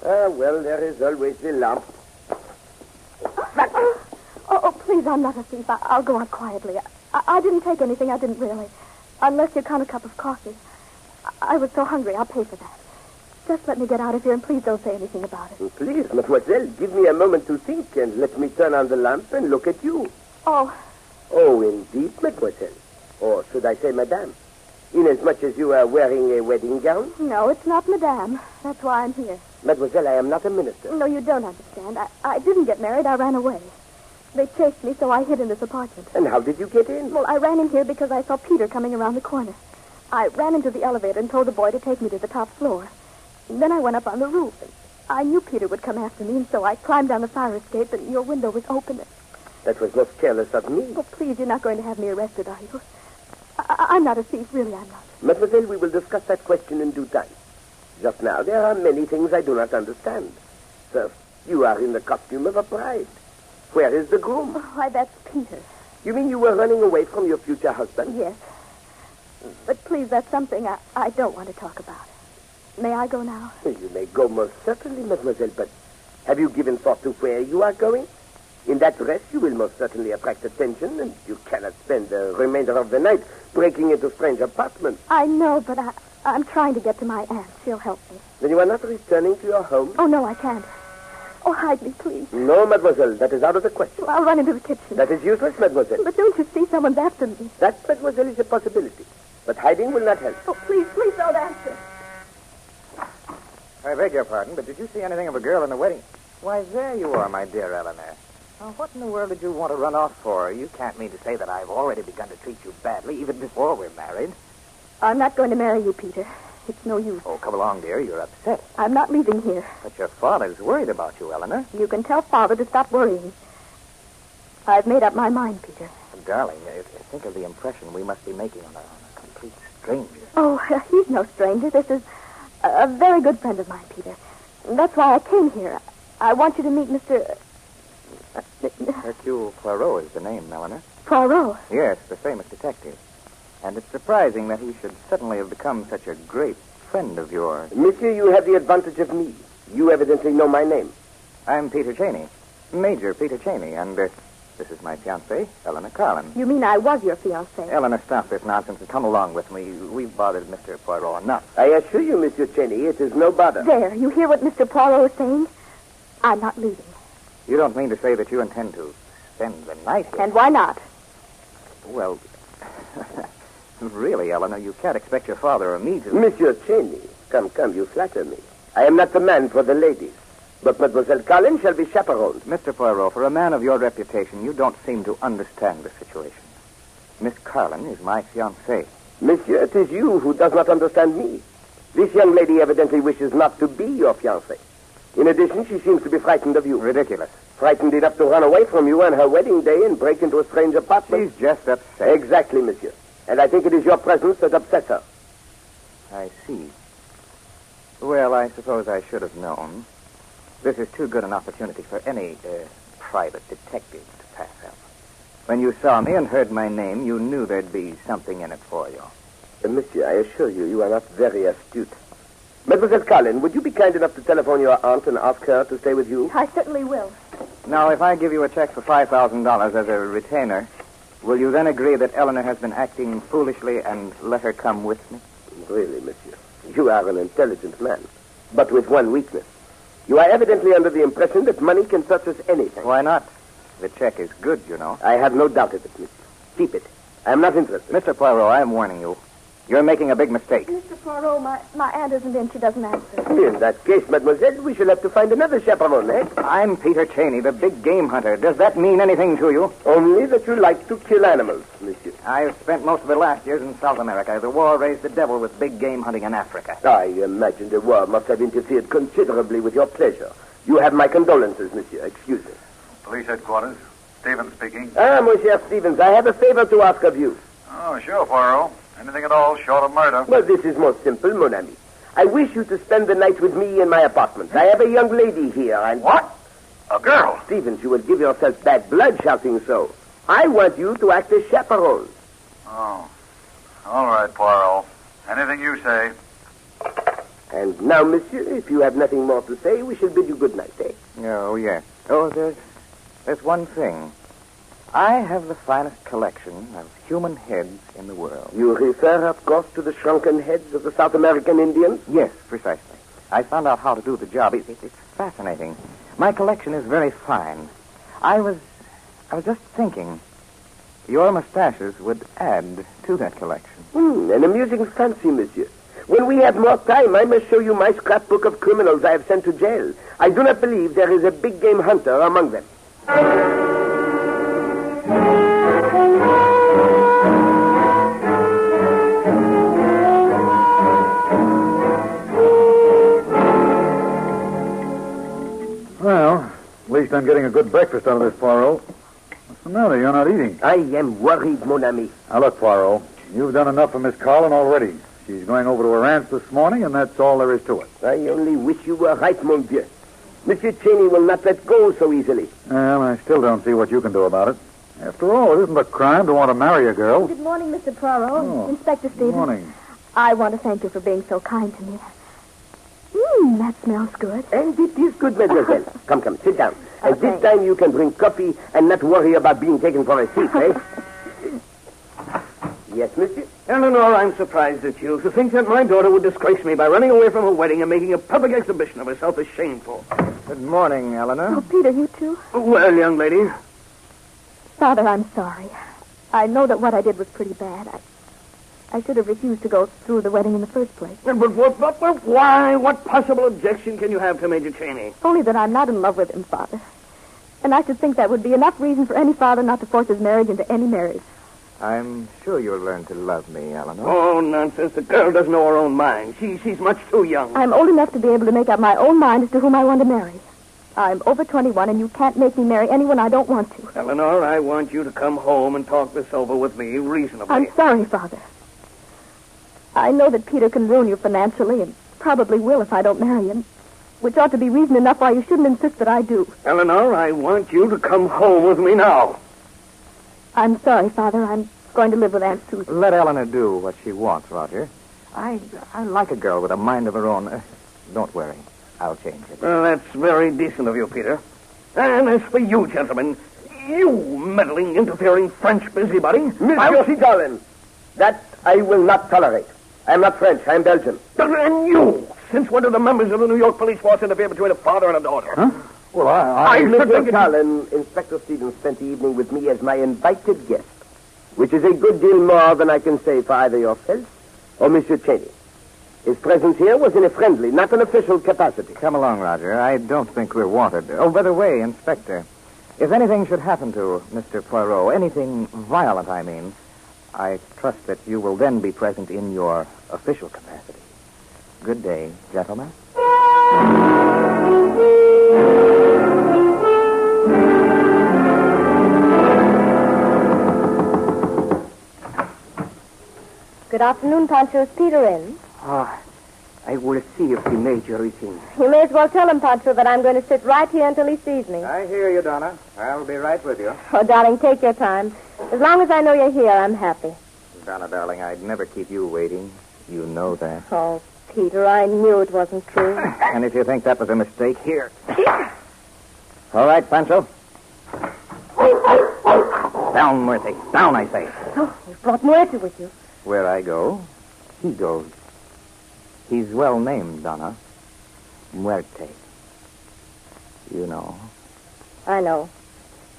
Well, there is always the lamp. Oh, please. please, I'm not a thief. I'll go out quietly. I didn't take anything. I didn't really. Unless you count a cup of coffee. I was so hungry. I'll pay for that. Just let me get out of here, and please don't say anything about it. Please, mademoiselle, give me a moment to think, and let me turn on the lamp and look at you. Oh. Oh, indeed, mademoiselle. Or should I say madame? Inasmuch as you are wearing a wedding gown? No, it's not madame. That's why I'm here. Mademoiselle, I am not a minister. No, you don't understand. I didn't get married. I ran away. They chased me, so I hid in this apartment. And how did you get in? Well, I ran in here because I saw Peter coming around the corner. I ran into the elevator and told the boy to take me to the top floor. And then I went up on the roof. And I knew Peter would come after me, and so I climbed down the fire escape, and your window was open. That was most careless of me. Oh, please, you're not going to have me arrested, are you? I'm not a thief. Really, I'm not. Mademoiselle, we will discuss that question in due time. Just now, there are many things I do not understand. First, you are in the costume of a bride. Where is the groom? Oh, why, that's Peter. You mean you were running away from your future husband? Yes. But please, that's something I don't want to talk about. May I go now? You may go most certainly, mademoiselle, but have you given thought to where you are going? In that dress, you will most certainly attract attention, and you cannot spend the remainder of the night breaking into strange apartments. I know, but I'm trying to get to my aunt. She'll help me. Then you are not returning to your home? Oh, no, I can't. Oh, hide me, please. No, mademoiselle, that is out of the question. Well, I'll run into the kitchen. That is useless, mademoiselle. But don't you see someone's after me? That, mademoiselle, is a possibility. But hiding will not help. Oh, please don't answer. I beg your pardon, but did you see anything of a girl in the wedding? Why, there you are, my dear Eleanor. Now, what in the world did you want to run off for? You can't mean to say that I've already begun to treat you badly, even before we're married. I'm not going to marry you, Peter. It's no use. Oh, come along, dear. You're upset. I'm not leaving here. But your father's worried about you, Eleanor. You can tell Father to stop worrying. I've made up my mind, Peter. Darling, think of the impression we must be making on a complete stranger. Oh, he's no stranger. This is a very good friend of mine, Peter. That's why I came here. I want you to meet Mr. Hercule Poirot is the name, Eleanor. Poirot? Yes, the famous detective. And it's surprising that he should suddenly have become such a great friend of yours. Monsieur, you have the advantage of me. You evidently know my name. I'm Peter Cheney. Major Peter Cheney, and this is my fiancée, Eleanor Carlin. You mean I was your fiancée? Eleanor, stop this nonsense and come along with me. We've bothered Mr. Poirot enough. I assure you, Monsieur Cheney, it is no bother. There, you hear what Mr. Poirot is saying? I'm not leaving. You don't mean to say that you intend to spend the night here? And why not? Well, really, Eleanor, you can't expect your father or me to... Monsieur Cheney, come, you flatter me. I am not the man for the ladies. But Mademoiselle Carlin shall be chaperoned. Mr. Poirot, for a man of your reputation, you don't seem to understand the situation. Miss Carlin is my fiancée. Monsieur, it is you who does not understand me. This young lady evidently wishes not to be your fiancée. In addition, she seems to be frightened of you. Ridiculous. Frightened enough to run away from you on her wedding day and break into a strange apartment. She's just upset. Exactly, monsieur. And I think it is your presence that upsets her. I see. Well, I suppose I should have known. This is too good an opportunity for any private detective to pass up. When you saw me and heard my name, you knew there'd be something in it for you. Monsieur, I assure you, you are not very astute. Mademoiselle Carlin, would you be kind enough to telephone your aunt and ask her to stay with you? I certainly will. Now, if I give you a check for $5,000 as a retainer, will you then agree that Eleanor has been acting foolishly and let her come with me? Really, monsieur, you are an intelligent man, but with one weakness. You are evidently under the impression that money can purchase anything. Why not? The check is good, you know. I have no doubt of it, monsieur. Keep it. I am not interested. Mr. Poirot, I am warning you. You're making a big mistake. Mr. Poirot, my aunt isn't in. She doesn't answer. In that case, mademoiselle, we shall have to find another chaperone, eh? I'm Peter Cheney, the big game hunter. Does that mean anything to you? Only that you like to kill animals, monsieur. I've spent most of the last years in South America. The war raised the devil with big game hunting in Africa. I imagine the war must have interfered considerably with your pleasure. You have my condolences, monsieur. Excuse me. Police headquarters. Stevens speaking. Ah, Monsieur Stevens, I have a favor to ask of you. Oh, sure, Poirot. Anything at all short of murder. Well, this is most simple, mon ami. I wish you to spend the night with me in my apartment. I have a young lady here, and... What? A girl? Stevens, you will give yourself bad blood shouting so. I want you to act as chaperone. Oh. All right, Poirot. Anything you say. And now, monsieur, if you have nothing more to say, we shall bid you good night, eh? Oh, yes. Oh, there's one thing. I have the finest collection of human heads in the world. You refer, of course, to the shrunken heads of the South American Indians? Yes, precisely. I found out how to do the job. It's fascinating. My collection is very fine. I was just thinking, your mustaches would add to that collection. An amusing fancy, monsieur. When we have more time, I must show you my scrapbook of criminals I have sent to jail. I do not believe there is a big game hunter among them. Well, at least I'm getting a good breakfast out of this, Poirot. What's the matter? You're not eating. I am worried, mon ami. Now, look, Poirot, you've done enough for Miss Carlin already. She's going over to her aunt's this morning, and that's all there is to it. I only wish you were right, mon vieux. Monsieur Cheney will not let go so easily. Well, I still don't see what you can do about it. After all, it isn't a crime to want to marry a girl. Good morning, Mr. Poirot. Oh, Inspector Stevens. Good morning. I want to thank you for being so kind to me. That smells good. And it is good, mademoiselle. Come, sit down. And this time you can drink coffee and not worry about being taken for a thief, eh? Yes, monsieur? Eleanor, I'm surprised at you. To think that my daughter would disgrace me by running away from her wedding and making a public exhibition of herself is shameful. Good morning, Eleanor. Oh, Peter, you too? Well, young lady. Father, I'm sorry. I know that what I did was pretty bad. I should have refused to go through the wedding in the first place. But why? What possible objection can you have to Major Cheney? Only that I'm not in love with him, Father. And I should think that would be enough reason for any father not to force his marriage into any marriage. I'm sure you'll learn to love me, Eleanor. Oh, nonsense. The girl doesn't know her own mind. She's much too young. I'm old enough to be able to make up my own mind as to whom I want to marry. I'm over 21, and you can't make me marry anyone I don't want to. Eleanor, I want you to come home and talk this over with me reasonably. I'm sorry, Father. I know that Peter can ruin you financially, and probably will if I don't marry him, which ought to be reason enough why you shouldn't insist that I do. Eleanor, I want you to come home with me now. I'm sorry, Father. I'm going to live with Aunt Susan. Let Eleanor do what she wants, Roger. I like a girl with a mind of her own. Don't worry. I'll change it. Well, that's very decent of you, Peter. And as for you, gentlemen, you meddling, interfering French busybody... Monsieur Sigalin, that I will not tolerate. I'm not French. I'm Belgian. And you! Since when do the members of the New York police force interfere between a father and a daughter? Huh? Well, I Mr. Carlin, Inspector Stevens spent the evening with me as my invited guest, which is a good deal more than I can say for either yourself or Monsieur Cheney. His presence here was in a friendly, not an official capacity. Come along, Roger. I don't think we're wanted. Oh, by the way, Inspector, if anything should happen to Mr. Poirot, anything violent, I mean, I trust that you will then be present in your official capacity. Good day, gentlemen. Good afternoon, Pancho. Is Peter in? I will see if the major is in. You may as well tell him, Pancho, that I'm going to sit right here until he sees me. I hear you, Donna. I'll be right with you. Oh, darling, take your time. As long as I know you're here, I'm happy. Donna, darling, I'd never keep you waiting. You know that. Oh, Peter, I knew it wasn't true. And if you think that was a mistake, here. All right, Pancho. Down, Murphy. Down, I say. Oh, you've brought Muerte with you. Where I go, he goes. He's well named, Donna. Muerte. You know. I know.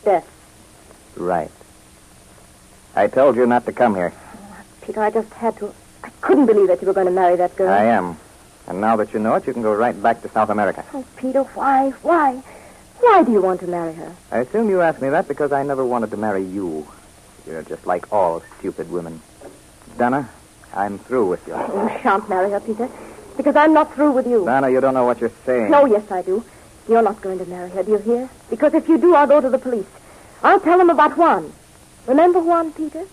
Death. Right. I told you not to come here. Peter, I just had to. I couldn't believe that you were going to marry that girl. I am. And now that you know it, you can go right back to South America. Oh, Peter, why? Why? Why do you want to marry her? I assume you asked me that because I never wanted to marry you. You're just like all stupid women. Donna, I'm through with you. You shan't marry her, Peter, because I'm not through with you. Donna, you don't know what you're saying. No, yes, I do. You're not going to marry her, do you hear? Because if you do, I'll go to the police. I'll tell them about Juan. Remember Juan, Peter?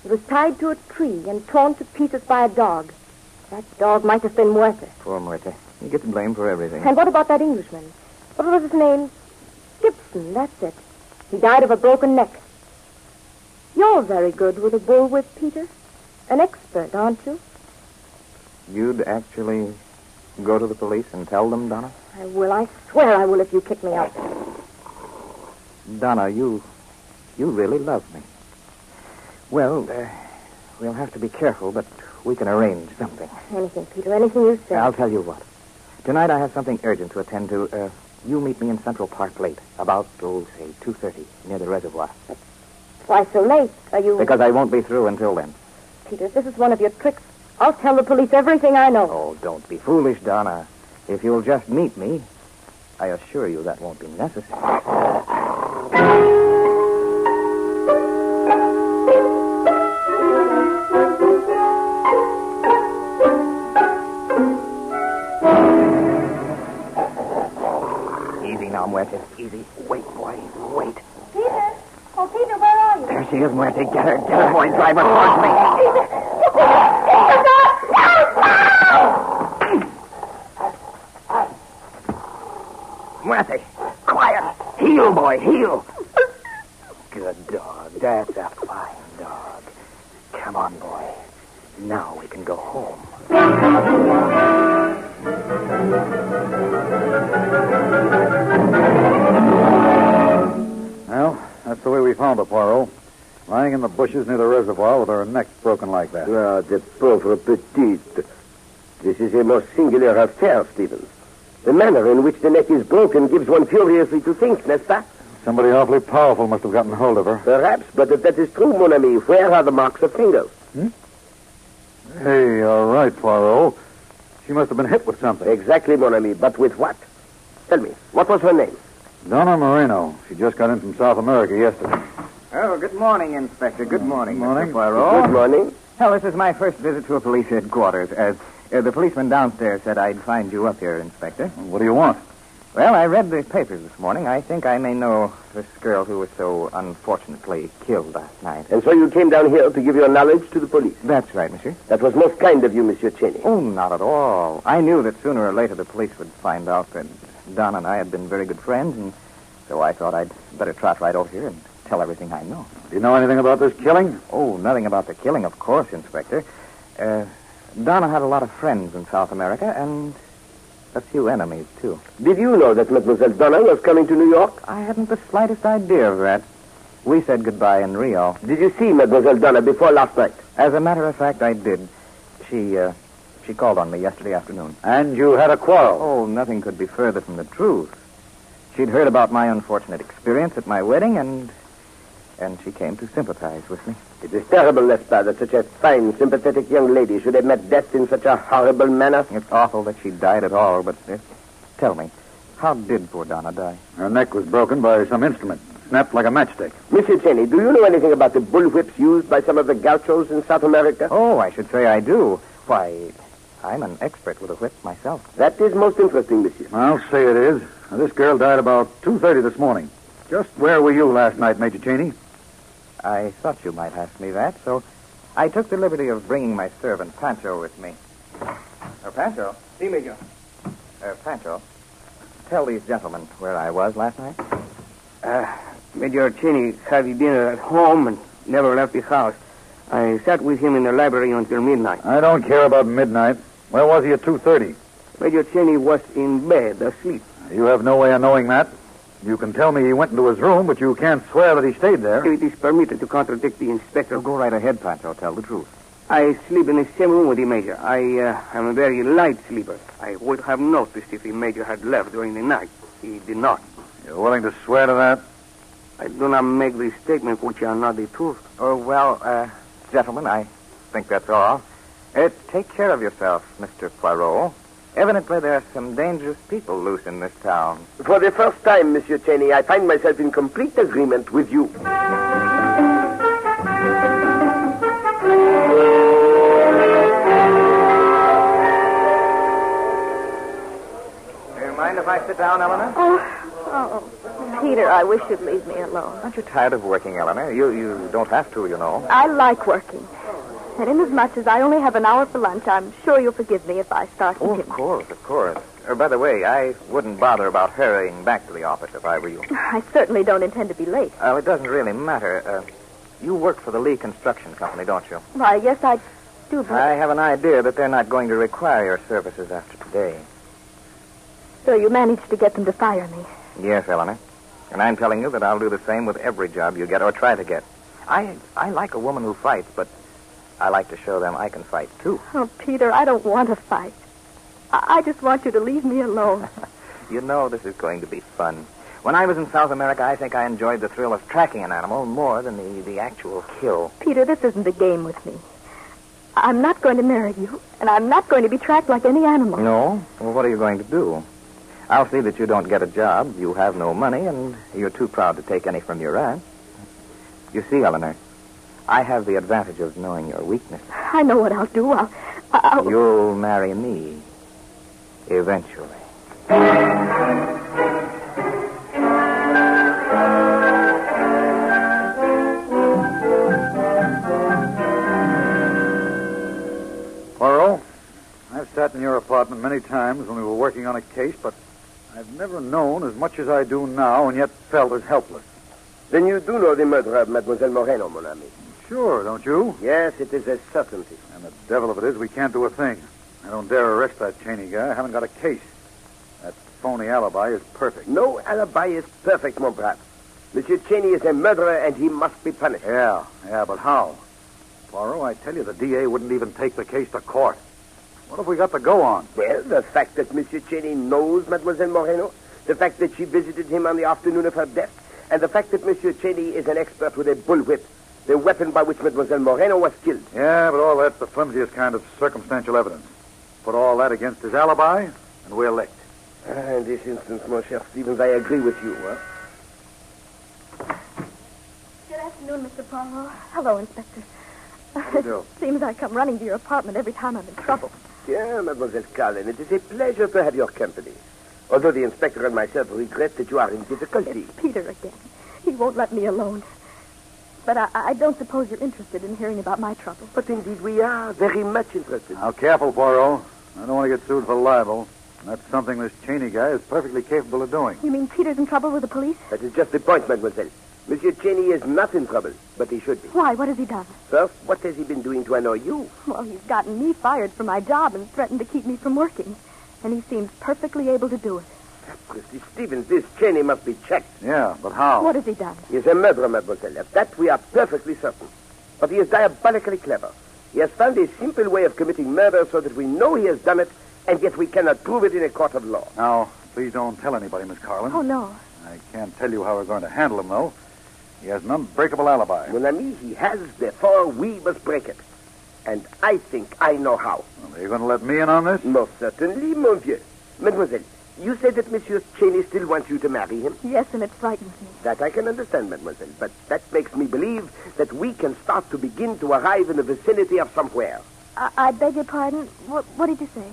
He was tied to a tree and torn to pieces by a dog. That dog might have been Muerte. Poor Muerte. You get the blame for everything. And what about that Englishman? What was his name? Gibson, that's it. He died of a broken neck. You're very good with a bullwhip, Peter. An expert, aren't you? You'd actually go to the police and tell them, Donna? I will. I swear I will if you kick me out. Donna, you you really love me. Well, we'll have to be careful, but we can arrange something. Anything, Peter, anything you say. I'll tell you what. Tonight I have something urgent to attend to. You meet me in Central Park late, about, say, 2:30, near the reservoir. Why so late? Are you... Because I won't be through until then. Peter, if this is one of your tricks, I'll tell the police everything I know. Oh, don't be foolish, Donna. If you'll just meet me, I assure you that won't be necessary. Easy now, Muerte. Easy. Wait, boy. Wait. Peter? Oh, Peter, where are you? There she is, Muerte. Get her. Get her, boy. Drive her towards me. Muerte. Quiet. Heel, boy. Heel. Good dog. That's a fine dog. Come on, boy. Now we can go home. Well, that's the way we found her, Poirot. Lying in the bushes near the reservoir with her neck broken like that. Ah, the pauvre petite. This is a most singular affair, Stevens. The manner in which the neck is broken gives one curiously to think, n'est-ce pas? Somebody awfully powerful must have gotten hold of her. Perhaps, but if that is true, mon ami, where are the marks of fingers? Hey, all right, Poirot. She must have been hit with something. Exactly, mon ami, but with what? Tell me, what was her name? Donna Moreno. She just got in from South America yesterday. Oh, good morning, Inspector. Good morning, morning. Mr. Poirot. Good morning. Well, this is my first visit to a police headquarters. As the policeman downstairs said I'd find you up here, Inspector. What do you want? Well, I read the papers this morning. I think I may know this girl who was so unfortunately killed last night. And so you came down here to give your knowledge to the police? That's right, monsieur. That was most kind of you, Monsieur Cheney. Oh, not at all. I knew that sooner or later the police would find out that Don and I had been very good friends, and so I thought I'd better trot right over here and tell everything I know. Do you know anything about this killing? Oh, nothing about the killing, of course, Inspector. Donna had a lot of friends in South America, and a few enemies, too. Did you know that Mademoiselle Donna was coming to New York? I hadn't the slightest idea of that. We said goodbye in Rio. Did you see Mademoiselle Donna before last night? As a matter of fact, I did. She called on me yesterday afternoon. And you had a quarrel? Oh, nothing could be further from the truth. She'd heard about my unfortunate experience at my wedding, and she came to sympathize with me. It is terrible, Lestat, that such a fine, sympathetic young lady should have met death in such a horrible manner. It's awful that she died at all, but tell me, how did poor Donna die? Her neck was broken by some instrument, snapped like a matchstick. Monsieur Cheney, do you know anything about the bullwhips used by some of the gauchos in South America? Oh, I should say I do. Why, I'm an expert with a whip myself. That is most interesting, monsieur. I'll say it is. Now, this girl died about 2:30 this morning. Just where were you last night, Major Cheney? I thought you might ask me that, so I took the liberty of bringing my servant, Pancho, with me. Pancho? Si, Major. Pancho, tell these gentlemen where I was last night. Major Cheney had dinner at home and never left the house. I sat with him in the library until midnight. I don't care about midnight. Where was he at 2:30? Major Cheney was in bed, asleep. You have no way of knowing that. You can tell me he went into his room, but you can't swear that he stayed there. It is permitted to contradict the inspector. Go right ahead, Pancho. Tell the truth. I sleep in the same room with the Major. I am a very light sleeper. I would have noticed if the Major had left during the night. He did not. You're willing to swear to that? I do not make these statements which are not the truth. Oh, well, gentlemen, I think that's all. Take care of yourself, Mr. Poirot. Evidently, there are some dangerous people loose in this town. For the first time, Monsieur Cheney, I find myself in complete agreement with you. Do you mind if I sit down, Eleanor? Oh, Peter, I wish you'd leave me alone. Aren't you tired of working, Eleanor? You don't have to, you know. I like working. And inasmuch as I only have an hour for lunch, I'm sure you'll forgive me if I start to Of course. By the way, I wouldn't bother about hurrying back to the office if I were you. I certainly don't intend to be late. Well, it doesn't really matter. You work for the Lee Construction Company, don't you? Why, yes, I do, but... I have an idea that they're not going to require your services after today. So you managed to get them to fire me. Yes, Eleanor. And I'm telling you that I'll do the same with every job you get or try to get. I like a woman who fights, but I like to show them I can fight, too. Oh, Peter, I don't want to fight. I just want you to leave me alone. You know this is going to be fun. When I was in South America, I think I enjoyed the thrill of tracking an animal more than the actual kill. Peter, this isn't a game with me. I'm not going to marry you, and I'm not going to be tracked like any animal. No? Well, what are you going to do? I'll see that you don't get a job, you have no money, and you're too proud to take any from your aunt. You see, Eleanor, I have the advantage of knowing your weakness. I know what I'll do. I'll... You'll marry me. Eventually. Poirot, I've sat in your apartment many times when we were working on a case, but I've never known as much as I do now and yet felt as helpless. Then you do know the murder of Mademoiselle Moreno, mon ami. Sure, don't you? Yes, it is a certainty. And the devil of it is we can't do a thing. I don't dare arrest that Cheney guy. I haven't got a case. That phony alibi is perfect. No alibi is perfect, mon brave. Monsieur Cheney is a murderer, and he must be punished. Yeah, but how? Poirot, I tell you, the DA wouldn't even take the case to court. What have we got to go on? Well, the fact that Monsieur Cheney knows Mademoiselle Moreno, the fact that she visited him on the afternoon of her death, and the fact that Monsieur Cheney is an expert with a bullwhip, the weapon by which Mademoiselle Moreno was killed. Yeah, but all that's the flimsiest kind of circumstantial evidence. Put all that against his alibi, and we're licked. In this instance, mon cher Stevens, I agree with you. Good afternoon, Mr. Poirot. Hello, Inspector. How do you do? Seems I come running to your apartment every time I'm in trouble. Yeah, Mademoiselle Carlin, it is a pleasure to have your company. Although the inspector and myself regret that you are in difficulty. It's Peter again. He won't let me alone. But I don't suppose you're interested in hearing about my trouble. But indeed we are very much interested. Now, careful, Poirot. I don't want to get sued for libel. And that's something this Cheney guy is perfectly capable of doing. You mean Peter's in trouble with the police? That is just the point, mademoiselle. Monsieur Cheney is not in trouble, but he should be. Why? What has he done? First, what has he been doing to annoy you? Well, he's gotten me fired from my job and threatened to keep me from working. And he seems perfectly able to do it. Christy Stevens, this Cheney must be checked. Yeah, but how? What has he done? He is a murderer, mademoiselle. Of that we are perfectly certain. But he is diabolically clever. He has found a simple way of committing murder so that we know he has done it, and yet we cannot prove it in a court of law. Now, please don't tell anybody, Miss Carlin. Oh, no. I can't tell you how we're going to handle him, though. He has an unbreakable alibi. Mon ami, he has, therefore we must break it. And I think I know how. Well, are you going to let me in on this? Most certainly, mon vieux. Mademoiselle, you said that Monsieur Cheney still wants you to marry him? Yes, and it frightens me. That I can understand, mademoiselle. But that makes me believe that we can start to begin to arrive in the vicinity of somewhere. I beg your pardon? What did you say?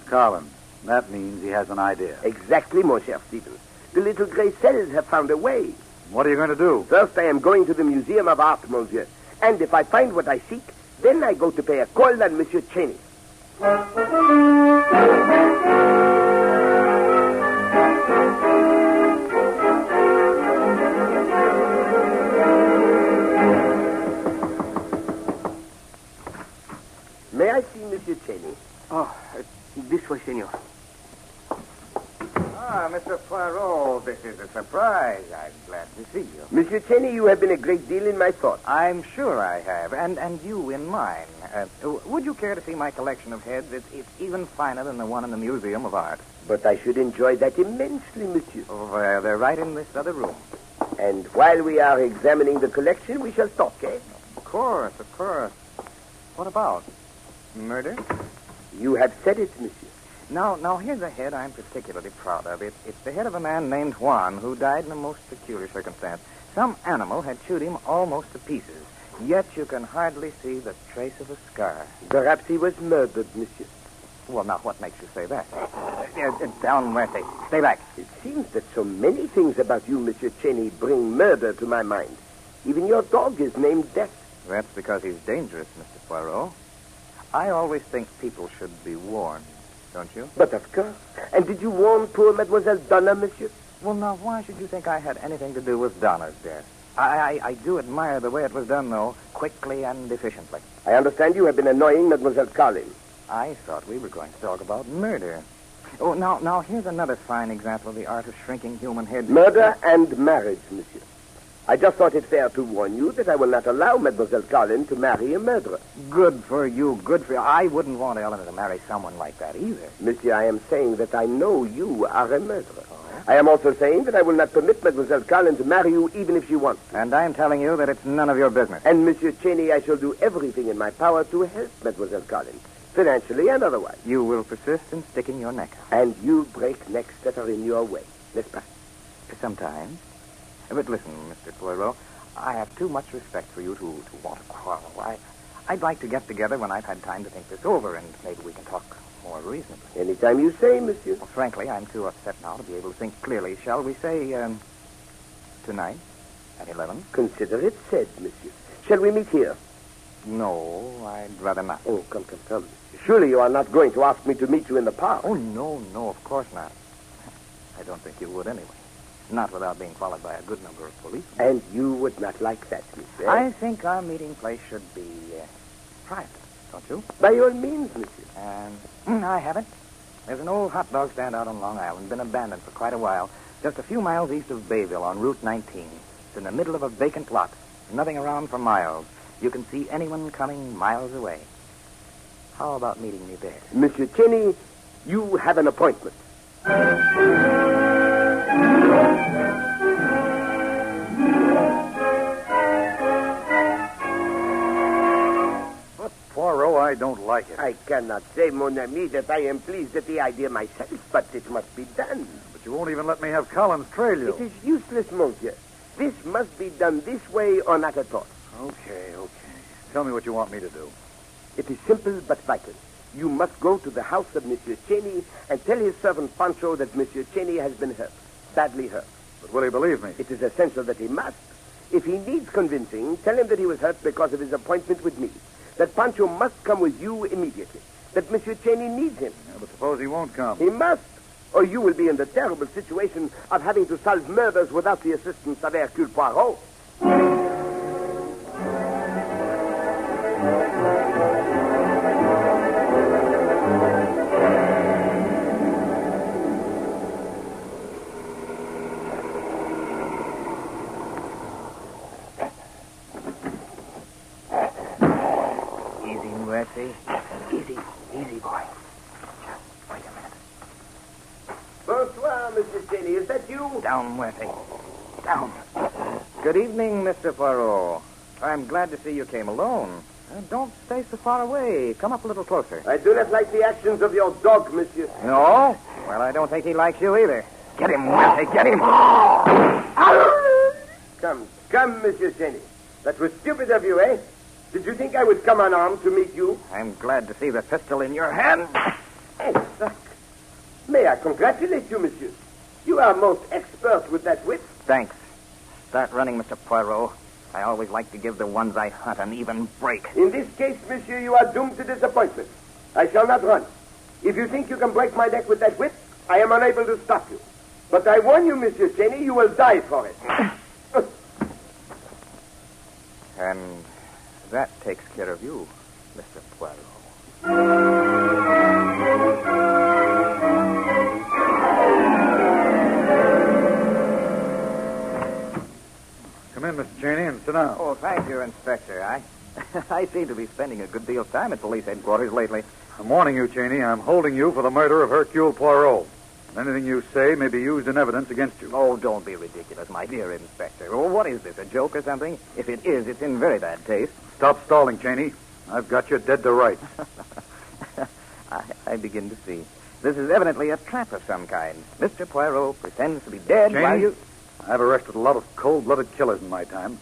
Carlin, that means he has an idea. Exactly, mon cher Stevens. The little gray cells have found a way. What are you going to do? First, I am going to the Museum of Art, mon vieux. And if I find what I seek, then I go to pay a call on Monsieur Cheney. May I see Monsieur Cheney? Oh, this way, senor. Ah, Mr. Poirot, this is a surprise. I'm glad to see you. Monsieur Cheney, you have been a great deal in my thoughts. I'm sure I have, and you in mine. Would you care to see my collection of heads? It's even finer than the one in the Museum of Art. But I should enjoy that immensely, monsieur. Oh, they're right in this other room. And while we are examining the collection, we shall talk, eh? Of course. What about? Murder? You have said it, monsieur. Now, here's a head I'm particularly proud of. It's the head of a man named Juan who died in a most peculiar circumstance. Some animal had chewed him almost to pieces, yet you can hardly see the trace of a scar. Perhaps he was murdered, monsieur. Well, now, what makes you say that? Down, Murphy. Stay back. It seems that so many things about you, Monsieur Cheney, bring murder to my mind. Even your dog is named Death. That's because he's dangerous, Mr. Poirot. I always think people should be warned. Don't you? But of course. And did you warn poor Mademoiselle Donna, monsieur? Well, now, why should you think I had anything to do with Donna's death? I do admire the way it was done, though, quickly and efficiently. I understand you have been annoying Mademoiselle Carlin. I thought we were going to talk about murder. Oh, now, here's another fine example of the art of shrinking human heads. Murder and marriage, monsieur. I just thought it fair to warn you that I will not allow Mademoiselle Colin to marry a murderer. Good for you, good for you. I wouldn't want Eleanor to marry someone like that either. Monsieur, I am saying that I know you are a murderer. I am also saying that I will not permit Mademoiselle Colin to marry you even if she wants to. And I'm telling you that it's none of your business. And, Monsieur Cheney, I shall do everything in my power to help Mademoiselle Colin, financially and otherwise. You will persist in sticking your neck out. And you break necks that are in your way, n'est-ce pas? Sometimes. But listen, Mr. Poirot, I have too much respect for you to want to quarrel. I'd like to get together when I've had time to think this over, and maybe we can talk more reasonably. Anytime you say, monsieur. Well, frankly, I'm too upset now to be able to think clearly. Shall we say, tonight at 11? Consider it said, monsieur. Shall we meet here? No, I'd rather not. Oh, come. Surely you are not going to ask me to meet you in the park. Oh, no, of course not. I don't think you would anyway. Not without being followed by a good number of police. And you would not like that, monsieur? I think our meeting place should be private, don't you? By all means, monsieur. And I have it. There's an old hot dog stand out on Long Island, been abandoned for quite a while, just a few miles east of Bayville on Route 19. It's in the middle of a vacant lot. Nothing around for miles. You can see anyone coming miles away. How about meeting me there? Monsieur Cheney, you have an appointment. Poirot, I don't like it. I cannot say, mon ami, that I am pleased at the idea myself, but it must be done. But you won't even let me have Collins trail you. It is useless, monsieur. This must be done this way or not at all. Okay. Tell me what you want me to do. It is simple but vital. You must go to the house of Monsieur Cheney and tell his servant Pancho that Monsieur Cheney has been hurt, badly hurt. But will he believe me? It is essential that he must. If he needs convincing, tell him that he was hurt because of his appointment with me, that Pancho must come with you immediately, that Monsieur Cheney needs him. Yeah, but suppose he won't come. He must, or you will be in the terrible situation of having to solve murders without the assistance of Hercule Poirot. Easy, boy. Just wait a minute. Bonsoir, Monsieur Cheney. Is that you? Down, Murphy. Down. Good evening, Mr. Poirot. I'm glad to see you came alone. Don't stay so far away. Come up a little closer. I do not like the actions of your dog, monsieur. No? Well, I don't think he likes you either. Get him, Murphy. Get him. Come, Monsieur Cheney. That was stupid of you, eh? Did you think I would come unarmed to meet you? I'm glad to see the pistol in your hand. Oh, suck. May I congratulate you, monsieur? You are most expert with that whip. Thanks. Start running, Mr. Poirot. I always like to give the ones I hunt an even break. In this case, monsieur, you are doomed to disappointment. I shall not run. If you think you can break my neck with that whip, I am unable to stop you. But I warn you, Monsieur Cheney, you will die for it. And that takes care of you, Mr. Poirot. Come in, Mr. Cheney, and sit down. Oh, thank you, Inspector. I seem to be spending a good deal of time at police headquarters lately. I'm warning you, Cheney. I'm holding you for the murder of Hercule Poirot. Anything you say may be used in evidence against you. Oh, don't be ridiculous, my dear Inspector. Oh, what is this, a joke or something? If it is, it's in very bad taste. Stop stalling, Cheney. I've got you dead to rights. I begin to see. This is evidently a trap of some kind. Mr. Poirot pretends to be dead Cheney, while you... I've arrested a lot of cold-blooded killers in my time.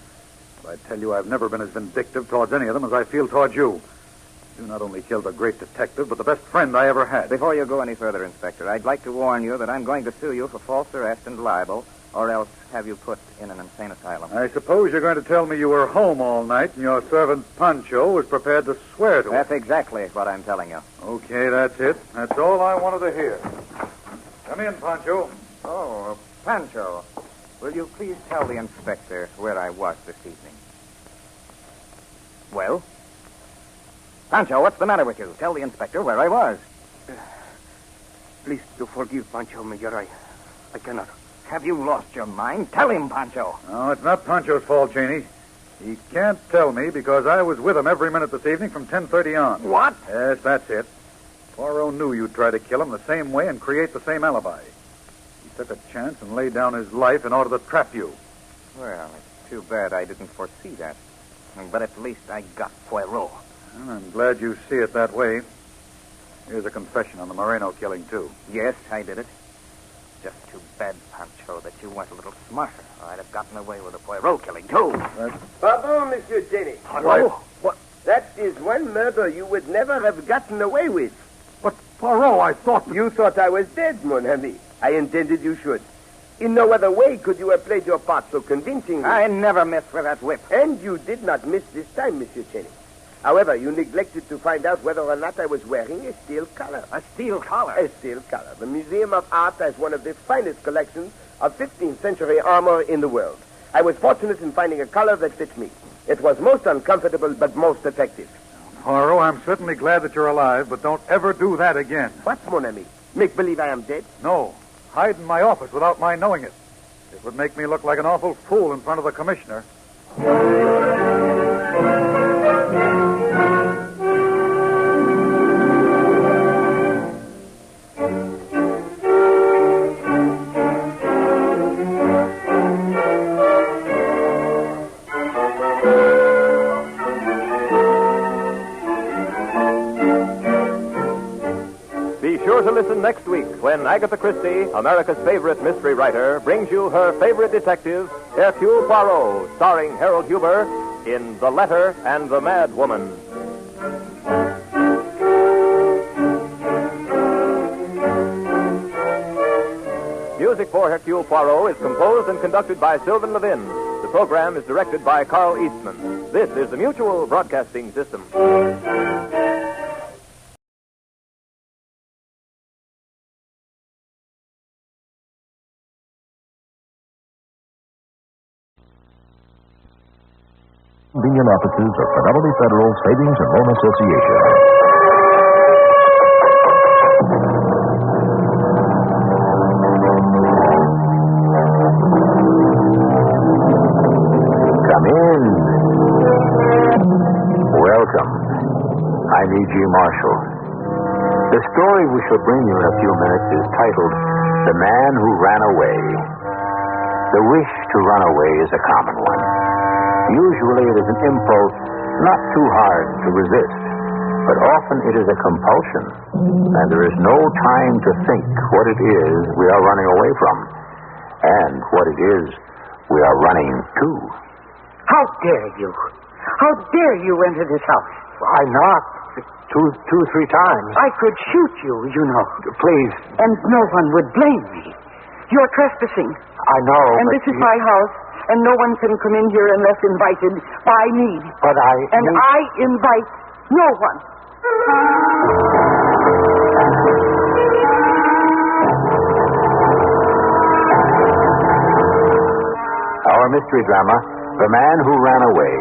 But I tell you, I've never been as vindictive towards any of them as I feel towards you. You not only killed a great detective, but the best friend I ever had. Before you go any further, Inspector, I'd like to warn you that I'm going to sue you for false arrest and libel, or else have you put in an insane asylum. I suppose you're going to tell me you were home all night and your servant Pancho was prepared to swear to it. That's exactly what I'm telling you. Okay, that's it. That's all I wanted to hear. Come in, Pancho. Oh, Pancho. Will you please tell the inspector where I was this evening? Well? Pancho, what's the matter with you? Tell the inspector where I was. Please do forgive Pancho, Major. I cannot. Have you lost your mind? Tell him, Pancho. No, it's not Pancho's fault, Cheney. He can't tell me because I was with him every minute this evening from 10:30 on. What? Yes, that's it. Poirot knew you'd try to kill him the same way and create the same alibi. He took a chance and laid down his life in order to trap you. Well, it's too bad I didn't foresee that. But at least I got Poirot. Well, I'm glad you see it that way. Here's a confession on the Moreno killing, too. Yes, I did it. Just too bad, Pancho, that you weren't a little smarter. I'd have gotten away with the Poirot killing, too. Pardon, Monsieur Cheney. Poirot? What? That is one murder you would never have gotten away with. But, Poirot, I thought... You thought I was dead, mon ami. I intended you should. In no other way could you have played your part so convincingly. I never missed with that whip. And you did not miss this time, Monsieur Cheney. However, you neglected to find out whether or not I was wearing a steel collar. A steel collar? A steel collar. The Museum of Art has one of the finest collections of 15th century armor in the world. I was fortunate in finding a collar that fit me. It was most uncomfortable, but most effective. Poirot, I'm certainly glad that you're alive, but don't ever do that again. What, mon ami? Make believe I am dead? No. Hide in my office without my knowing it. It would make me look like an awful fool in front of the commissioner. To listen next week when Agatha Christie, America's favorite mystery writer, brings you her favorite detective, Hercule Poirot, starring Harold Huber in The Letter and the Mad Woman. Music for Hercule Poirot is composed and conducted by Sylvan Levin. The program is directed by Carl Eastman. This is the Mutual Broadcasting System. Convenient offices of Fidelity Federal Savings and Loan Association. Come in. Welcome. I'm E.G. Marshall. The story we shall bring you in a few minutes is titled The Man Who Ran Away. The wish to run away is a common one. Usually it is an impulse not too hard to resist, but often it is a compulsion, and there is no time to think what it is we are running away from, and what it is we are running to. How dare you? How dare you enter this house? I knocked two, 3 times. I could shoot you, you know. Please. And no one would blame me. You're trespassing. I know, and this is my house. And no one can come in here unless invited by me. But I invite no one. Our mystery drama, The Man Who Ran Away,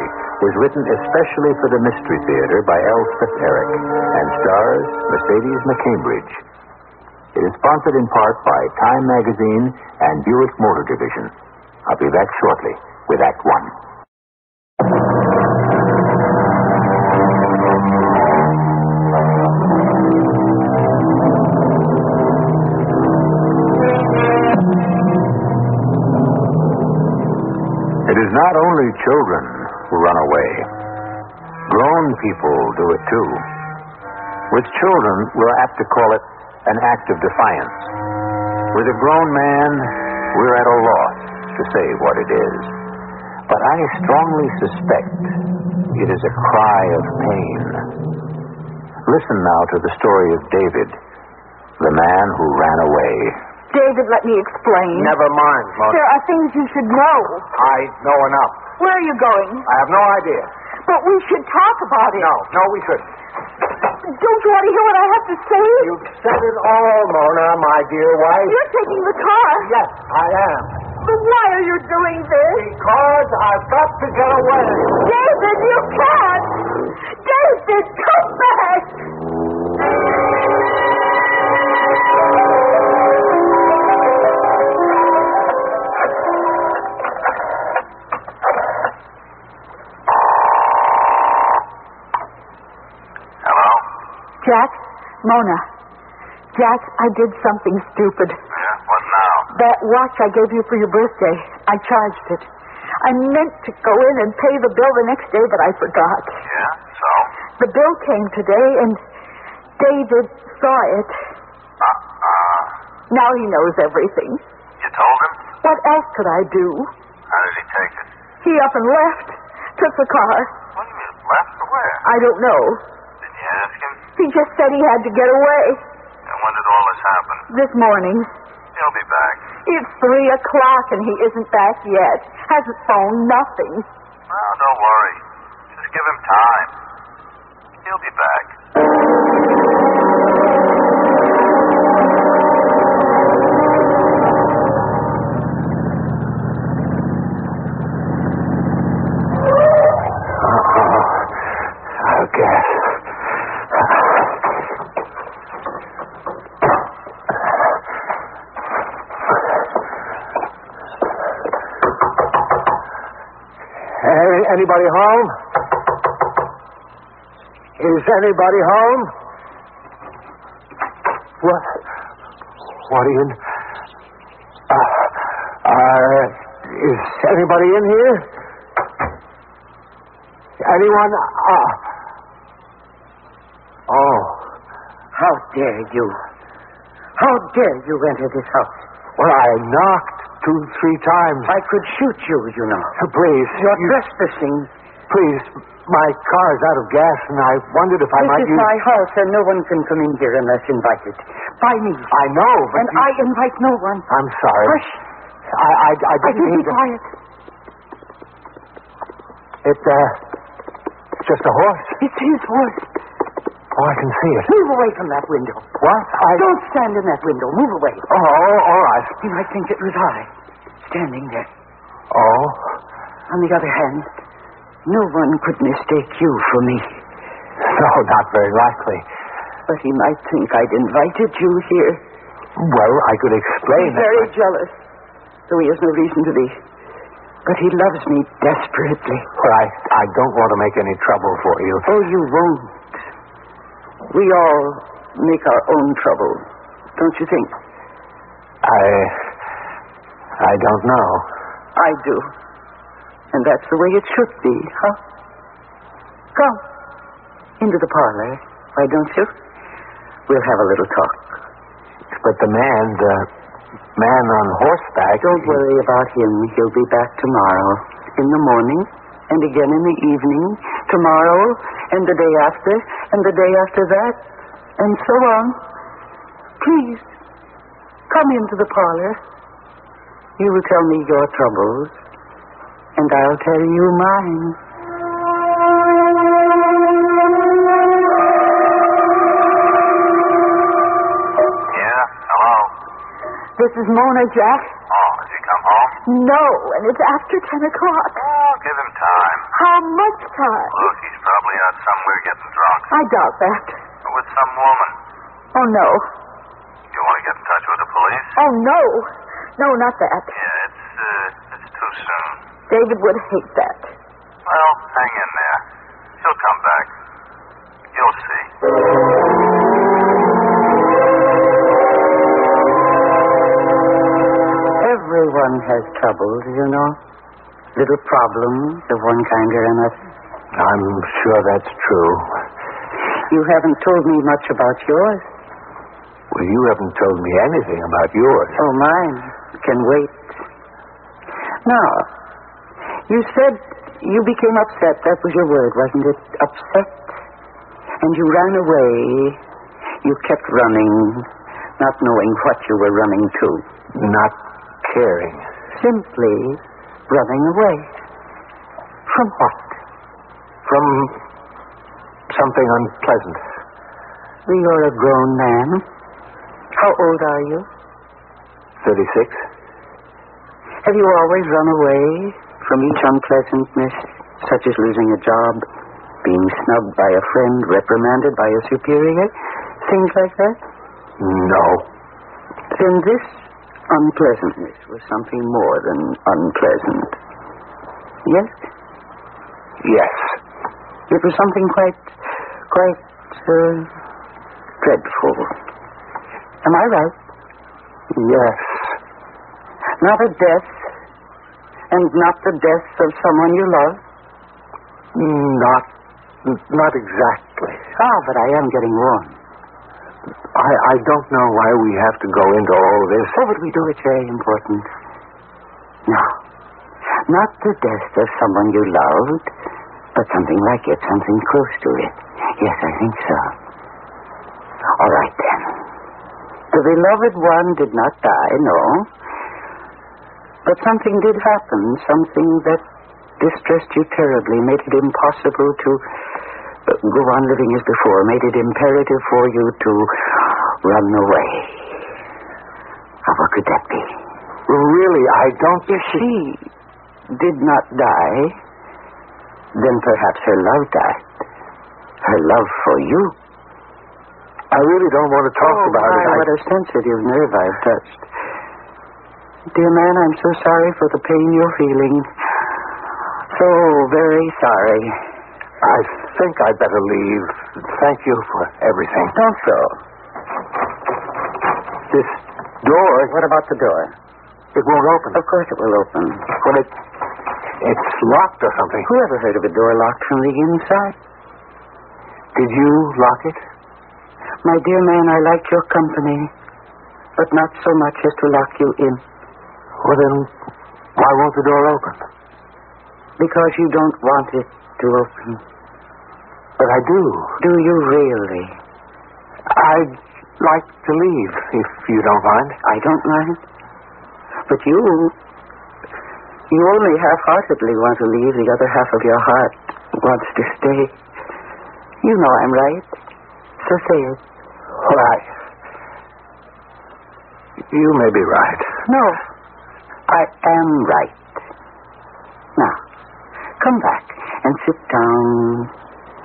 was written especially for the Mystery Theater by Elspeth Eric and stars Mercedes McCambridge. It is sponsored in part by Time Magazine and Buick Motor Division. I'll be back shortly with Act One. It is not only children who run away. Grown people do it too. With children, we're apt to call it an act of defiance. With a grown man, we're at a loss to say what it is. But I strongly suspect it is a cry of pain. Listen now to the story of David, the man who ran away. David, let me explain. Never mind, Mother. There are things you should know. I know enough. Where are you going? I have no idea. But we should talk about it. No, we shouldn't. Don't you want to hear what I have to say? You've said it all, Mona, my dear wife. You're taking the car. Yes, I am. But why are you doing this? Because I've got to get away. David, you can't. David, come back. Jack? Mona. Jack, I did something stupid. Yeah? What now? That watch I gave you for your birthday, I charged it. I meant to go in and pay the bill the next day, but I forgot. Yeah? So? The bill came today, and David saw it. Now he knows everything. You told him? What else could I do? How did he take it? He up and left. Took the car. What do you mean, left to where? I don't know. Did you ask him? He just said he had to get away. And when did all this happen? This morning. He'll be back. It's 3:00 and he isn't back yet. Hasn't phoned, nothing. Well, don't worry. Just give him time. He'll be back. Gas. Anybody home? Is anybody home? What are you... is anybody in here? Anyone? Oh, how dare you? How dare you enter this house? Well, I knocked 2-3 times. I could shoot you, you know. Please. You're trespassing. Please, my car's out of gas, and I wondered if I might use... This is my house, and no one can come in here unless invited. By me. I know, but... And I invite no one. I'm sorry. Hush. I didn't mean be quiet. It's just a horse. It's his horse. Oh, I can see it. Move away from that window. What? Don't stand in that window. Move away. Oh, all right. He might think it was I, standing there. Oh? On the other hand, no one could mistake you for me. No, not very likely. But he might think I'd invited you here. Well, I could explain He's very jealous, though he has no reason to be. But he loves me desperately. Well, I don't want to make any trouble for you. Oh, you won't. We all make our own trouble, don't you think? I don't know. I do. And that's the way it should be, huh? Come. Into the parlor, why don't you? We'll have a little talk. But the man on horseback... Don't worry about him. He'll be back tomorrow. In the morning, and again in the evening, tomorrow, and the day after, and the day after that, and so on. Please, come into the parlor. You will tell me your troubles, and I'll tell you mine. Yeah? Hello? This is Mona, Jack. Oh, has he come home? No, and it's after 10 o'clock. Oh, give him time. How much time? Look, he's probably out somewhere getting drunk. I doubt that. With some woman. Oh, no. You want to get in touch with the police? Oh, no. No, not that. Yeah, it's too soon. David would hate that. Well, hang in there. He'll come back. You'll see. Everyone has troubles, you know. Little problems of one kind or another. I'm sure that's true. You haven't told me much about yours. Well, you haven't told me anything about yours. Oh, mine can wait. Now, you said you became upset. That was your word, wasn't it? Upset? And you ran away. You kept running, not knowing what you were running to. Not caring. Simply running away. From what? From something unpleasant. You're a grown man. How old are you? 36. Have you always run away from each unpleasantness, such as losing a job, being snubbed by a friend, reprimanded by a superior, things like that? No. Then this unpleasantness was something more than unpleasant. Yes? Yes. It was something quite dreadful. Am I right? Yes. Not a death, and not the death of someone you love? Not exactly. Ah, but I am getting warm. I don't know why we have to go into all this. Oh, but we do. It's very important. No. Not the death of someone you loved, but something like it, something close to it. Yes, I think so. All right, then. The beloved one did not die, no. But something did happen, something that distressed you terribly, made it impossible to go on living as before, made it imperative for you to run away. Now, what could that be? Really, I don't... If she did not die, then perhaps her love died. Her love for you. I really don't want to talk about it. What a sensitive nerve I've touched. Dear man, I'm so sorry for the pain you're feeling. So very sorry. I think I'd better leave. Thank you for everything. Don't go. This door... What about the door? It won't open. Of course it will open. Well, it's locked or something. Who ever heard of a door locked from the inside? Did you lock it? My dear man, I like your company, but not so much as to lock you in. Well, then, why won't the door open? Because you don't want it to open. But I do. Do you really? I'd like to leave, if you don't mind. I don't mind. But you only half-heartedly want to leave. The other half of your heart wants to stay. You know I'm right. So say it. Right. You may be right. No, I am right. Now, come back and sit down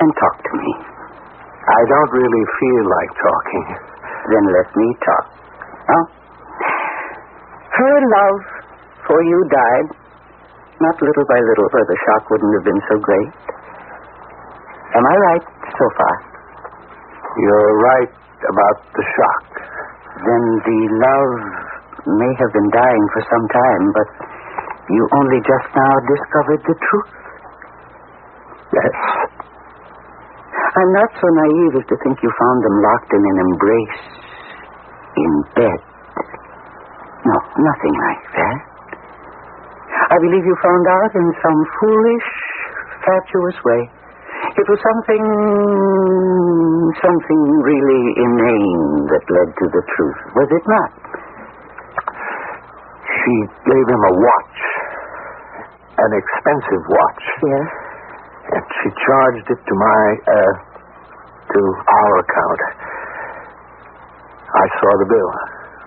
and talk to me. I don't really feel like talking. Then let me talk. Huh? Her love for you died, not little by little, for the shock wouldn't have been so great. Am I right so far? You're right about the shock. Then the love may have been dying for some time, but you only just now discovered the truth. Yes. I'm not so naive as to think you found them locked in an embrace in bed. No, nothing like that. I believe you found out in some foolish, fatuous way. It was something really inane that led to the truth, was it not? She gave him a watch. An expensive watch. Yes? And she charged it to our account. I saw the bill.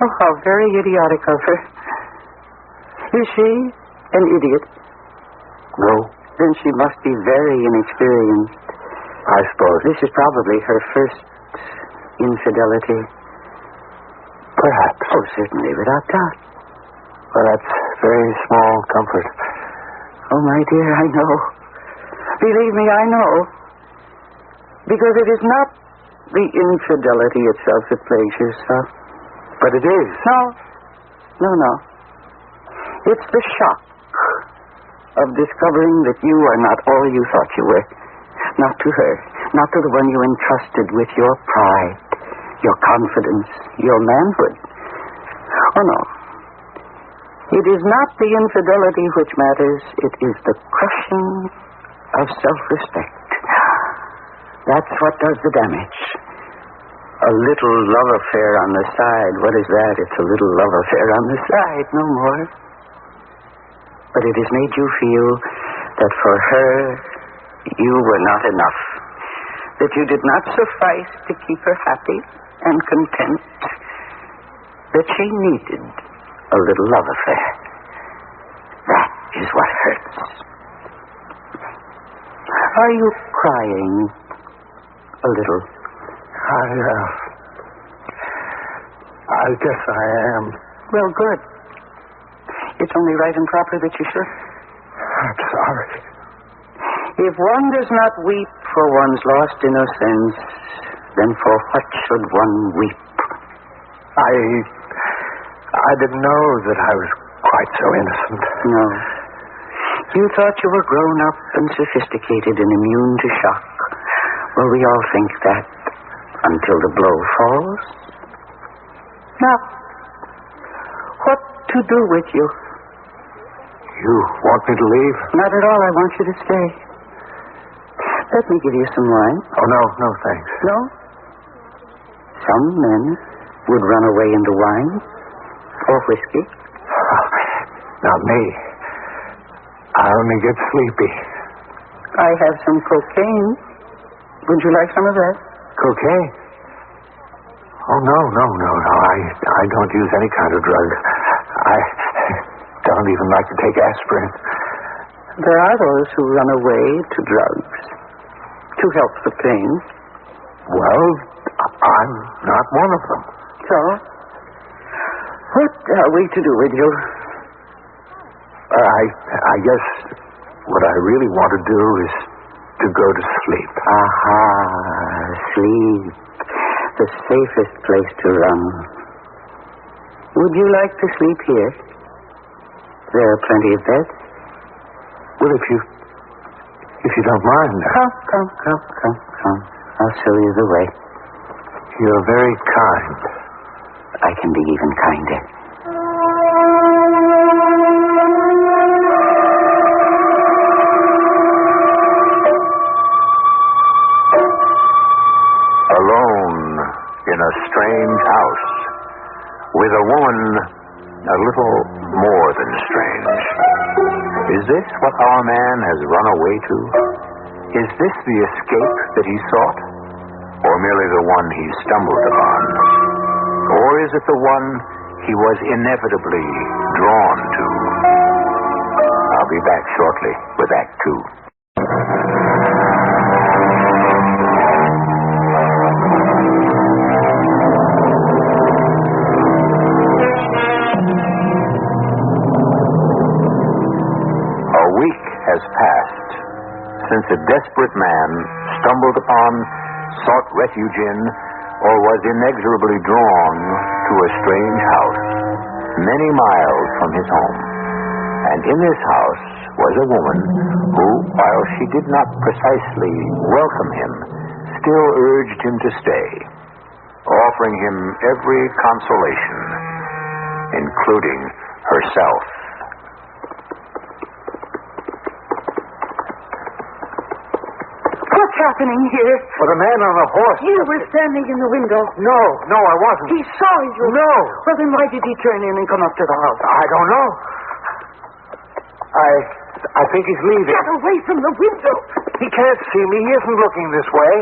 Oh, how very idiotic of her. Is she an idiot? No. Then she must be very inexperienced. I suppose. This is probably her first infidelity. Perhaps. Oh, certainly, without doubt. Well, that's very small comfort. Oh, my dear, I know. Believe me, I know. Because it is not the infidelity itself that plagues you so. But it is. No. It's the shock of discovering that you are not all you thought you were. Not to her. Not to the one you entrusted with your pride, your confidence, your manhood. Oh, no. It is not the infidelity which matters. It is the crushing of self-respect. That's what does the damage. A little love affair on the side. What is that? It's a little love affair on the side, no more. But it has made you feel that for her, you were not enough. That you did not suffice to keep her happy and content. That she needed a little love affair. That is what hurts. Are you crying a little? I guess I am. Well, good. It's only right and proper that you should. I'm sorry. If one does not weep for one's lost innocence, then for what should one weep? I didn't know that I was quite so innocent. No. You thought you were grown up and sophisticated and immune to shock. Well, we all think that until the blow falls. Now, what to do with you? You want me to leave? Not at all. I want you to stay. Let me give you some wine. Oh, no, thanks. No? Some men would run away in the wine or whiskey. Oh, not me. I only get sleepy. I have some cocaine. Would you like some of that? Cocaine? Oh, no. I don't use any kind of drug. I don't even like to take aspirin. There are those who run away to drugs to help the pain. Well, I'm not one of them. So, what are we to do with you? I guess what I really want to do is to go to sleep. Aha, sleep. The safest place to run. Would you like to sleep here? There are plenty of beds. Well, if you don't mind. Come. I'll show you the way. You're very kind. I can be even kinder. Alone in a strange house with a woman a little more than strange. Is this what our man has run away to? Is this the escape that he sought? Or merely the one he stumbled upon? Or is it the one he was inevitably drawn to? I'll be back shortly with Act 2. Has passed since a desperate man stumbled upon, sought refuge in, or was inexorably drawn to a strange house many miles from his home. And in this house was a woman who, while she did not precisely welcome him, still urged him to stay, offering him every consolation, including herself. What's happening here? Well, the man on the horse. You were standing in the window. No, I wasn't. He saw you. No. Well, then why did he turn in and come up to the house? I don't know. I think he's leaving. Get away from the window. He can't see me. He isn't looking this way.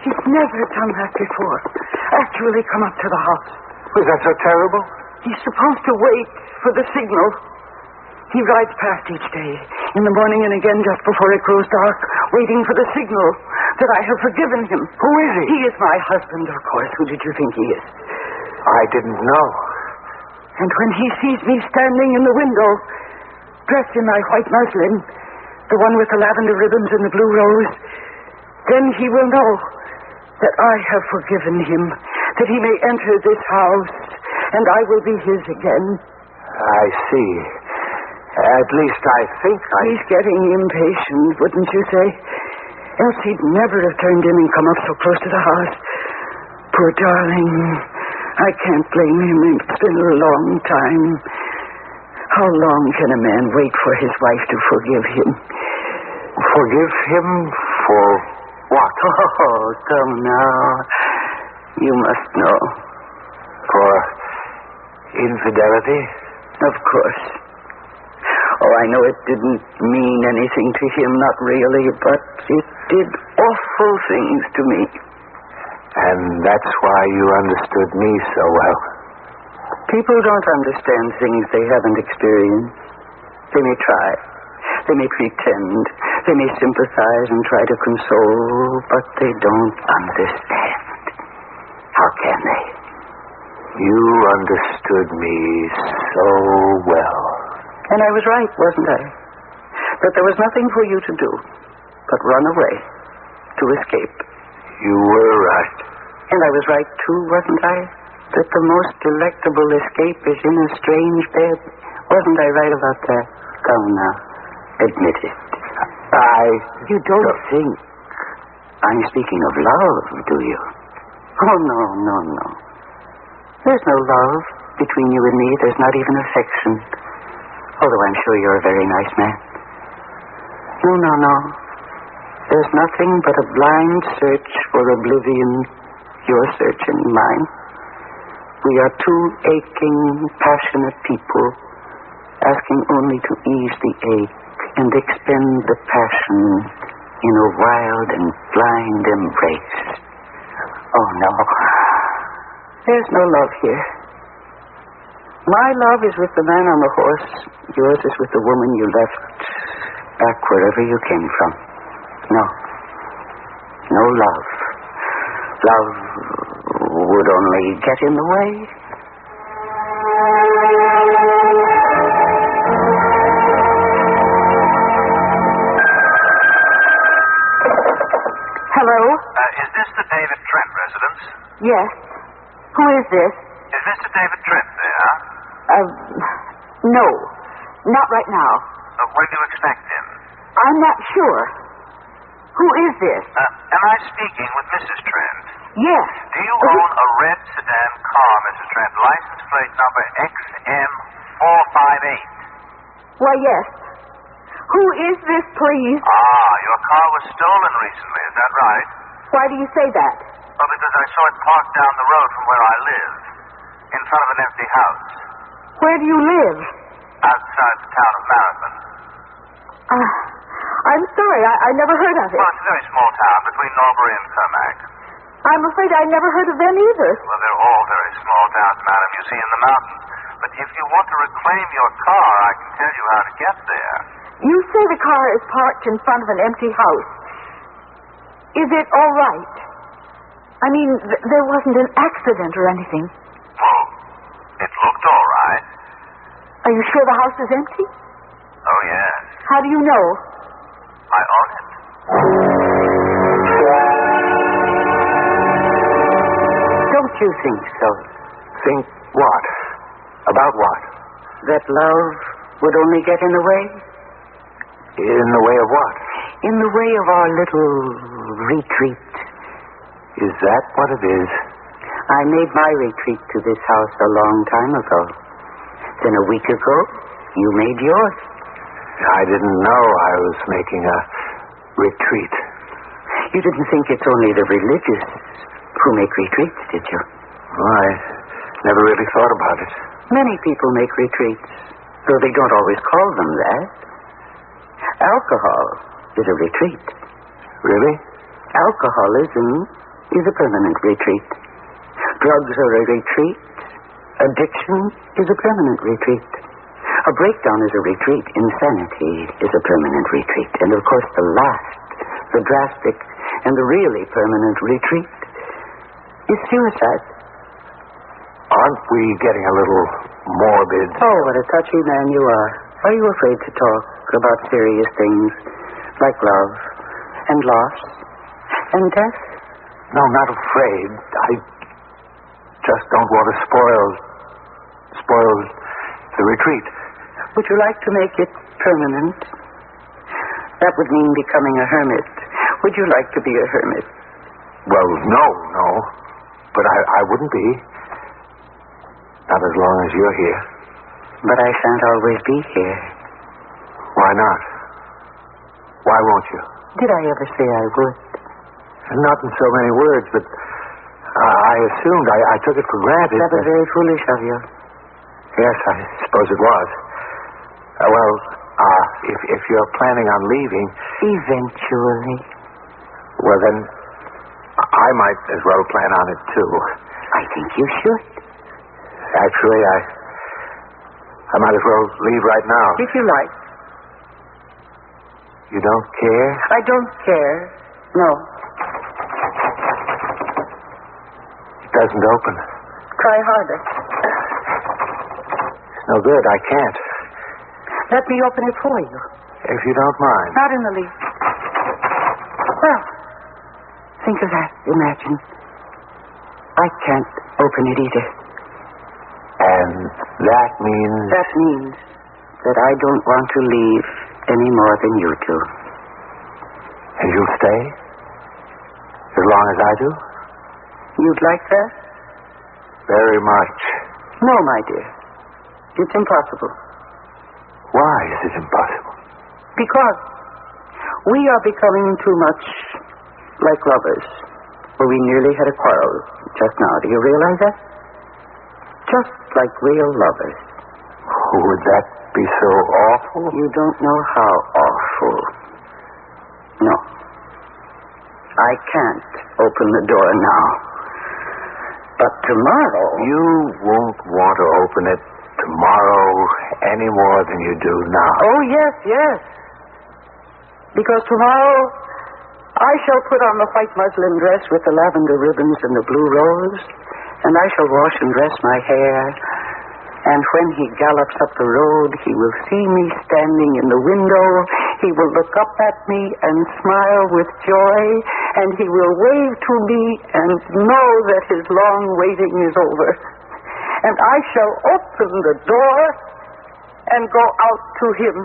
He's never done that before. Actually come up to the house. Was that so terrible? He's supposed to wait for the signal. He rides past each day, in the morning and again just before it grows dark, waiting for the signal that I have forgiven him. Who is he? He is my husband, of course. Who did you think he is? I didn't know. And when he sees me standing in the window, dressed in my white muslin, the one with the lavender ribbons and the blue rose, then he will know that I have forgiven him, that he may enter this house, and I will be his again. I see. At least I think He's getting impatient, wouldn't you say? Else he'd never have turned in and come up so close to the house. Poor darling. I can't blame him. It's been a long time. How long can a man wait for his wife to forgive him? Forgive him for what? Oh, come now. You must know. For infidelity? Of course. Oh, I know it didn't mean anything to him, not really, but it did awful things to me. And that's why you understood me so well. People don't understand things they haven't experienced. They may try. They may pretend. They may sympathize and try to console, but they don't understand. How can they? You understood me so well. And I was right, wasn't I? But there was nothing for you to do but run away, to escape. You were right. And I was right, too, wasn't I? That the most delectable escape is in a strange bed. Wasn't I right about that? Come now. Admit it. You don't think I'm speaking of love, do you? Oh, no. There's no love between you and me. There's not even affection. Although I'm sure you're a very nice man. No. There's nothing but a blind search for oblivion. Your search and mine. We are two aching, passionate people, asking only to ease the ache and expend the passion in a wild and blind embrace. Oh, no. There's no love here. My love is with the man on the horse. Yours is with the woman you left back wherever you came from. No love. Love would only get in the way. Hello? Is this the David Trent residence? Yes. Who is this? Is Mr. David Trent there? No. Not right now. When do you expect him? I'm not sure. Who is this? Am I speaking with Mrs. Trent? Yes. Do you own a red sedan car, Mrs. Trent, license plate number XM458? Why, yes. Who is this, please? Your car was stolen recently, is that right? Why do you say that? Well, because I saw it parked down the road from where I live, in front of an empty house. Where do you live? Outside the town of Mallowan. I'm sorry, I never heard of it. Well, it's a very small town between Norbury and Fermac. I'm afraid I never heard of them either. Well, they're all very small towns, madam, you see, in the mountains. But if you want to reclaim your car, I can tell you how to get there. You say the car is parked in front of an empty house. Is it all right? I mean, there wasn't an accident or anything. Well, it looked all right. Are you sure the house is empty? Oh, yes. How do you know? I own it. Don't you think so? Think what? About what? That love would only get in the way? In the way of what? In the way of our little retreat. Is that what it is? I made my retreat to this house a long time ago. Then a week ago, you made yours. I didn't know I was making a retreat. You didn't think it's only the religious who make retreats, did you? Well, I never really thought about it. Many people make retreats, though they don't always call them that. Alcohol is a retreat. Really? Alcoholism is a permanent retreat. Drugs are a retreat. Addiction is a permanent retreat. A breakdown is a retreat. Insanity is a permanent retreat. And, of course, the last, the drastic, and the really permanent retreat is suicide. Aren't we getting a little morbid? Oh, what a touchy man you are. Are you afraid to talk about serious things like love and loss and death? No, I'm not afraid. I just don't want to spoil the retreat. Would you like to make it permanent? That would mean becoming a hermit. Would you like to be a hermit? Well, no. But I wouldn't be. Not as long as you're here. But I shan't always be here. Why not? Why won't you? Did I ever say I would? Not in so many words, but I assumed. I took it for granted. That was very foolish of you. Yes, I suppose it was. If you're planning on leaving... Eventually. Well, then, I might as well plan on it, too. I think you should. Actually, I might as well leave right now. If you like. You don't care? I don't care. No. It doesn't open. Try harder. It's no good. I can't. Let me open it for you. If you don't mind. Not in the least. Well, think of that. Imagine. I can't open it either. And that means? That means that I don't want to leave any more than you do. And you'll stay? As long as I do? You'd like that? Very much. No, my dear. It's impossible. Why is it impossible? Because we are becoming too much like lovers. Well, we nearly had a quarrel just now. Do you realize that? Just like real lovers. Would that be so awful? You don't know how awful. No. I can't open the door now. But tomorrow... You won't want to open it tomorrow any more than you do now. Oh, yes, yes. Because tomorrow I shall put on the white muslin dress with the lavender ribbons and the blue rose, and I shall wash and dress my hair. And when he gallops up the road, he will see me standing in the window. He will look up at me and smile with joy, and he will wave to me and know that his long waiting is over. And I shall open the door and go out to him.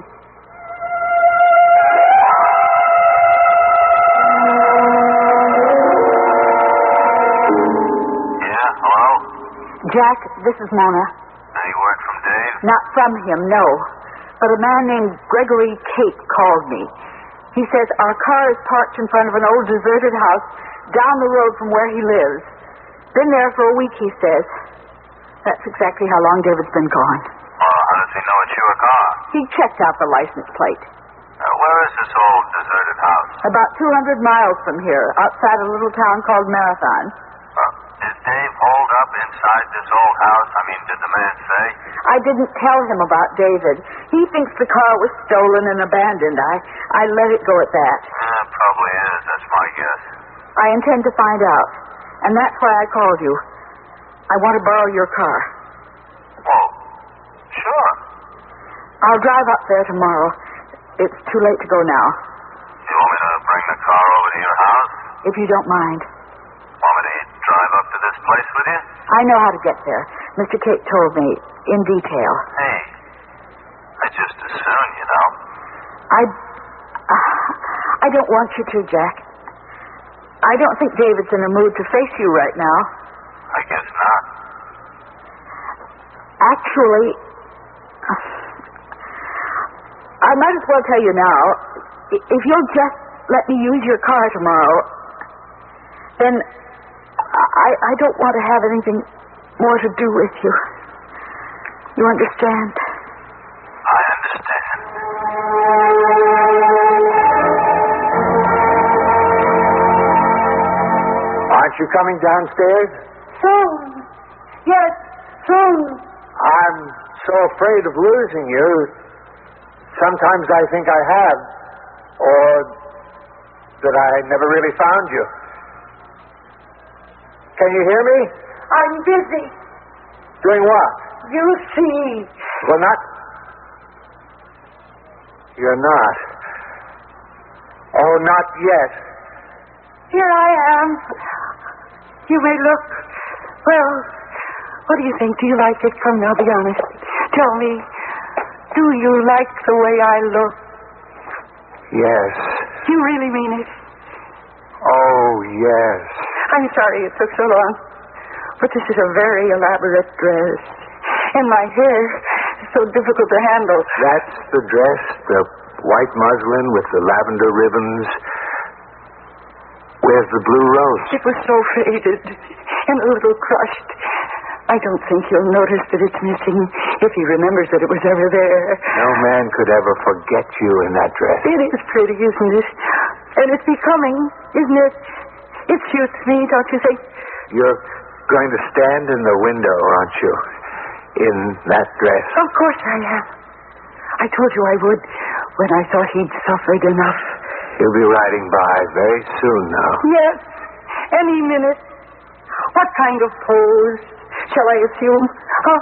Yeah, hello? Jack, this is Mona. Any word from Dave? Not from him, no. But a man named Gregory Tate called me. He says our car is parked in front of an old deserted house down the road from where he lives. Been there for a week, he says. That's exactly how long David's been gone. Well, how does he know it's your car? He checked out the license plate. Where is this old deserted house? About 200 miles from here, outside a little town called Marathon. Is Dave holed up inside this old house? I mean, did the man say? I didn't tell him about David. He thinks the car was stolen and abandoned. I let it go at that. Probably is. That's my guess. I intend to find out. And that's why I called you. I want to borrow your car. Oh, sure. I'll drive up there tomorrow. It's too late to go now. You want me to bring the car over to your house? If you don't mind. Want me to drive up to this place with you? I know how to get there. Mr. Tate told me in detail. Hey, I just as soon, you know. I don't want you to, Jack. I don't think David's in a mood to face you right now. I guess not. Actually, I might as well tell you now, if you'll just let me use your car tomorrow, then I don't want to have anything more to do with you. You understand? I understand. Aren't you coming downstairs? Soon. Yes, soon. I'm so afraid of losing you. Sometimes I think I have, or that I never really found you. Can you hear me? I'm busy. Doing what? You see. Well, not... You're not. Oh, not yet. Here I am. You may look... Well, what do you think? Do you like it? Come now, be honest. Tell me, do you like the way I look? Yes. You really mean it? Oh, yes. I'm sorry it took so long. But this is a very elaborate dress. And my hair is so difficult to handle. That's the dress, the white muslin with the lavender ribbons. Where's the blue rose? It was so faded and a little crushed. I don't think he'll notice that it's missing if he remembers that it was ever there. No man could ever forget you in that dress. It is pretty, isn't it? And it's becoming, isn't it? It suits me, don't you think? You're going to stand in the window, aren't you? In that dress. Of course I am. I told you I would when I thought he'd suffered enough. He'll be riding by very soon now. Yes, any minute. What kind of pose shall I assume? Oh,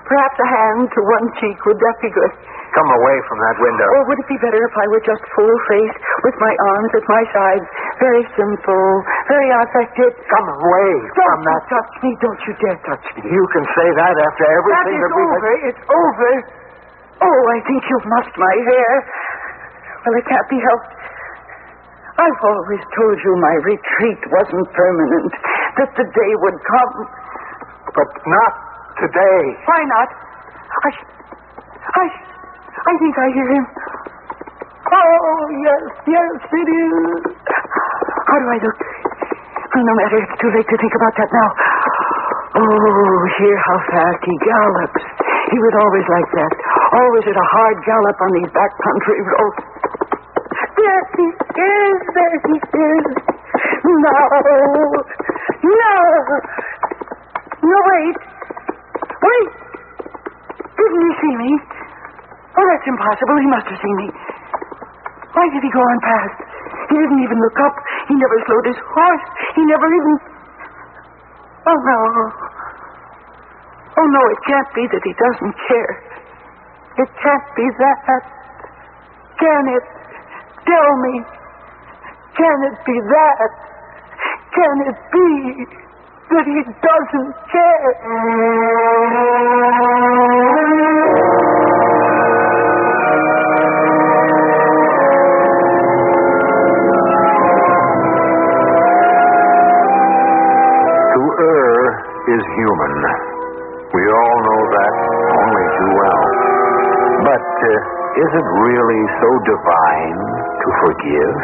perhaps a hand to one cheek. Would that be good? Come away from that window. Or would it be better if I were just full face with my arms at my sides, Very simple, very unaffected. Come away from that. Don't touch me. Don't you dare touch me. You can say that after everything that is we've... over. It's over. Oh, I think you've mussed my hair. Well, it can't be helped. I've always told you my retreat wasn't permanent, that the day would come. But not today. Why not? I think I hear him. Oh, yes, it is. How do I look? Oh, no matter, it's too late to think about that now. Oh, hear how fast he gallops. He was always like that. Always at a hard gallop on these backcountry roads. There he is. No, wait. Didn't he see me? Oh, that's impossible. He must have seen me. Why did he go on past? He didn't even look up. He never slowed his horse. He never even... Oh, no, it can't be that he doesn't care. It can't be that. Can it? Tell me. Can it be that? Can it be that he doesn't care? To err is human. We all know that only too well. But is it really so divine to forgive?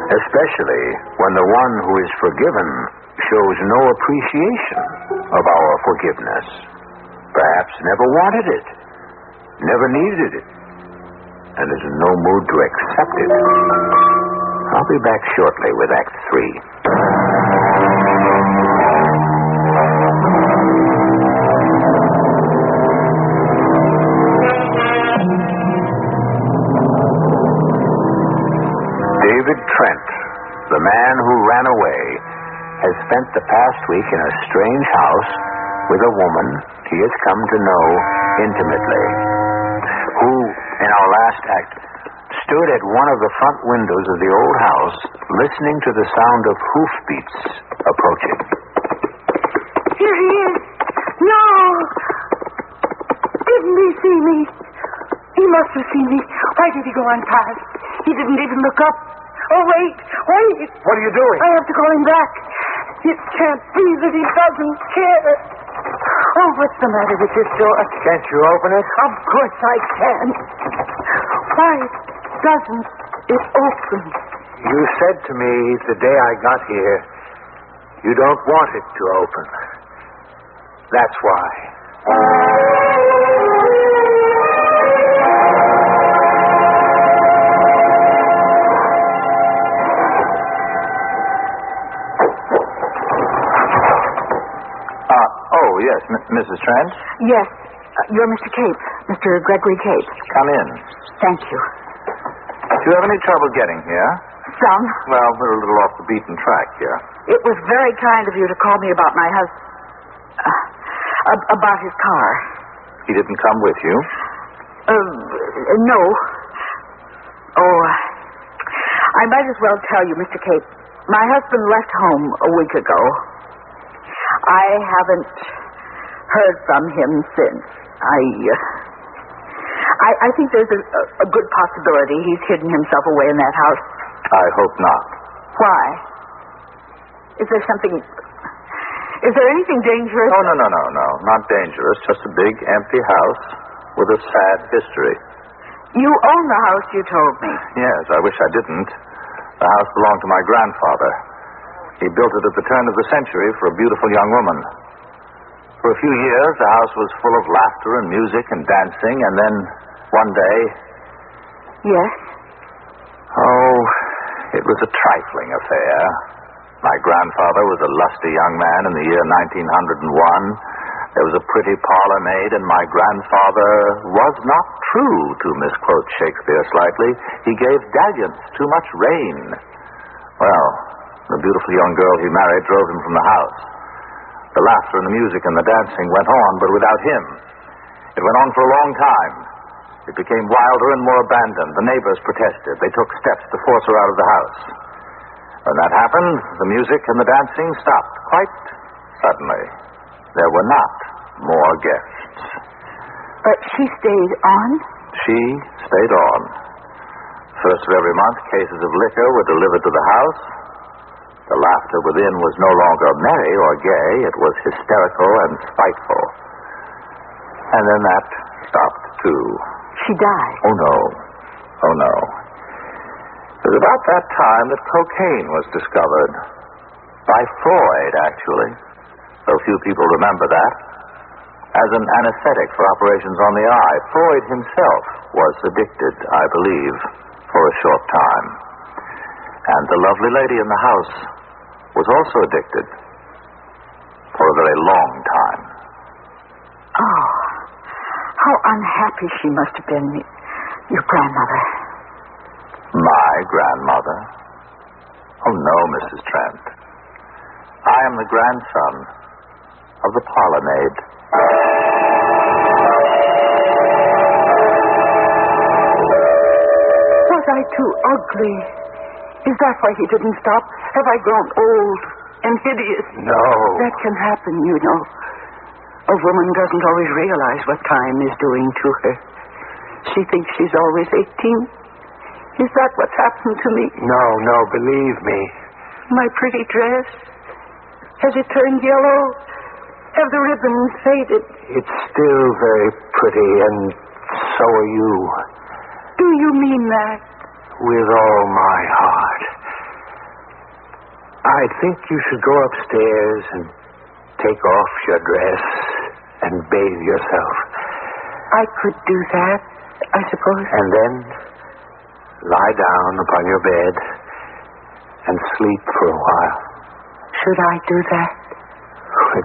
Especially when the one who is forgiven shows no appreciation of our forgiveness. Perhaps never wanted it, never needed it, and is in no mood to accept it. I'll be back shortly with Act 3. David Trent, the man who ran away, has spent the past week in a strange house with a woman he has come to know intimately, who, in our last act, stood at one of the front windows of the old house listening to the sound of hoofbeats approaching. Here he is. No! Didn't he see me? He must have seen me. Why did he go on past? He didn't even look up. Oh, wait. What are you doing? I have to call him back. It can't be that he doesn't care. Oh, what's the matter with this door? Can't you open it? Of course I can. Why doesn't it open? You said to me the day I got here, you don't want it to open. That's why. Oh, yes, Mrs. Trent? Yes. You're Mr. Cape, Mr. Gregory Cape. Come in. Thank you. Do you have any trouble getting here? Some. Well, we're a little off the beaten track here. It was very kind of you to call me about my husband. About his car. He didn't come with you? No. Oh, I might as well tell you, Mr. Cape. My husband left home a week ago. I haven't heard from him since. I think there's a good possibility he's hidden himself away in that house. I hope not. Why? Is there anything dangerous? Oh, no. Not dangerous. Just a big, empty house with a sad history. You own the house, you told me. Yes, I wish I didn't. The house belonged to my grandfather. He built it at the turn of the century for a beautiful young woman. For a few years, the house was full of laughter and music and dancing, and then one day... Yes? Oh, it was a trifling affair. My grandfather was a lusty young man in the year 1901. There was a pretty parlor maid, and my grandfather was not true, to misquote Shakespeare slightly. He gave dalliance too much rain. Well, the beautiful young girl he married drove him from the house. The laughter and the music and the dancing went on, but without him. It went on for a long time. It became wilder and more abandoned. The neighbors protested. They took steps to force her out of the house. When that happened, the music and the dancing stopped quite suddenly. There were not more guests. But she stayed on? She stayed on. First of every month, cases of liquor were delivered to the house. The laughter within was no longer merry or gay. It was hysterical and spiteful. And then that stopped, too. She died? Oh, no. Oh, no. It was about that time that cocaine was discovered. By Freud, actually. Though few people remember that. As an anesthetic for operations on the eye. Freud himself was addicted, I believe, for a short time. And the lovely lady in the house was also addicted for a very long time. Oh, how unhappy she must have been, your grandmother. My grandmother? Oh, no, Mrs. Trent. I am the grandson of the parlor maid. Was I too ugly? Is that why he didn't stop? Have I grown old and hideous? No. That can happen, you know. A woman doesn't always realize what time is doing to her. She thinks she's always 18. Is that what's happened to me? No, believe me. My pretty dress? Has it turned yellow? Have the ribbons faded? It's still very pretty, and so are you. Do you mean that? With all my heart. I think you should go upstairs and take off your dress and bathe yourself. I could do that, I suppose. And then lie down upon your bed and sleep for a while. Should I do that?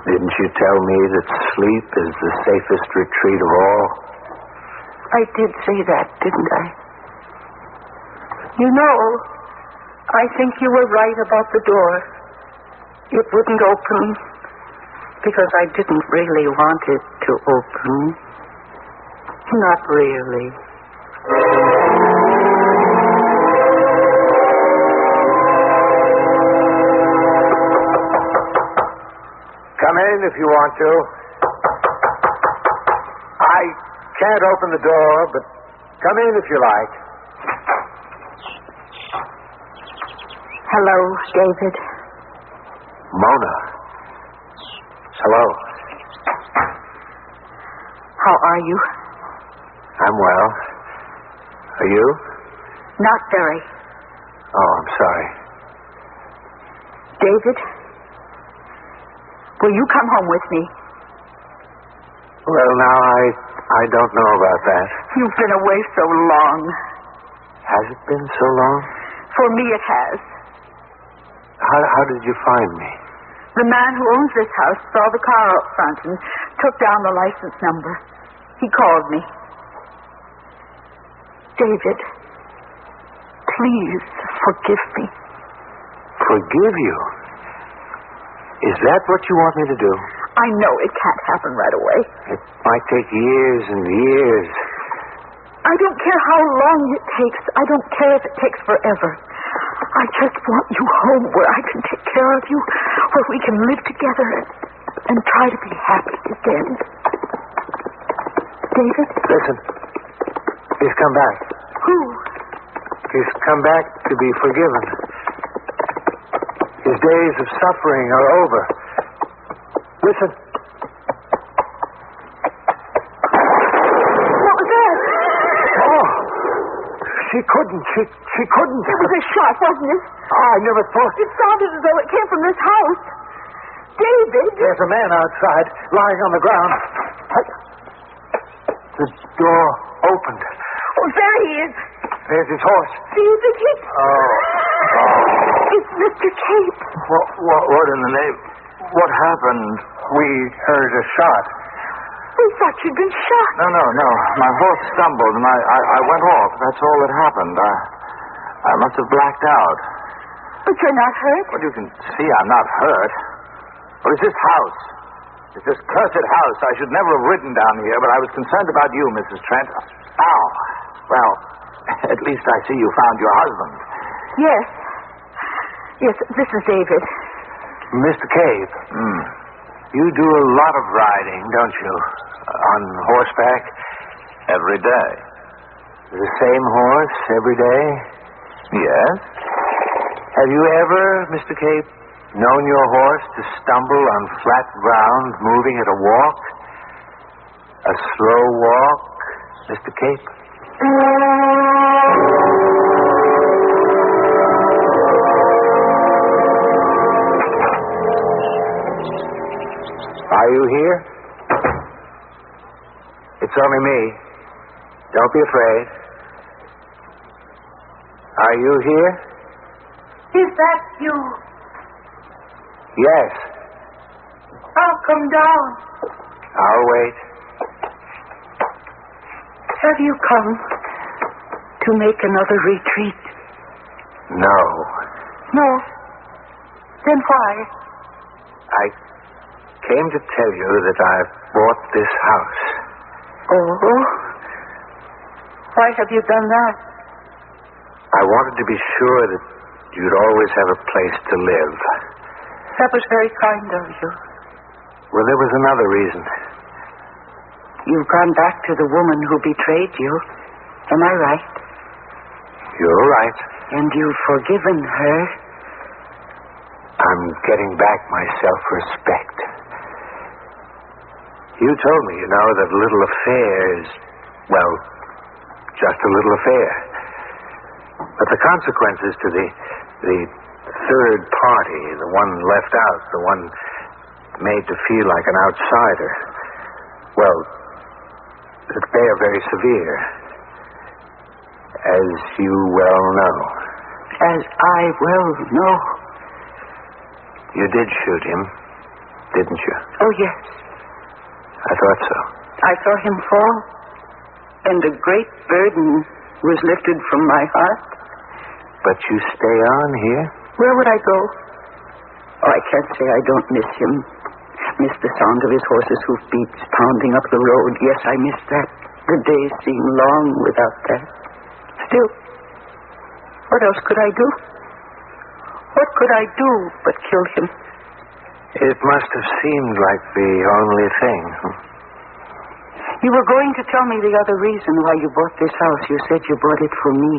Didn't you tell me that sleep is the safest retreat of all? I did say that, didn't I? You know, I think you were right about the door. It wouldn't open because I didn't really want it to open. Not really. Come in if you want to. I can't open the door, but come in if you like. Hello, David. Mona. Hello. How are you? I'm well. Are you? Not very. Oh, I'm sorry. David, will you come home with me? Well, now, I don't know about that. You've been away so long. Has it been so long? For me, it has. How did you find me? The man who owns this house saw the car out front and took down the license number. He called me. David, please forgive me. Forgive you? Is that what you want me to do? I know it can't happen right away. It might take years and years. I don't care how long it takes. I don't care if it takes forever. I just want you home where I can take care of you, where we can live together and try to be happy again. David? Listen. He's come back. Who? He's come back to be forgiven. His days of suffering are over. Listen. What was that? Oh, she couldn't. She couldn't. It was a shot, wasn't it? I never thought. It sounded as though it came from this house. David? There's a man outside, lying on the ground. The door opened. Oh, there he is. There's his horse. See the Cape? Oh. It's Mr. Cape. What in the name? What happened? We heard a shot. We thought you'd been shot. No. My horse stumbled and I went off. That's all that happened. I must have blacked out. But you're not hurt? Well, you can see I'm not hurt. Well, it's this house. It's this cursed house. I should never have ridden down here, but I was concerned about you, Mrs. Trent. Ow. Well, at least I see you found your husband. Yes. Yes, this is David. Mr. Cape, you do a lot of riding, don't you? On horseback? Every day. The same horse every day? Yes? Have you ever, Mr. Cape, known your horse to stumble on flat ground, moving at a walk? A slow walk, Mr. Cape? Are you here? It's only me. Don't be afraid. Are you here? Is that you? Yes. I'll come down. I'll wait. Have you come to make another retreat? No. No. Then why? I came to tell you that I've bought this house. Oh? Why have you done that? I wanted to be sure that you'd always have a place to live. That was very kind of you. Well, there was another reason. You've gone back to the woman who betrayed you. Am I right? You're right. And you've forgiven her. I'm getting back my self-respect. You told me, that a little affair is, well, just a little affair. But the consequences to the third party, the one left out, the one made to feel like an outsider, well, they are very severe, as you well know. As I well know. You did shoot him, didn't you? Oh, yes. I thought so. I saw him fall, and a great burden was lifted from my heart. But you stay on here? Where would I go? Oh, I can't say I don't miss him. Miss the sound of his horse's hoofbeats pounding up the road. Yes, I miss that. The days seem long without that. Still, what else could I do? What could I do but kill him? It must have seemed like the only thing. You were going to tell me the other reason why you bought this house. You said you bought it for me.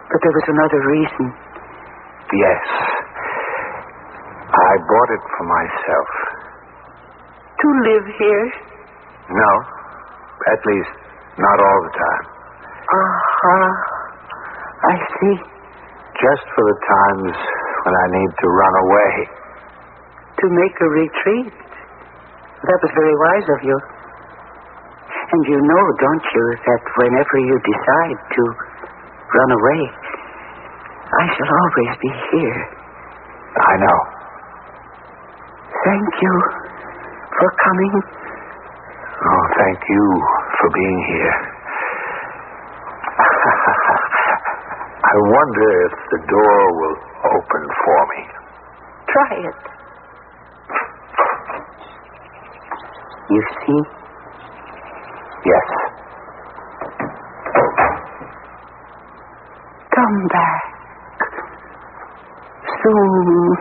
But there was another reason. Yes. I bought it for myself. To live here? No. At least, not all the time. I see. Just for the times when I need to run away. To make a retreat? That was very wise of you. And you know, don't you, that whenever you decide to run away, I shall always be here. I know. Thank you for coming. Oh, thank you for being here. I wonder if the door will open for me. Try it. You see? Yes. Come back. Soon.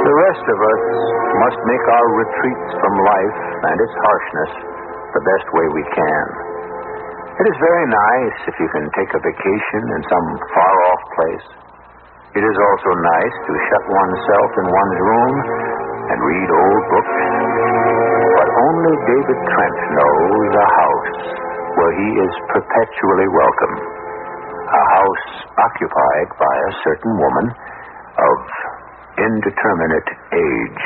The rest of us must make our retreats from life and its harshness the best way we can. It is very nice if you can take a vacation in some far-off place. It is also nice to shut oneself in one's room and read old books. But only David Trent knows a house where he is perpetually welcome. A house occupied by a certain woman of indeterminate age.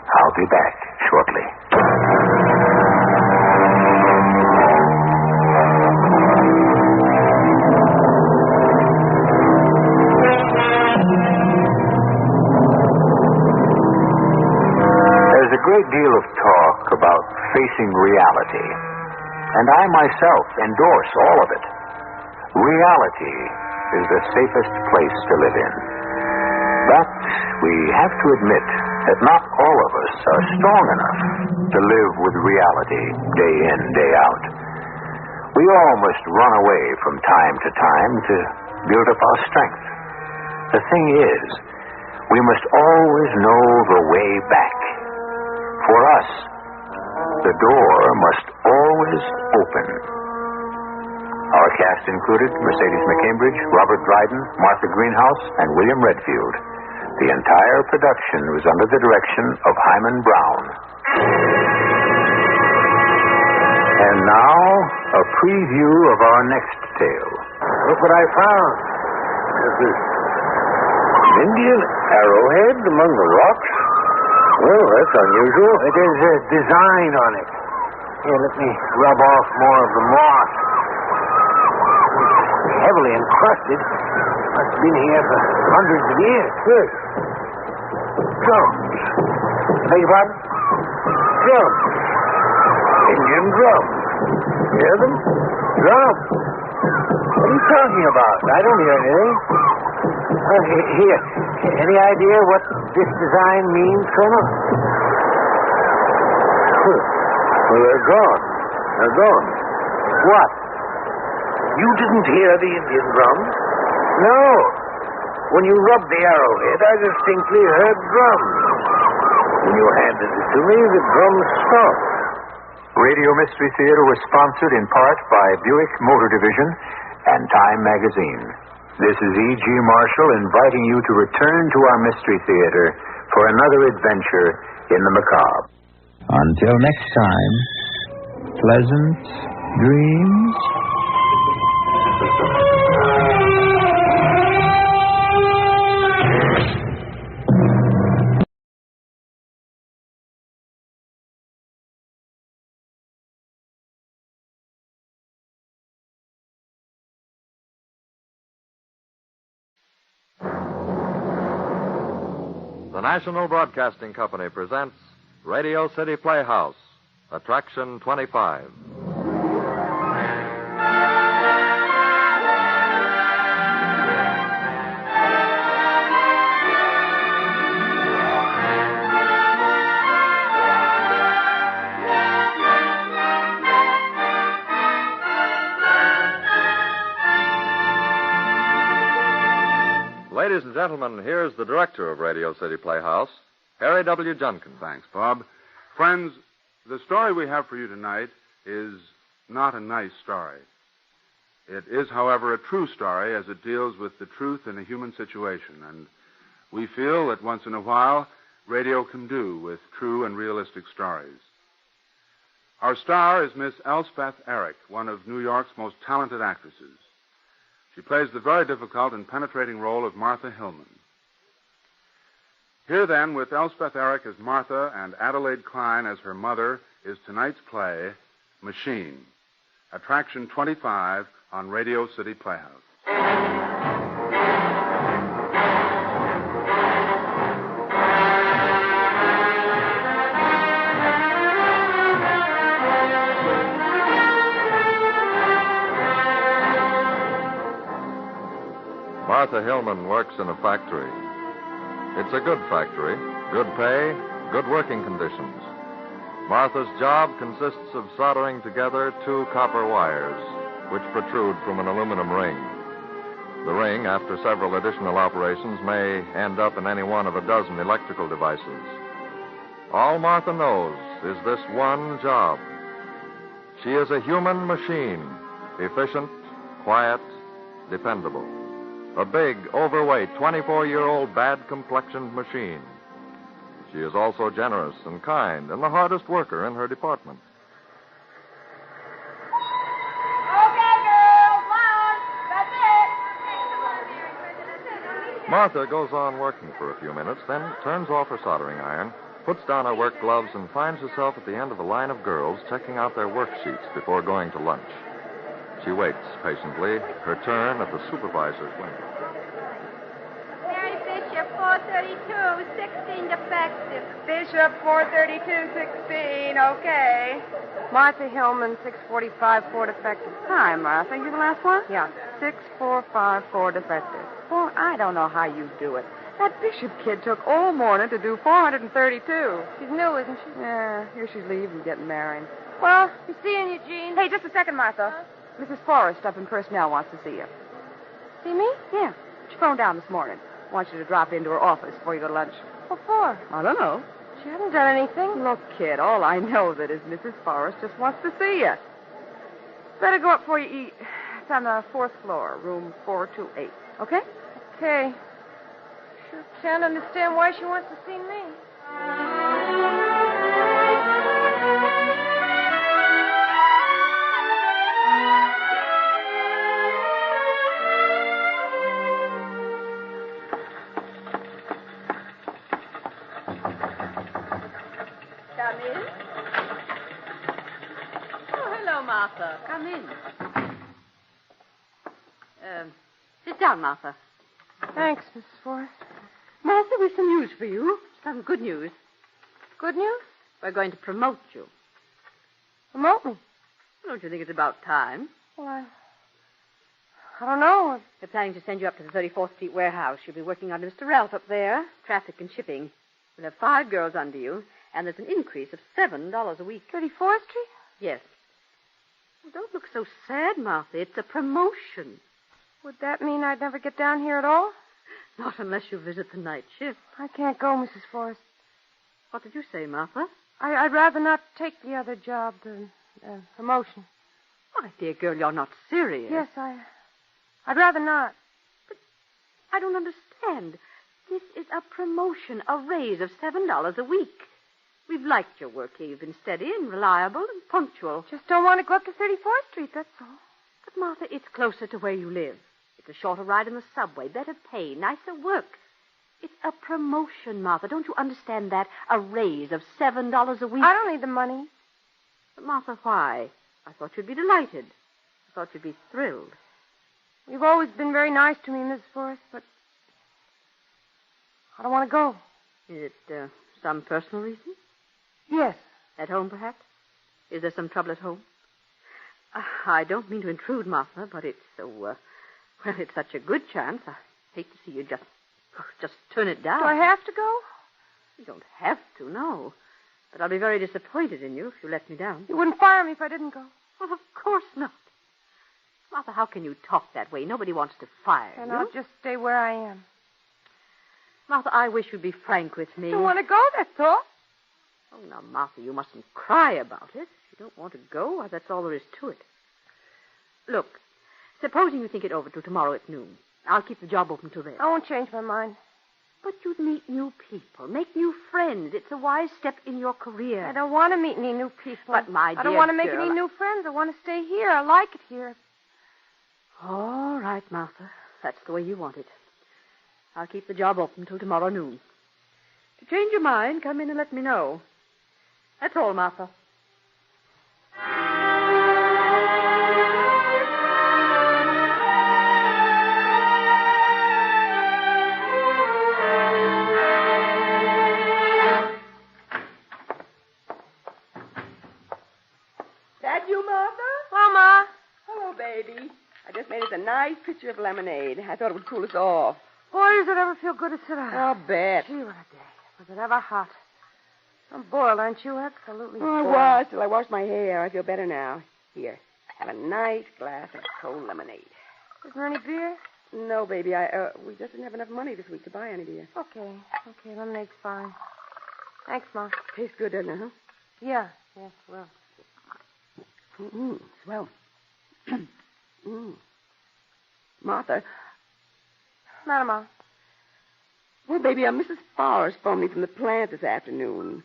I'll be back shortly. There's a great deal of talk about facing reality, and I myself endorse all of it. Reality is the safest place to live in. But we have to admit that not all of us are strong enough to live with reality day in, day out. We all must run away from time to time to build up our strength. The thing is, we must always know the way back. For us, the door must always open. Our cast included Mercedes McCambridge, Robert Dryden, Martha Greenhouse, and William Redfield. The entire production was under the direction of Hyman Brown. And now, a preview of our next tale. Look what I found. There's this Indian arrowhead among the rocks. Well, that's unusual. There's a design on it. Here, let me rub off more of the moss. It's heavily encrusted. Must have been here for hundreds of years. Good. Drums. Beg your pardon? Drums. Indian drums. Hear them? Drums. What are you talking about? I don't hear anything. Here. Any idea what this design means, Colonel? Well, they're gone. They're gone. What? You didn't hear the Indian drums? No. When you rubbed the arrowhead, I distinctly heard drums. When you handed it to me, the drums stopped. Radio Mystery Theater was sponsored in part by Buick Motor Division and Time Magazine. This is E.G. Marshall inviting you to return to our Mystery Theater for another adventure in the macabre. Until next time, pleasant dreams. The National Broadcasting Company presents Radio City Playhouse, Attraction 25. Ladies and gentlemen, here's the director of Radio City Playhouse, Harry W. Junkin. Thanks, Bob. Friends, the story we have for you tonight is not a nice story. It is, however, a true story as it deals with the truth in a human situation, and we feel that once in a while, radio can do with true and realistic stories. Our star is Miss Elspeth Eric, one of New York's most talented actresses. She plays the very difficult and penetrating role of Martha Hillman. Here, then, with Elspeth Eric as Martha and Adelaide Klein as her mother, is tonight's play, Machine, Attraction 25 on Radio City Playhouse. Martha Hillman works in a factory. It's a good factory, good pay, good working conditions. Martha's job consists of soldering together two copper wires, which protrude from an aluminum ring. The ring, after several additional operations, may end up in any one of a dozen electrical devices. All Martha knows is this one job. She is a human machine, efficient, quiet, dependable. A big, overweight, 24-year-old, bad-complexioned machine. She is also generous and kind and the hardest worker in her department. Okay, girls, loud. That's it. Martha goes on working for a few minutes, then turns off her soldering iron, puts down her work gloves, and finds herself at the end of a line of girls checking out their worksheets before going to lunch. She waits patiently, her turn at the supervisor's window. Mary Bishop, 432, 16 defective. Bishop, 432, 16, okay. Martha Hillman, 645, 4 defective. Hi, Martha. You the last one? Yeah. 6454 defective. Well, I don't know how you do it. That Bishop kid took all morning to do 432. She's new, isn't she? Yeah, here she's leaving, getting married. Well, be seeing you, Jean. Hey, just a second, Martha. Mrs. Forrest up in personnel wants to see you. See me? Yeah. She phoned down this morning. Wants you to drop into her office before you go to lunch. What for? I don't know. She hasn't done anything. Look, kid, all I know that is Mrs. Forrest just wants to see you. Better go up before you eat. It's on the 4th floor, room 428. Okay? Okay. Sure can't understand why she wants to see me. Come in. Oh, hello, Martha. Come in. Sit down, Martha. Thanks, Mrs. Forrest. Martha, we've some news for you. Some good news. Good news? We're going to promote you. Promote me? Don't you think it's about time? Well, I don't know. We're planning to send you up to the 34th Street warehouse. You'll be working under Mr. Ralph up there, traffic and shipping. We'll have 5 girls under you, and there's an increase of $7 a week. 34th Street? Yes. Well, don't look so sad, Martha. It's a promotion. Would that mean I'd never get down here at all? Not unless you visit the night shift. I can't go, Mrs. Forrest. What did you say, Martha? I'd rather not take the other job, the promotion. My dear girl, you're not serious. Yes, I'd rather not. But I don't understand. This is a promotion, a raise of $7 a week. We've liked your work here. You've been steady and reliable and punctual. Just don't want to go up to 34th Street, that's all. But, Martha, it's closer to where you live. It's a shorter ride in the subway, better pay, nicer work. It's a promotion, Martha. Don't you understand that? A raise of $7 a week. I don't need the money. But, Martha, why? I thought you'd be delighted. I thought you'd be thrilled. You've always been very nice to me, Miss Forrest, but I don't want to go. Is it some personal reason? Yes. At home, perhaps? Is there some trouble at home? I don't mean to intrude, Martha, but it's so, well, it's such a good chance. I hate to see you just turn it down. Do I have to go? You don't have to, no. But I'll be very disappointed in you if you let me down. You wouldn't fire me if I didn't go. Well, of course not. Martha, how can you talk that way? Nobody wants to fire you. And I'll just stay where I am. Martha, I wish you'd be frank with me. I don't want to go, that's all. Oh, now, Martha, you mustn't cry about it. If you don't want to go, well, that's all there is to it. Look, supposing you think it over till tomorrow at noon. I'll keep the job open till then. I won't change my mind. But you'd meet new people, make new friends. It's a wise step in your career. I don't want to meet any new people. But, my dear I don't want to make girl, any new friends. I want to stay here. I like it here. All right, Martha. That's the way you want it. I'll keep the job open till tomorrow noon. To change your mind, come in and let me know. That's all, Martha. That you, Martha? Hello, Ma. Hello, baby. I just made us a nice pitcher of lemonade. I thought it would cool us off. Boy, does it ever feel good to sit down. I'll bet. Gee, what a day. Was it ever hot? I'm boiled, aren't you? Absolutely Oh, I boiled. was till I washed my hair. I feel better now. Here, have a nice glass of cold lemonade. Isn't there any beer? No, baby. We just didn't have enough money this week to buy any beer. Okay, lemonade's fine. Thanks, Ma. Tastes good, doesn't it, huh? Yeah, well. Mm-mm, swell. Martha. Matter, Ma. Well, baby, Mrs. Forrest phoned me from the plant this afternoon.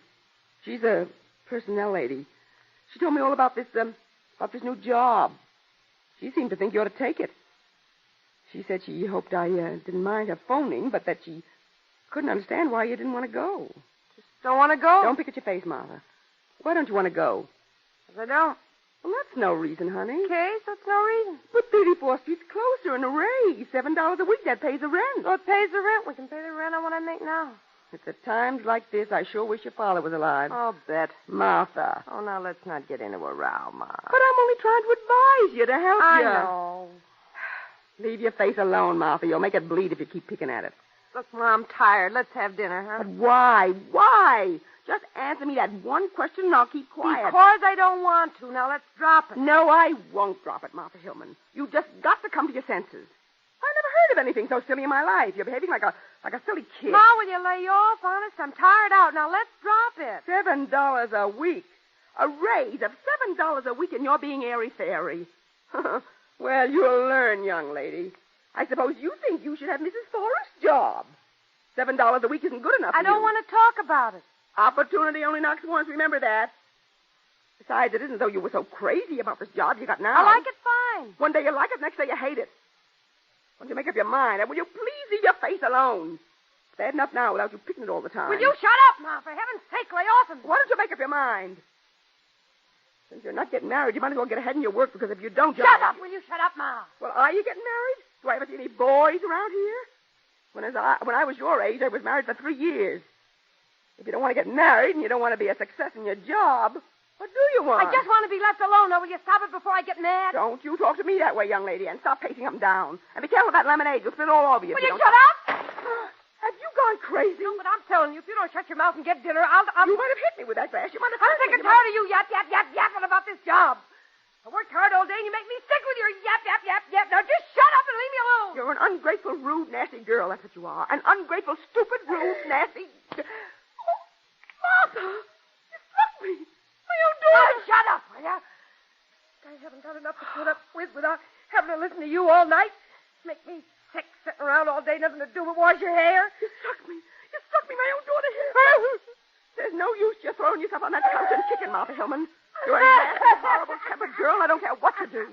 She's a personnel lady. She told me all about this new job. She seemed to think you ought to take it. She said she hoped I didn't mind her phoning, but that she couldn't understand why you didn't want to go. Just don't want to go? Don't pick at your face, Martha. Why don't you want to go? 'Cause I don't. Well, that's no reason, honey. Okay, so it's no reason. But 34th Street's closer and a raise. $7 a week, that pays the rent. So it pays the rent. We can pay the rent on what I make now. It's at times like this I sure wish your father was alive. I'll bet. Martha. Oh, now let's not get into a row, Ma. But I'm only trying to advise you to help I you. know. Leave your face alone, Martha. You'll make it bleed if you keep picking at it. Look, Ma, I'm tired. Let's have dinner, huh? But why? Why? Just answer me that one question and I'll keep quiet. Because I don't want to. Now, let's drop it. No, I won't drop it, Martha Hillman. You just got to come to your senses. I never heard of anything so silly in my life. You're behaving like a silly kid. Ma, will you lay off? Honest, I'm tired out. Now, let's drop it. $7 a week. A raise of $7 a week and you're being airy-fairy. Well, you'll learn, young lady. I suppose you think you should have Mrs. Forrest's job. $7 a week isn't good enough for I don't want to talk about it. Opportunity only knocks once. Remember that. Besides, it isn't as though you were so crazy about this job you got now. I like it fine. One day you like it, next day you hate it. Once you make up your mind, and will you please leave your face alone? It's bad enough now without you picking it all the time. Will you shut up, Ma? For heaven's sake, lay off him. Why don't you make up your mind? Since you're not getting married, you might as well get ahead in your work, because if you don't... Shut up! Will you shut up, Ma? Well, are you getting married? Do I ever see any boys around here? When I was your age, I was married for 3 years. If you don't want to get married and you don't want to be a success in your job, what do you want? I just want to be left alone. Now, will you stop it before I get mad? Don't you talk to me that way, young lady, and stop pacing up and down. And be careful of that lemonade. You'll spill all over you. Will you shut up? Have you gone crazy? No, but I'm telling you, if you don't shut your mouth and get dinner, I'll... You might have hit me with that glass. You might have... I'm sick and tired of you yapping about this job. I worked hard all day and you make me sick with your yap. Now just shut up and leave me alone. You're an ungrateful, rude, nasty girl. That's what you are. An ungrateful, stupid, rude, nasty... Oh, Martha! You struck me. My own daughter. Shut up, will ya? I haven't got enough to put up with without having to listen to you all night. Make me sick sitting around all day, nothing to do but wash your hair. You struck me. My own daughter here. There's no use just throwing yourself on that couch and kicking, Martha Hillman. You're a nasty, horrible tempered girl. I don't care what you do.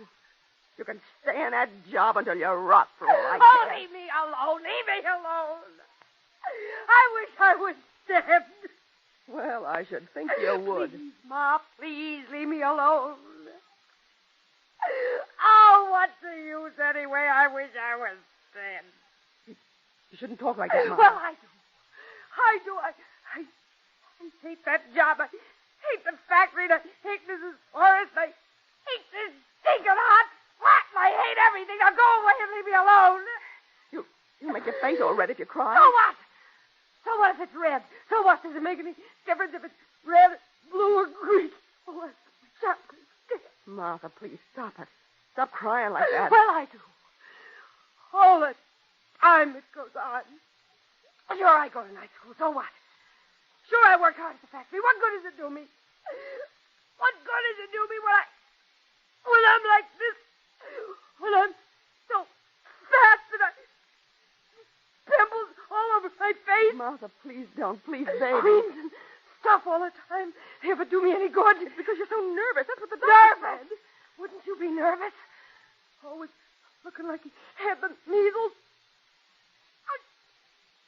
You can stay in that job until you rot through like that. Leave me alone. Leave me alone. I wish I was dead. Well, I should think you would. Please, Ma, please leave me alone. Oh, what's the use anyway? I wish I was dead. You shouldn't talk like that, Ma. Well, I do. I hate that job. I hate the factory. I hate Mrs. Forrest. I hate this stinking hot flat. I hate everything. Now go away and leave me alone. You make your face all red if you cry. So what? So what if it's red? So what? Does it make any difference if it's red, blue, or green? Oh, Martha, please stop it. Stop crying like that. Well, I do. All the time it goes on. Sure, I go to night school. So what? Sure, I work hard at the factory. What good does it do me? What good does it do me when I'm like this? When I'm so fat that I... pimples all over my face. Martha, please don't. Please, baby. Creams and stuff all the time. They ever do me any good? It's because you're so nervous. That's what the doctor said. Wouldn't you be nervous? Always looking like he had the measles.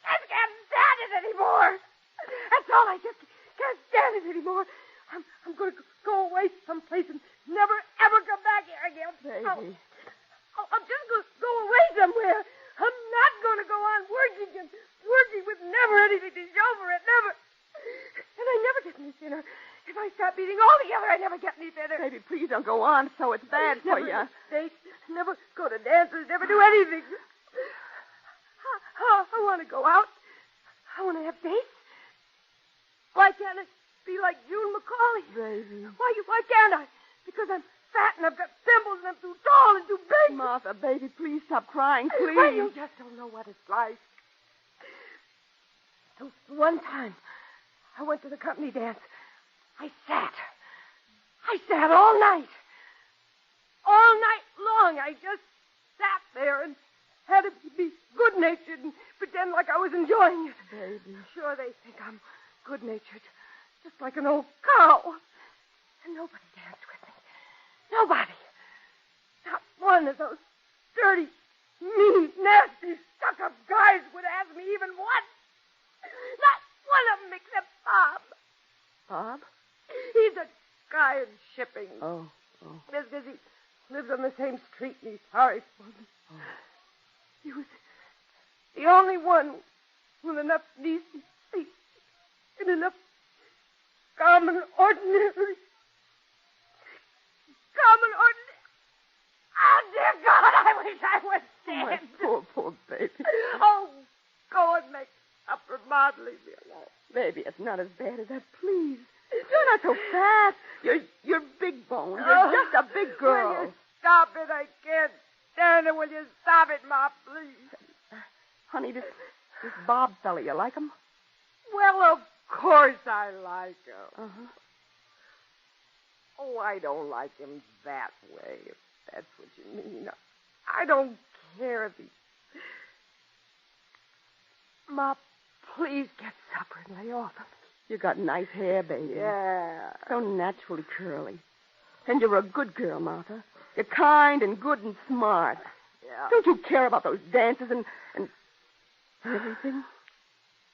I just can't stand it anymore. That's all. I just can't stand it anymore. I'm going to go away someplace and never, ever come back here again. Baby. I'm just going to go away somewhere. I'm not going to go on working with never anything to show for it, never. And I never get any thinner. If I stop eating altogether, I never get any thinner. Baby, please don't go on so it's bad for you. Dates, never go to dances, never do anything. I want to go out. I want to have dates. Why can't it be like June Macaulay? Baby. Why can't I? Because I'm fat and I've got pimples and I'm too tall and too big. Martha, baby, please stop crying, please. Well, you just don't know what it's like. So one time, I went to the company dance. I sat all night. All night long, I just sat there and had to be good-natured and pretend like I was enjoying it. Baby. Sure, they think I'm good-natured, just like an old cow. And nobody danced with me. Nobody. Not one of those dirty, mean, nasty, stuck-up guys would ask me even once. Not one of them except Bob. Bob? He's a guy in shipping. Oh. Just because he lives on the same street and he's sorry for me. Oh. He was the only one with enough decency and enough common ordinary. Oh, dear God, I wish I was dead. My poor baby. Oh, Go and make supper, Ma. Leave me alone. Baby, it's not as bad as that, please. You're not so fat. You're big boned. You're just a big girl. Will you stop it? I can't stand it. Will you stop it, Ma, please? Honey, this Bob fella, you like him? Well, of course I like him. Uh-huh. Oh, I don't like him that way, if that's what you mean. I don't care if he... Ma, please get supper and lay off of me. You got nice hair, baby. Yeah. So naturally curly. And you're a good girl, Martha. You're kind and good and smart. Yeah. Don't you care about those dances and everything?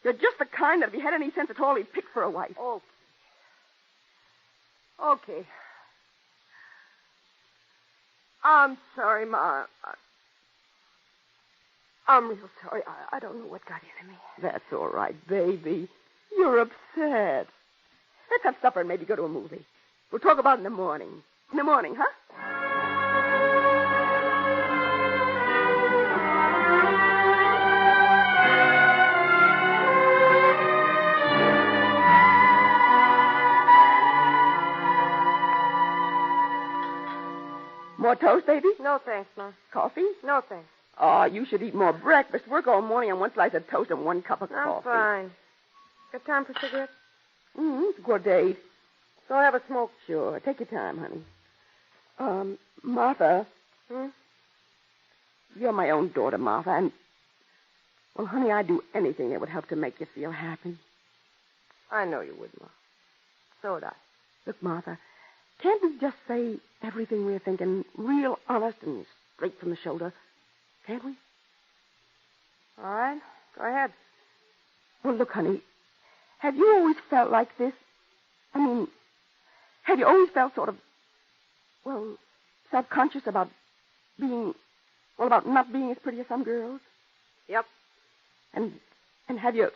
You're just the kind that if he had any sense at all, he'd pick for a wife. Okay. I'm sorry, Ma. I'm real sorry. I don't know what got into me. That's all right, baby. You're upset. Let's have supper and maybe go to a movie. We'll talk about it in the morning. In the morning, huh? More toast, baby? No, thanks, Ma. Coffee? No, thanks. Oh, you should eat more breakfast. Work all morning on one slice of toast and one cup of coffee. I'm fine. Got time for cigarettes? It's a good day. So I'll have a smoke. Sure. Take your time, honey. Martha. You're my own daughter, Martha, and... Well, honey, I'd do anything that would help to make you feel happy. I know you would, Ma. So would I. Look, Martha, can't we just say everything we're thinking real honest and straight from the shoulder? Can't we? All right. Go ahead. Well, look, honey, have you always felt like this? I mean, have you always felt sort of, well, self-conscious about being, well, about not being as pretty as some girls? Yep. And have you,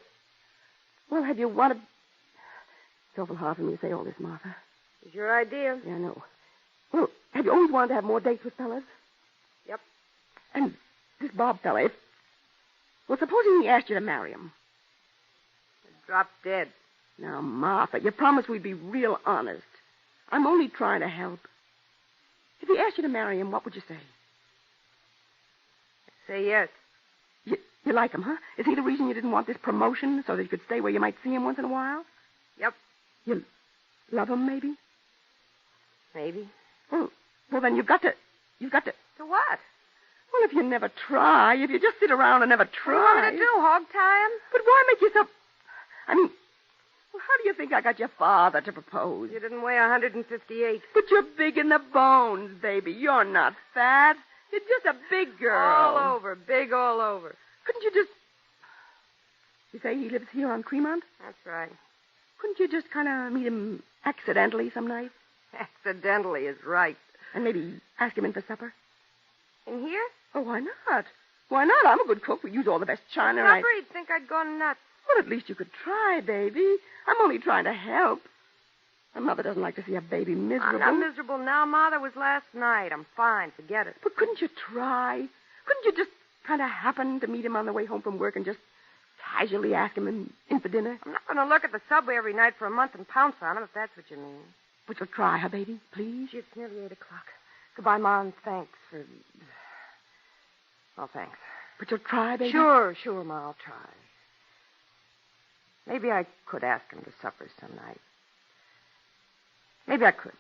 well, have you wanted... It's awful hard for me to say all this, Martha. It's your idea. Yeah, I know. Well, have you always wanted to have more dates with fellas? Yep. And this Bob fella, well, supposing he asked you to marry him. Drop dead. Now, Martha, you promised we'd be real honest. I'm only trying to help. If he asked you to marry him, what would you say? I'd say yes. You like him, huh? Is he the reason you didn't want this promotion, so that you could stay where you might see him once in a while? Yep. You love him, maybe? Maybe. Well, then you've got to... To what? Well, if you never try, if you just sit around and never try... What do you want me to do, hog tie him? But why make yourself... I mean, well, how do you think I got your father to propose? You didn't weigh 158. But you're big in the bones, baby. You're not fat. You're just a big girl. All over. Big all over. Couldn't you just... You say he lives here on Cremont? That's right. Couldn't you just kind of meet him accidentally some night? Accidentally is right. And maybe ask him in for supper? In here? Oh, why not? Why not? I'm a good cook. We use all the best china. Supper, he'd think I'd gone nuts. Well, at least you could try, baby. I'm only trying to help. My mother doesn't like to see a baby miserable. I'm not miserable now, Ma. That was last night. I'm fine. Forget it. But couldn't you try? Couldn't you just kind of happen to meet him on the way home from work and just casually ask him in for dinner? I'm not going to look at the subway every night for a month and pounce on him, if that's what you mean. But you'll try, huh, baby? Please? It's nearly 8 o'clock. Goodbye, Ma, and thanks for... Well, thanks. But you'll try, baby? Sure, Ma, I'll try. Maybe I could ask him to supper some night. Maybe I could.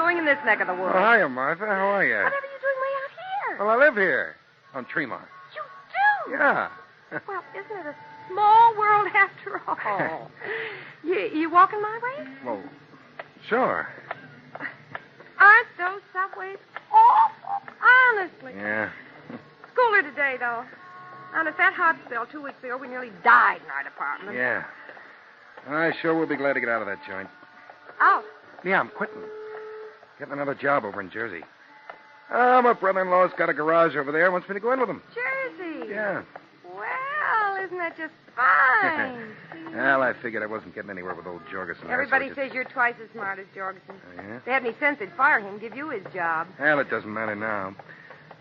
In this neck of the world. Oh, hiya, Martha. How are you? Whatever are you doing way out here? Well, I live here on Tremont. You do? Yeah. Well, isn't it a small world after all? you walking my way? Well, sure. Aren't those subways awful? Honestly. Yeah. Cooler today, though. Honest, that hot spell 2 weeks ago, we nearly died in our department. Yeah. I sure will be glad to get out of that joint. Out? Yeah, I'm quitting. Getting another job over in Jersey. Oh, my brother-in-law's got a garage over there. Wants me to go in with him. Jersey? Yeah. Well, isn't that just fine? Well, I figured I wasn't getting anywhere with old Jorgensen. Everybody says you're twice as smart as Jorgensen. Oh, yeah? If they had any sense, they'd fire him, give you his job. Well, it doesn't matter now.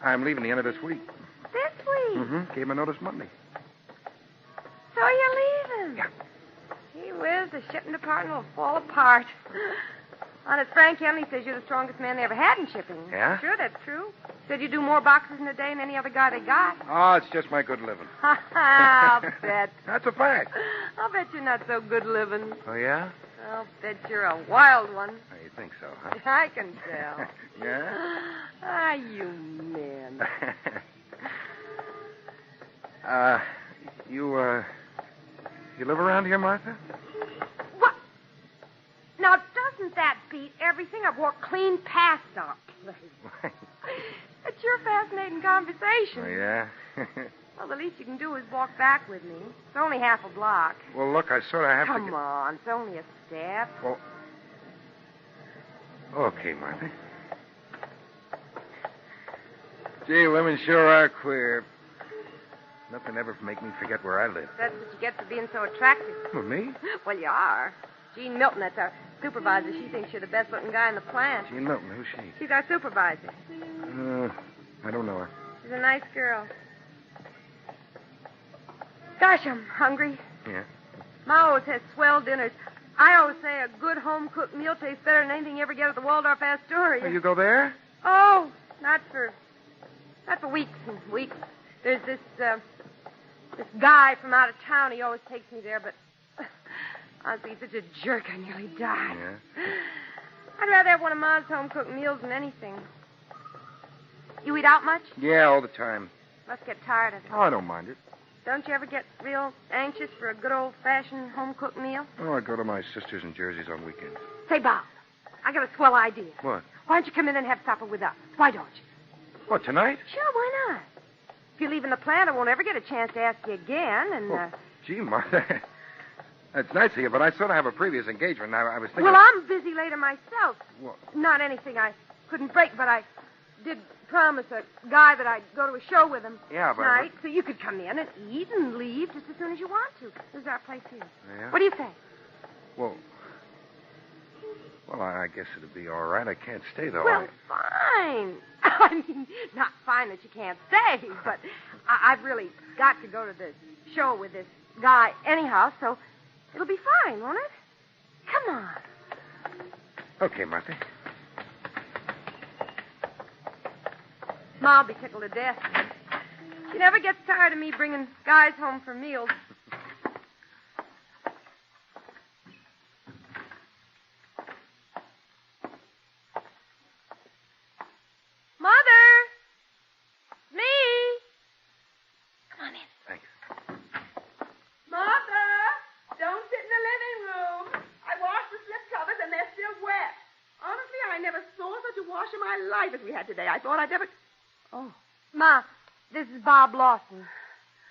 I'm leaving the end of this week. This week? Mm-hmm. Gave my notice Monday. So you're leaving? Yeah. Gee whiz, the shipping department will fall apart. Honest, Frank Henley says you're the strongest man they ever had in shipping. Yeah? Sure, that's true. Said you do more boxes in a day than any other guy they got. Oh, it's just my good living. I'll bet. That's a fact. I'll bet you're not so good living. Oh, yeah? I'll bet you're a wild one. Oh, you think so, huh? I can tell. Yeah? Ah, you men. You live around here, Martha? What? Now, doesn't that beat everything? I've walked clean past our place. It's your fascinating conversation. Oh, yeah? Well, the least you can do is walk back with me. It's only half a block. Well, look, I sort of have Come on, it's only a step. Well, okay, Martha. Gee, women sure are queer. Nothing ever make me forget where I live. That's what you get for being so attractive. Well, me? Well, you are. Jean Milton, that's our supervisor. She thinks you're the best-looking guy in the plant. Jean Milton, who's she? She's our supervisor. I don't know her. She's a nice girl. Gosh, I'm hungry. Yeah? Ma always has swell dinners. I always say a good home-cooked meal tastes better than anything you ever get at the Waldorf Astoria. Oh, you go there? Oh, not for weeks and weeks. There's this guy from out of town. He always takes me there, but honestly, he's such a jerk, I nearly died. Yeah? I'd rather have one of Ma's home-cooked meals than anything. You eat out much? Yeah, all the time. Must get tired of it. Oh, I don't mind it. Don't you ever get real anxious for a good old-fashioned home-cooked meal? Oh, I go to my sister's in Jersey's on weekends. Say, Bob, I got a swell idea. What? Why don't you come in and have supper with us? Why don't you? What, tonight? Sure, why not? If you're leaving the plant, I won't ever get a chance to ask you again, and, Gee, Martha, that's nice of you, but I sort of have a previous engagement. I was thinking... Well, I'm busy later myself. What? Not anything I couldn't break, but I did promise a guy that I'd go to a show with him tonight, so you could come in and eat and leave just as soon as you want to. This is our place here. Yeah? What do you say? Well, I guess it'd be all right. I can't stay, though. Well, fine. I mean, not fine that you can't stay, but I've really got to go to the show with this guy anyhow, so it'll be fine, won't it? Come on. Okay, Martha. Ma'll be tickled to death. She never gets tired of me bringing guys home for meals. Mother! Me! Come on in. Thanks. Martha! Don't sit in the living room. I washed the slip covers and they're still wet. Honestly, I never saw such a wash in my life as we had today. I thought I'd never... Oh. Ma, this is Bob Lawson.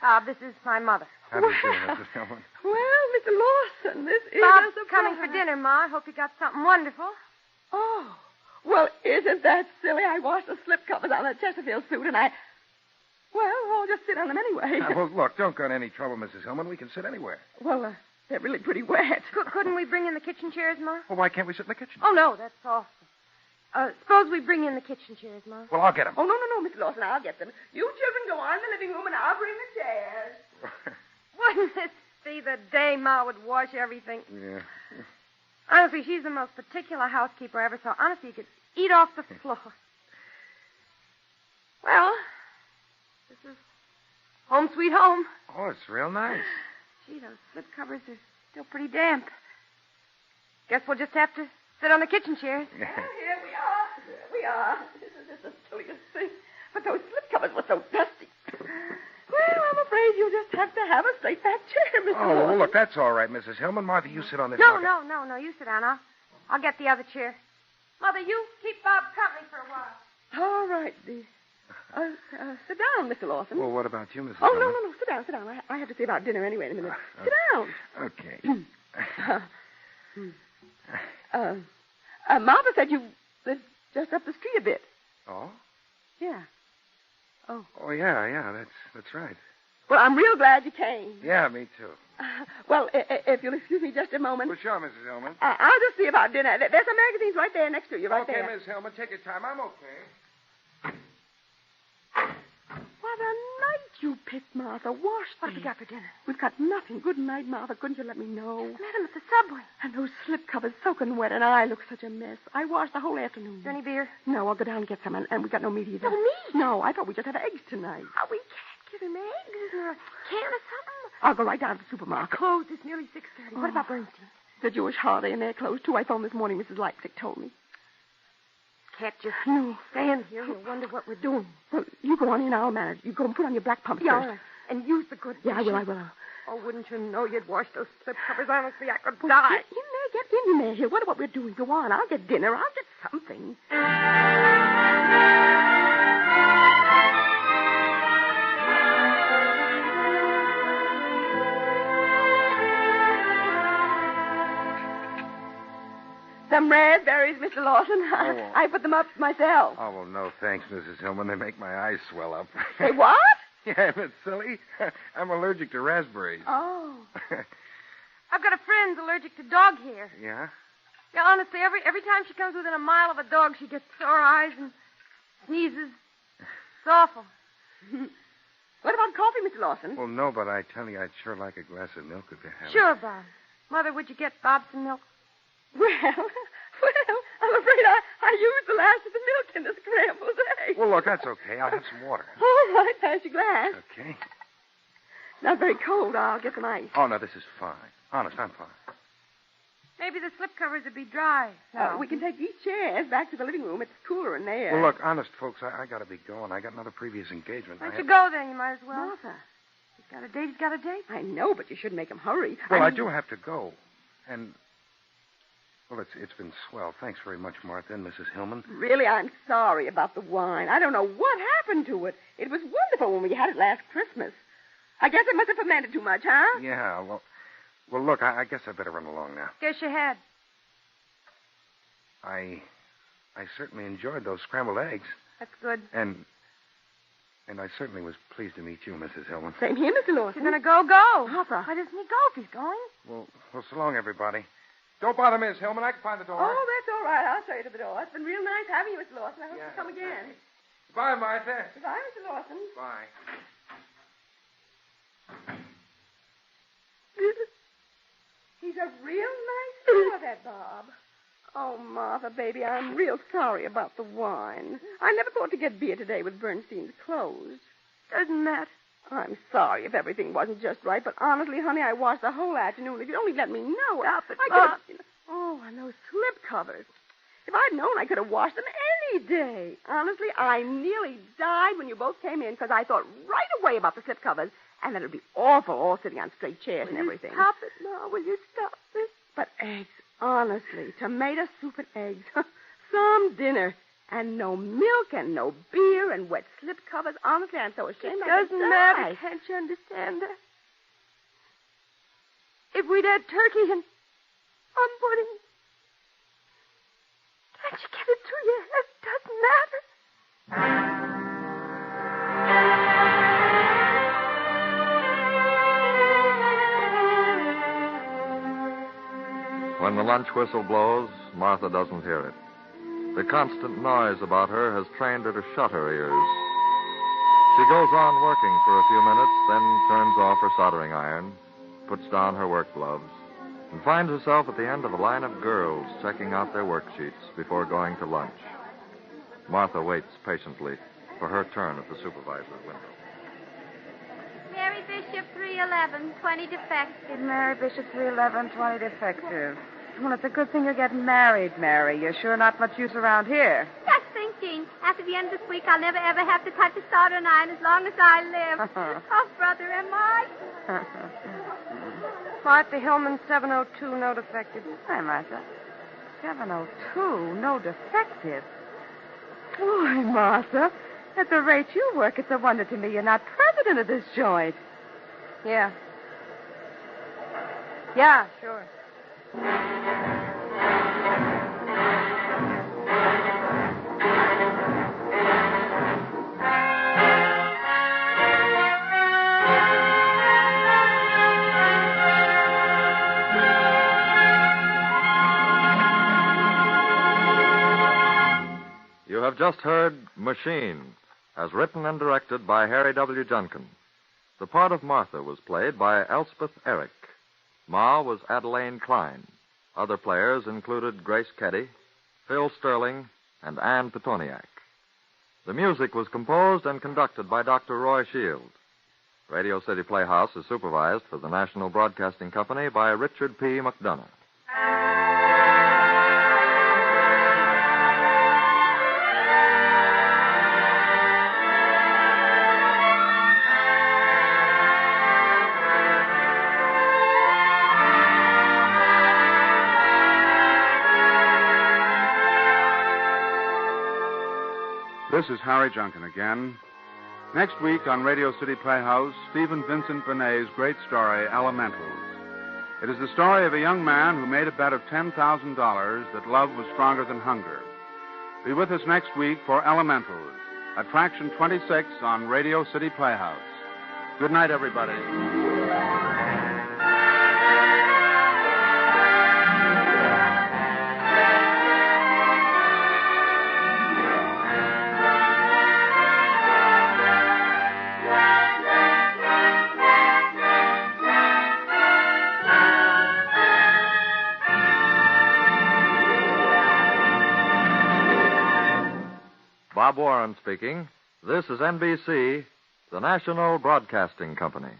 Bob, this is my mother. How do you do, Mrs. Hillman? Well, Mr. Lawson, this is Bob's a surprise. coming for dinner, Ma. I hope you got something wonderful. Oh. Well, isn't that silly? I washed the slip covers on the Chesterfield suit and Well, I'll just sit on them anyway. Well, look, don't go to any trouble, Mrs. Hillman. We can sit anywhere. Well, they're really pretty wet. Couldn't we bring in the kitchen chairs, Ma? Well, why can't we sit in the kitchen? Oh, no, that's awful. Suppose we bring in the kitchen chairs, Ma. Well, I'll get them. Oh, no, Mr. Lawson, I'll get them. You children go on in the living room and I'll bring the chairs. Wouldn't this be the day Ma would wash everything? Yeah. Honestly, she's the most particular housekeeper I ever saw. Honestly, you could eat off the floor. Well, this is home sweet home. Oh, it's real nice. Gee, those slip covers are still pretty damp. Guess we'll just have to sit on the kitchen chairs. Well, here we are. This is the silliest thing. But those slip covers were so dusty. Well, I'm afraid you'll just have to have a straight back chair, Mr. Oh, Lawson. well, look, that's all right, Mrs. Hillman. Martha, you sit on this No, bucket. no. You sit down. I'll get the other chair. Mother, you keep Bob company for a while. All right, dear. Sit down, Mr. Lawson. Well, what about you, Mrs. Oh, Hillman? no. Sit down. I have to see about dinner anyway in a minute. Sit down. Okay. Martha said just up the street a bit. Oh? Yeah. Oh. Oh, yeah, that's right. Well, I'm real glad you came. Yeah, me too. Well, if you'll excuse me just a moment. Well, sure, Mrs. Hillman. I'll just see about dinner. There's some magazines right there next to you, right there. Okay, Miss Hillman, take your time. I'm okay. What a night you picked, Martha. Wash What have we got for dinner? We've got nothing. Good night, Martha. Couldn't you let me know? Met him at the subway. And those slip covers soaking wet, and I look such a mess. I washed the whole afternoon. Is there any beer? No, I'll go down and get some, and we got no meat either. No meat? No, I thought we just had eggs tonight. Oh, we can't give him eggs. Isn't there a can or something? I'll go right down to the supermarket. Closed. It's nearly 6:30. What about Bernstein's? The Jewish holiday, and they're closed, too. I phoned this morning. Mrs. Leipzig told me. Can't just No. stand here and wonder what we're doing. Well, you go on in, I'll manage. You go and put on your black pumps Yeah, first. all right. And use the good Yeah, I dishes. will. Oh, wouldn't you know you'd wash those slip covers? Honestly, I could die. Get in there. Here, what we're doing. Go on. I'll get dinner. I'll get something. Some raspberries, Mr. Lawson. Oh. I put them up myself. Oh, well, no thanks, Mrs. Hillman. They make my eyes swell up. Say what? Yeah, isn't it silly? I'm allergic to raspberries. Oh. I've got a friend who's allergic to dog hair. Yeah? Yeah, honestly, every time she comes within a mile of a dog, she gets sore eyes and sneezes. It's awful. What about coffee, Mr. Lawson? Well, no, but I tell you, I'd sure like a glass of milk if you have it. Sure, Bob. Mother, would you get Bob some milk? Well, I'm afraid I used the last of the milk in the scrambled eggs. Well, look, that's okay. I'll have some water. All right, pass your glass. Okay. Not very cold. I'll get some ice. Oh, no, this is fine. Honest, I'm fine. Maybe the slip covers would be dry. No. We can take these chairs back to the living room. It's cooler in there. Well, look, honest, folks, I got to be going. I got another previous engagement. Why don't you go then? You might as well. Martha. He's got a date. He's got a date. I know, but you shouldn't make him hurry. Well, I do have to go. And, well, it's been swell. Thanks very much, Martha and Mrs. Hillman. Really, I'm sorry about the wine. I don't know what happened to it. It was wonderful when we had it last Christmas. I guess I must have fermented too much, huh? Yeah, well, look, I guess I better run along now. Guess you had. I certainly enjoyed those scrambled eggs. That's good. And I certainly was pleased to meet you, Mrs. Hillman. Same here, Mr. Lawson. If you're going to go. Martha. Why doesn't he go if he's going? Well, so long, everybody. Don't bother Miss Hillman. I can find the door. Oh, that's all right. I'll show you to the door. It's been real nice having you, Mr. Lawson. I hope you'll come again. Bye, Martha. Goodbye, Mr. Lawson. Bye. He's a real nice fellow, that Bob. Oh, Martha, baby, I'm real sorry about the wine. I never thought to get beer today with Bernstein's closed. Doesn't matter. I'm sorry if everything wasn't just right, but honestly, honey, I washed the whole afternoon. If you'd only let me know. Stop it, I Bob. could... Oh, and those slip covers. If I'd known, I could have washed them any day. Honestly, I nearly died when you both came in because I thought right away about the slip covers and that it would be awful all sitting on straight chairs and everything. Stop it, Ma. Will you stop this? But eggs, honestly, tomato soup and eggs. Some dinner. And no milk and no beer and wet slip covers. Honestly, I'm so ashamed. It doesn't matter. Can't you understand that? If we'd had turkey and pudding, can't you get it through your head? It doesn't matter. When the lunch whistle blows, Martha doesn't hear it. The constant noise about her has trained her to shut her ears. She goes on working for a few minutes, then turns off her soldering iron, puts down her work gloves, and finds herself at the end of a line of girls checking out their worksheets before going to lunch. Martha waits patiently for her turn at the supervisor's window. Mary Bishop, 311, 20 defective. Mary Bishop, 311, 20 defective. Well, it's a good thing you're getting married, Mary. You're sure not much use around here. Just thinking, after the end of this week, I'll never, ever have to touch a soldering iron as long as I live. Oh, brother, am I? Martha Hillman, 702, no defective. Hi, Martha. 702, no defective. Boy, Martha, at the rate you work, it's a wonder to me you're not president of this joint. Yeah. Yeah, sure. have just heard Machine, as written and directed by Harry W. Junkin. The part of Martha was played by Elspeth Eric. Ma was Adelaine Klein. Other players included Grace Keddy, Phil Sterling, and Anne Petoniak. The music was composed and conducted by Dr. Roy Shield. Radio City Playhouse is supervised for the National Broadcasting Company by Richard P. McDonough. This is Harry Junkin again. Next week on Radio City Playhouse, Stephen Vincent Benet's great story, Elementals. It is the story of a young man who made a bet of $10,000 that love was stronger than hunger. Be with us next week for Elementals, Attraction 26 on Radio City Playhouse. Good night, everybody. Bob Warren speaking. This is NBC, the National Broadcasting Company.